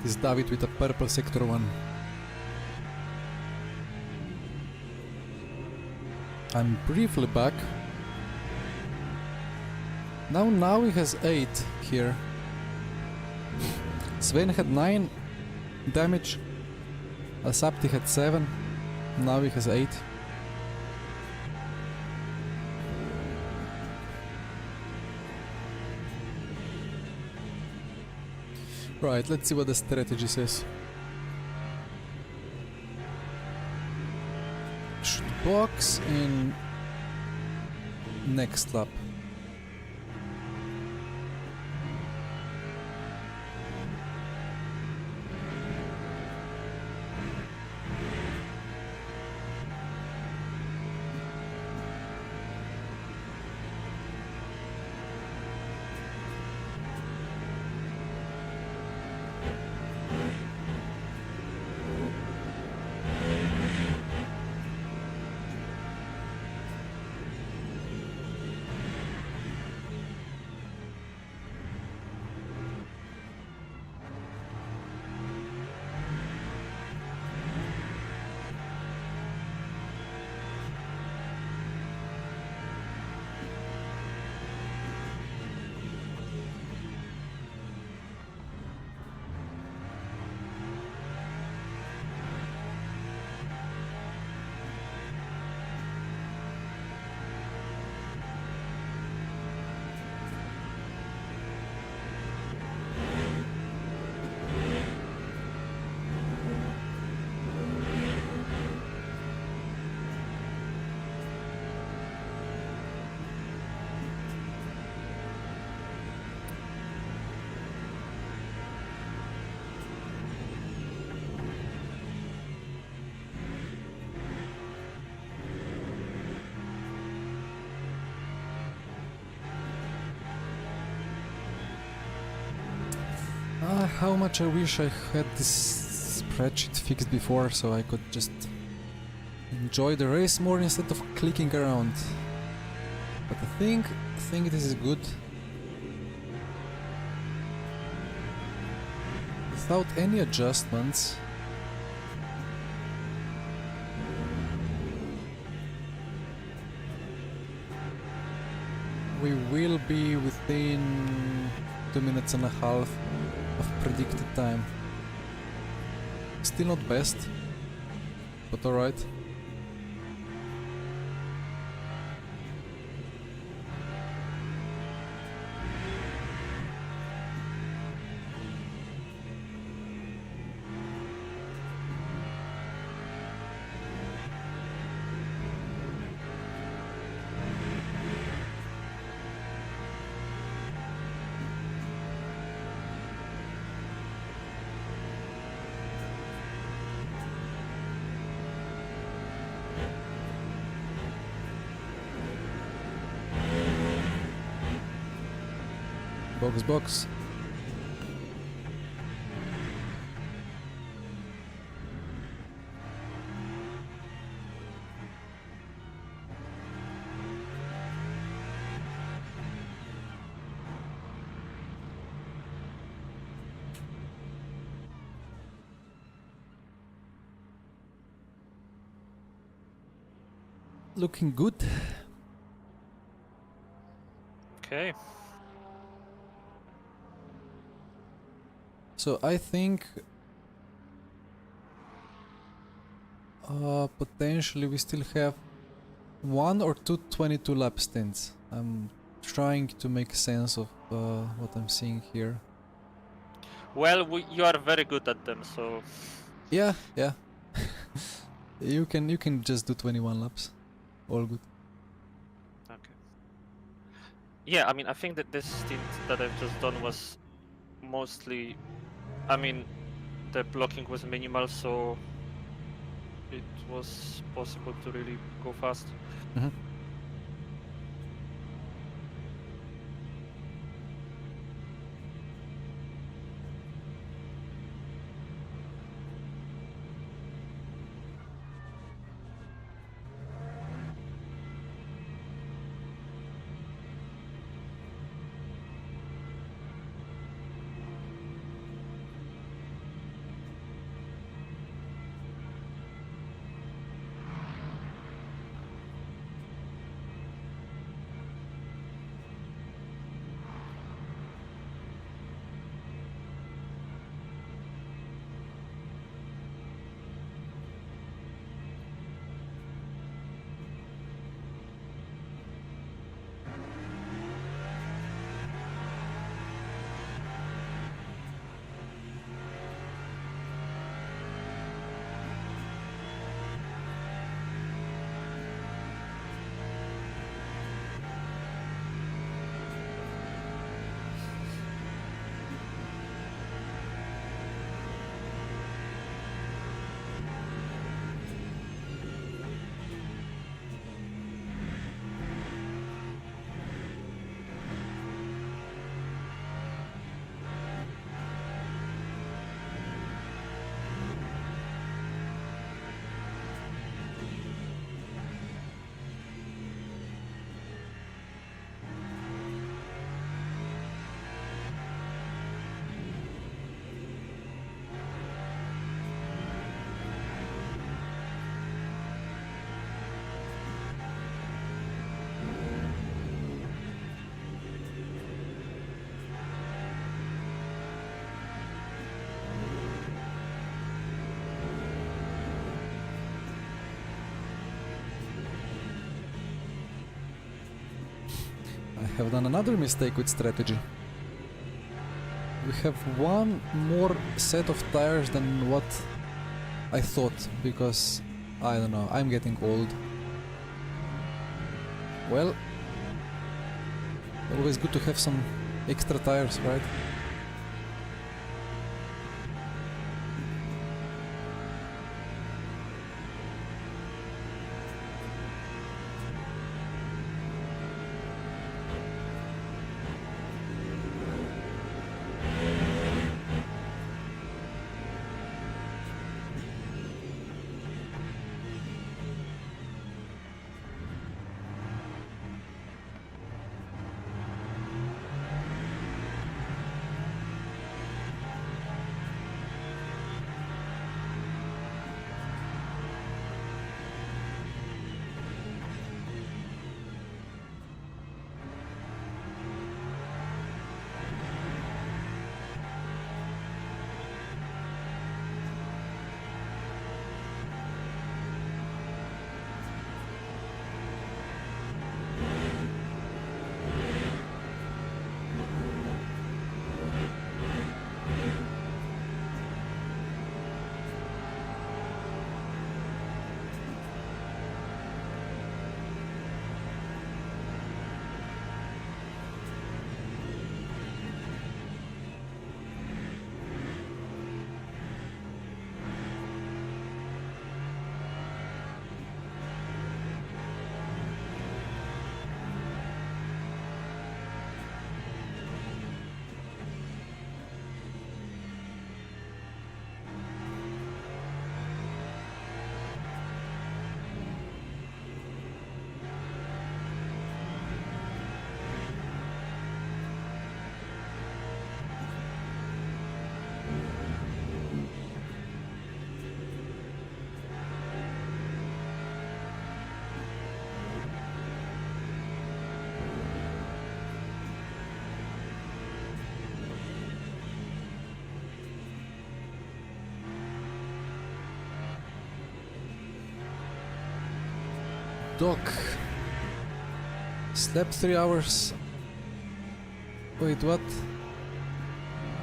[SPEAKER 3] It is David with a purple sector 1. I'm briefly back. Now he has 8 here. Sven had 9 damage. Asapti had 7. Now he has 8. Right, let's see what the strategy says. Should box in next lap. How much I wish I had this spreadsheet fixed before so I could just enjoy the race more instead of clicking around. But I think this is good. Without any adjustments. We will be within 2 minutes and a half of predicted time. Still not best, but alright. Box. Looking good.
[SPEAKER 2] Okay.
[SPEAKER 3] So I think potentially we still have 1 or 2 22 lap stints. I'm trying to make sense of what I'm seeing here.
[SPEAKER 2] Well, you are very good at them, so
[SPEAKER 3] Yeah. you can just do 21 laps. All good.
[SPEAKER 2] okay. Yeah, I mean, I think that this stint that I've just done was mostly, I mean, the blocking was minimal, so it was possible to really go fast.
[SPEAKER 3] Mhm.
[SPEAKER 1] have done another mistake with strategy. We have one more set of tires than what I thought, because I don't know, I'm getting old. Well, always good to have some extra tires, right? Doc slept 3 hours. Wait, what?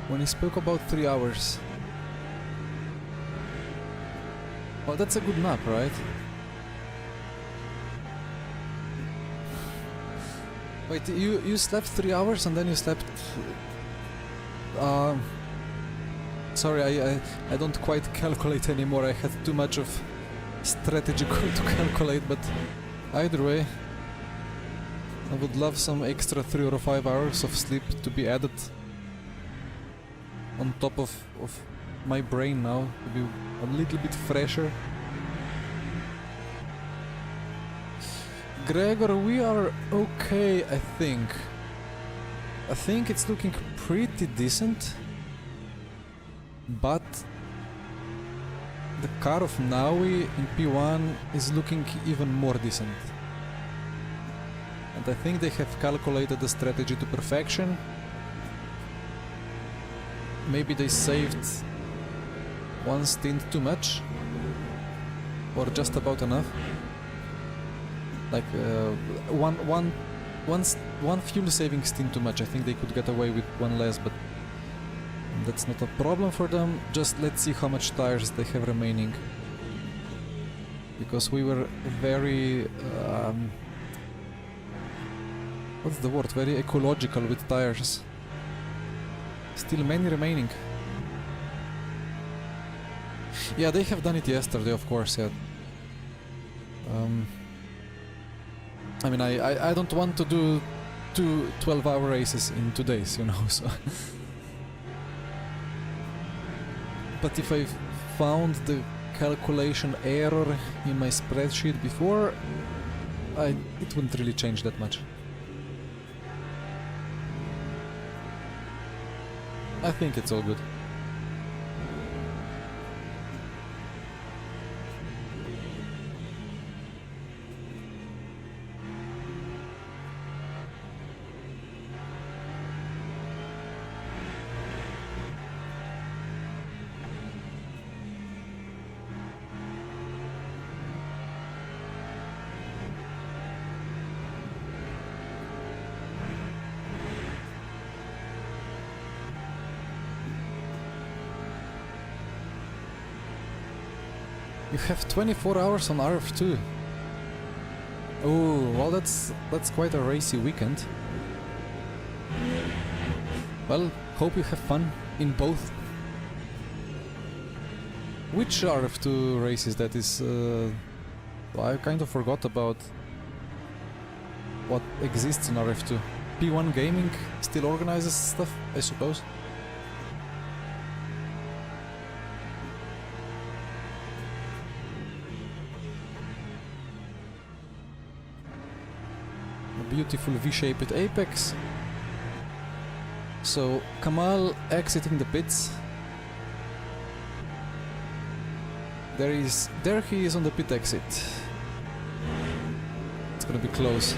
[SPEAKER 1] When he spoke about 3 hours. Well, that's a good nap, right? Wait, you slept 3 hours and then you slept... Sorry, I don't quite calculate anymore. I had too much of strategy to calculate, but either way, I would love some extra 3 or 5 hours of sleep to be added on top of my brain now, to be a little bit fresher. Gregor, we are okay, I think. I think it's looking pretty decent, but the car of Naui in P1 is looking even more decent. And I think they have calculated the strategy to perfection. Maybe they saved one stint too much, or just about enough. Like one fuel saving stint too much. I think they could get away with one less, but that's not a problem for them. Just let's see how much tires they have remaining, because we were very what's the word? Very ecological with tires. Still many remaining. Yeah, they have done it yesterday, of course. Yeah. I mean, I don't want to do two 12-hour races in 2 days, you know. So. But if I found the calculation error in my spreadsheet before, it wouldn't really change that much. I think it's all good. You have 24 hours on RF2. Oh, well, that's quite a racy weekend. Well, hope you have fun in both. Which RF2 race is that? I kind of forgot about what exists in RF2. P1 Gaming still organizes stuff, I suppose. A beautiful V-shaped apex. So Kamal exiting the pits. There he is on the pit exit. It's gonna be close.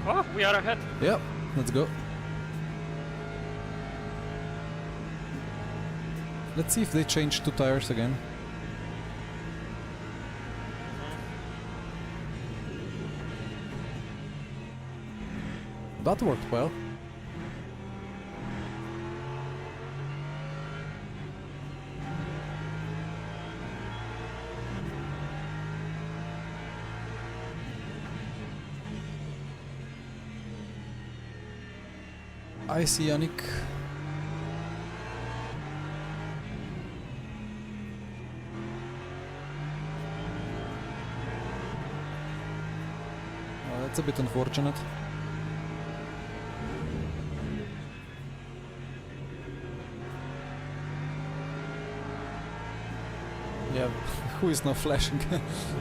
[SPEAKER 2] Oh, we are ahead.
[SPEAKER 1] Yep, let's go. Let's see if they change 2 tires again. That worked well. I see Yannick. That's a bit unfortunate. Yeah, who is now flashing?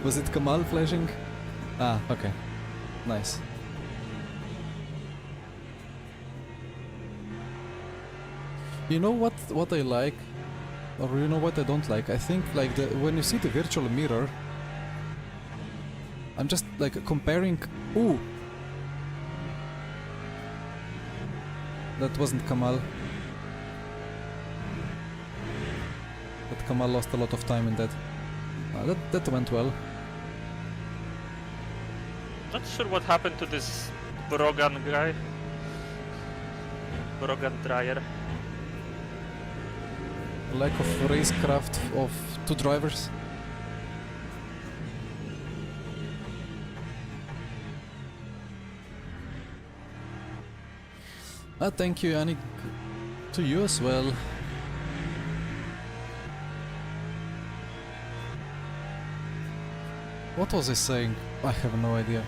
[SPEAKER 1] Was it Kamal flashing? Ah, okay. Nice. You know what I like, or you know what I don't like? I think like when you see the virtual mirror, I'm just like comparing. Ooh, that wasn't Kamal. But Kamal lost a lot of time in that. That went well.
[SPEAKER 2] Not sure what happened to this Brogan guy. Brogan Dreyer.
[SPEAKER 1] Lack of racecraft of 2 drivers. Thank you, Yannick. To you as well. What was I saying? I have no idea.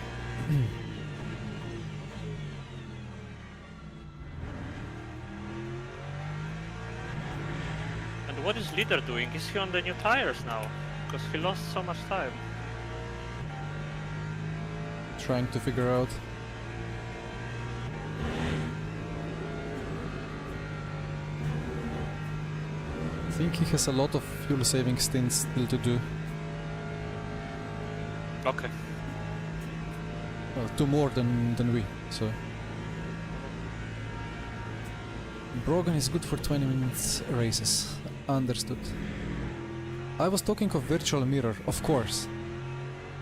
[SPEAKER 2] And what is Leader doing? Is he on the new tires now? Because he lost so much time.
[SPEAKER 1] Trying to figure out. I think he has a lot of fuel saving stints still to do.
[SPEAKER 2] Okay.
[SPEAKER 1] Well, 2 more than we, so. Brogan is good for 20 minutes races. Understood. I was talking of virtual mirror, of course.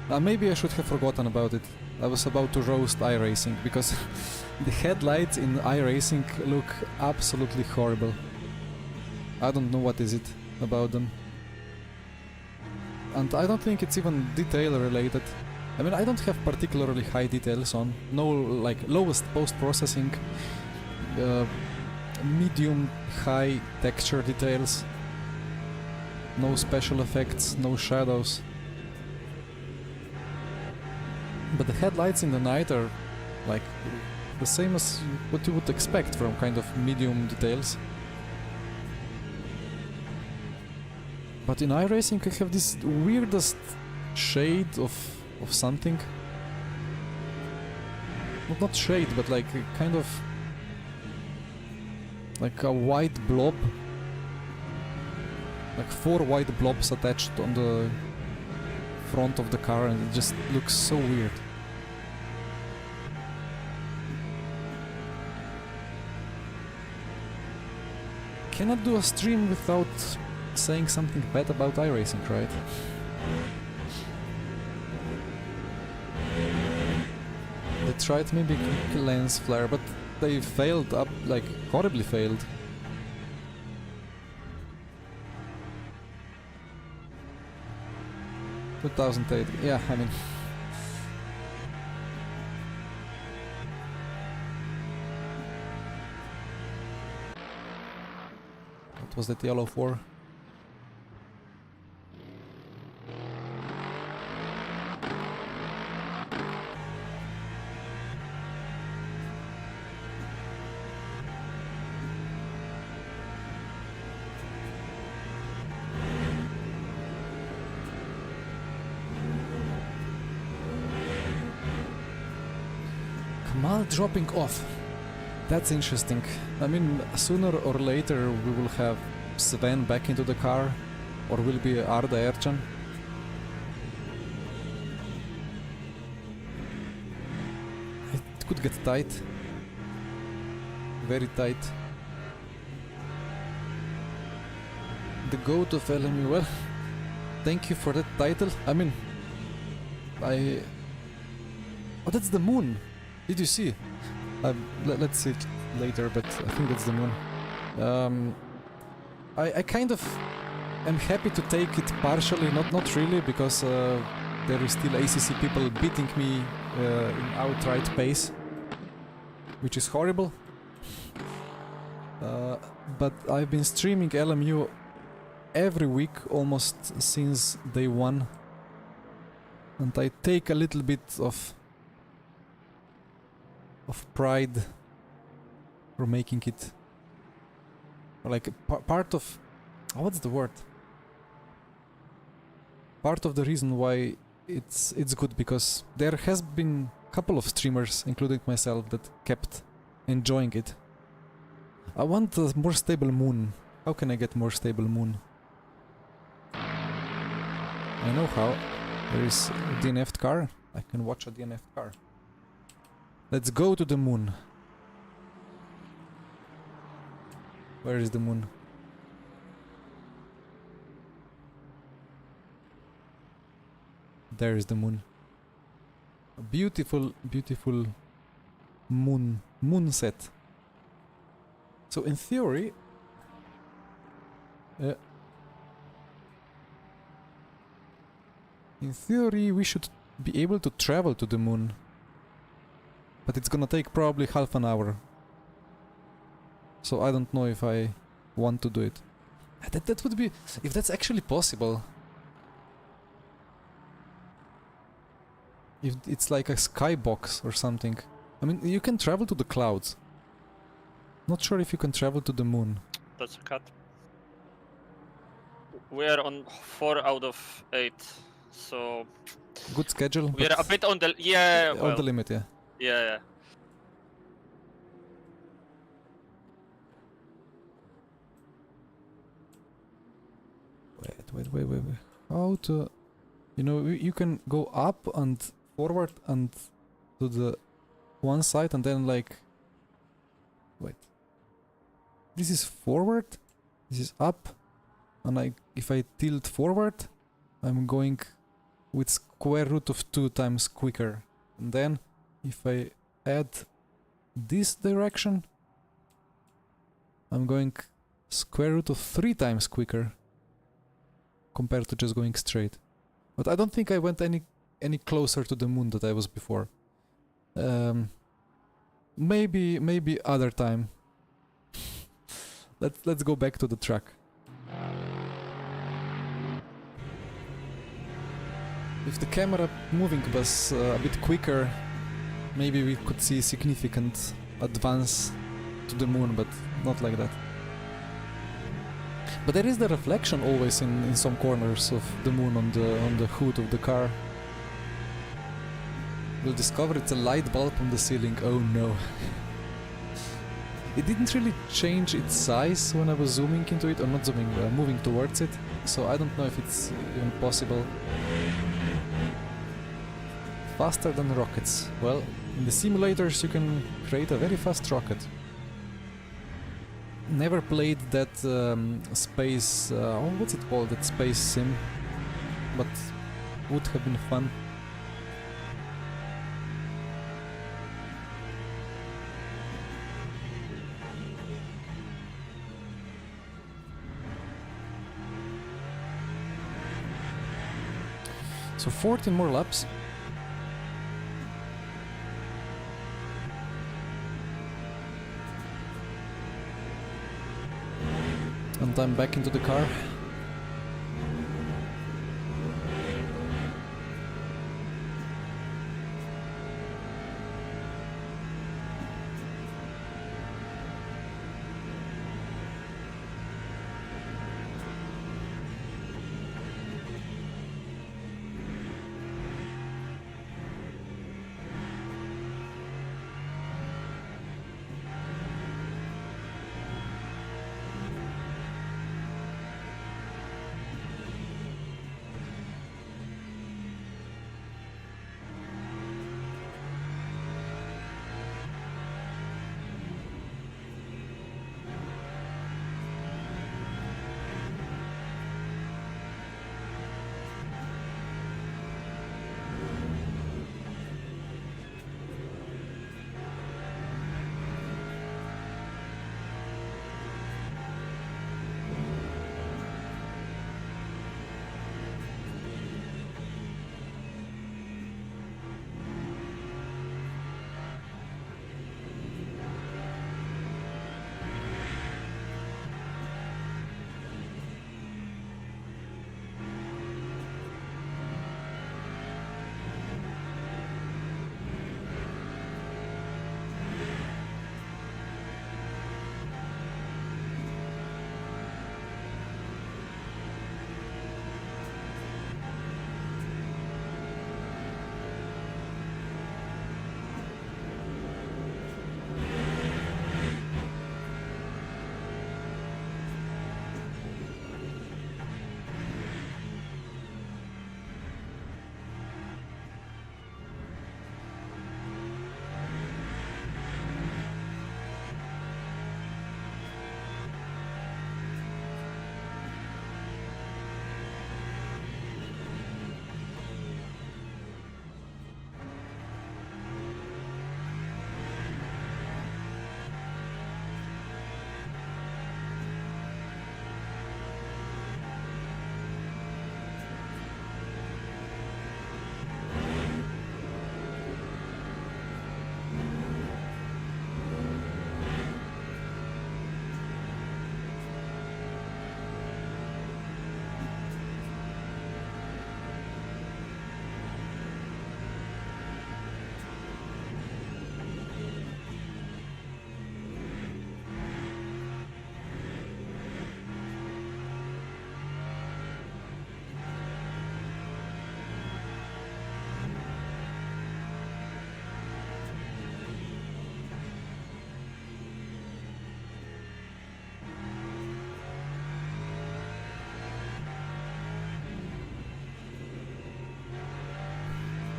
[SPEAKER 1] Maybe I should have forgotten about it. I was about to roast iRacing, because the headlights in iRacing look absolutely horrible. I don't know what is it about them. And I don't think it's even detail related. I mean, I don't have particularly high details on. No, like, lowest post-processing, medium high texture details, no special effects, no shadows. But the headlights in the night are like the same as what you would expect from kind of medium details. But in iRacing I have this weirdest shade of something. Not shade, but like a kind of like a white blob. Like 4 white blobs attached on the front of the car, and it just looks so weird. Cannot do a stream without saying something bad about iRacing, right? They tried maybe lens flare, but they failed up, like horribly failed. 2008. Yeah, I mean. What was that yellow for? Kamal dropping off. That's interesting. I mean, sooner or later we will have Sven back into the car, or will be Arda Ercan. It could get tight. Very tight. The GOAT of LMU. Well, thank you for that title. I mean, Oh, that's the moon! Did you see? Let's see it later, but I think that's the moon. I kind of am happy to take it partially, not really, because there is still ACC people beating me in outright pace, which is horrible. But I've been streaming LMU every week almost since day one, and I take a little bit of pride for making it like part of what's the word? Part of the reason why it's good, because there has been a couple of streamers, including myself, that kept enjoying it. I want a more stable moon. How can I get more stable moon? I know how. There is a DNF car. I can watch a DNF car. Let's go to the moon. Where is the moon? There is the moon. A beautiful, beautiful moon set. So in theory, we should be able to travel to the moon. But it's gonna take probably half an hour. So I don't know if I want to do it. That would be... if that's actually possible. If it's like a skybox or something. I mean, you can travel to the clouds. Not sure if you can travel to the moon.
[SPEAKER 2] That's a cut. We are on 4 out of 8, so...
[SPEAKER 1] Good schedule.
[SPEAKER 2] We are a bit on the... yeah,
[SPEAKER 1] on
[SPEAKER 2] well,
[SPEAKER 1] the limit, yeah.
[SPEAKER 2] yeah.
[SPEAKER 1] Wait. How to... You know, you can go up and forward and to the one side and then like... Wait. This is forward, this is up, and if I tilt forward, I'm going with square root of 2 times quicker. And then if I add this direction, I'm going square root of 3 times quicker compared to just going straight. But I don't think I went any closer to the moon than I was before. Maybe other time. Let's go back to the track. If the camera moving was a bit quicker, maybe we could see significant advance to the moon, but not like that. But there is the reflection always in some corners of the moon on the hood of the car. We'll discover it's a light bulb on the ceiling. Oh no. It didn't really change its size when I was zooming into it, or not zooming, moving towards it, so I don't know if it's even possible. Faster than rockets. Well, in the simulators you can create a very fast rocket. Never played that space... what's it called? That space sim. But would have been fun. So 14 more laps. And I'm back into the car.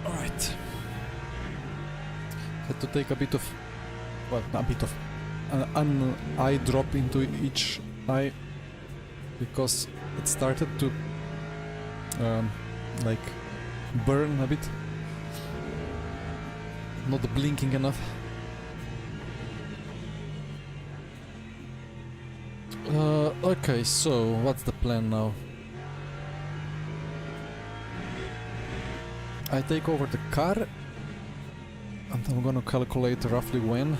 [SPEAKER 1] Alright. Had to take a bit of... well, a bit of... an eye drop into each eye because it started to like burn a bit. Not blinking enough. Okay, so what's the plan now? I take over the car and I'm gonna calculate roughly when,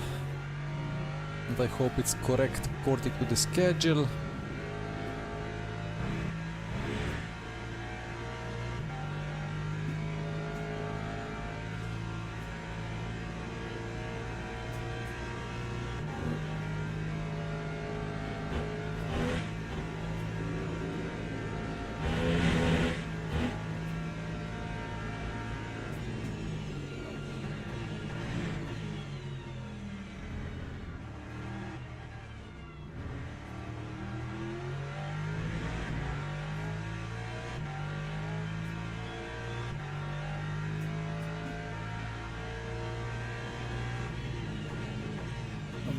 [SPEAKER 1] and I hope it's correct according to the schedule.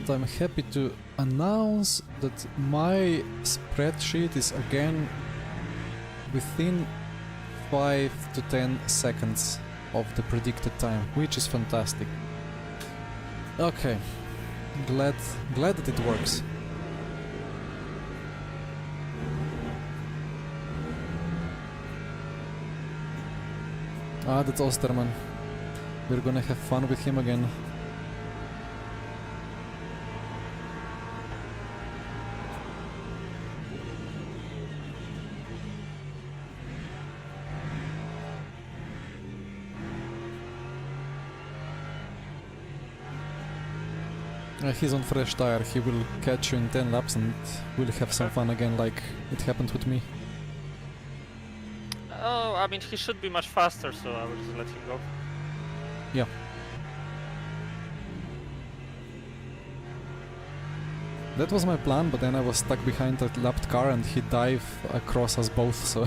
[SPEAKER 1] I'm happy to announce that my spreadsheet is again within 5 to 10 seconds of the predicted time, which is fantastic. Okay, glad that it works. Ah, that's Osterman. We're gonna have fun with him again. He's on fresh tire, he will catch you in 10 laps and we'll have some fun again like it happened with me.
[SPEAKER 2] Oh, I mean, he should be much faster, so I will just let him go.
[SPEAKER 1] Yeah. That was my plan, but then I was stuck behind a lapped car and he dived across us both, so...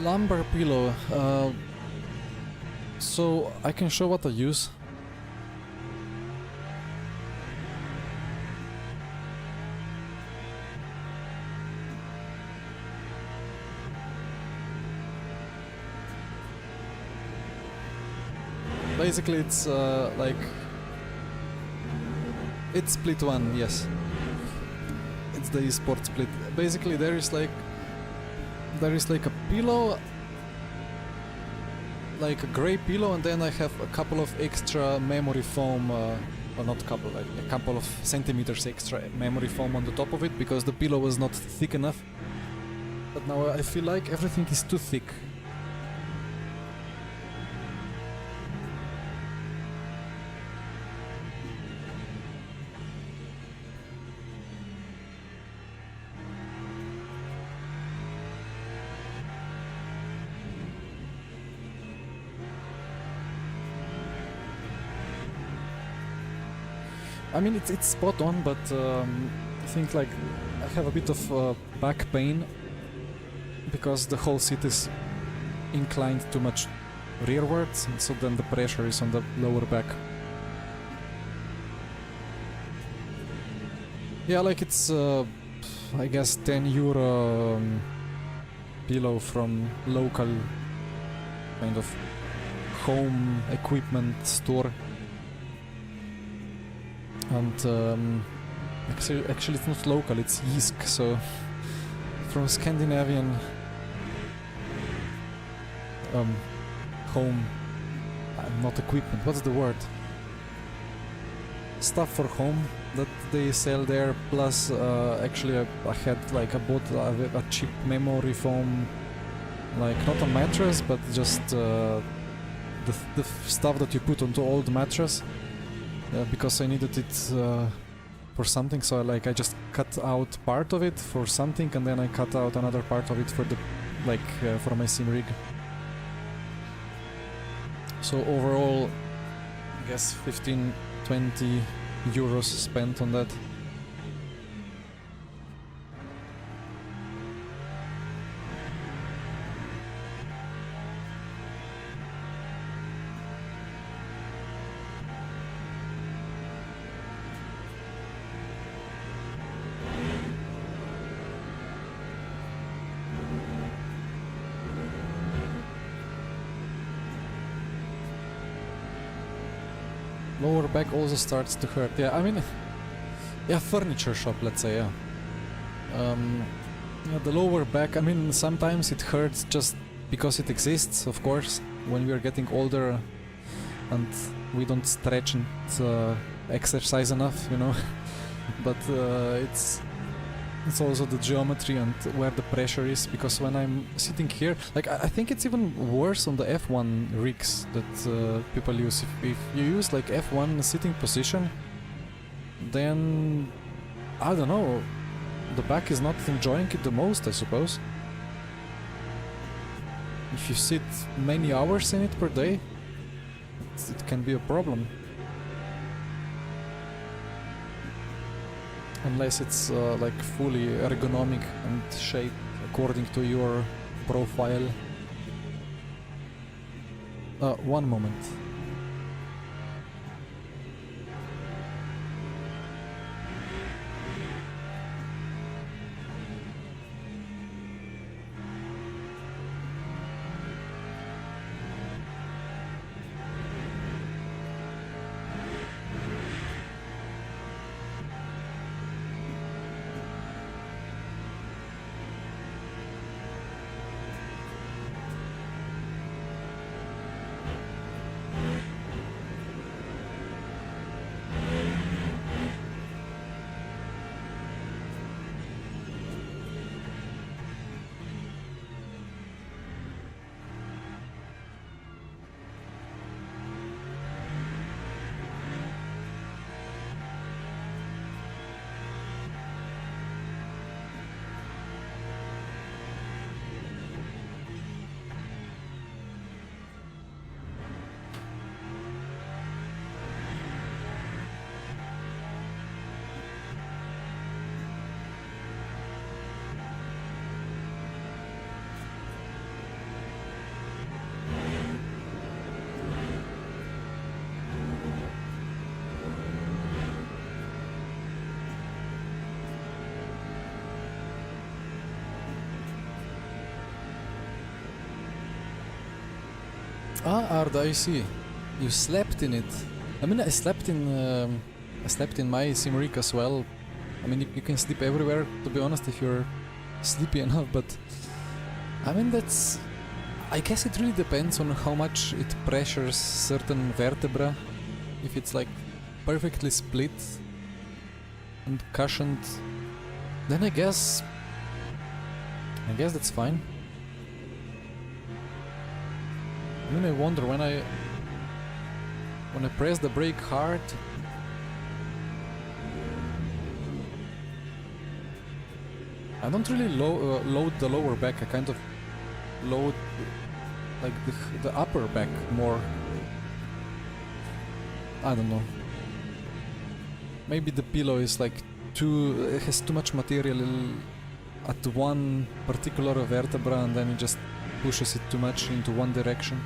[SPEAKER 1] Lumbar pillow. So I can show what I use. Basically, it's like it's split one. Yes, it's the eSport split. Basically, there is like a pillow, like a gray pillow, and then I have a couple of extra memory foam, or not couple, like a couple of centimeters extra memory foam on the top of it because the pillow was not thick enough. But now I feel like everything is too thick. I mean, it's spot on, but I think like I have a bit of back pain because the whole seat is inclined too much rearwards, and so then the pressure is on the lower back. Yeah, like it's I guess €10 pillow from local kind of home equipment store. And actually it's not local, it's Jysk, so from Scandinavian home, not equipment, what's the word? Stuff for home that they sell there, plus actually I had like I bought a cheap memory foam, like not a mattress, but just the stuff that you put onto old mattress. Because I needed it for something, so I just cut out part of it for something, and then I cut out another part of it for the for my sim rig. So overall, I guess 15-20 euros spent on that. Lower back also starts to hurt. Yeah, I mean, yeah, furniture shop, let's say, yeah. Yeah, the lower back, I mean, sometimes it hurts just because it exists, of course, when we are getting older and we don't stretch and exercise enough, you know. But it's also the geometry and where the pressure is, because when I'm sitting here, like I think it's even worse on the F1 rigs that people use. If you use like F1 sitting position, then I don't know, the back is not enjoying it the most, I suppose. If you sit many hours in it per day, it can be a problem. Unless it's like fully ergonomic and shaped according to your profile. One moment. Ah, Arda, I see. You slept in it. I mean, I slept in my sim rig as well. I mean, you can sleep everywhere, to be honest, if you're sleepy enough, but I mean, I guess it really depends on how much it pressures certain vertebra. If it's like perfectly split and cushioned, then I guess that's fine. I mean, I wonder when I press the brake hard. I don't really load the lower back. I kind of load like the upper back more. I don't know. Maybe the pillow is like it has too much material at one particular vertebra, and then it just pushes it too much into one direction.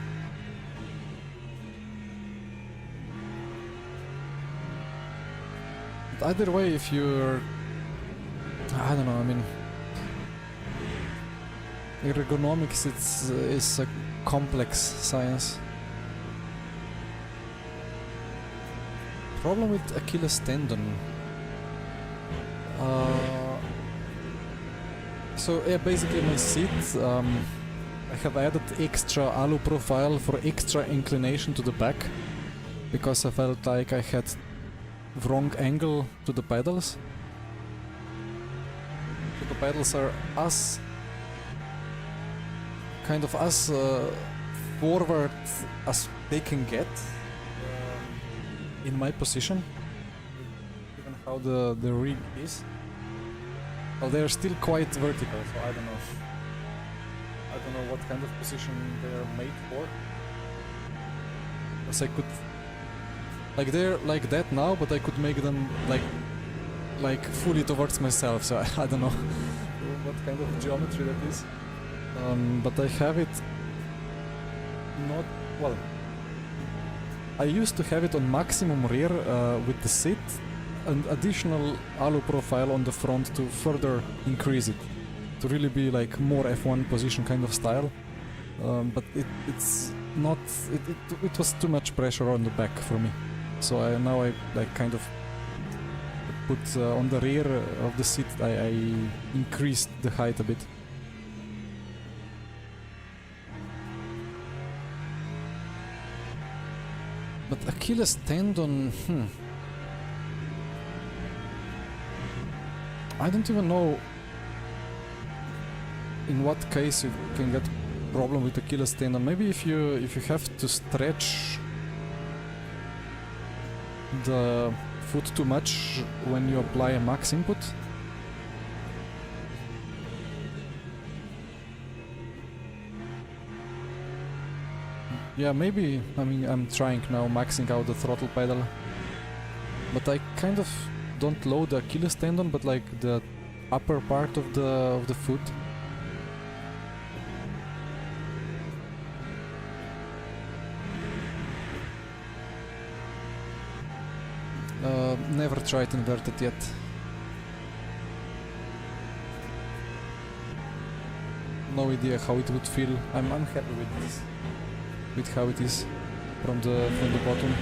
[SPEAKER 1] But either way, if you're, I don't know, I mean, ergonomics is a complex science. Problem with Achilles tendon. So yeah, basically my seat, I have added extra alu profile for extra inclination to the back, because I felt like I had wrong angle to the pedals. So the pedals are as forward as they can get in my position, given how the rig is. Well, they're still quite vertical, so I don't know what kind of position they are made for. Because I could, like, they're like that now, but I could make them like fully towards myself. So I don't know what kind of geometry that is. But I have it not well. I used to have it on maximum rear with the seat, an additional alu profile on the front to further increase it, to really be like more F1 position kind of style. But it's not. It was too much pressure on the back for me. So now I like kind of put on the rear of the seat. I increased the height a bit. But Achilles tendon, I don't even know in what case you can get problem with Achilles tendon. Maybe if you have to stretch the foot too much when you apply a max input. Yeah, maybe. I mean, I'm trying now, maxing out the throttle pedal, but I kind of don't load the Achilles tendon, but like the upper part of the foot. Never tried inverted yet. No idea how it would feel. I'm happy with this, with how it is from the bottom.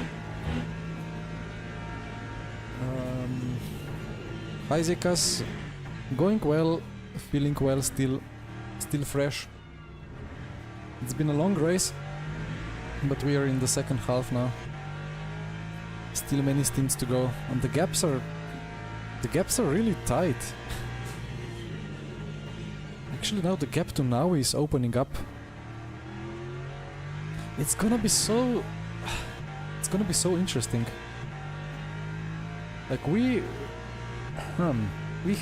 [SPEAKER 1] Hi Zekas, going well, feeling well, still fresh. It's been a long race, but we are in the second half now. Still many stints to go, and the gaps are really tight. Actually, now the gap to now is opening up. It's gonna be so interesting. Like we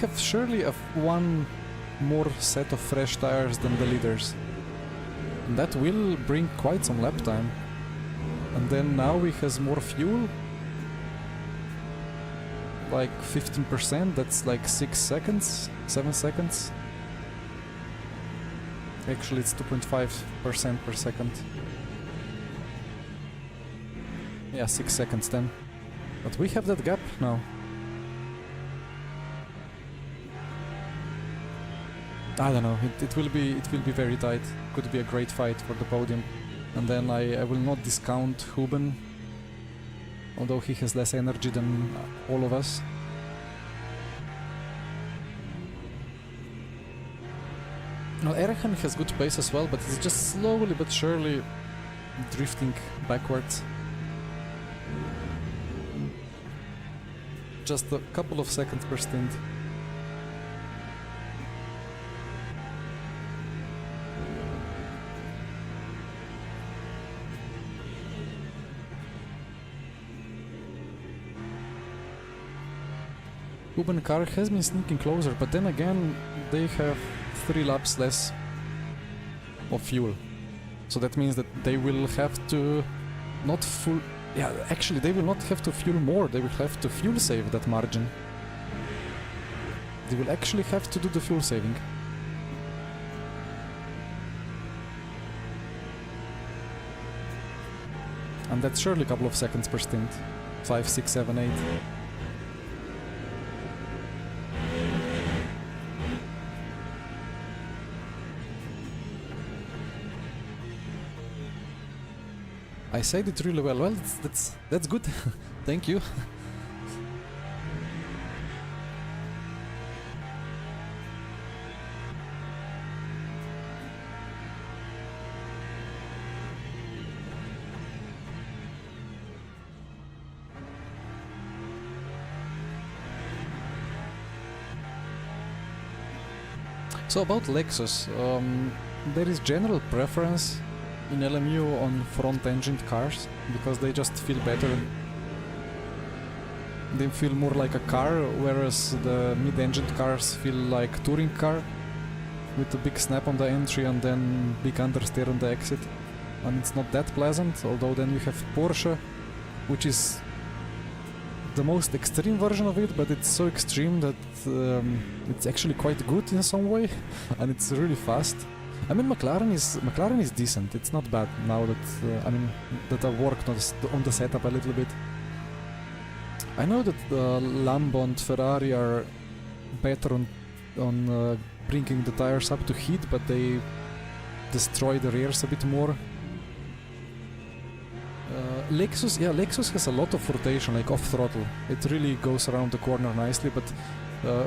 [SPEAKER 1] have surely one more set of fresh tires than the leaders, and that will bring quite some lap time. And then now he has more fuel, like 15%, that's like 6 seconds, 7 seconds. Actually it's 2.5% per second. Yeah, 6 seconds then. But we have that gap now. I don't know, it will be very tight. Could be a great fight for the podium. And then I will not discount Huben, although he has less energy than all of us. Now Erhan has good pace as well, but he's just slowly but surely drifting backwards. Just a couple of seconds per stint. Huben car has been sneaking closer, but then again they have 3 laps less of fuel. So that means that they will have to not full... Yeah, actually they will not have to fuel more, they will have to fuel save that margin. They will actually have to do the fuel saving. And that's surely a couple of seconds per stint. 5, 6, 7, 8. I said it really well. Well, that's good. Thank you. So about Lexus, there is general preference in LMU on front-engined cars because they just feel better. They feel more like a car, whereas the mid-engined cars feel like touring car with a big snap on the entry and then big understeer on the exit. And it's not that pleasant, although then you have Porsche, which is the most extreme version of it, but it's so extreme that it's actually quite good in some way, and it's really fast. I mean, McLaren is decent. It's not bad now that that I've worked on the setup a little bit. I know that Lambo and Ferrari are better on bringing the tires up to heat, but they destroy the rears a bit more. Lexus has a lot of rotation, like off throttle. It really goes around the corner nicely, but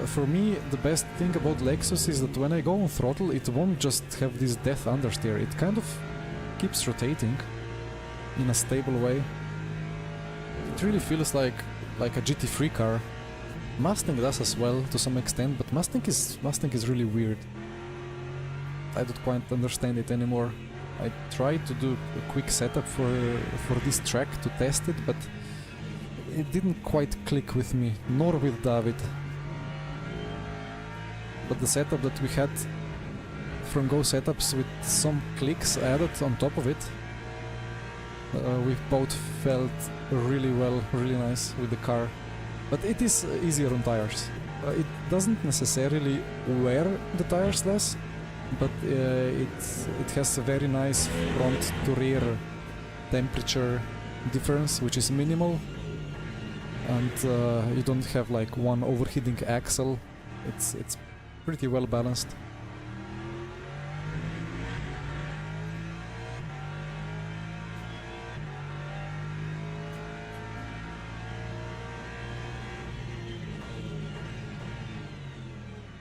[SPEAKER 1] for me the best thing about Lexus is that when I go on throttle it won't just have this death understeer, it kind of keeps rotating in a stable way. it really feels like a GT3 car. Mustang does as well to some extent, but Mustang is really weird. I don't quite understand it anymore. I tried to do a quick setup for this track to test it, but it didn't quite click with me, nor with David. But the setup that we had from Go Setups with some clicks added on top of it, we both felt really well, really nice with the car. But it is easier on tires. It doesn't necessarily wear the tires less, but it has a very nice front to rear temperature difference, which is minimal, and you don't have like one overheating axle. It's pretty well balanced.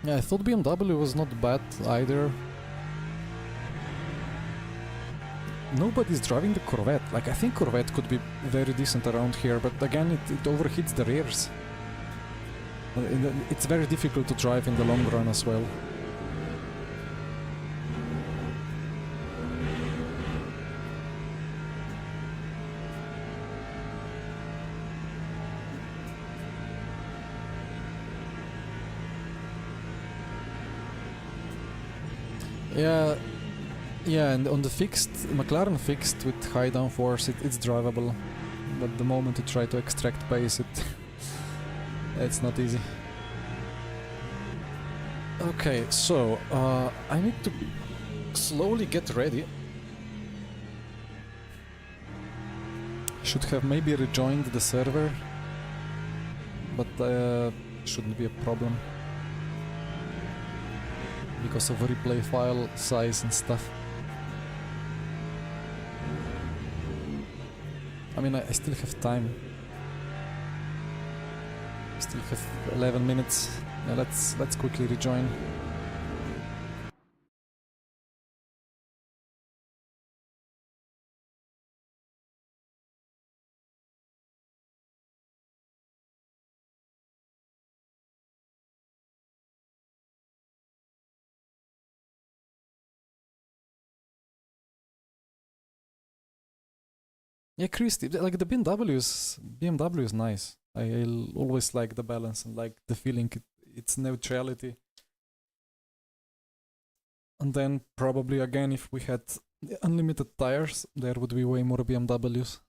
[SPEAKER 1] Yeah, I thought BMW was not bad either. Nobody's driving the Corvette. Like, I think Corvette could be very decent around here, but again, it overheats the rears. It's very difficult to drive in the long run as well. Yeah, and on the fixed, McLaren fixed with high downforce, it's drivable. But the moment you try to extract pace, it's not easy. Okay, so I need to slowly get ready. Should have maybe rejoined the server, but shouldn't be a problem because of replay file size and stuff. I mean, I still have time. Still have 11 minutes. Yeah, let's quickly rejoin. Yeah, Christy, like the BMW is nice. I'll always like the balance and like the feeling, its neutrality. And then probably again, if we had unlimited tires, there would be way more BMWs.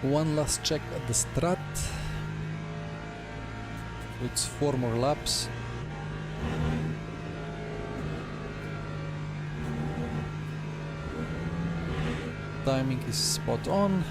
[SPEAKER 1] One last check at the Strat. It's 4 more laps. Timing is spot on.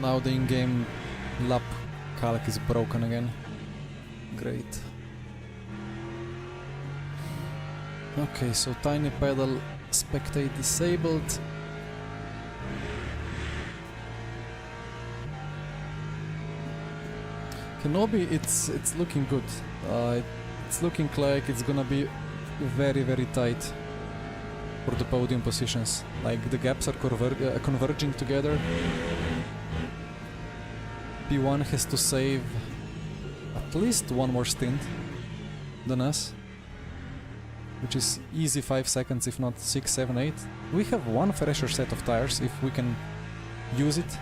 [SPEAKER 1] Now the in-game lap calc is broken again. Great.
[SPEAKER 3] Okay, so tiny pedal, spectate disabled. Kenobi, it's looking good. It's looking like it's gonna be very, very tight for the podium positions. Like the gaps are converging together. P1 has to save at least one more stint than us, which is easy 5 seconds, if not 6, 7, 8. We have one fresher set of tires if we can use it.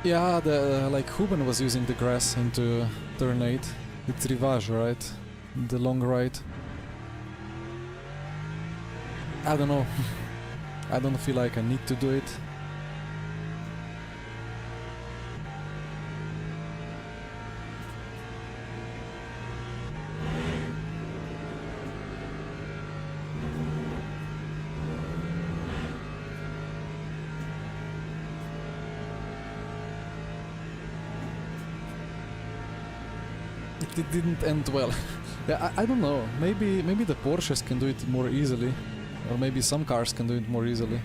[SPEAKER 3] Yeah, like Huben was using the grass into turn 8. It's Rivage, right? The long right. I don't know. I don't feel like I need to do it. It didn't end well. Yeah, I don't know. Maybe the Porsches can do it more easily, or maybe some cars can do it more easily.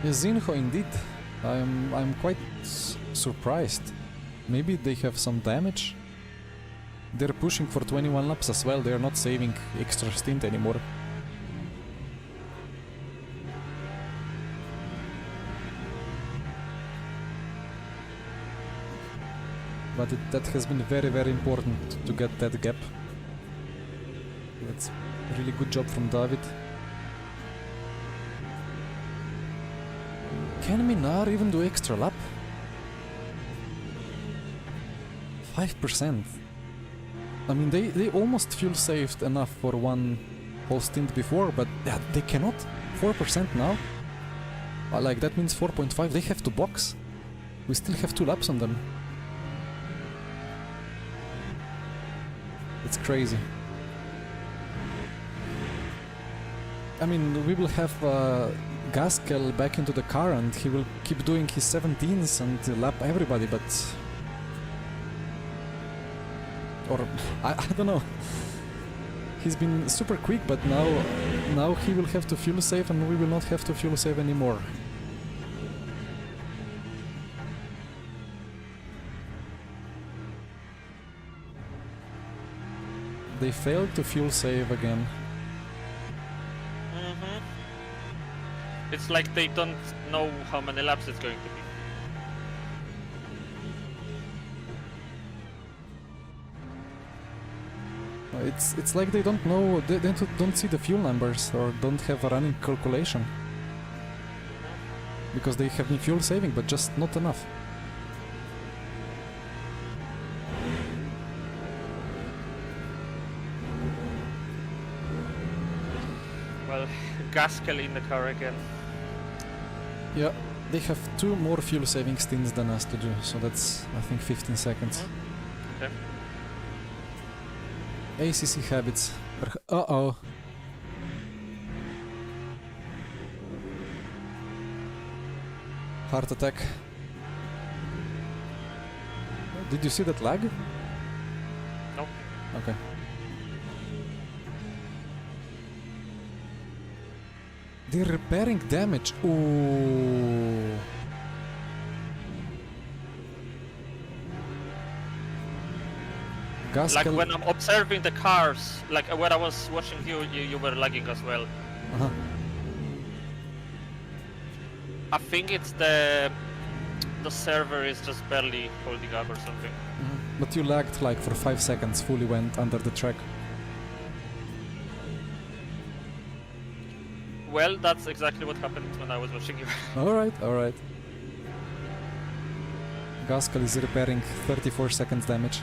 [SPEAKER 3] Yeah, Zinho, indeed. I'm quite surprised. Maybe they have some damage. They're pushing for 21 laps as well. They're not saving extra stint anymore. But that has been very, very important to get that gap. That's a really good job from David. Can Minar even do extra lap? 5%. I mean, they almost fuel saved enough for one whole stint before, but yeah, they cannot. 4% now? Like, that means 4.5. They have to box. We still have 2 laps on them. It's crazy. I mean, we will have Gaskell back into the car and he will keep doing his 17s and lap everybody, but... Or, I don't know. He's been super quick, but now he will have to fuel save and we will not have to fuel save anymore. They failed to fuel save again.
[SPEAKER 2] It's like they don't know how many laps it's going to be.
[SPEAKER 3] It's like they don't know, they don't see the fuel numbers or don't have a running calculation. Because they have been fuel saving, but just not enough.
[SPEAKER 2] Well, Gaskell in the car again.
[SPEAKER 3] Yeah, they have 2 more fuel saving stints than us to do, so that's, I think, 15 seconds.
[SPEAKER 2] Okay.
[SPEAKER 3] ACC habits. Uh-oh. Heart attack. Did you see that lag?
[SPEAKER 2] No.
[SPEAKER 3] Okay. They're repairing damage. Ooh. Gaskell.
[SPEAKER 2] Like when I'm observing the cars, like when I was watching you were lagging as well.
[SPEAKER 3] Uh-huh.
[SPEAKER 2] I think it's the server is just barely holding up or something.
[SPEAKER 3] But you lagged like for 5 seconds, fully went under the track.
[SPEAKER 2] Well, that's exactly what happened when I was watching you.
[SPEAKER 3] Alright, alright. Gaskell is repairing 34 seconds damage.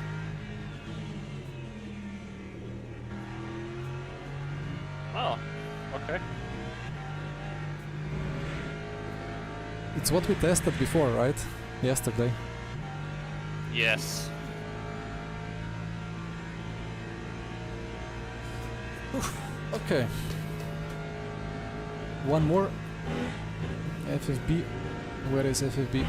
[SPEAKER 2] Oh, okay.
[SPEAKER 3] It's what we tested before, right? Yesterday.
[SPEAKER 2] Yes.
[SPEAKER 3] Okay. One more. FFB. Where is FFB?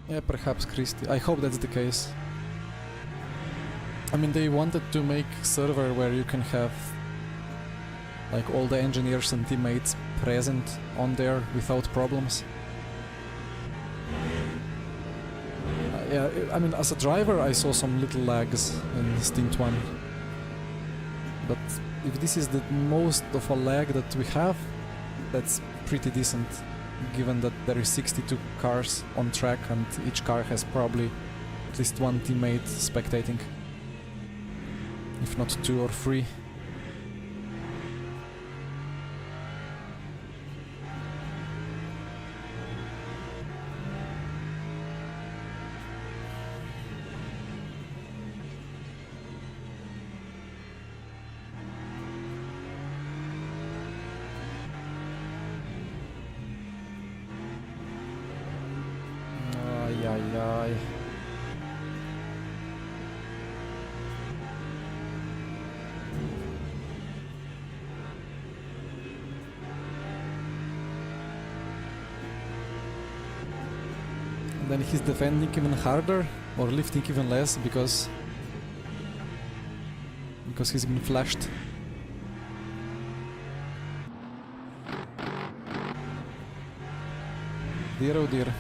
[SPEAKER 3] Yeah, perhaps Christie. I hope that's the case. I mean, they wanted to make server where you can have like all the engineers and teammates present on there without problems. Yeah, I mean, as a driver I saw some little lags in Stint 1. But if this is the most of a lag that we have, that's pretty decent, given that there is 62 cars on track and each car has probably at least one teammate spectating. If not 2 or 3. Ay, ay, ay. Then he's defending even harder or lifting even less because he's been flashed. Dear oh dear.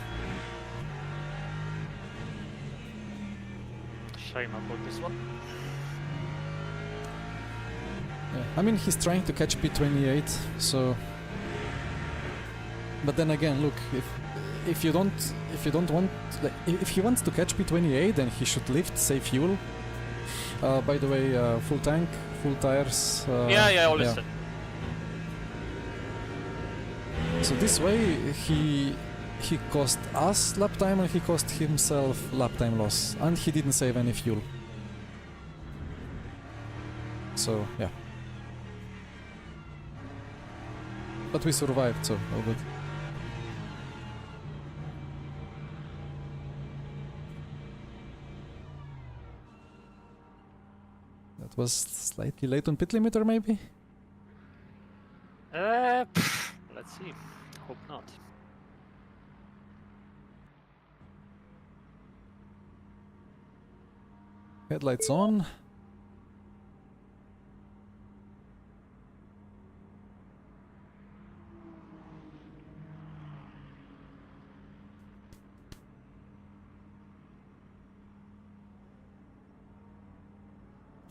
[SPEAKER 2] Shame about this one.
[SPEAKER 3] Yeah. I mean, he's trying to catch P28, so. But then again, look, if you don't want, like, if he wants to catch P28, then he should lift, save fuel. By the way, full tank, full tires.
[SPEAKER 2] Yeah, all is set.
[SPEAKER 3] So this way he cost us lap time and he cost himself lap time loss, and he didn't save any fuel. So yeah. But we survived, so all good. That was slightly late on pit limiter, maybe?
[SPEAKER 2] Let's see. Hope not.
[SPEAKER 3] Headlights on.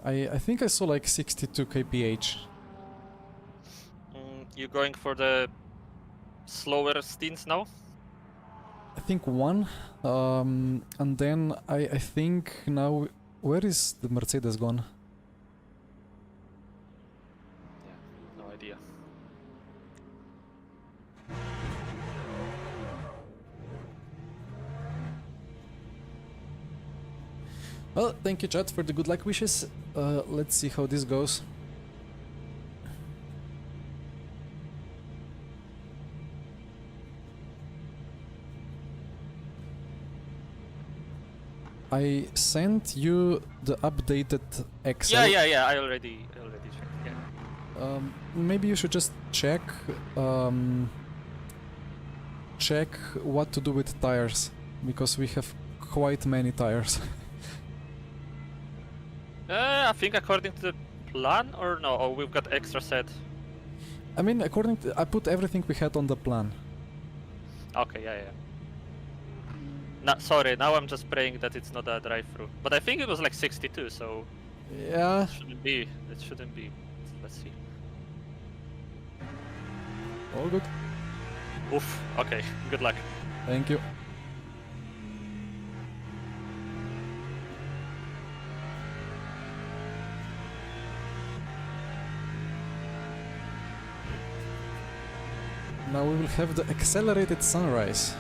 [SPEAKER 3] I think I saw like 62 kph.
[SPEAKER 2] You going for the slower stints now?
[SPEAKER 3] I think one. And then I think now... Where is the Mercedes gone?
[SPEAKER 2] Yeah, no idea.
[SPEAKER 3] Well, thank you chat for the good luck wishes. Let's see how this goes. I sent you the updated Excel.
[SPEAKER 2] Yeah. I already checked. Yeah.
[SPEAKER 3] Maybe you should just check what to do with tires, because we have quite many tires.
[SPEAKER 2] I think according to the plan, or no? Oh, we've got extra set.
[SPEAKER 3] I mean, according to... I put everything we had on the plan.
[SPEAKER 2] Okay, yeah. No, sorry, now I'm just praying that it's not a drive-through. But I think it was like 62, so
[SPEAKER 3] Yeah.
[SPEAKER 2] it shouldn't be. It shouldn't be. Let's see.
[SPEAKER 3] All good.
[SPEAKER 2] Oof. Okay. Good luck.
[SPEAKER 3] Thank you. Now we will have the accelerated sunrise.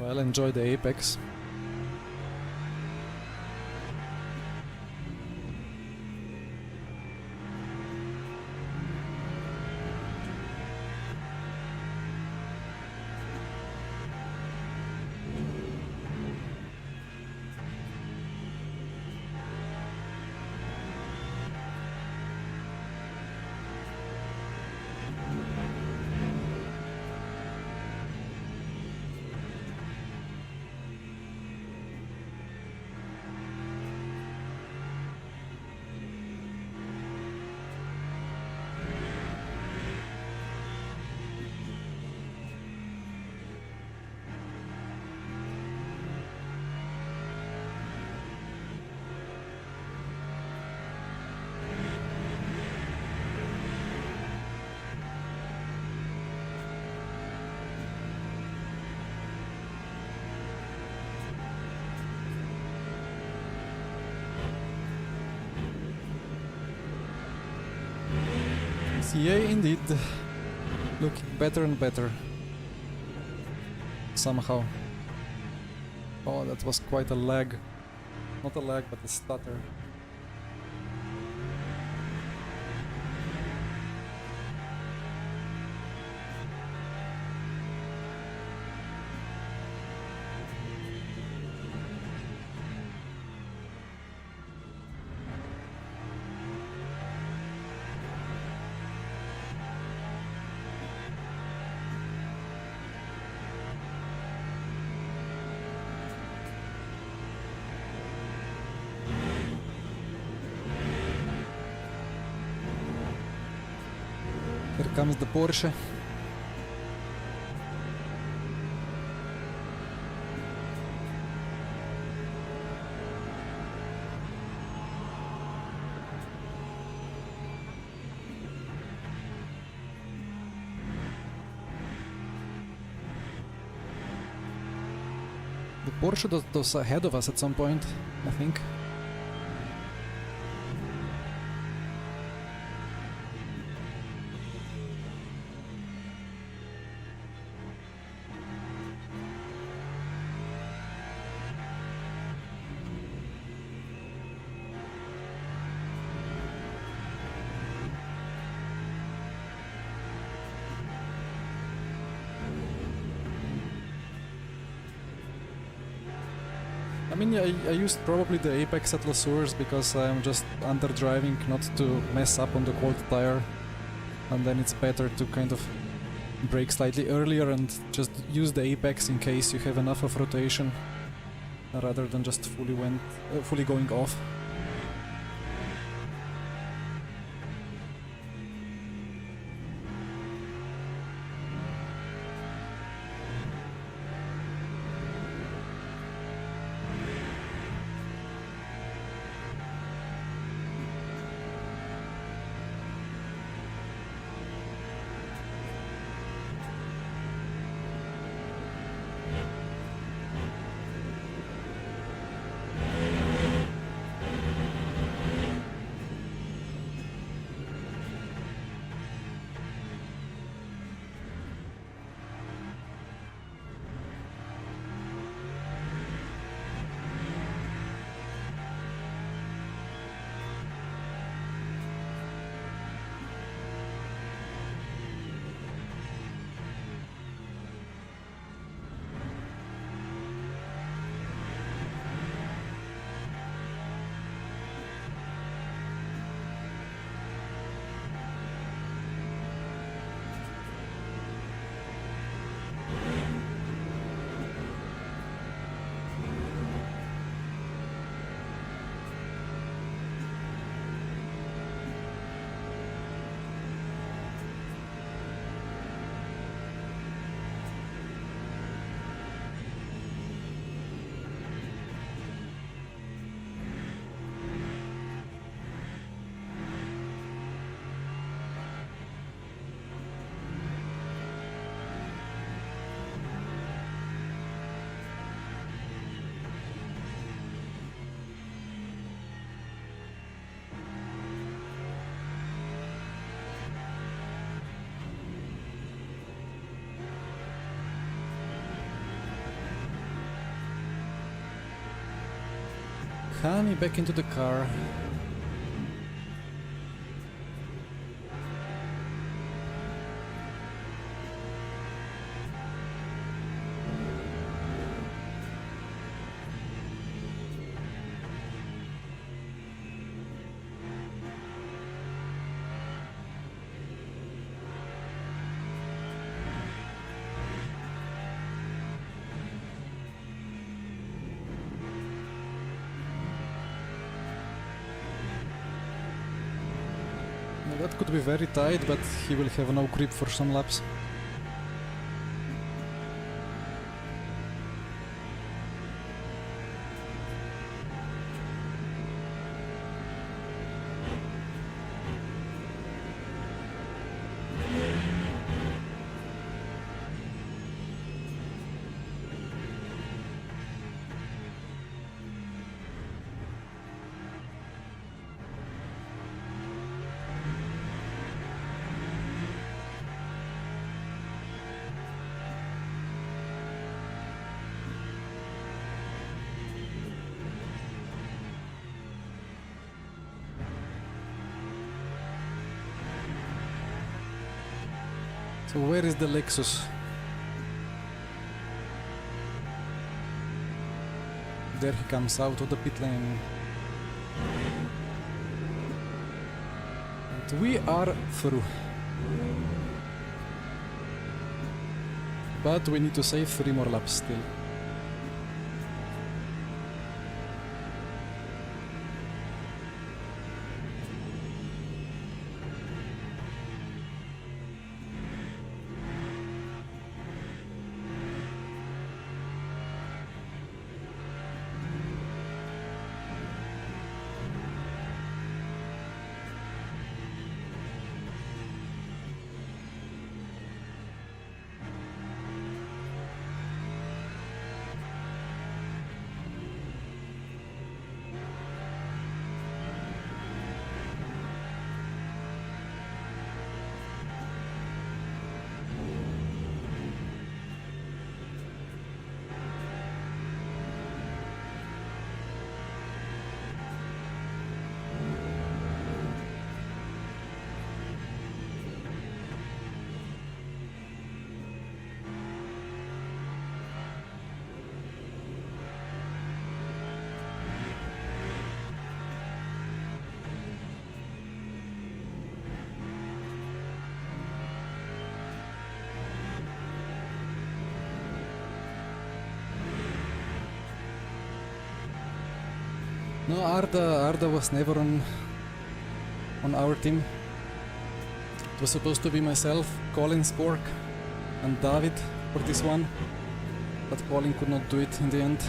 [SPEAKER 3] Well, enjoy the apex. Yeah, indeed. Looking better and better. Somehow. Oh, that was quite a lag. Not a lag, but a stutter. Here comes the Porsche. The Porsche was ahead of us at some point, I think. I mean, I used probably the apex at Les Tours because I'm just underdriving not to mess up on the quad tire, and then it's better to kind of brake slightly earlier and just use the apex in case you have enough of rotation rather than just fully going off. Hani back into the car. Now that could be very tight, but he will have no grip for some laps. So where is the Lexus? There he comes out of the pit lane. And we are through. But we need to save 3 more laps still. No, Arda was never on our team. It was supposed to be myself, Colin Spork, and David for this one, but Colin could not do it in the end.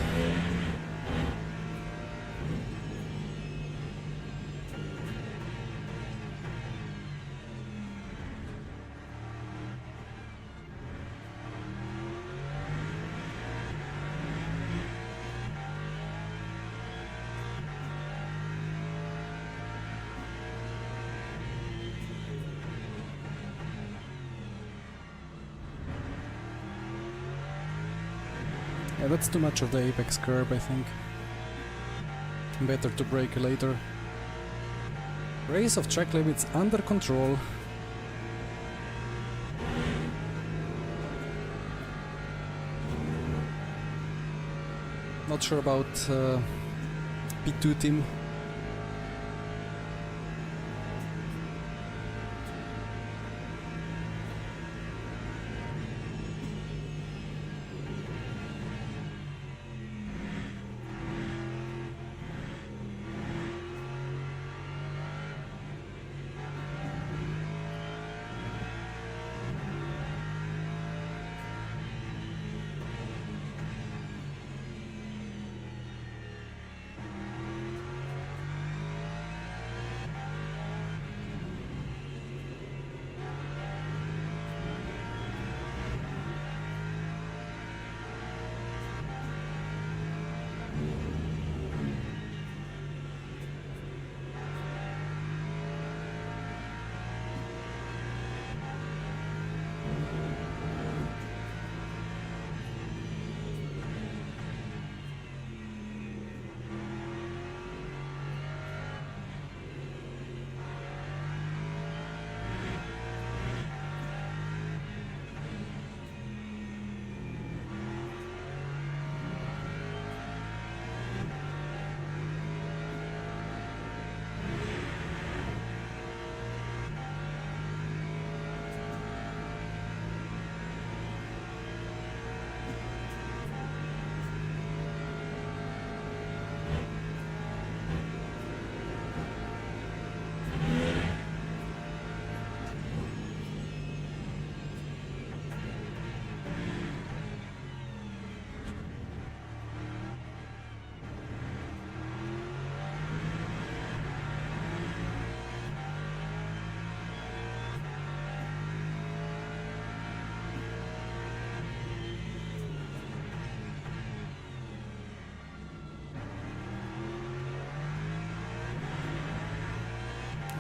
[SPEAKER 3] Yeah, that's too much of the apex curb, I think. Better to brake later. Race of track limits under control. Not sure about P2 team.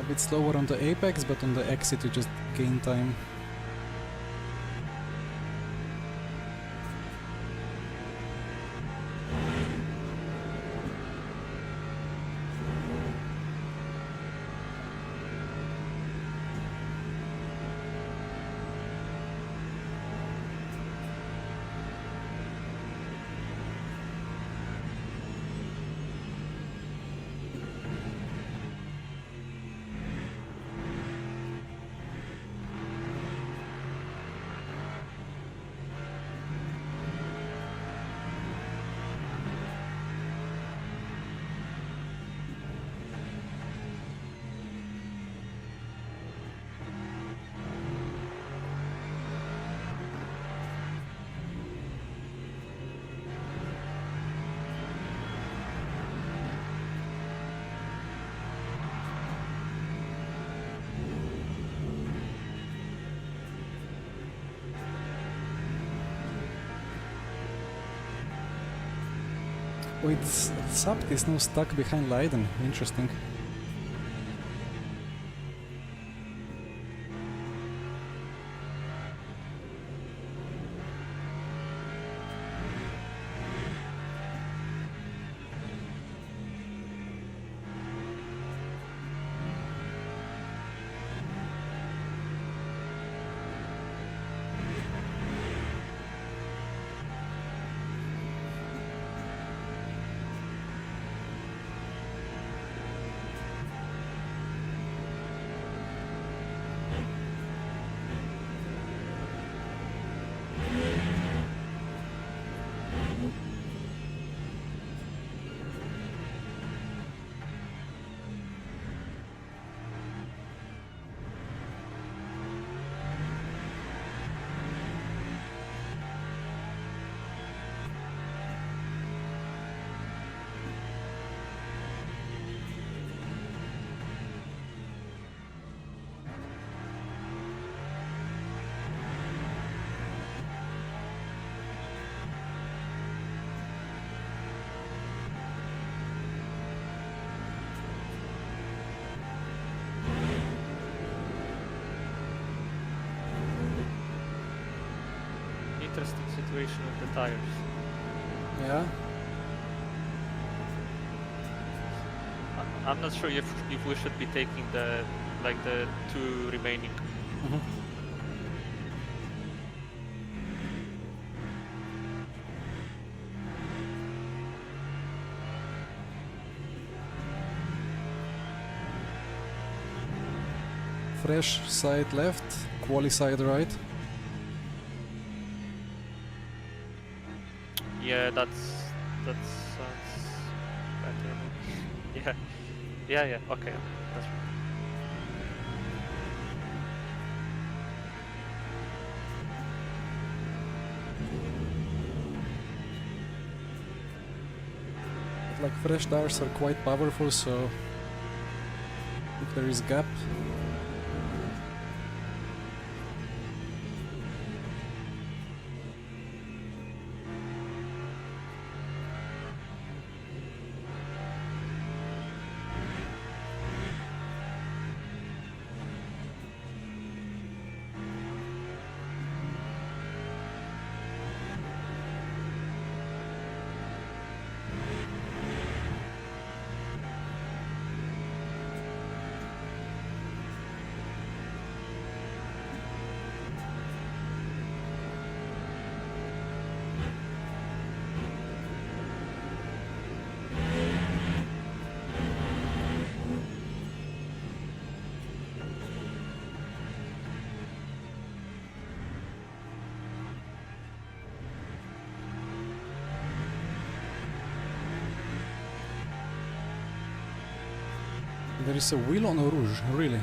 [SPEAKER 3] A bit slower on the apex, but on the exit you just gain time. Wait, Sapt is now stuck behind Leiden. Interesting.
[SPEAKER 2] Interesting situation with the tires.
[SPEAKER 3] Yeah.
[SPEAKER 2] I'm not sure if we should be taking the two remaining.
[SPEAKER 3] Mhm. Fresh side left, quali side right.
[SPEAKER 2] Yeah, that sounds better. Yeah. Okay, that's right.
[SPEAKER 3] But like fresh tires are quite powerful, so if there is gap, there is a wheel on Rouge, really.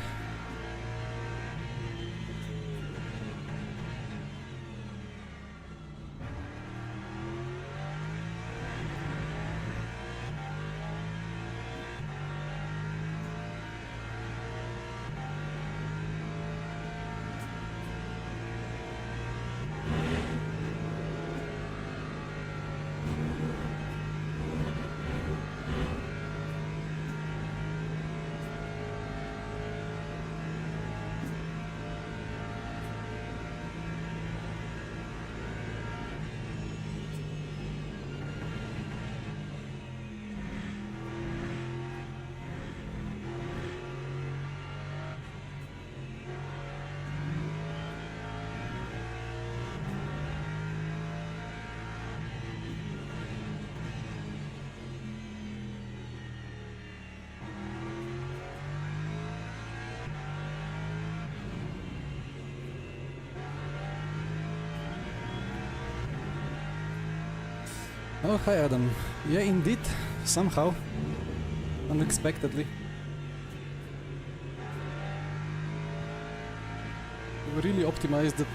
[SPEAKER 3] Oh, hi Adam. Yeah, indeed. Somehow. Unexpectedly. We really optimized the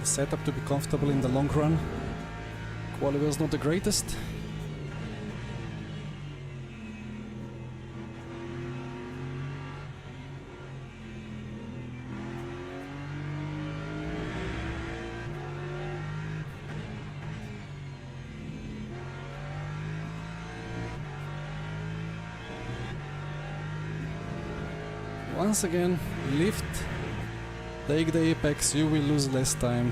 [SPEAKER 3] setup to be comfortable in the long run. Quality was not the greatest. Once again, lift, take the apex, you will lose less time.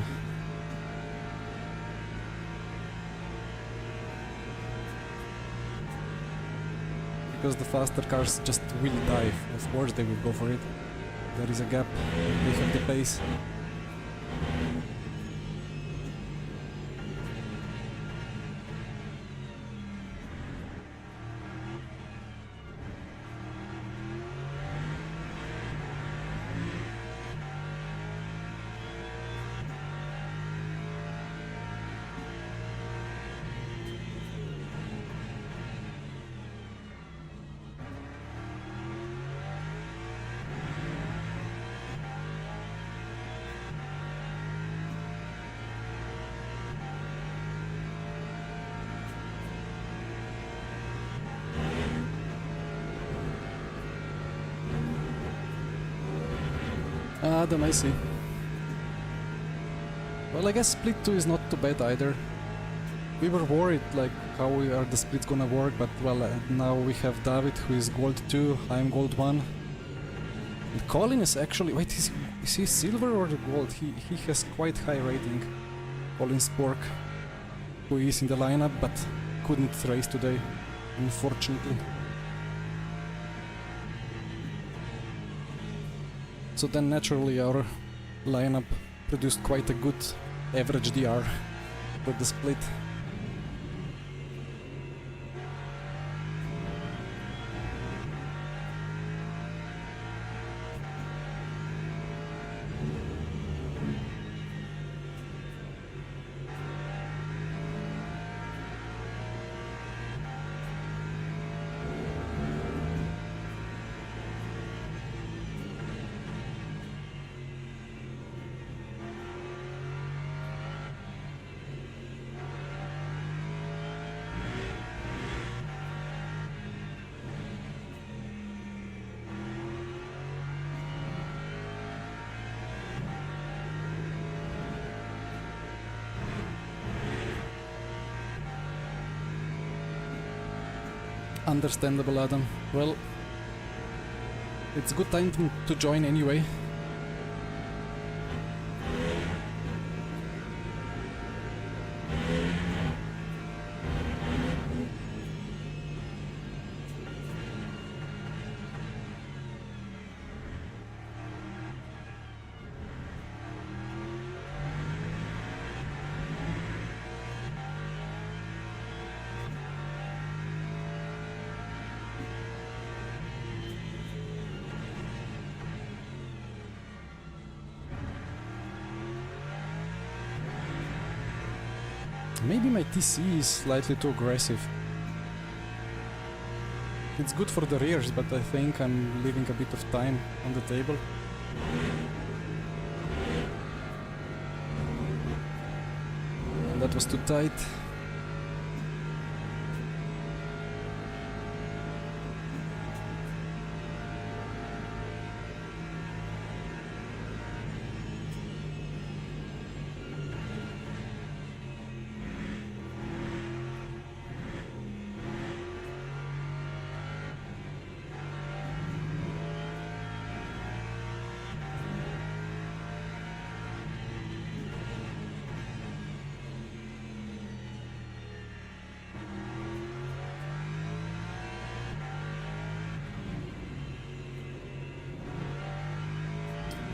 [SPEAKER 3] Because the faster cars just will dive, of course they will go for it. There is a gap, they have the pace. Then I see. Well, I guess split 2 is not too bad either. We were worried like how are the splits gonna work, but well, now we have David who is gold 2, I'm gold 1. And Colin is actually... wait, is he silver or gold? He has quite high rating. Colin Spork, who is in the lineup but couldn't race today, unfortunately. So then naturally our lineup produced quite a good average DR for the split. Understandable, Adam. Well, it's a good time to join anyway. Maybe my TC is slightly too aggressive. It's good for the rears, but I think I'm leaving a bit of time on the table. And that was too tight.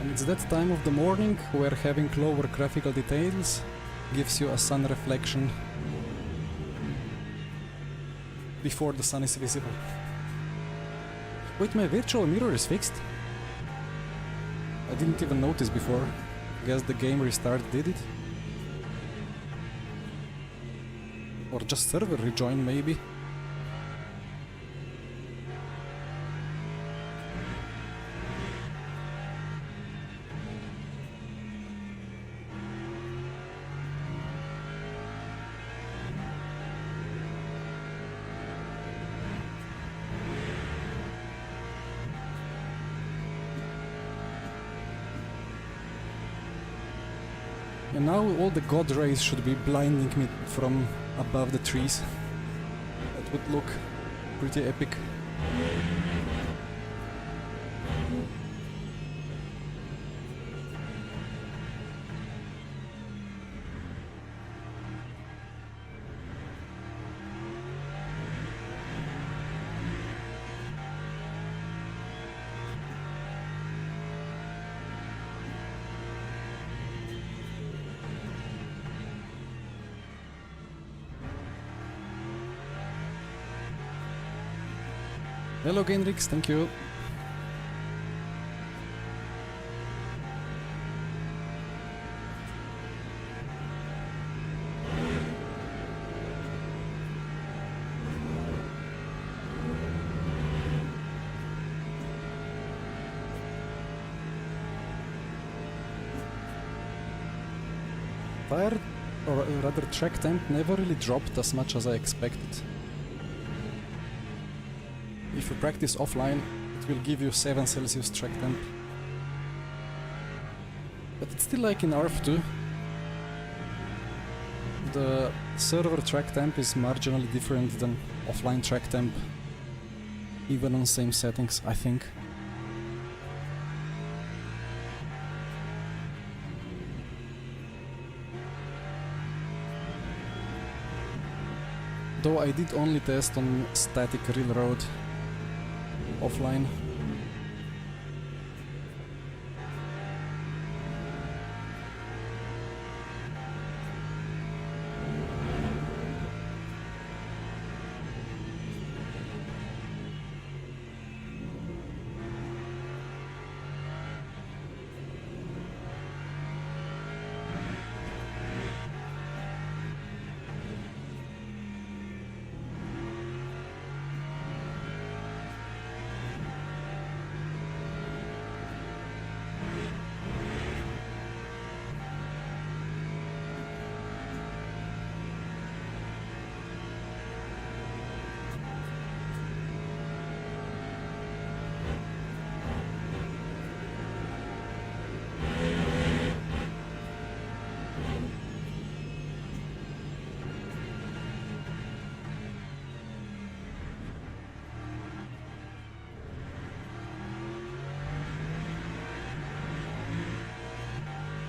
[SPEAKER 3] And it's that time of the morning where having lower graphical details gives you a sun reflection before the sun is visible. Wait, my virtual mirror is fixed? I didn't even notice before. Guess the game restart did it? Or just server rejoin, maybe. And now all the god rays should be blinding me from above the trees. That would look pretty epic. Hello Genrix, thank you. Fire, or rather track temp, never really dropped as much as I expected. If you practice offline, it will give you 7 Celsius track temp. But it's still like in ARF2. The server track temp is marginally different than offline track temp, even on same settings, I think. Though I did only test on static real road offline.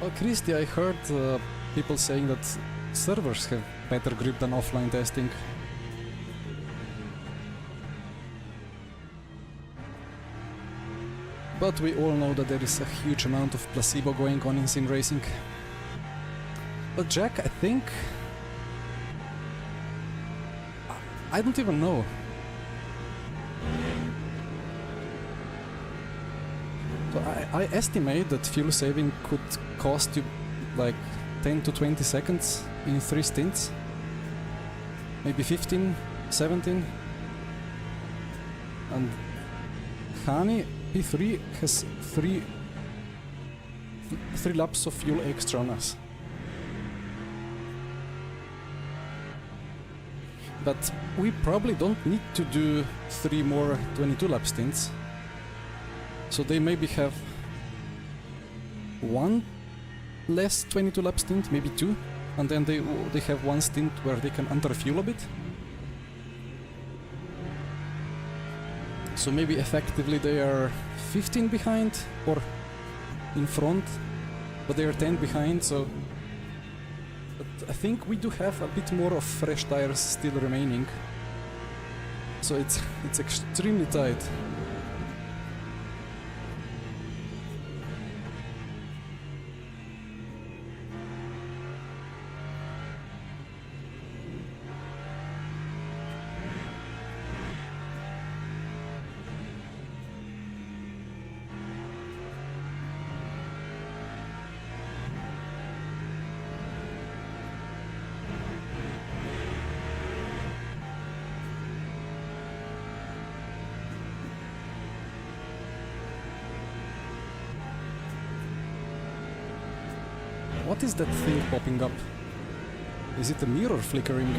[SPEAKER 3] Well, Christy, I heard people saying that servers have better grip than offline testing. But we all know that there is a huge amount of placebo going on in sim racing. But Jack, I think... I don't even know. So I estimate that fuel saving could cost you like 10 to 20 seconds in 3 stints. Maybe 15, 17. And Hani P3 has 3 laps of fuel extra on us. But we probably don't need to do 3 more 22 lap stints. So they maybe have 1 less 22 lap stint, maybe 2, and then they have 1 stint where they can underfuel a bit. So maybe effectively they are 15 behind or in front, but they are 10 behind, so... But I think we do have a bit more of fresh tires still remaining. So it's extremely tight. What is that thing popping up? Is it a mirror flickering?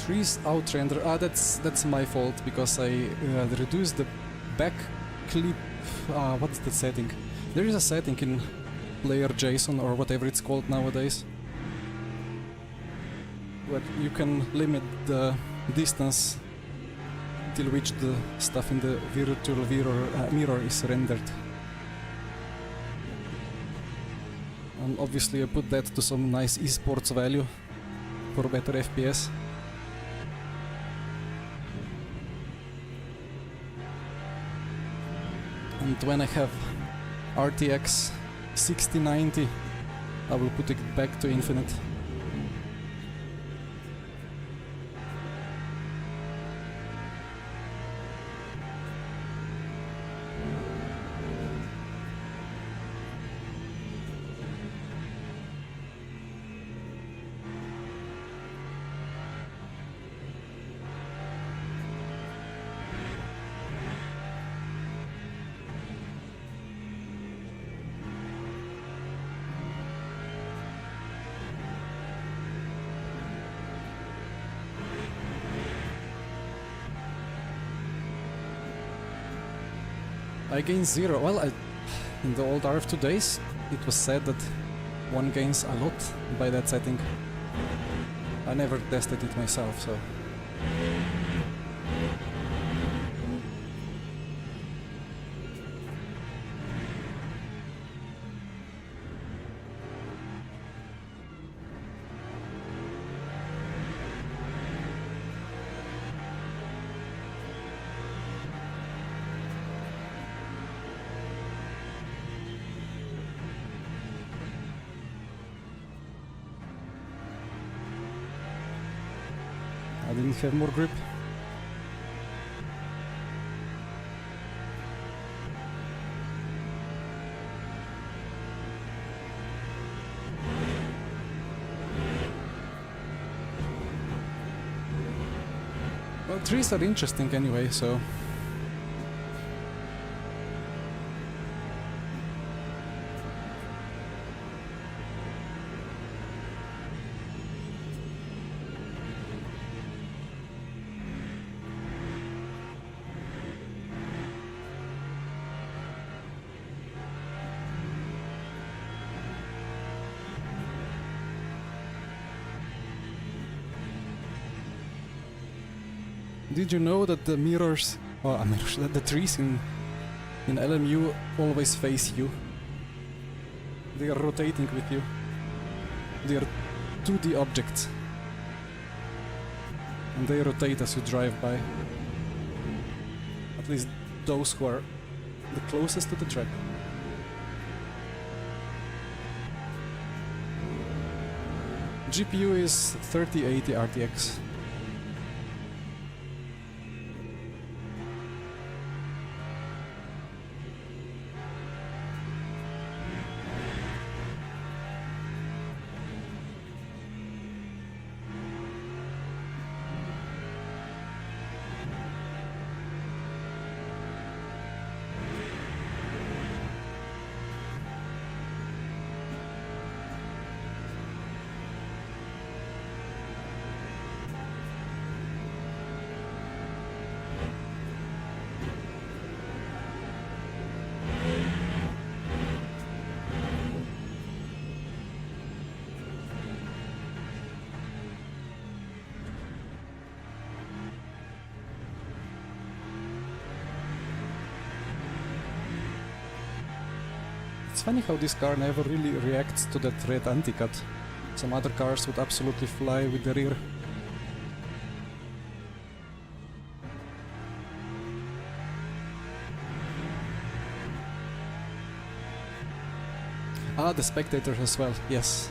[SPEAKER 3] Trees outrender. Ah, that's my fault because I reduced the back clip. What's the setting? There is a setting in player JSON or whatever it's called nowadays, where you can limit the distance till which the stuff in the virtual mirror is rendered. And obviously I put that to some nice esports value for better FPS. And when I have RTX 6090, I will put it back to infinite. I gain 0. Well, in the old RF2 days, it was said that one gains a lot by that setting. I never tested it myself, so... I didn't have more grip. Well, trees are interesting anyway, so... Did you know that the mirrors, that the trees in LMU always face you? They are rotating with you. They are 2D objects. And they rotate as you drive by. At least those who are the closest to the track. GPU is 3080 RTX. It's funny how this car never really reacts to that red anti-cut. Some other cars would absolutely fly with the rear. Ah, the spectators as well, yes.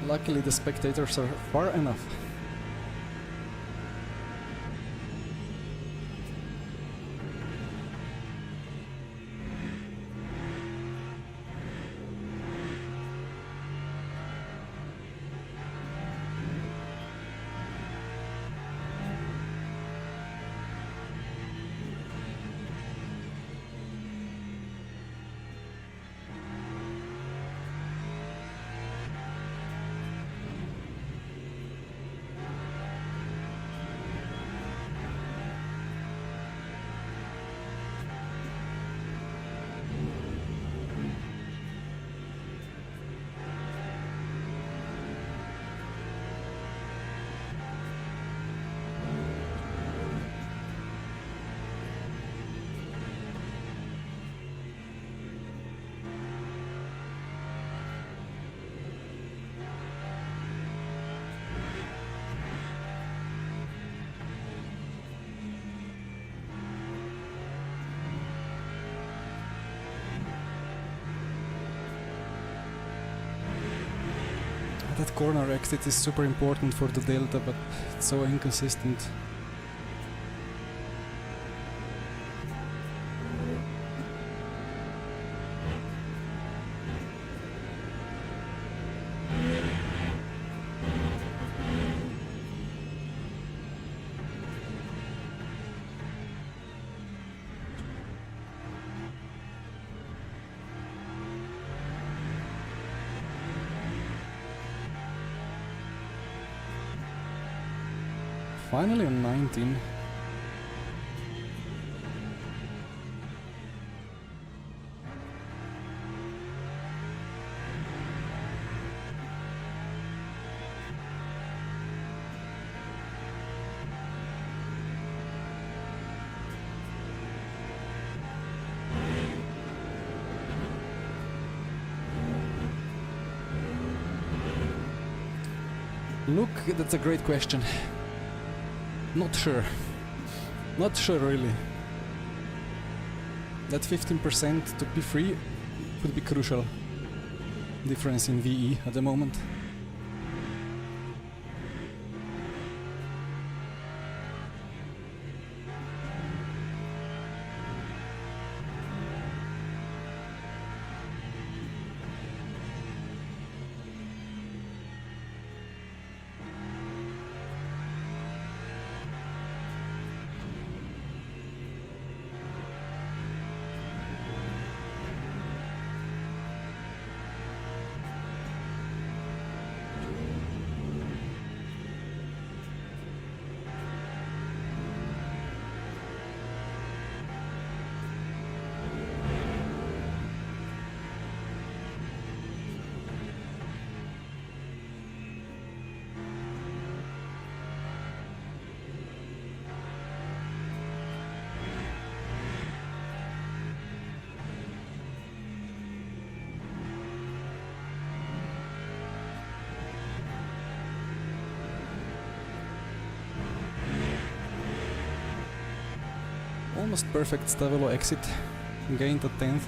[SPEAKER 3] Luckily the spectators are far enough. That corner exit is super important for the Delta, but it's so inconsistent. Finally on 19. Look, that's a great question. Not sure. Not sure really. That 15% to P3 would be crucial. Difference in VE at the moment. Almost perfect Stavelo exit, gained a 10th.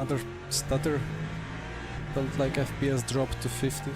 [SPEAKER 3] Another stutter. Felt like FPS dropped to 50.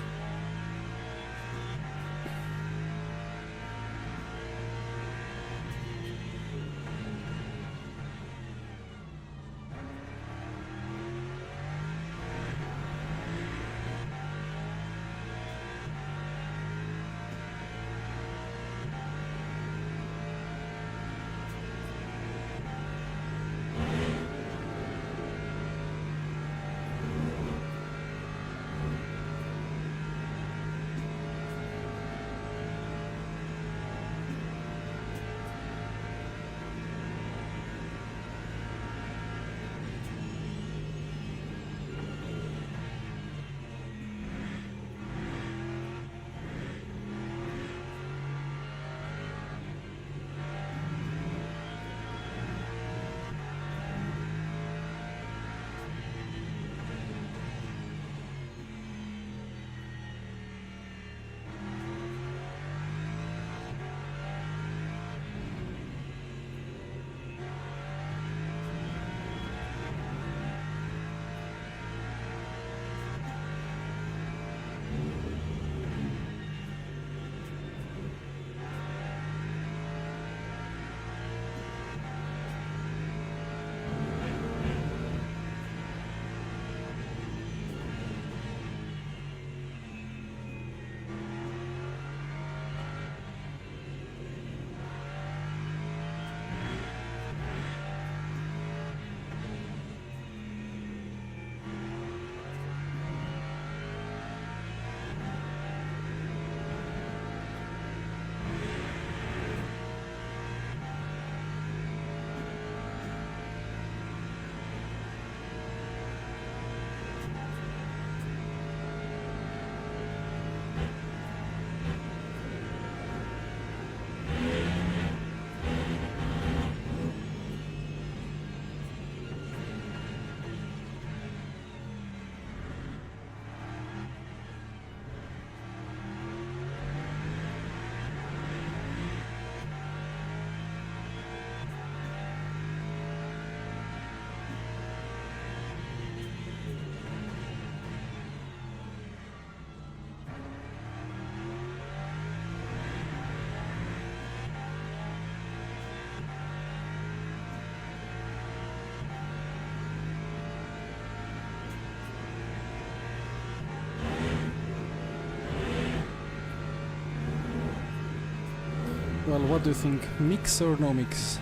[SPEAKER 3] Well, what do you think? Mix or no mix?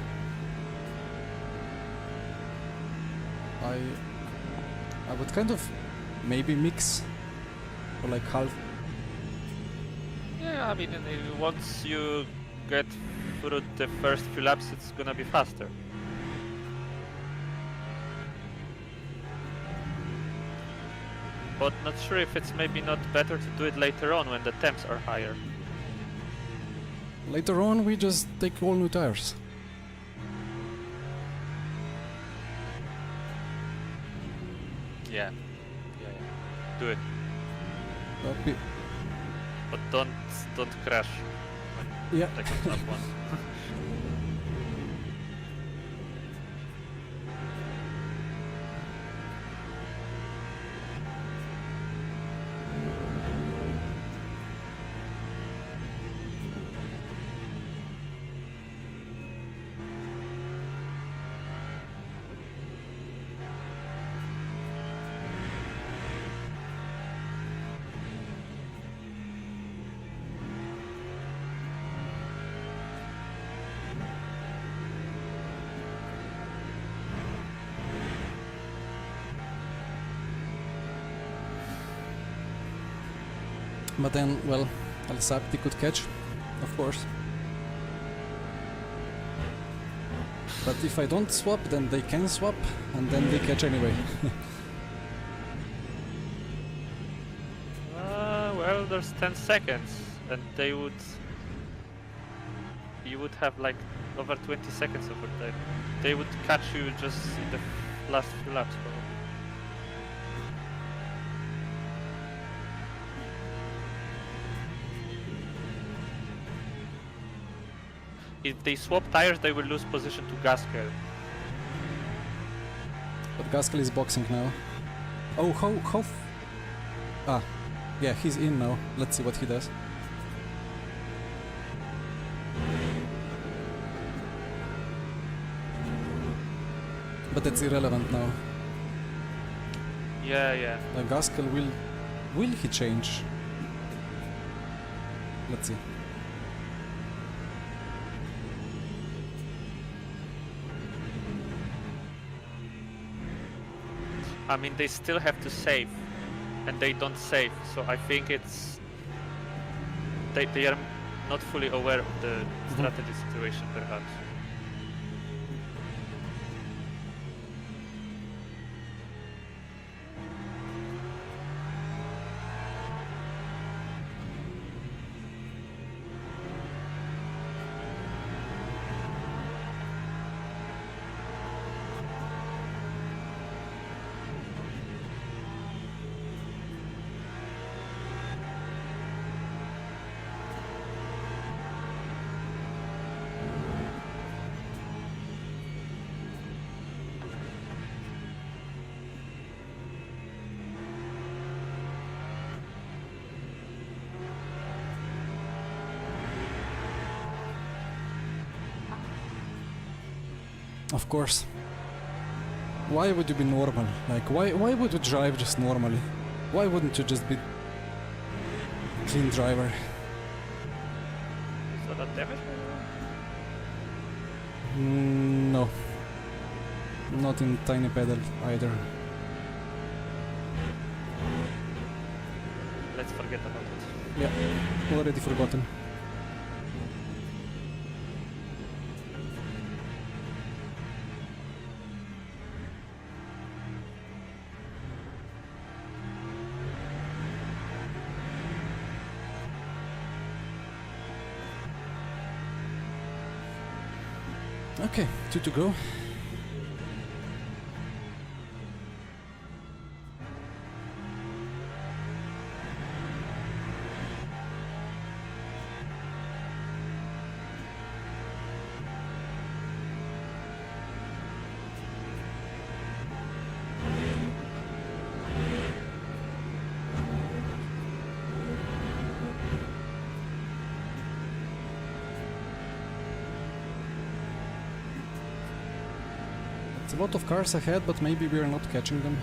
[SPEAKER 3] I would kind of maybe mix or like half.
[SPEAKER 2] Yeah, I mean, once you get through the first few laps, it's gonna be faster. But not sure if it's maybe not better to do it later on when the temps are higher.
[SPEAKER 3] Later on, we just take all new tires.
[SPEAKER 2] Yeah. Do it.
[SPEAKER 3] That'd be-
[SPEAKER 2] But don't crash when
[SPEAKER 3] Yeah.
[SPEAKER 2] taking lap one.
[SPEAKER 3] But then, well, Alsapti could catch, of course. But if I don't swap, then they can swap, and then they catch anyway.
[SPEAKER 2] Well, there's 10 seconds, and you would have like over 20 seconds over time. They would catch you just in the last few laps, probably. If they swap tires, they will lose position to Gaskell.
[SPEAKER 3] But Gaskell is boxing now. Oh, ah, yeah, he's in now. Let's see what he does. But that's irrelevant now.
[SPEAKER 2] Yeah.
[SPEAKER 3] Gaskell will he change? Let's see.
[SPEAKER 2] I mean, they still have to save, and they don't save. So I think it's they are not fully aware of the strategy situation, perhaps.
[SPEAKER 3] Of course. Why would you be normal? Like, why would you drive just normally? Why wouldn't you just be clean driver?
[SPEAKER 2] So that damage?
[SPEAKER 3] No. Not in Tiny Pedal either.
[SPEAKER 2] Let's forget about it.
[SPEAKER 3] Yeah, already forgotten. Okay, 2 to go. A lot of cars ahead, but maybe we are not catching them.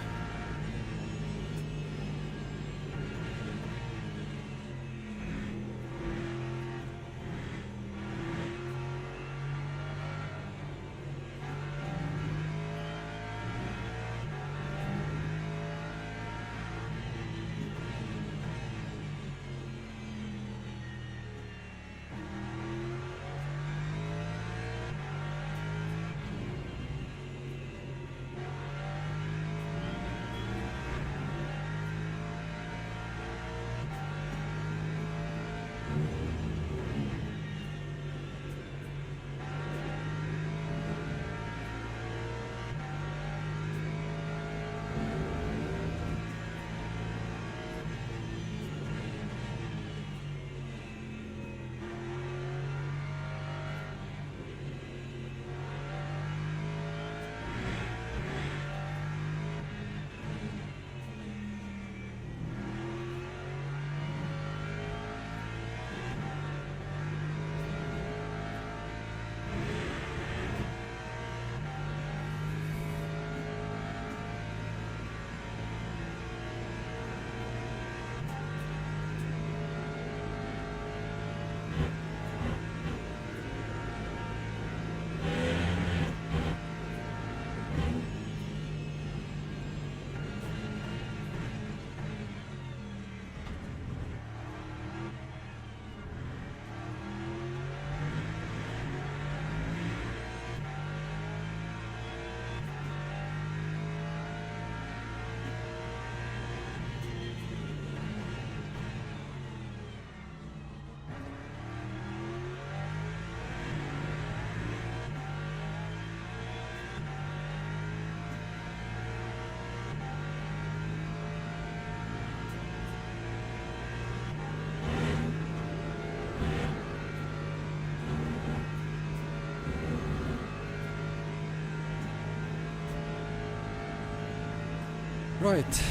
[SPEAKER 3] Right,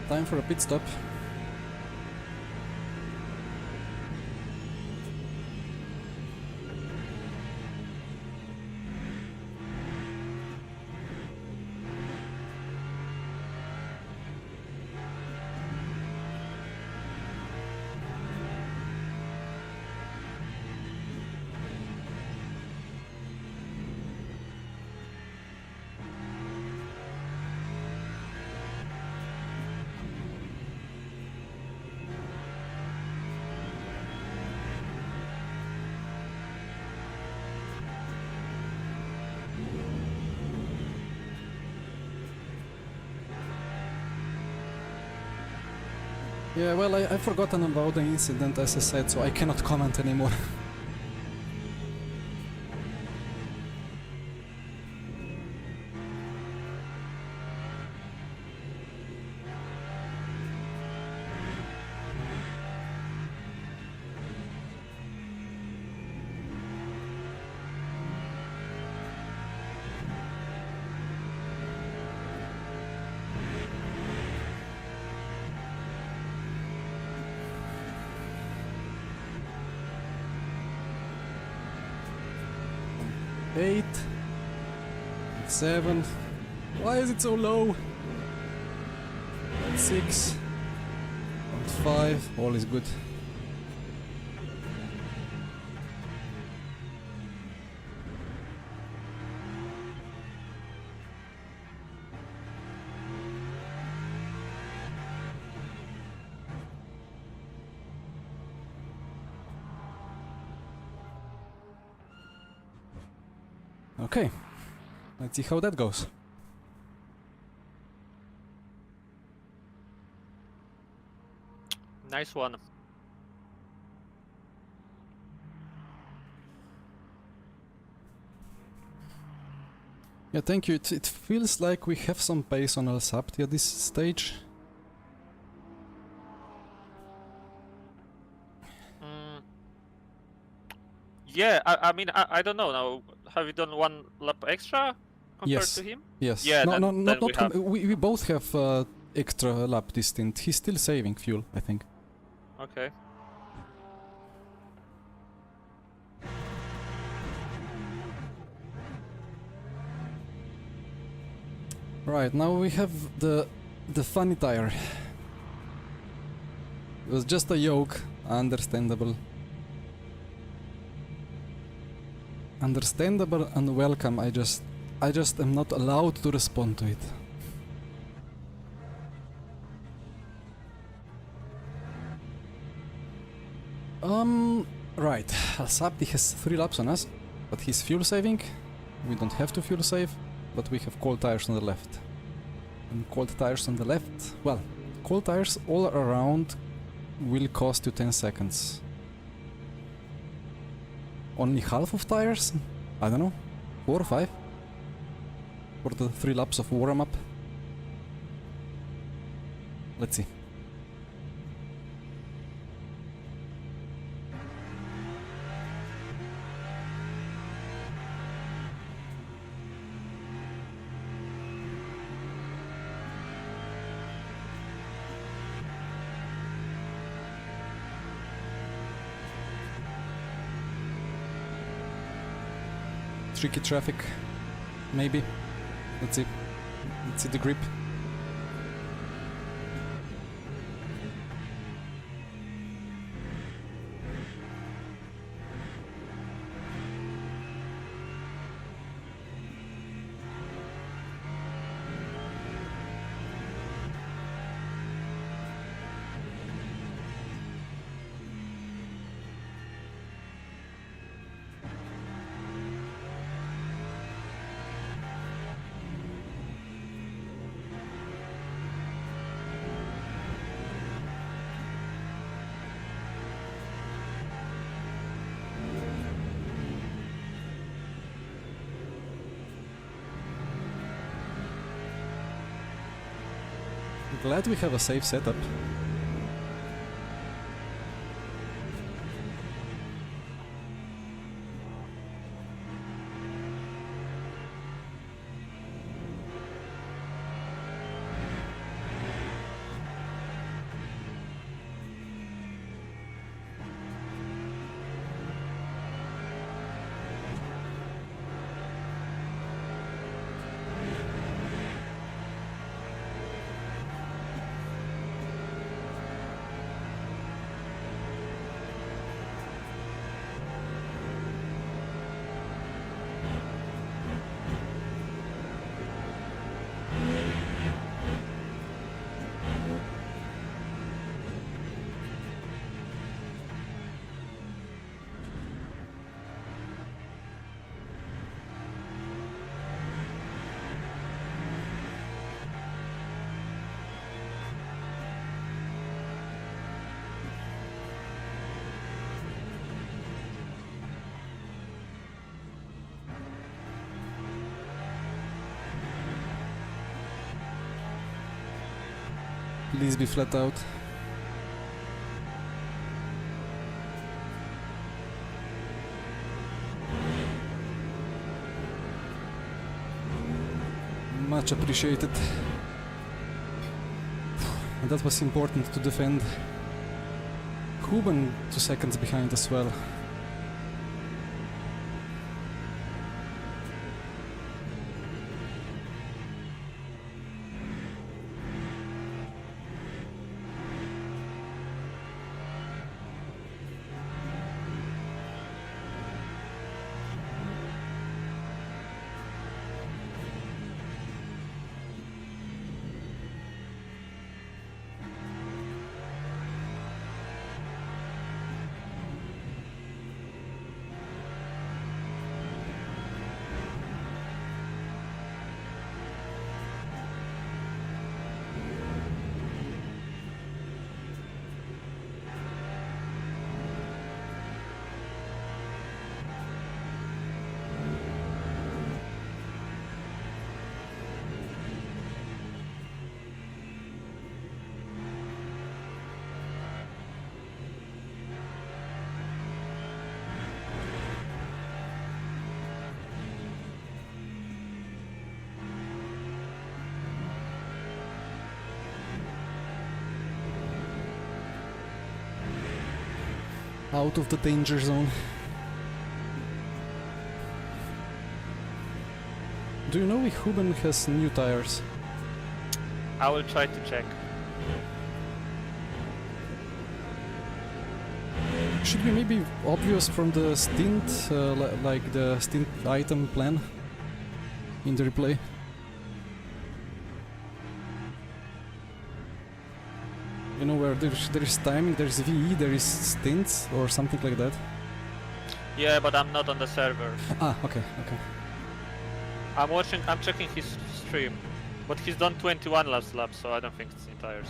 [SPEAKER 3] time for a pit stop. Yeah, well, I've forgotten about the incident, as I said, so I cannot comment anymore. Eight, 7. Why is it so low? 6, 5. All is good. Okay, let's see how that goes.
[SPEAKER 2] Nice one.
[SPEAKER 3] Yeah, thank you. It feels like we have some pace on El Sapti at this stage.
[SPEAKER 2] Mm. Yeah, I mean, I don't know now. Have you done one lap extra compared
[SPEAKER 3] Yes.
[SPEAKER 2] to him?
[SPEAKER 3] Yes.
[SPEAKER 2] Yeah,
[SPEAKER 3] no,
[SPEAKER 2] then-
[SPEAKER 3] no,
[SPEAKER 2] then
[SPEAKER 3] not,
[SPEAKER 2] we
[SPEAKER 3] not
[SPEAKER 2] have-
[SPEAKER 3] we both have extra lap distant. He's still saving fuel, I think.
[SPEAKER 2] Okay.
[SPEAKER 3] Right, now we have the funny tire. It was just a yoke, understandable. Understandable and welcome. I just am not allowed to respond to it. Right. Sapti has 3 laps on us, but he's fuel saving. We don't have to fuel save, but we have cold tires on the left. And cold tires on the left, well, cold tires all around will cost you 10 seconds. Only half of tires? I don't know, 4 or 5? For the 3 laps of warm-up? Let's see. Tricky traffic, maybe. Let's see. Let's see the grip. Glad we have a safe setup. Please be flat out. Much appreciated. And that was important to defend. Kuben 2 seconds behind as well. Out of the danger zone. Do you know if Huben has new tires?
[SPEAKER 2] I will try to check.
[SPEAKER 3] Should be maybe obvious from the stint, like the stint item plan in the replay. You know where there is timing, there is VE, there is stints or something like that.
[SPEAKER 2] Yeah, but I'm not on the server.
[SPEAKER 3] Ah, okay.
[SPEAKER 2] I'm checking his stream. But he's done 21 last lap, so I don't think it's in tires.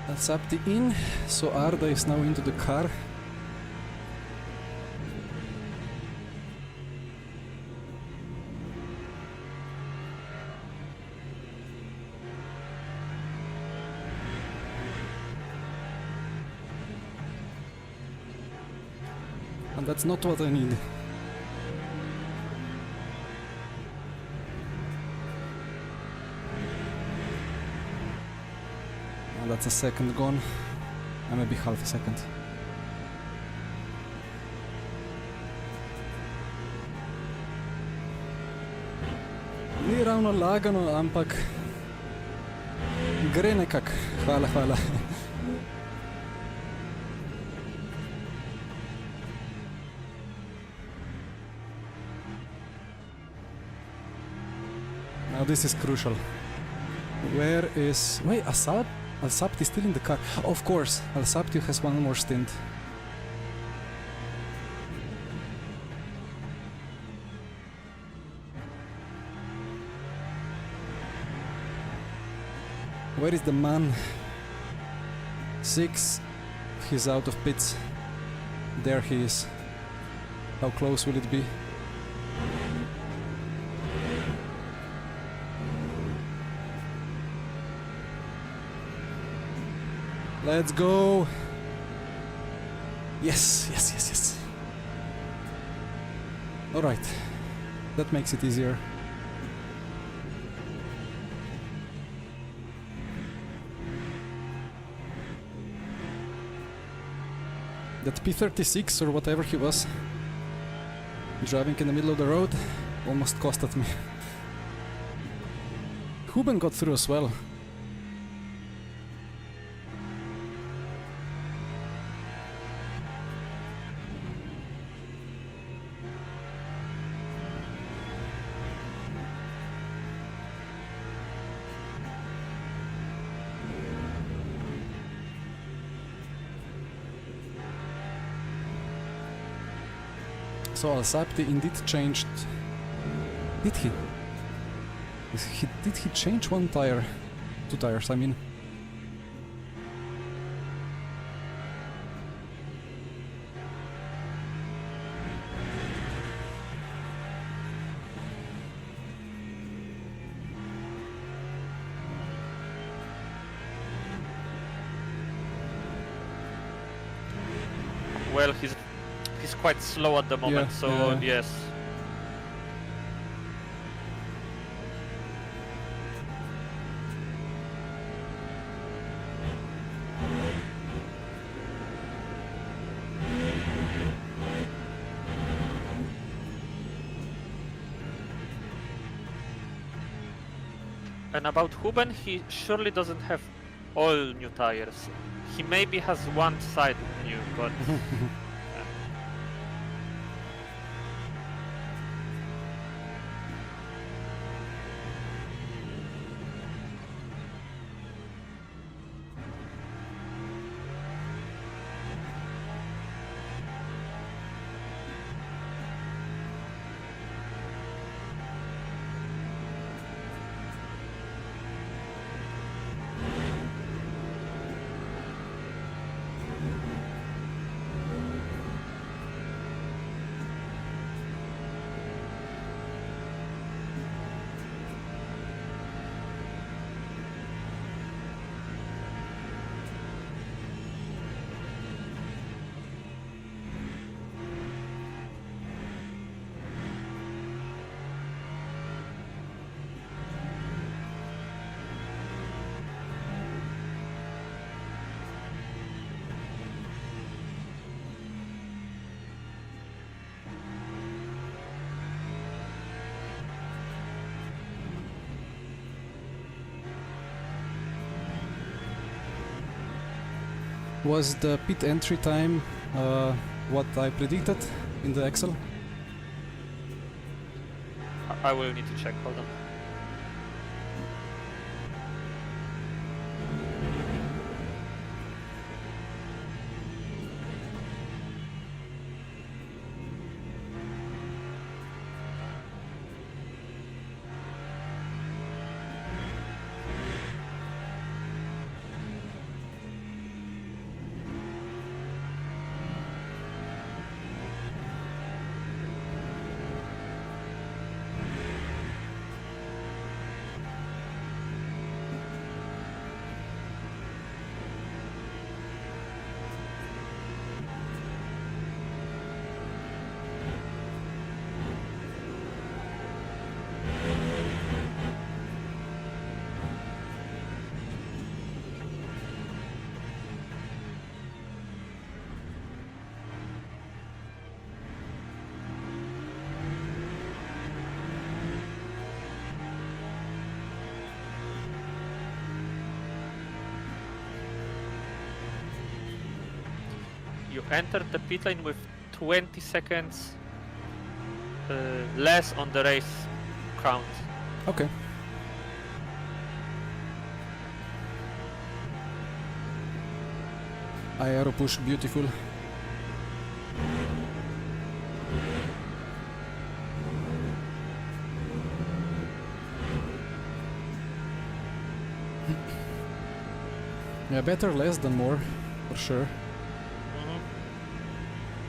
[SPEAKER 2] That's up the in, so Arda is now into the car. And that's not what I need. And that's a second gone, and maybe half a second. Ni ravno lagano, ampak gre nekak. Hvala. Now this is crucial. Where is... Wait, Al-Sabti is still in the car. Of course, Al-Sabti has one more stint. Where is the man? 6. He's out of pits. There he is. How close will it be? Let's go!
[SPEAKER 3] Yes, yes, yes, yes. Alright. That makes it easier. That P36 or whatever he was driving in the middle of the road almost costed me. Huben got through as well. So Alsapti indeed changed. Did he? Did he change one tire? Two tires, I mean.
[SPEAKER 2] Well, he's quite slow at the moment,
[SPEAKER 3] Yeah,
[SPEAKER 2] so
[SPEAKER 3] yeah.
[SPEAKER 2] yes. And about Huben, he surely doesn't have all new tires. He maybe has one side new, but
[SPEAKER 3] Was the pit entry time what I predicted in the Excel?
[SPEAKER 2] I will need to check. Hold on. You entered the pit lane with 20 seconds less on the race count.
[SPEAKER 3] Okay. Aero push, beautiful. Yeah, better less than more, for sure.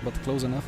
[SPEAKER 3] But close enough.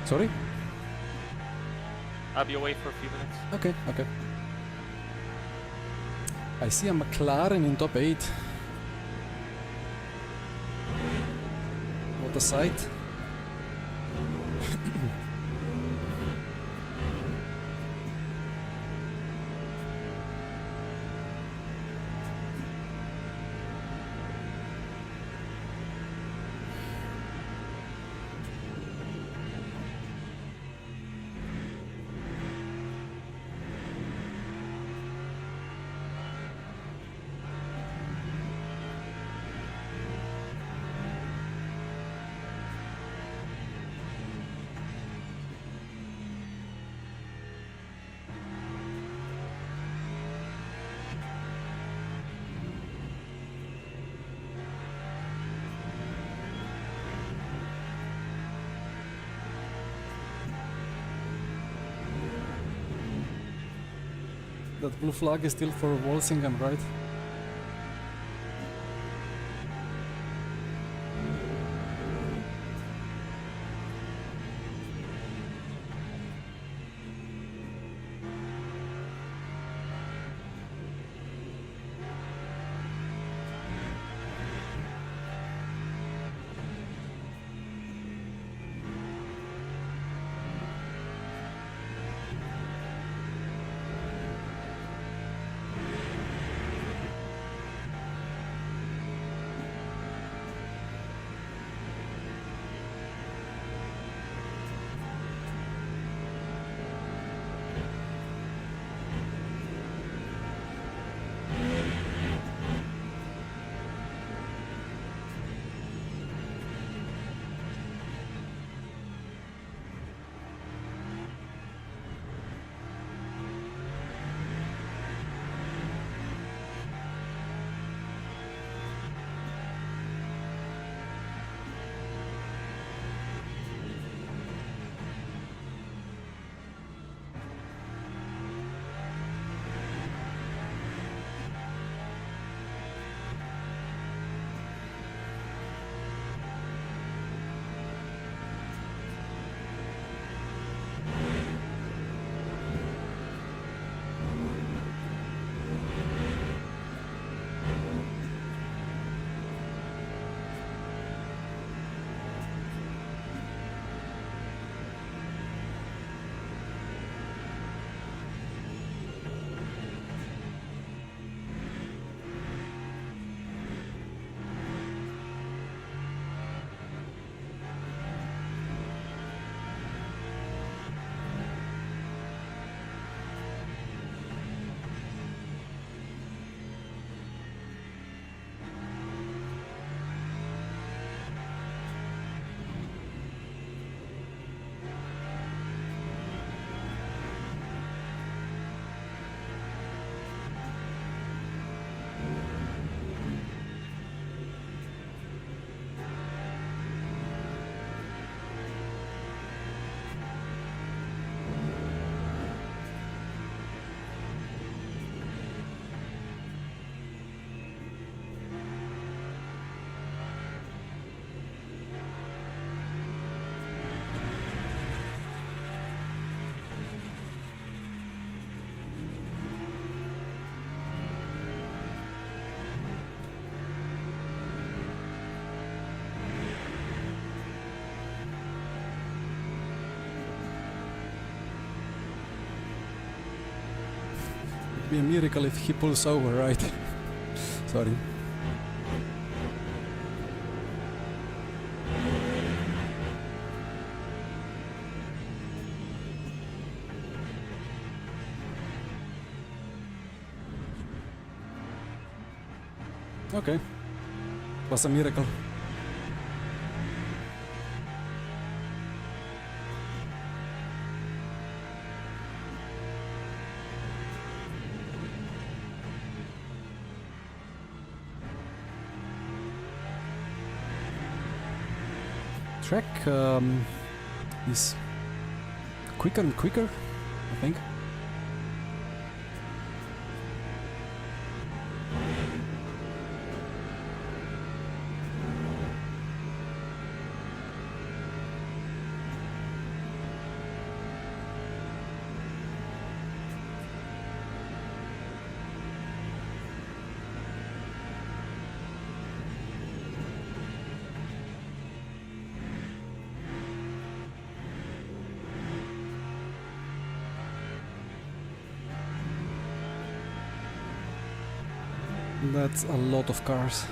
[SPEAKER 3] Sorry?
[SPEAKER 2] I'll be away for a few minutes.
[SPEAKER 3] Okay, okay. I see a McLaren in top 8. What a sight. That blue flag is still for Walsingham, right? It'd be a miracle if he pulls over, right? Sorry. Okay. Was a miracle. Track is quicker and quicker, I think. That's a lot of cars.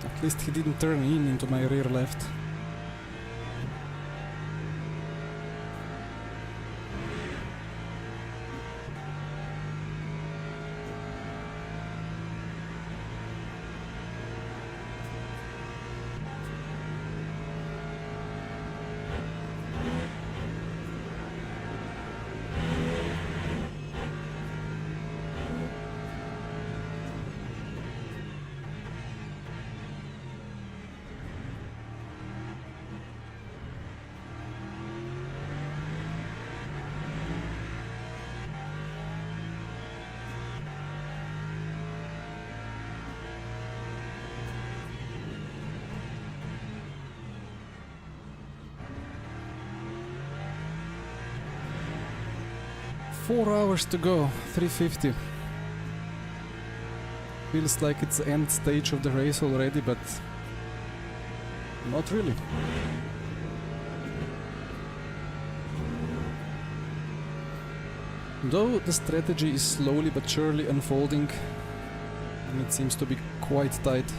[SPEAKER 3] At least he didn't turn in into my rear left. Four hours to go, 350. Feels like it's the end stage of the race already, but not really. Though the strategy is slowly but surely unfolding, and it seems to be quite tight.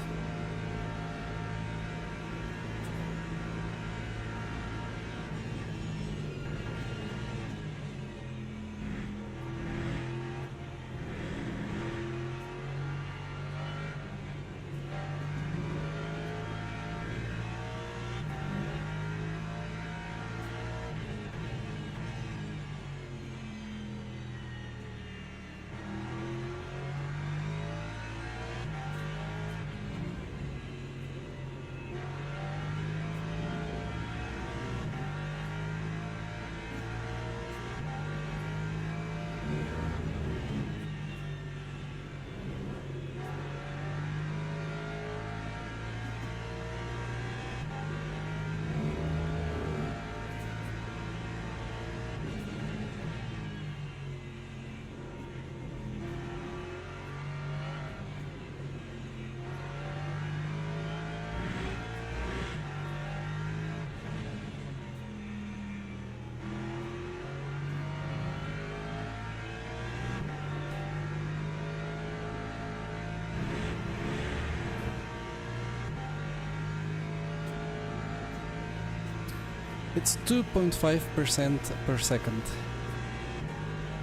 [SPEAKER 3] It's 2.5% per second.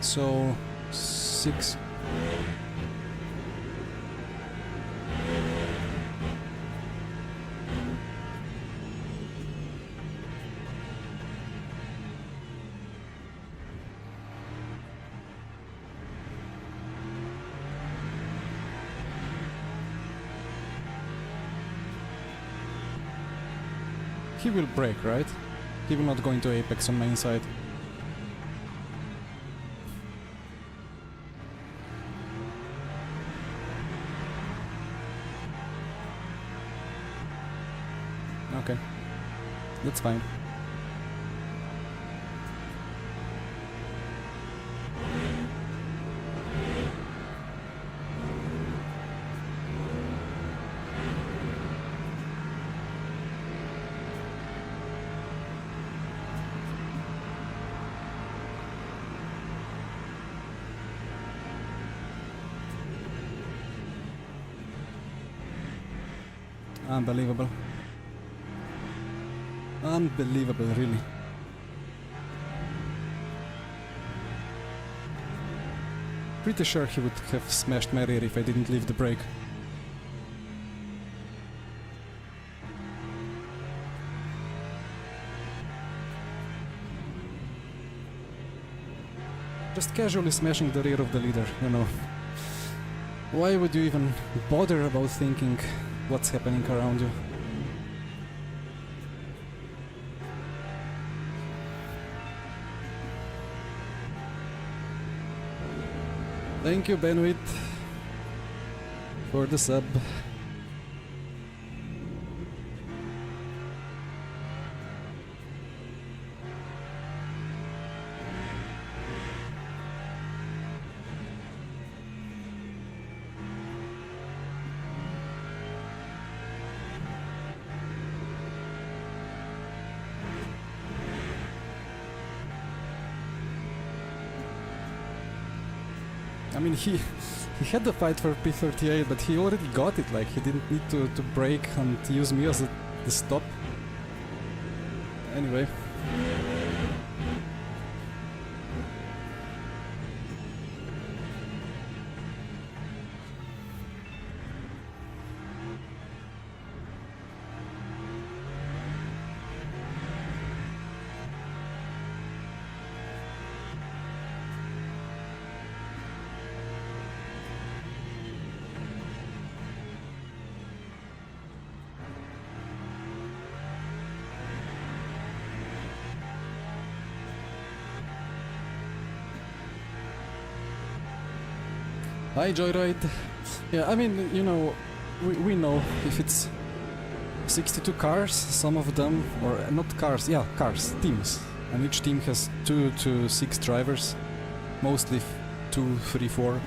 [SPEAKER 3] So 6. He will brake, right? He will not go into apex on main side. Okay, that's fine. Unbelievable. Unbelievable, really. Pretty sure he would have smashed my rear if I didn't leave the brake. Just casually smashing the rear of the leader, you know. Why would you even bother about thinking what's happening around you? Thank you, Benuit, for the sub. I mean, he had the fight for P38, but he already got it. Like, he didn't need to break and use me as the stop. Anyway. Hi, Joyride. Yeah, I mean, you know, we know if it's 62 cars, some of them, or not cars, yeah, cars, teams. And each team has 2 to 6 drivers, mostly 2, 3, 4.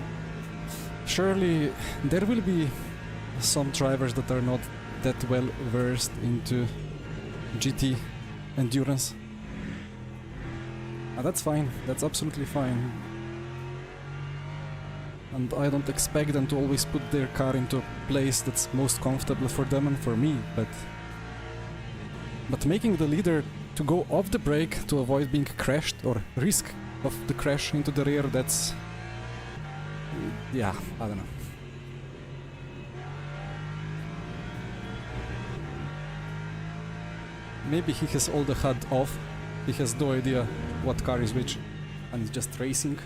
[SPEAKER 3] Surely there will be some drivers that are not that well versed into GT endurance. And that's fine, that's absolutely fine. And I don't expect them to always put their car into a place that's most comfortable for them and for me, but making the leader to go off the brake to avoid being crashed or risk of the crash into the rear, that's... yeah, I don't know. Maybe he has all the HUD off, he has no idea what car is which, and he's just racing.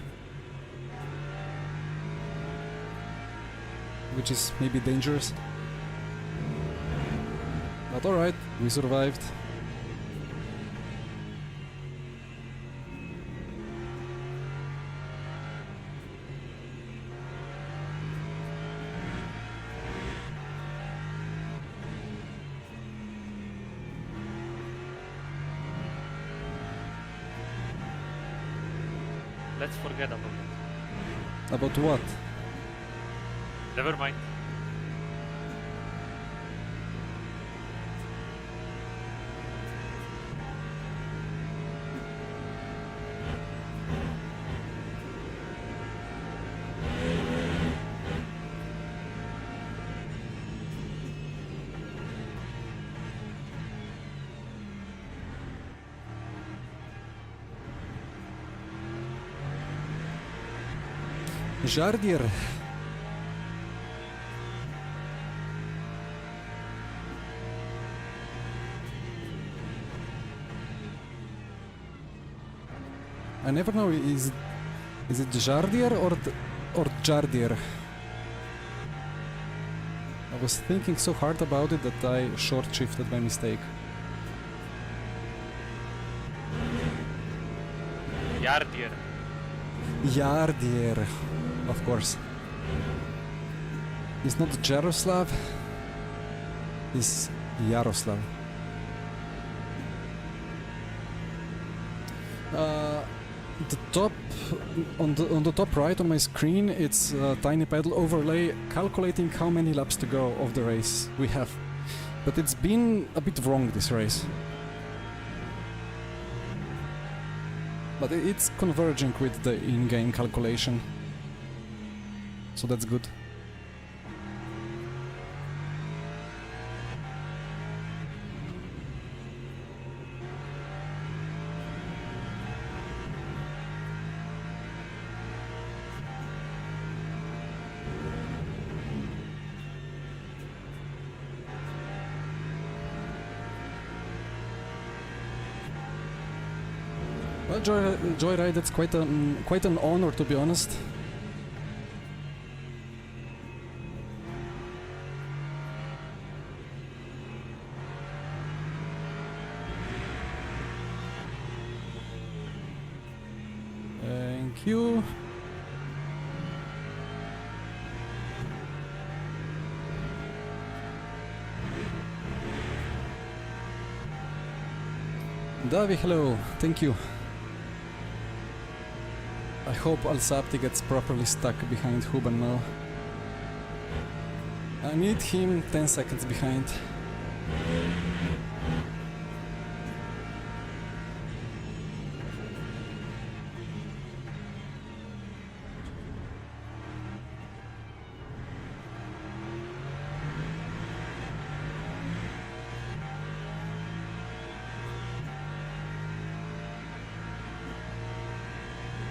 [SPEAKER 3] Which is maybe dangerous. But alright, we survived.
[SPEAKER 2] Let's forget about it.
[SPEAKER 3] About what?
[SPEAKER 2] Never mind.
[SPEAKER 3] Jardier. I never know, is it Jardier or Jardier? I was thinking so hard about it that I short-shifted my mistake.
[SPEAKER 2] Jardier.
[SPEAKER 3] Jardier, of course. It's not Jaroslav, it's Yaroslav. The top on the top right on my screen, it's a tiny pedal overlay calculating how many laps to go of the race we have. But it's been a bit wrong this race. But it's converging with the in-game calculation, so that's good. Well, Joyride, it's quite an honor, to be honest. Thank you. Davi, hello. Thank you. I hope Al-Sabti gets properly stuck behind Huben now. I need him 10 seconds behind.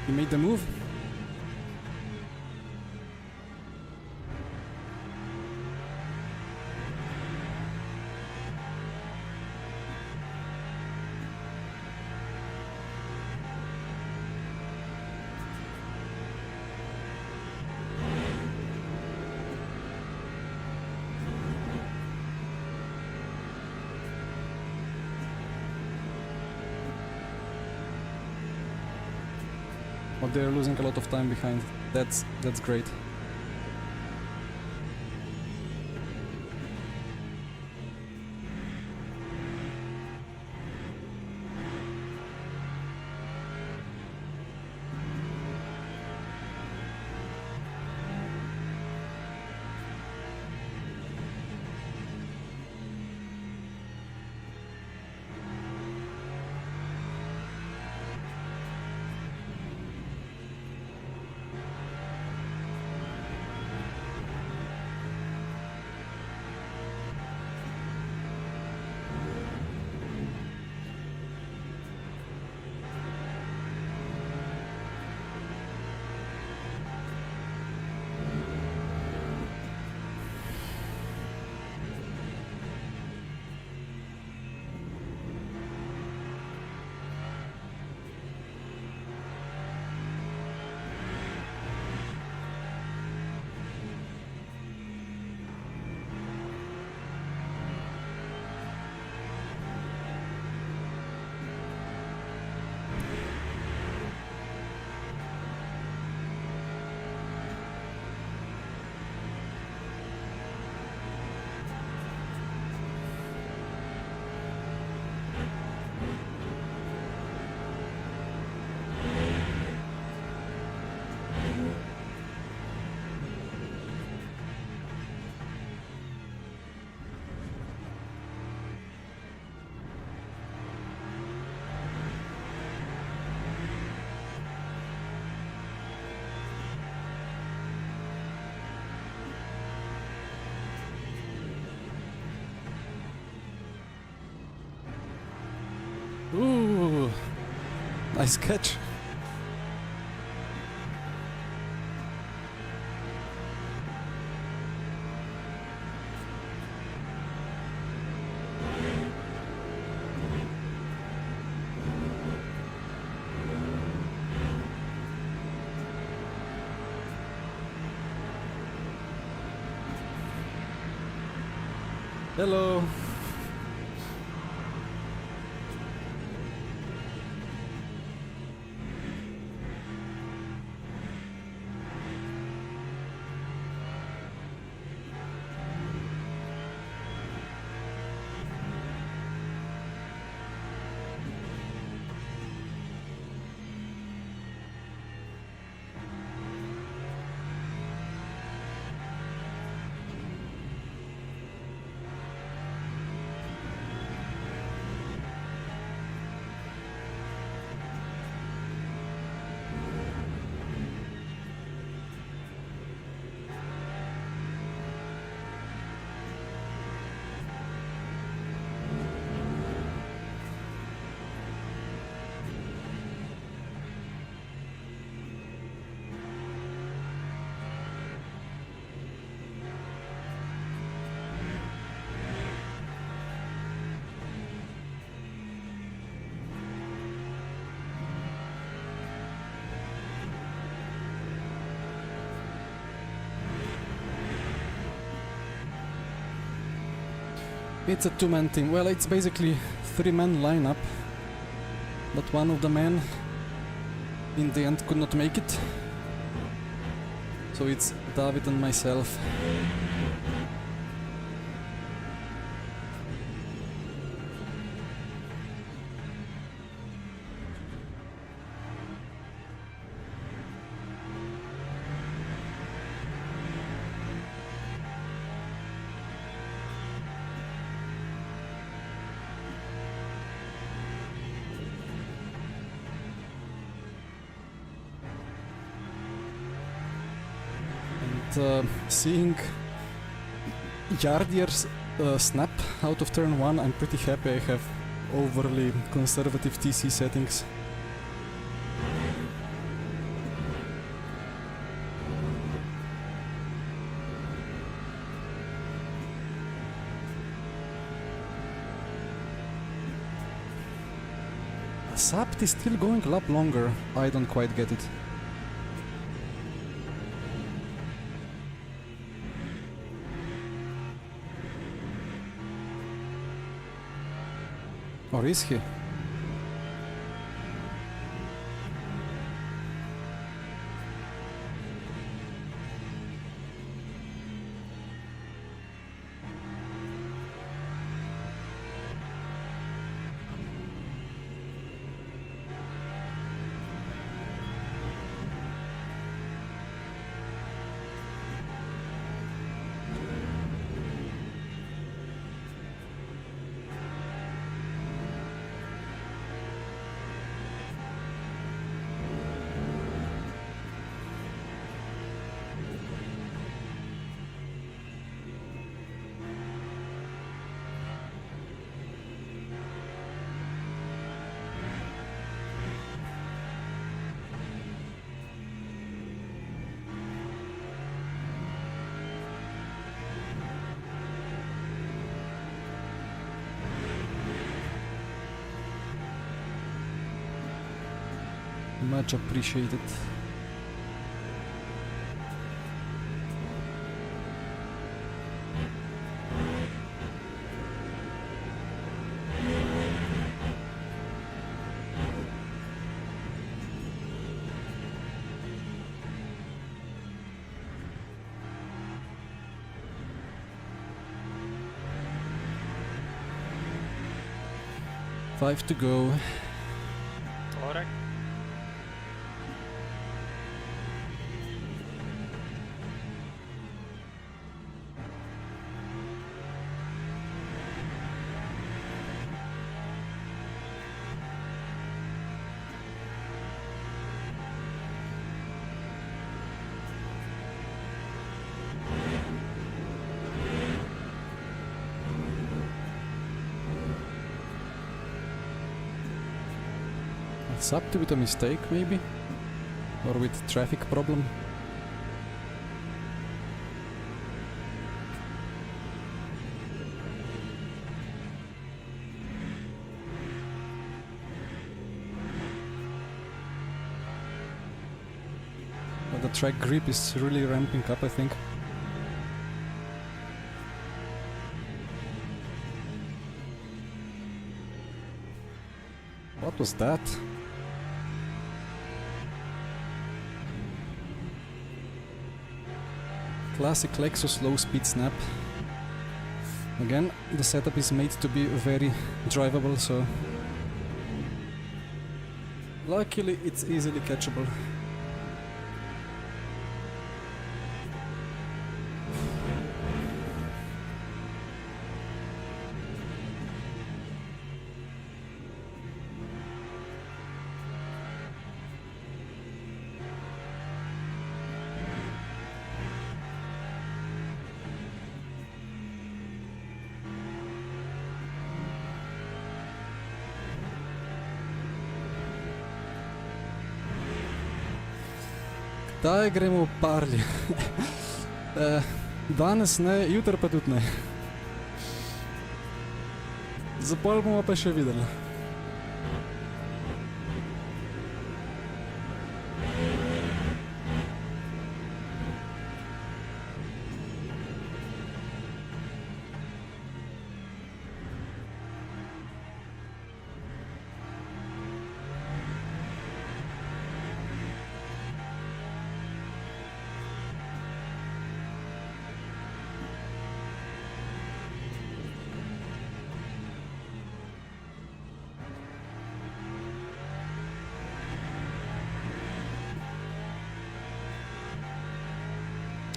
[SPEAKER 3] You made the move? But they're losing a lot of time behind. That's great. Ooh, nice catch. Hello. It's a two-man team. Well, it's basically three-man lineup, but one of the men in the end could not make it. So it's David and myself. Seeing Yardier's snap out of turn 1, I'm pretty happy I have overly conservative TC settings. Sapt is still going a lot longer, I don't quite get it. Or is he? Much appreciated. Five to go.
[SPEAKER 2] Alright.
[SPEAKER 3] Sapt with a mistake, maybe? Or with traffic problem? But the track grip is really ramping up, I think. What was that? Classic Lexus low speed snap. Again, the setup is made to be very drivable, so luckily it's easily catchable. Kdaj gremo v parli? Danes ne, jutri pa tudi ne. Zapol bomo pa še videli.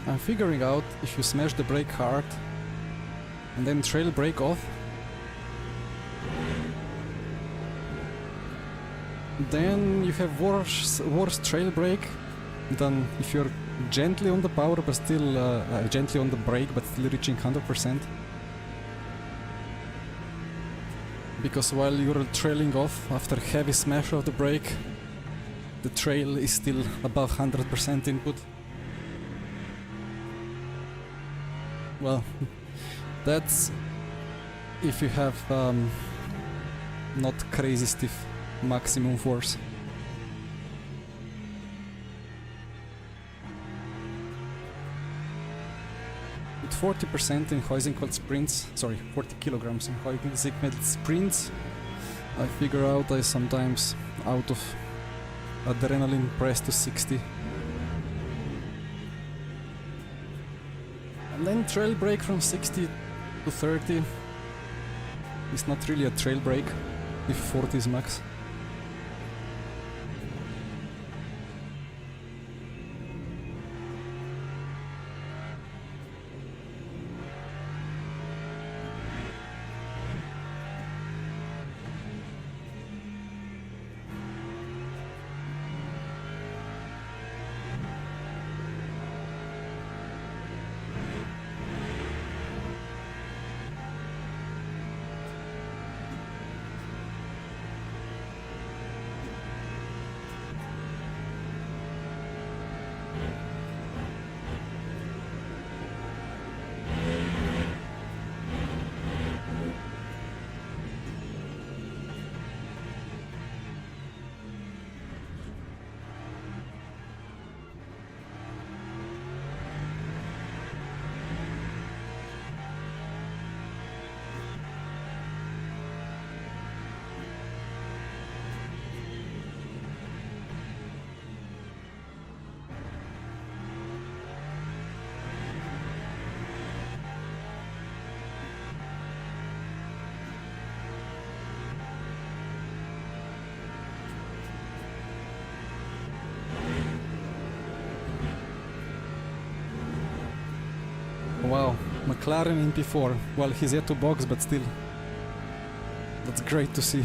[SPEAKER 3] I'm figuring out if you smash the brake hard and then trail brake off, then you have worse trail brake than if you're gently on the power but still gently on the brake but still reaching 100%. Because while you're trailing off after heavy smash of the brake, the trail is still above 100% input. Well, that's if you have not crazy stiff maximum force. With 40% in Huizenfeld sprints, sorry, 40 kilograms in Huizenfeld sprints, I figure out I sometimes out of adrenaline press to 60. And then trail brake from 60 to 30 is not really a trail brake if 40 is max. Wow, McLaren in P4. Well, he's yet to box, but still. That's great to see.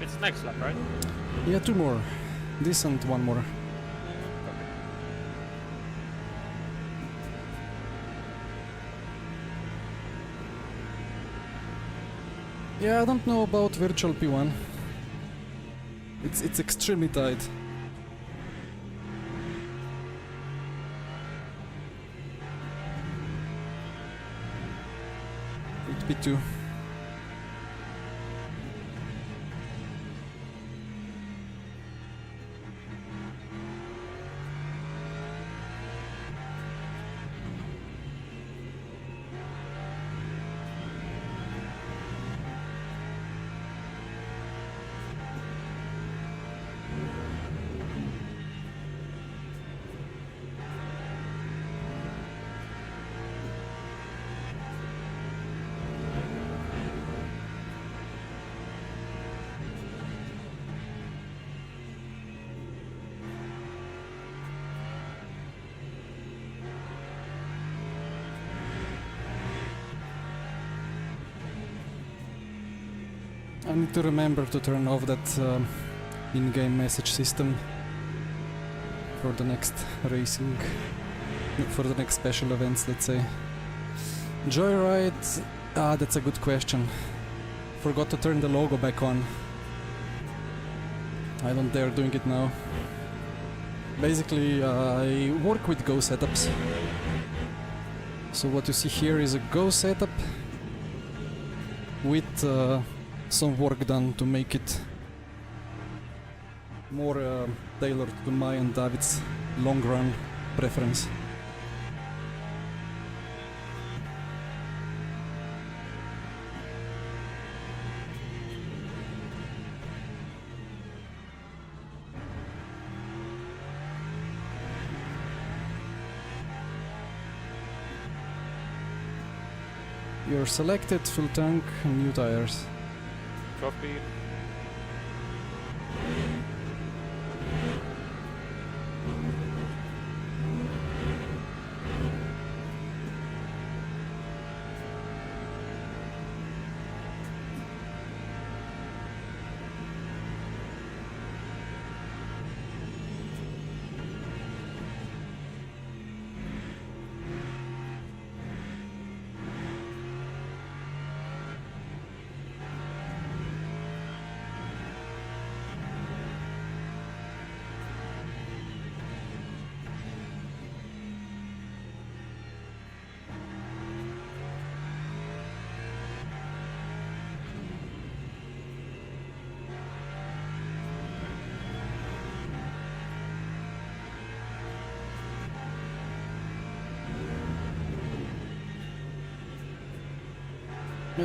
[SPEAKER 2] It's next lap, right?
[SPEAKER 3] Yeah, two more. This and one more.
[SPEAKER 2] Okay.
[SPEAKER 3] Yeah, I don't know about virtual P1. It's extremely tight. With P2. I need to remember to turn off that in-game message system for the next racing, for the next special events, let's say. Joyride, that's a good question. Forgot to turn the logo back on. I don't dare doing it now. Basically, I work with Go setups. So what you see here is a Go setup with some work done to make it more tailored to my and David's long run preference. You're selected, full tank, new tires.
[SPEAKER 2] Copy.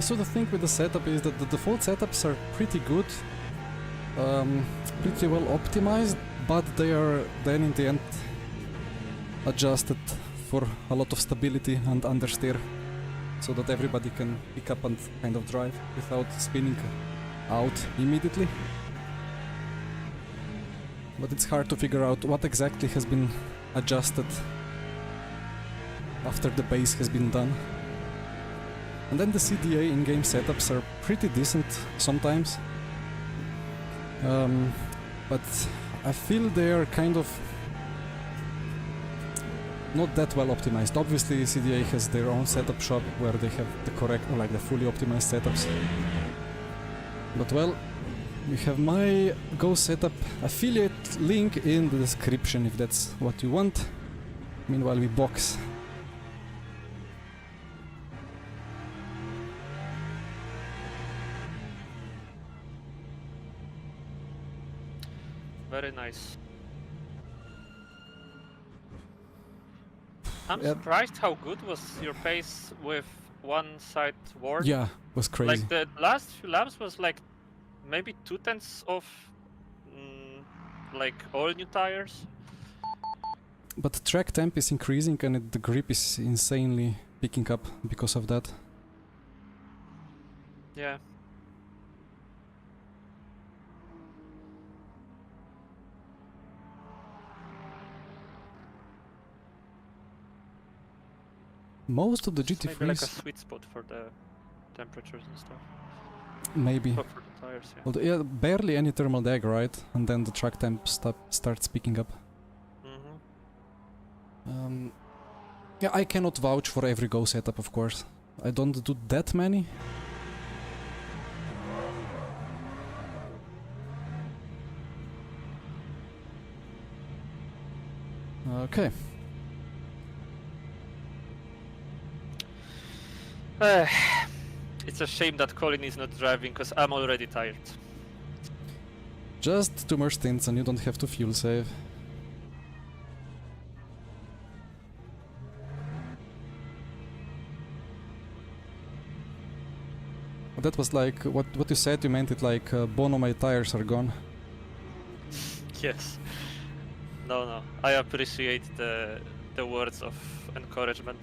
[SPEAKER 3] So the thing with the setup is that the default setups are pretty good, pretty well optimized, but they are then in the end adjusted for a lot of stability and understeer, so that everybody can pick up and kind of drive without spinning out immediately. But it's hard to figure out what exactly has been adjusted after the base has been done. And then the CDA in-game setups are pretty decent sometimes, but I feel they are kind of not that well optimized. Obviously CDA has their own setup shop where they have the correct, or like the fully optimized setups. But well, we have my Go setup affiliate link in the description if that's what you want. Meanwhile we box.
[SPEAKER 2] Very nice. I'm
[SPEAKER 3] Yeah.
[SPEAKER 2] surprised how good was your pace with one side ward.
[SPEAKER 3] Yeah, was crazy.
[SPEAKER 2] Like the last few laps was like maybe 2/10 of like all new tires.
[SPEAKER 3] But the track temp is increasing and the grip is insanely picking up because of that.
[SPEAKER 2] Yeah.
[SPEAKER 3] Most of the
[SPEAKER 2] It's maybe like a
[SPEAKER 3] GT3s,
[SPEAKER 2] sweet spot for the temperatures and stuff.
[SPEAKER 3] maybe.
[SPEAKER 2] Oh, for the tires, yeah.
[SPEAKER 3] Well, yeah, barely any thermal drag, right? And then the track temp starts picking up. Yeah, I cannot vouch for every Go setup, of course. I don't do that many. Okay.
[SPEAKER 2] It's a shame that Colin is not driving because I'm already tired.
[SPEAKER 3] Just 2 more stints and you don't have to fuel save. That was like what you said. You meant it like Bono, my tires are gone.
[SPEAKER 2] Yes. No. I appreciate the words of encouragement.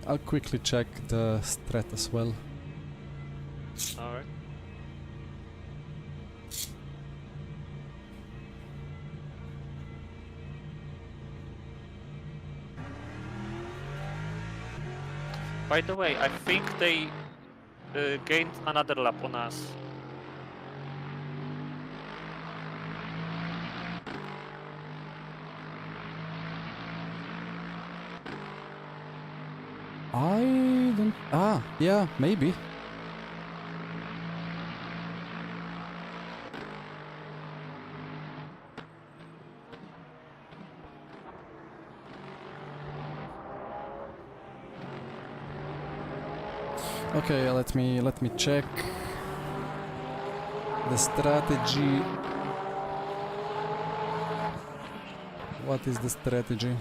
[SPEAKER 3] I'll quickly check the strat as well.
[SPEAKER 2] Alright. By the way, I think they gained another lap on us.
[SPEAKER 3] I don't. Ah, yeah, maybe. Okay, let me check the strategy. What is the strategy?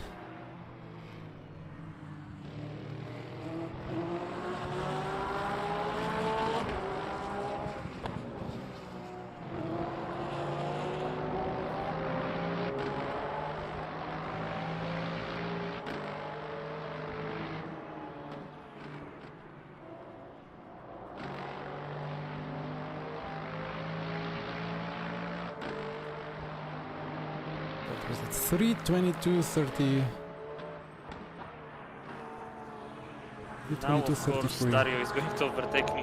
[SPEAKER 3] Was it 3:22:30?
[SPEAKER 2] Now, of course,
[SPEAKER 3] 3:22:33.
[SPEAKER 2] Dario is going to overtake me.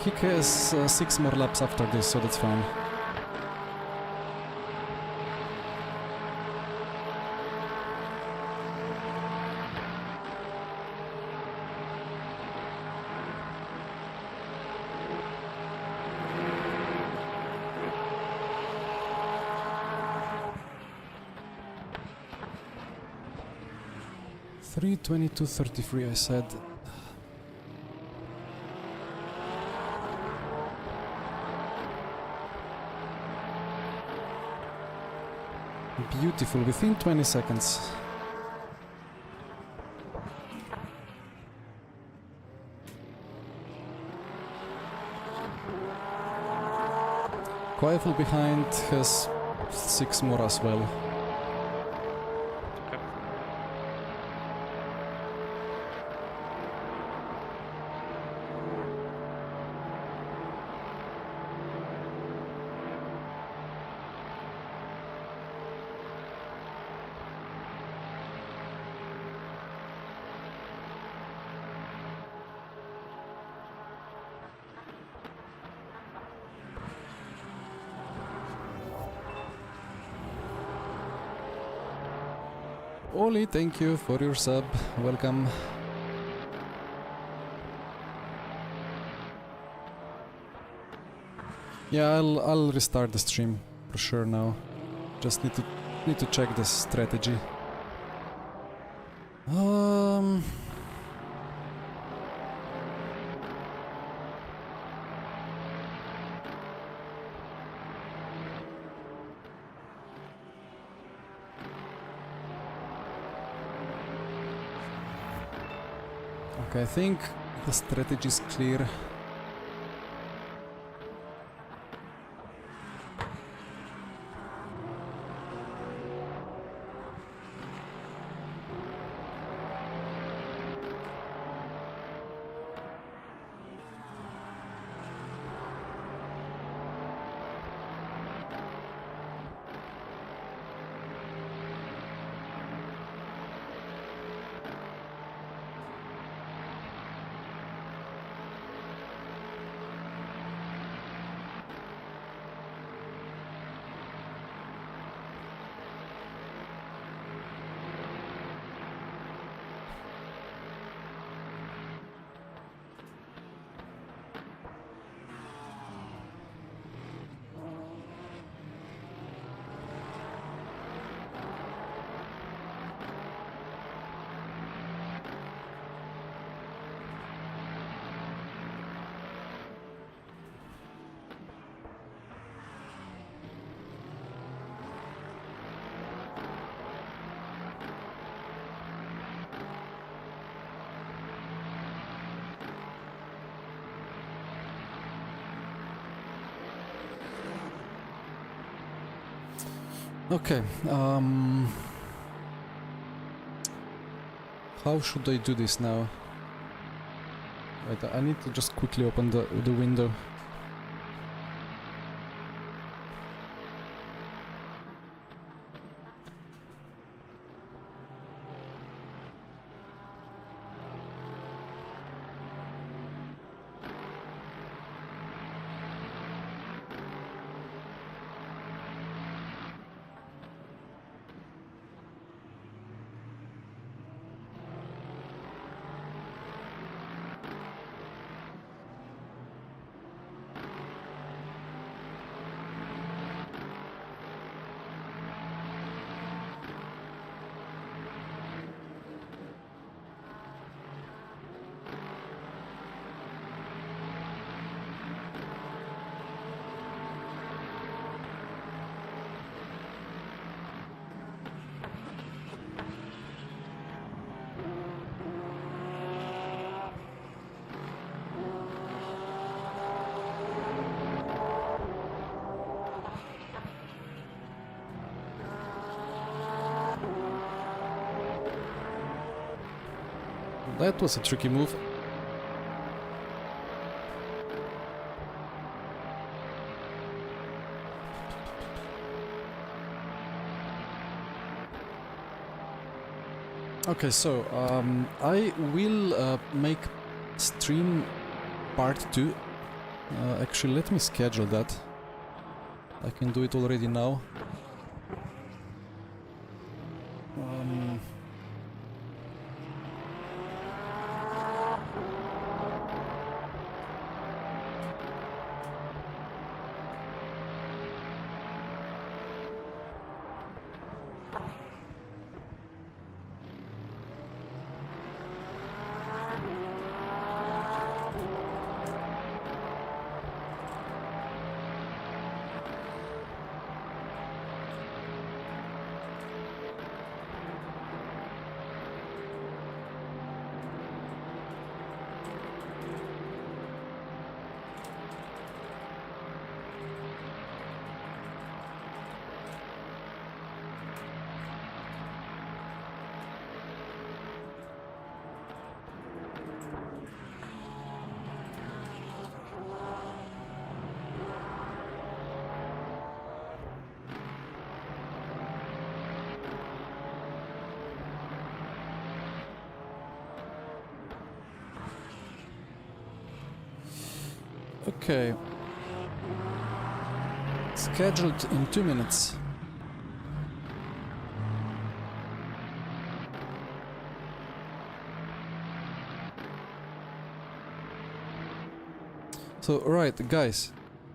[SPEAKER 3] He has 6 more laps after this, so that's fine. $3:22:33, I said. Beautiful, within 20 seconds. Quaifel behind has 6 more as well.
[SPEAKER 2] Okay.
[SPEAKER 3] Oli, thank you for your sub. Welcome. Yeah, I'll restart the stream for sure now. Just need to check the strategy. Okay, I think the strategy is clear. Okay. How should I do this now? Wait, I need to just quickly open the window. That was a tricky move. Okay, so I will make stream part 2. Actually, let me schedule that. I can do it already now. Okay. Scheduled in 2 minutes. So, right, guys,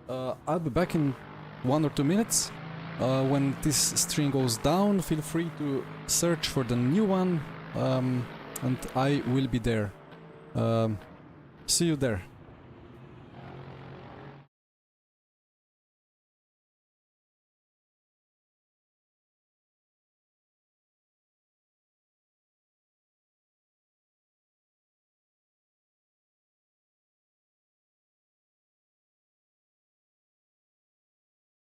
[SPEAKER 3] I'll be back in 1 or 2 minutes. When this stream goes down, feel free to search for the new one, and I will be there. See you there.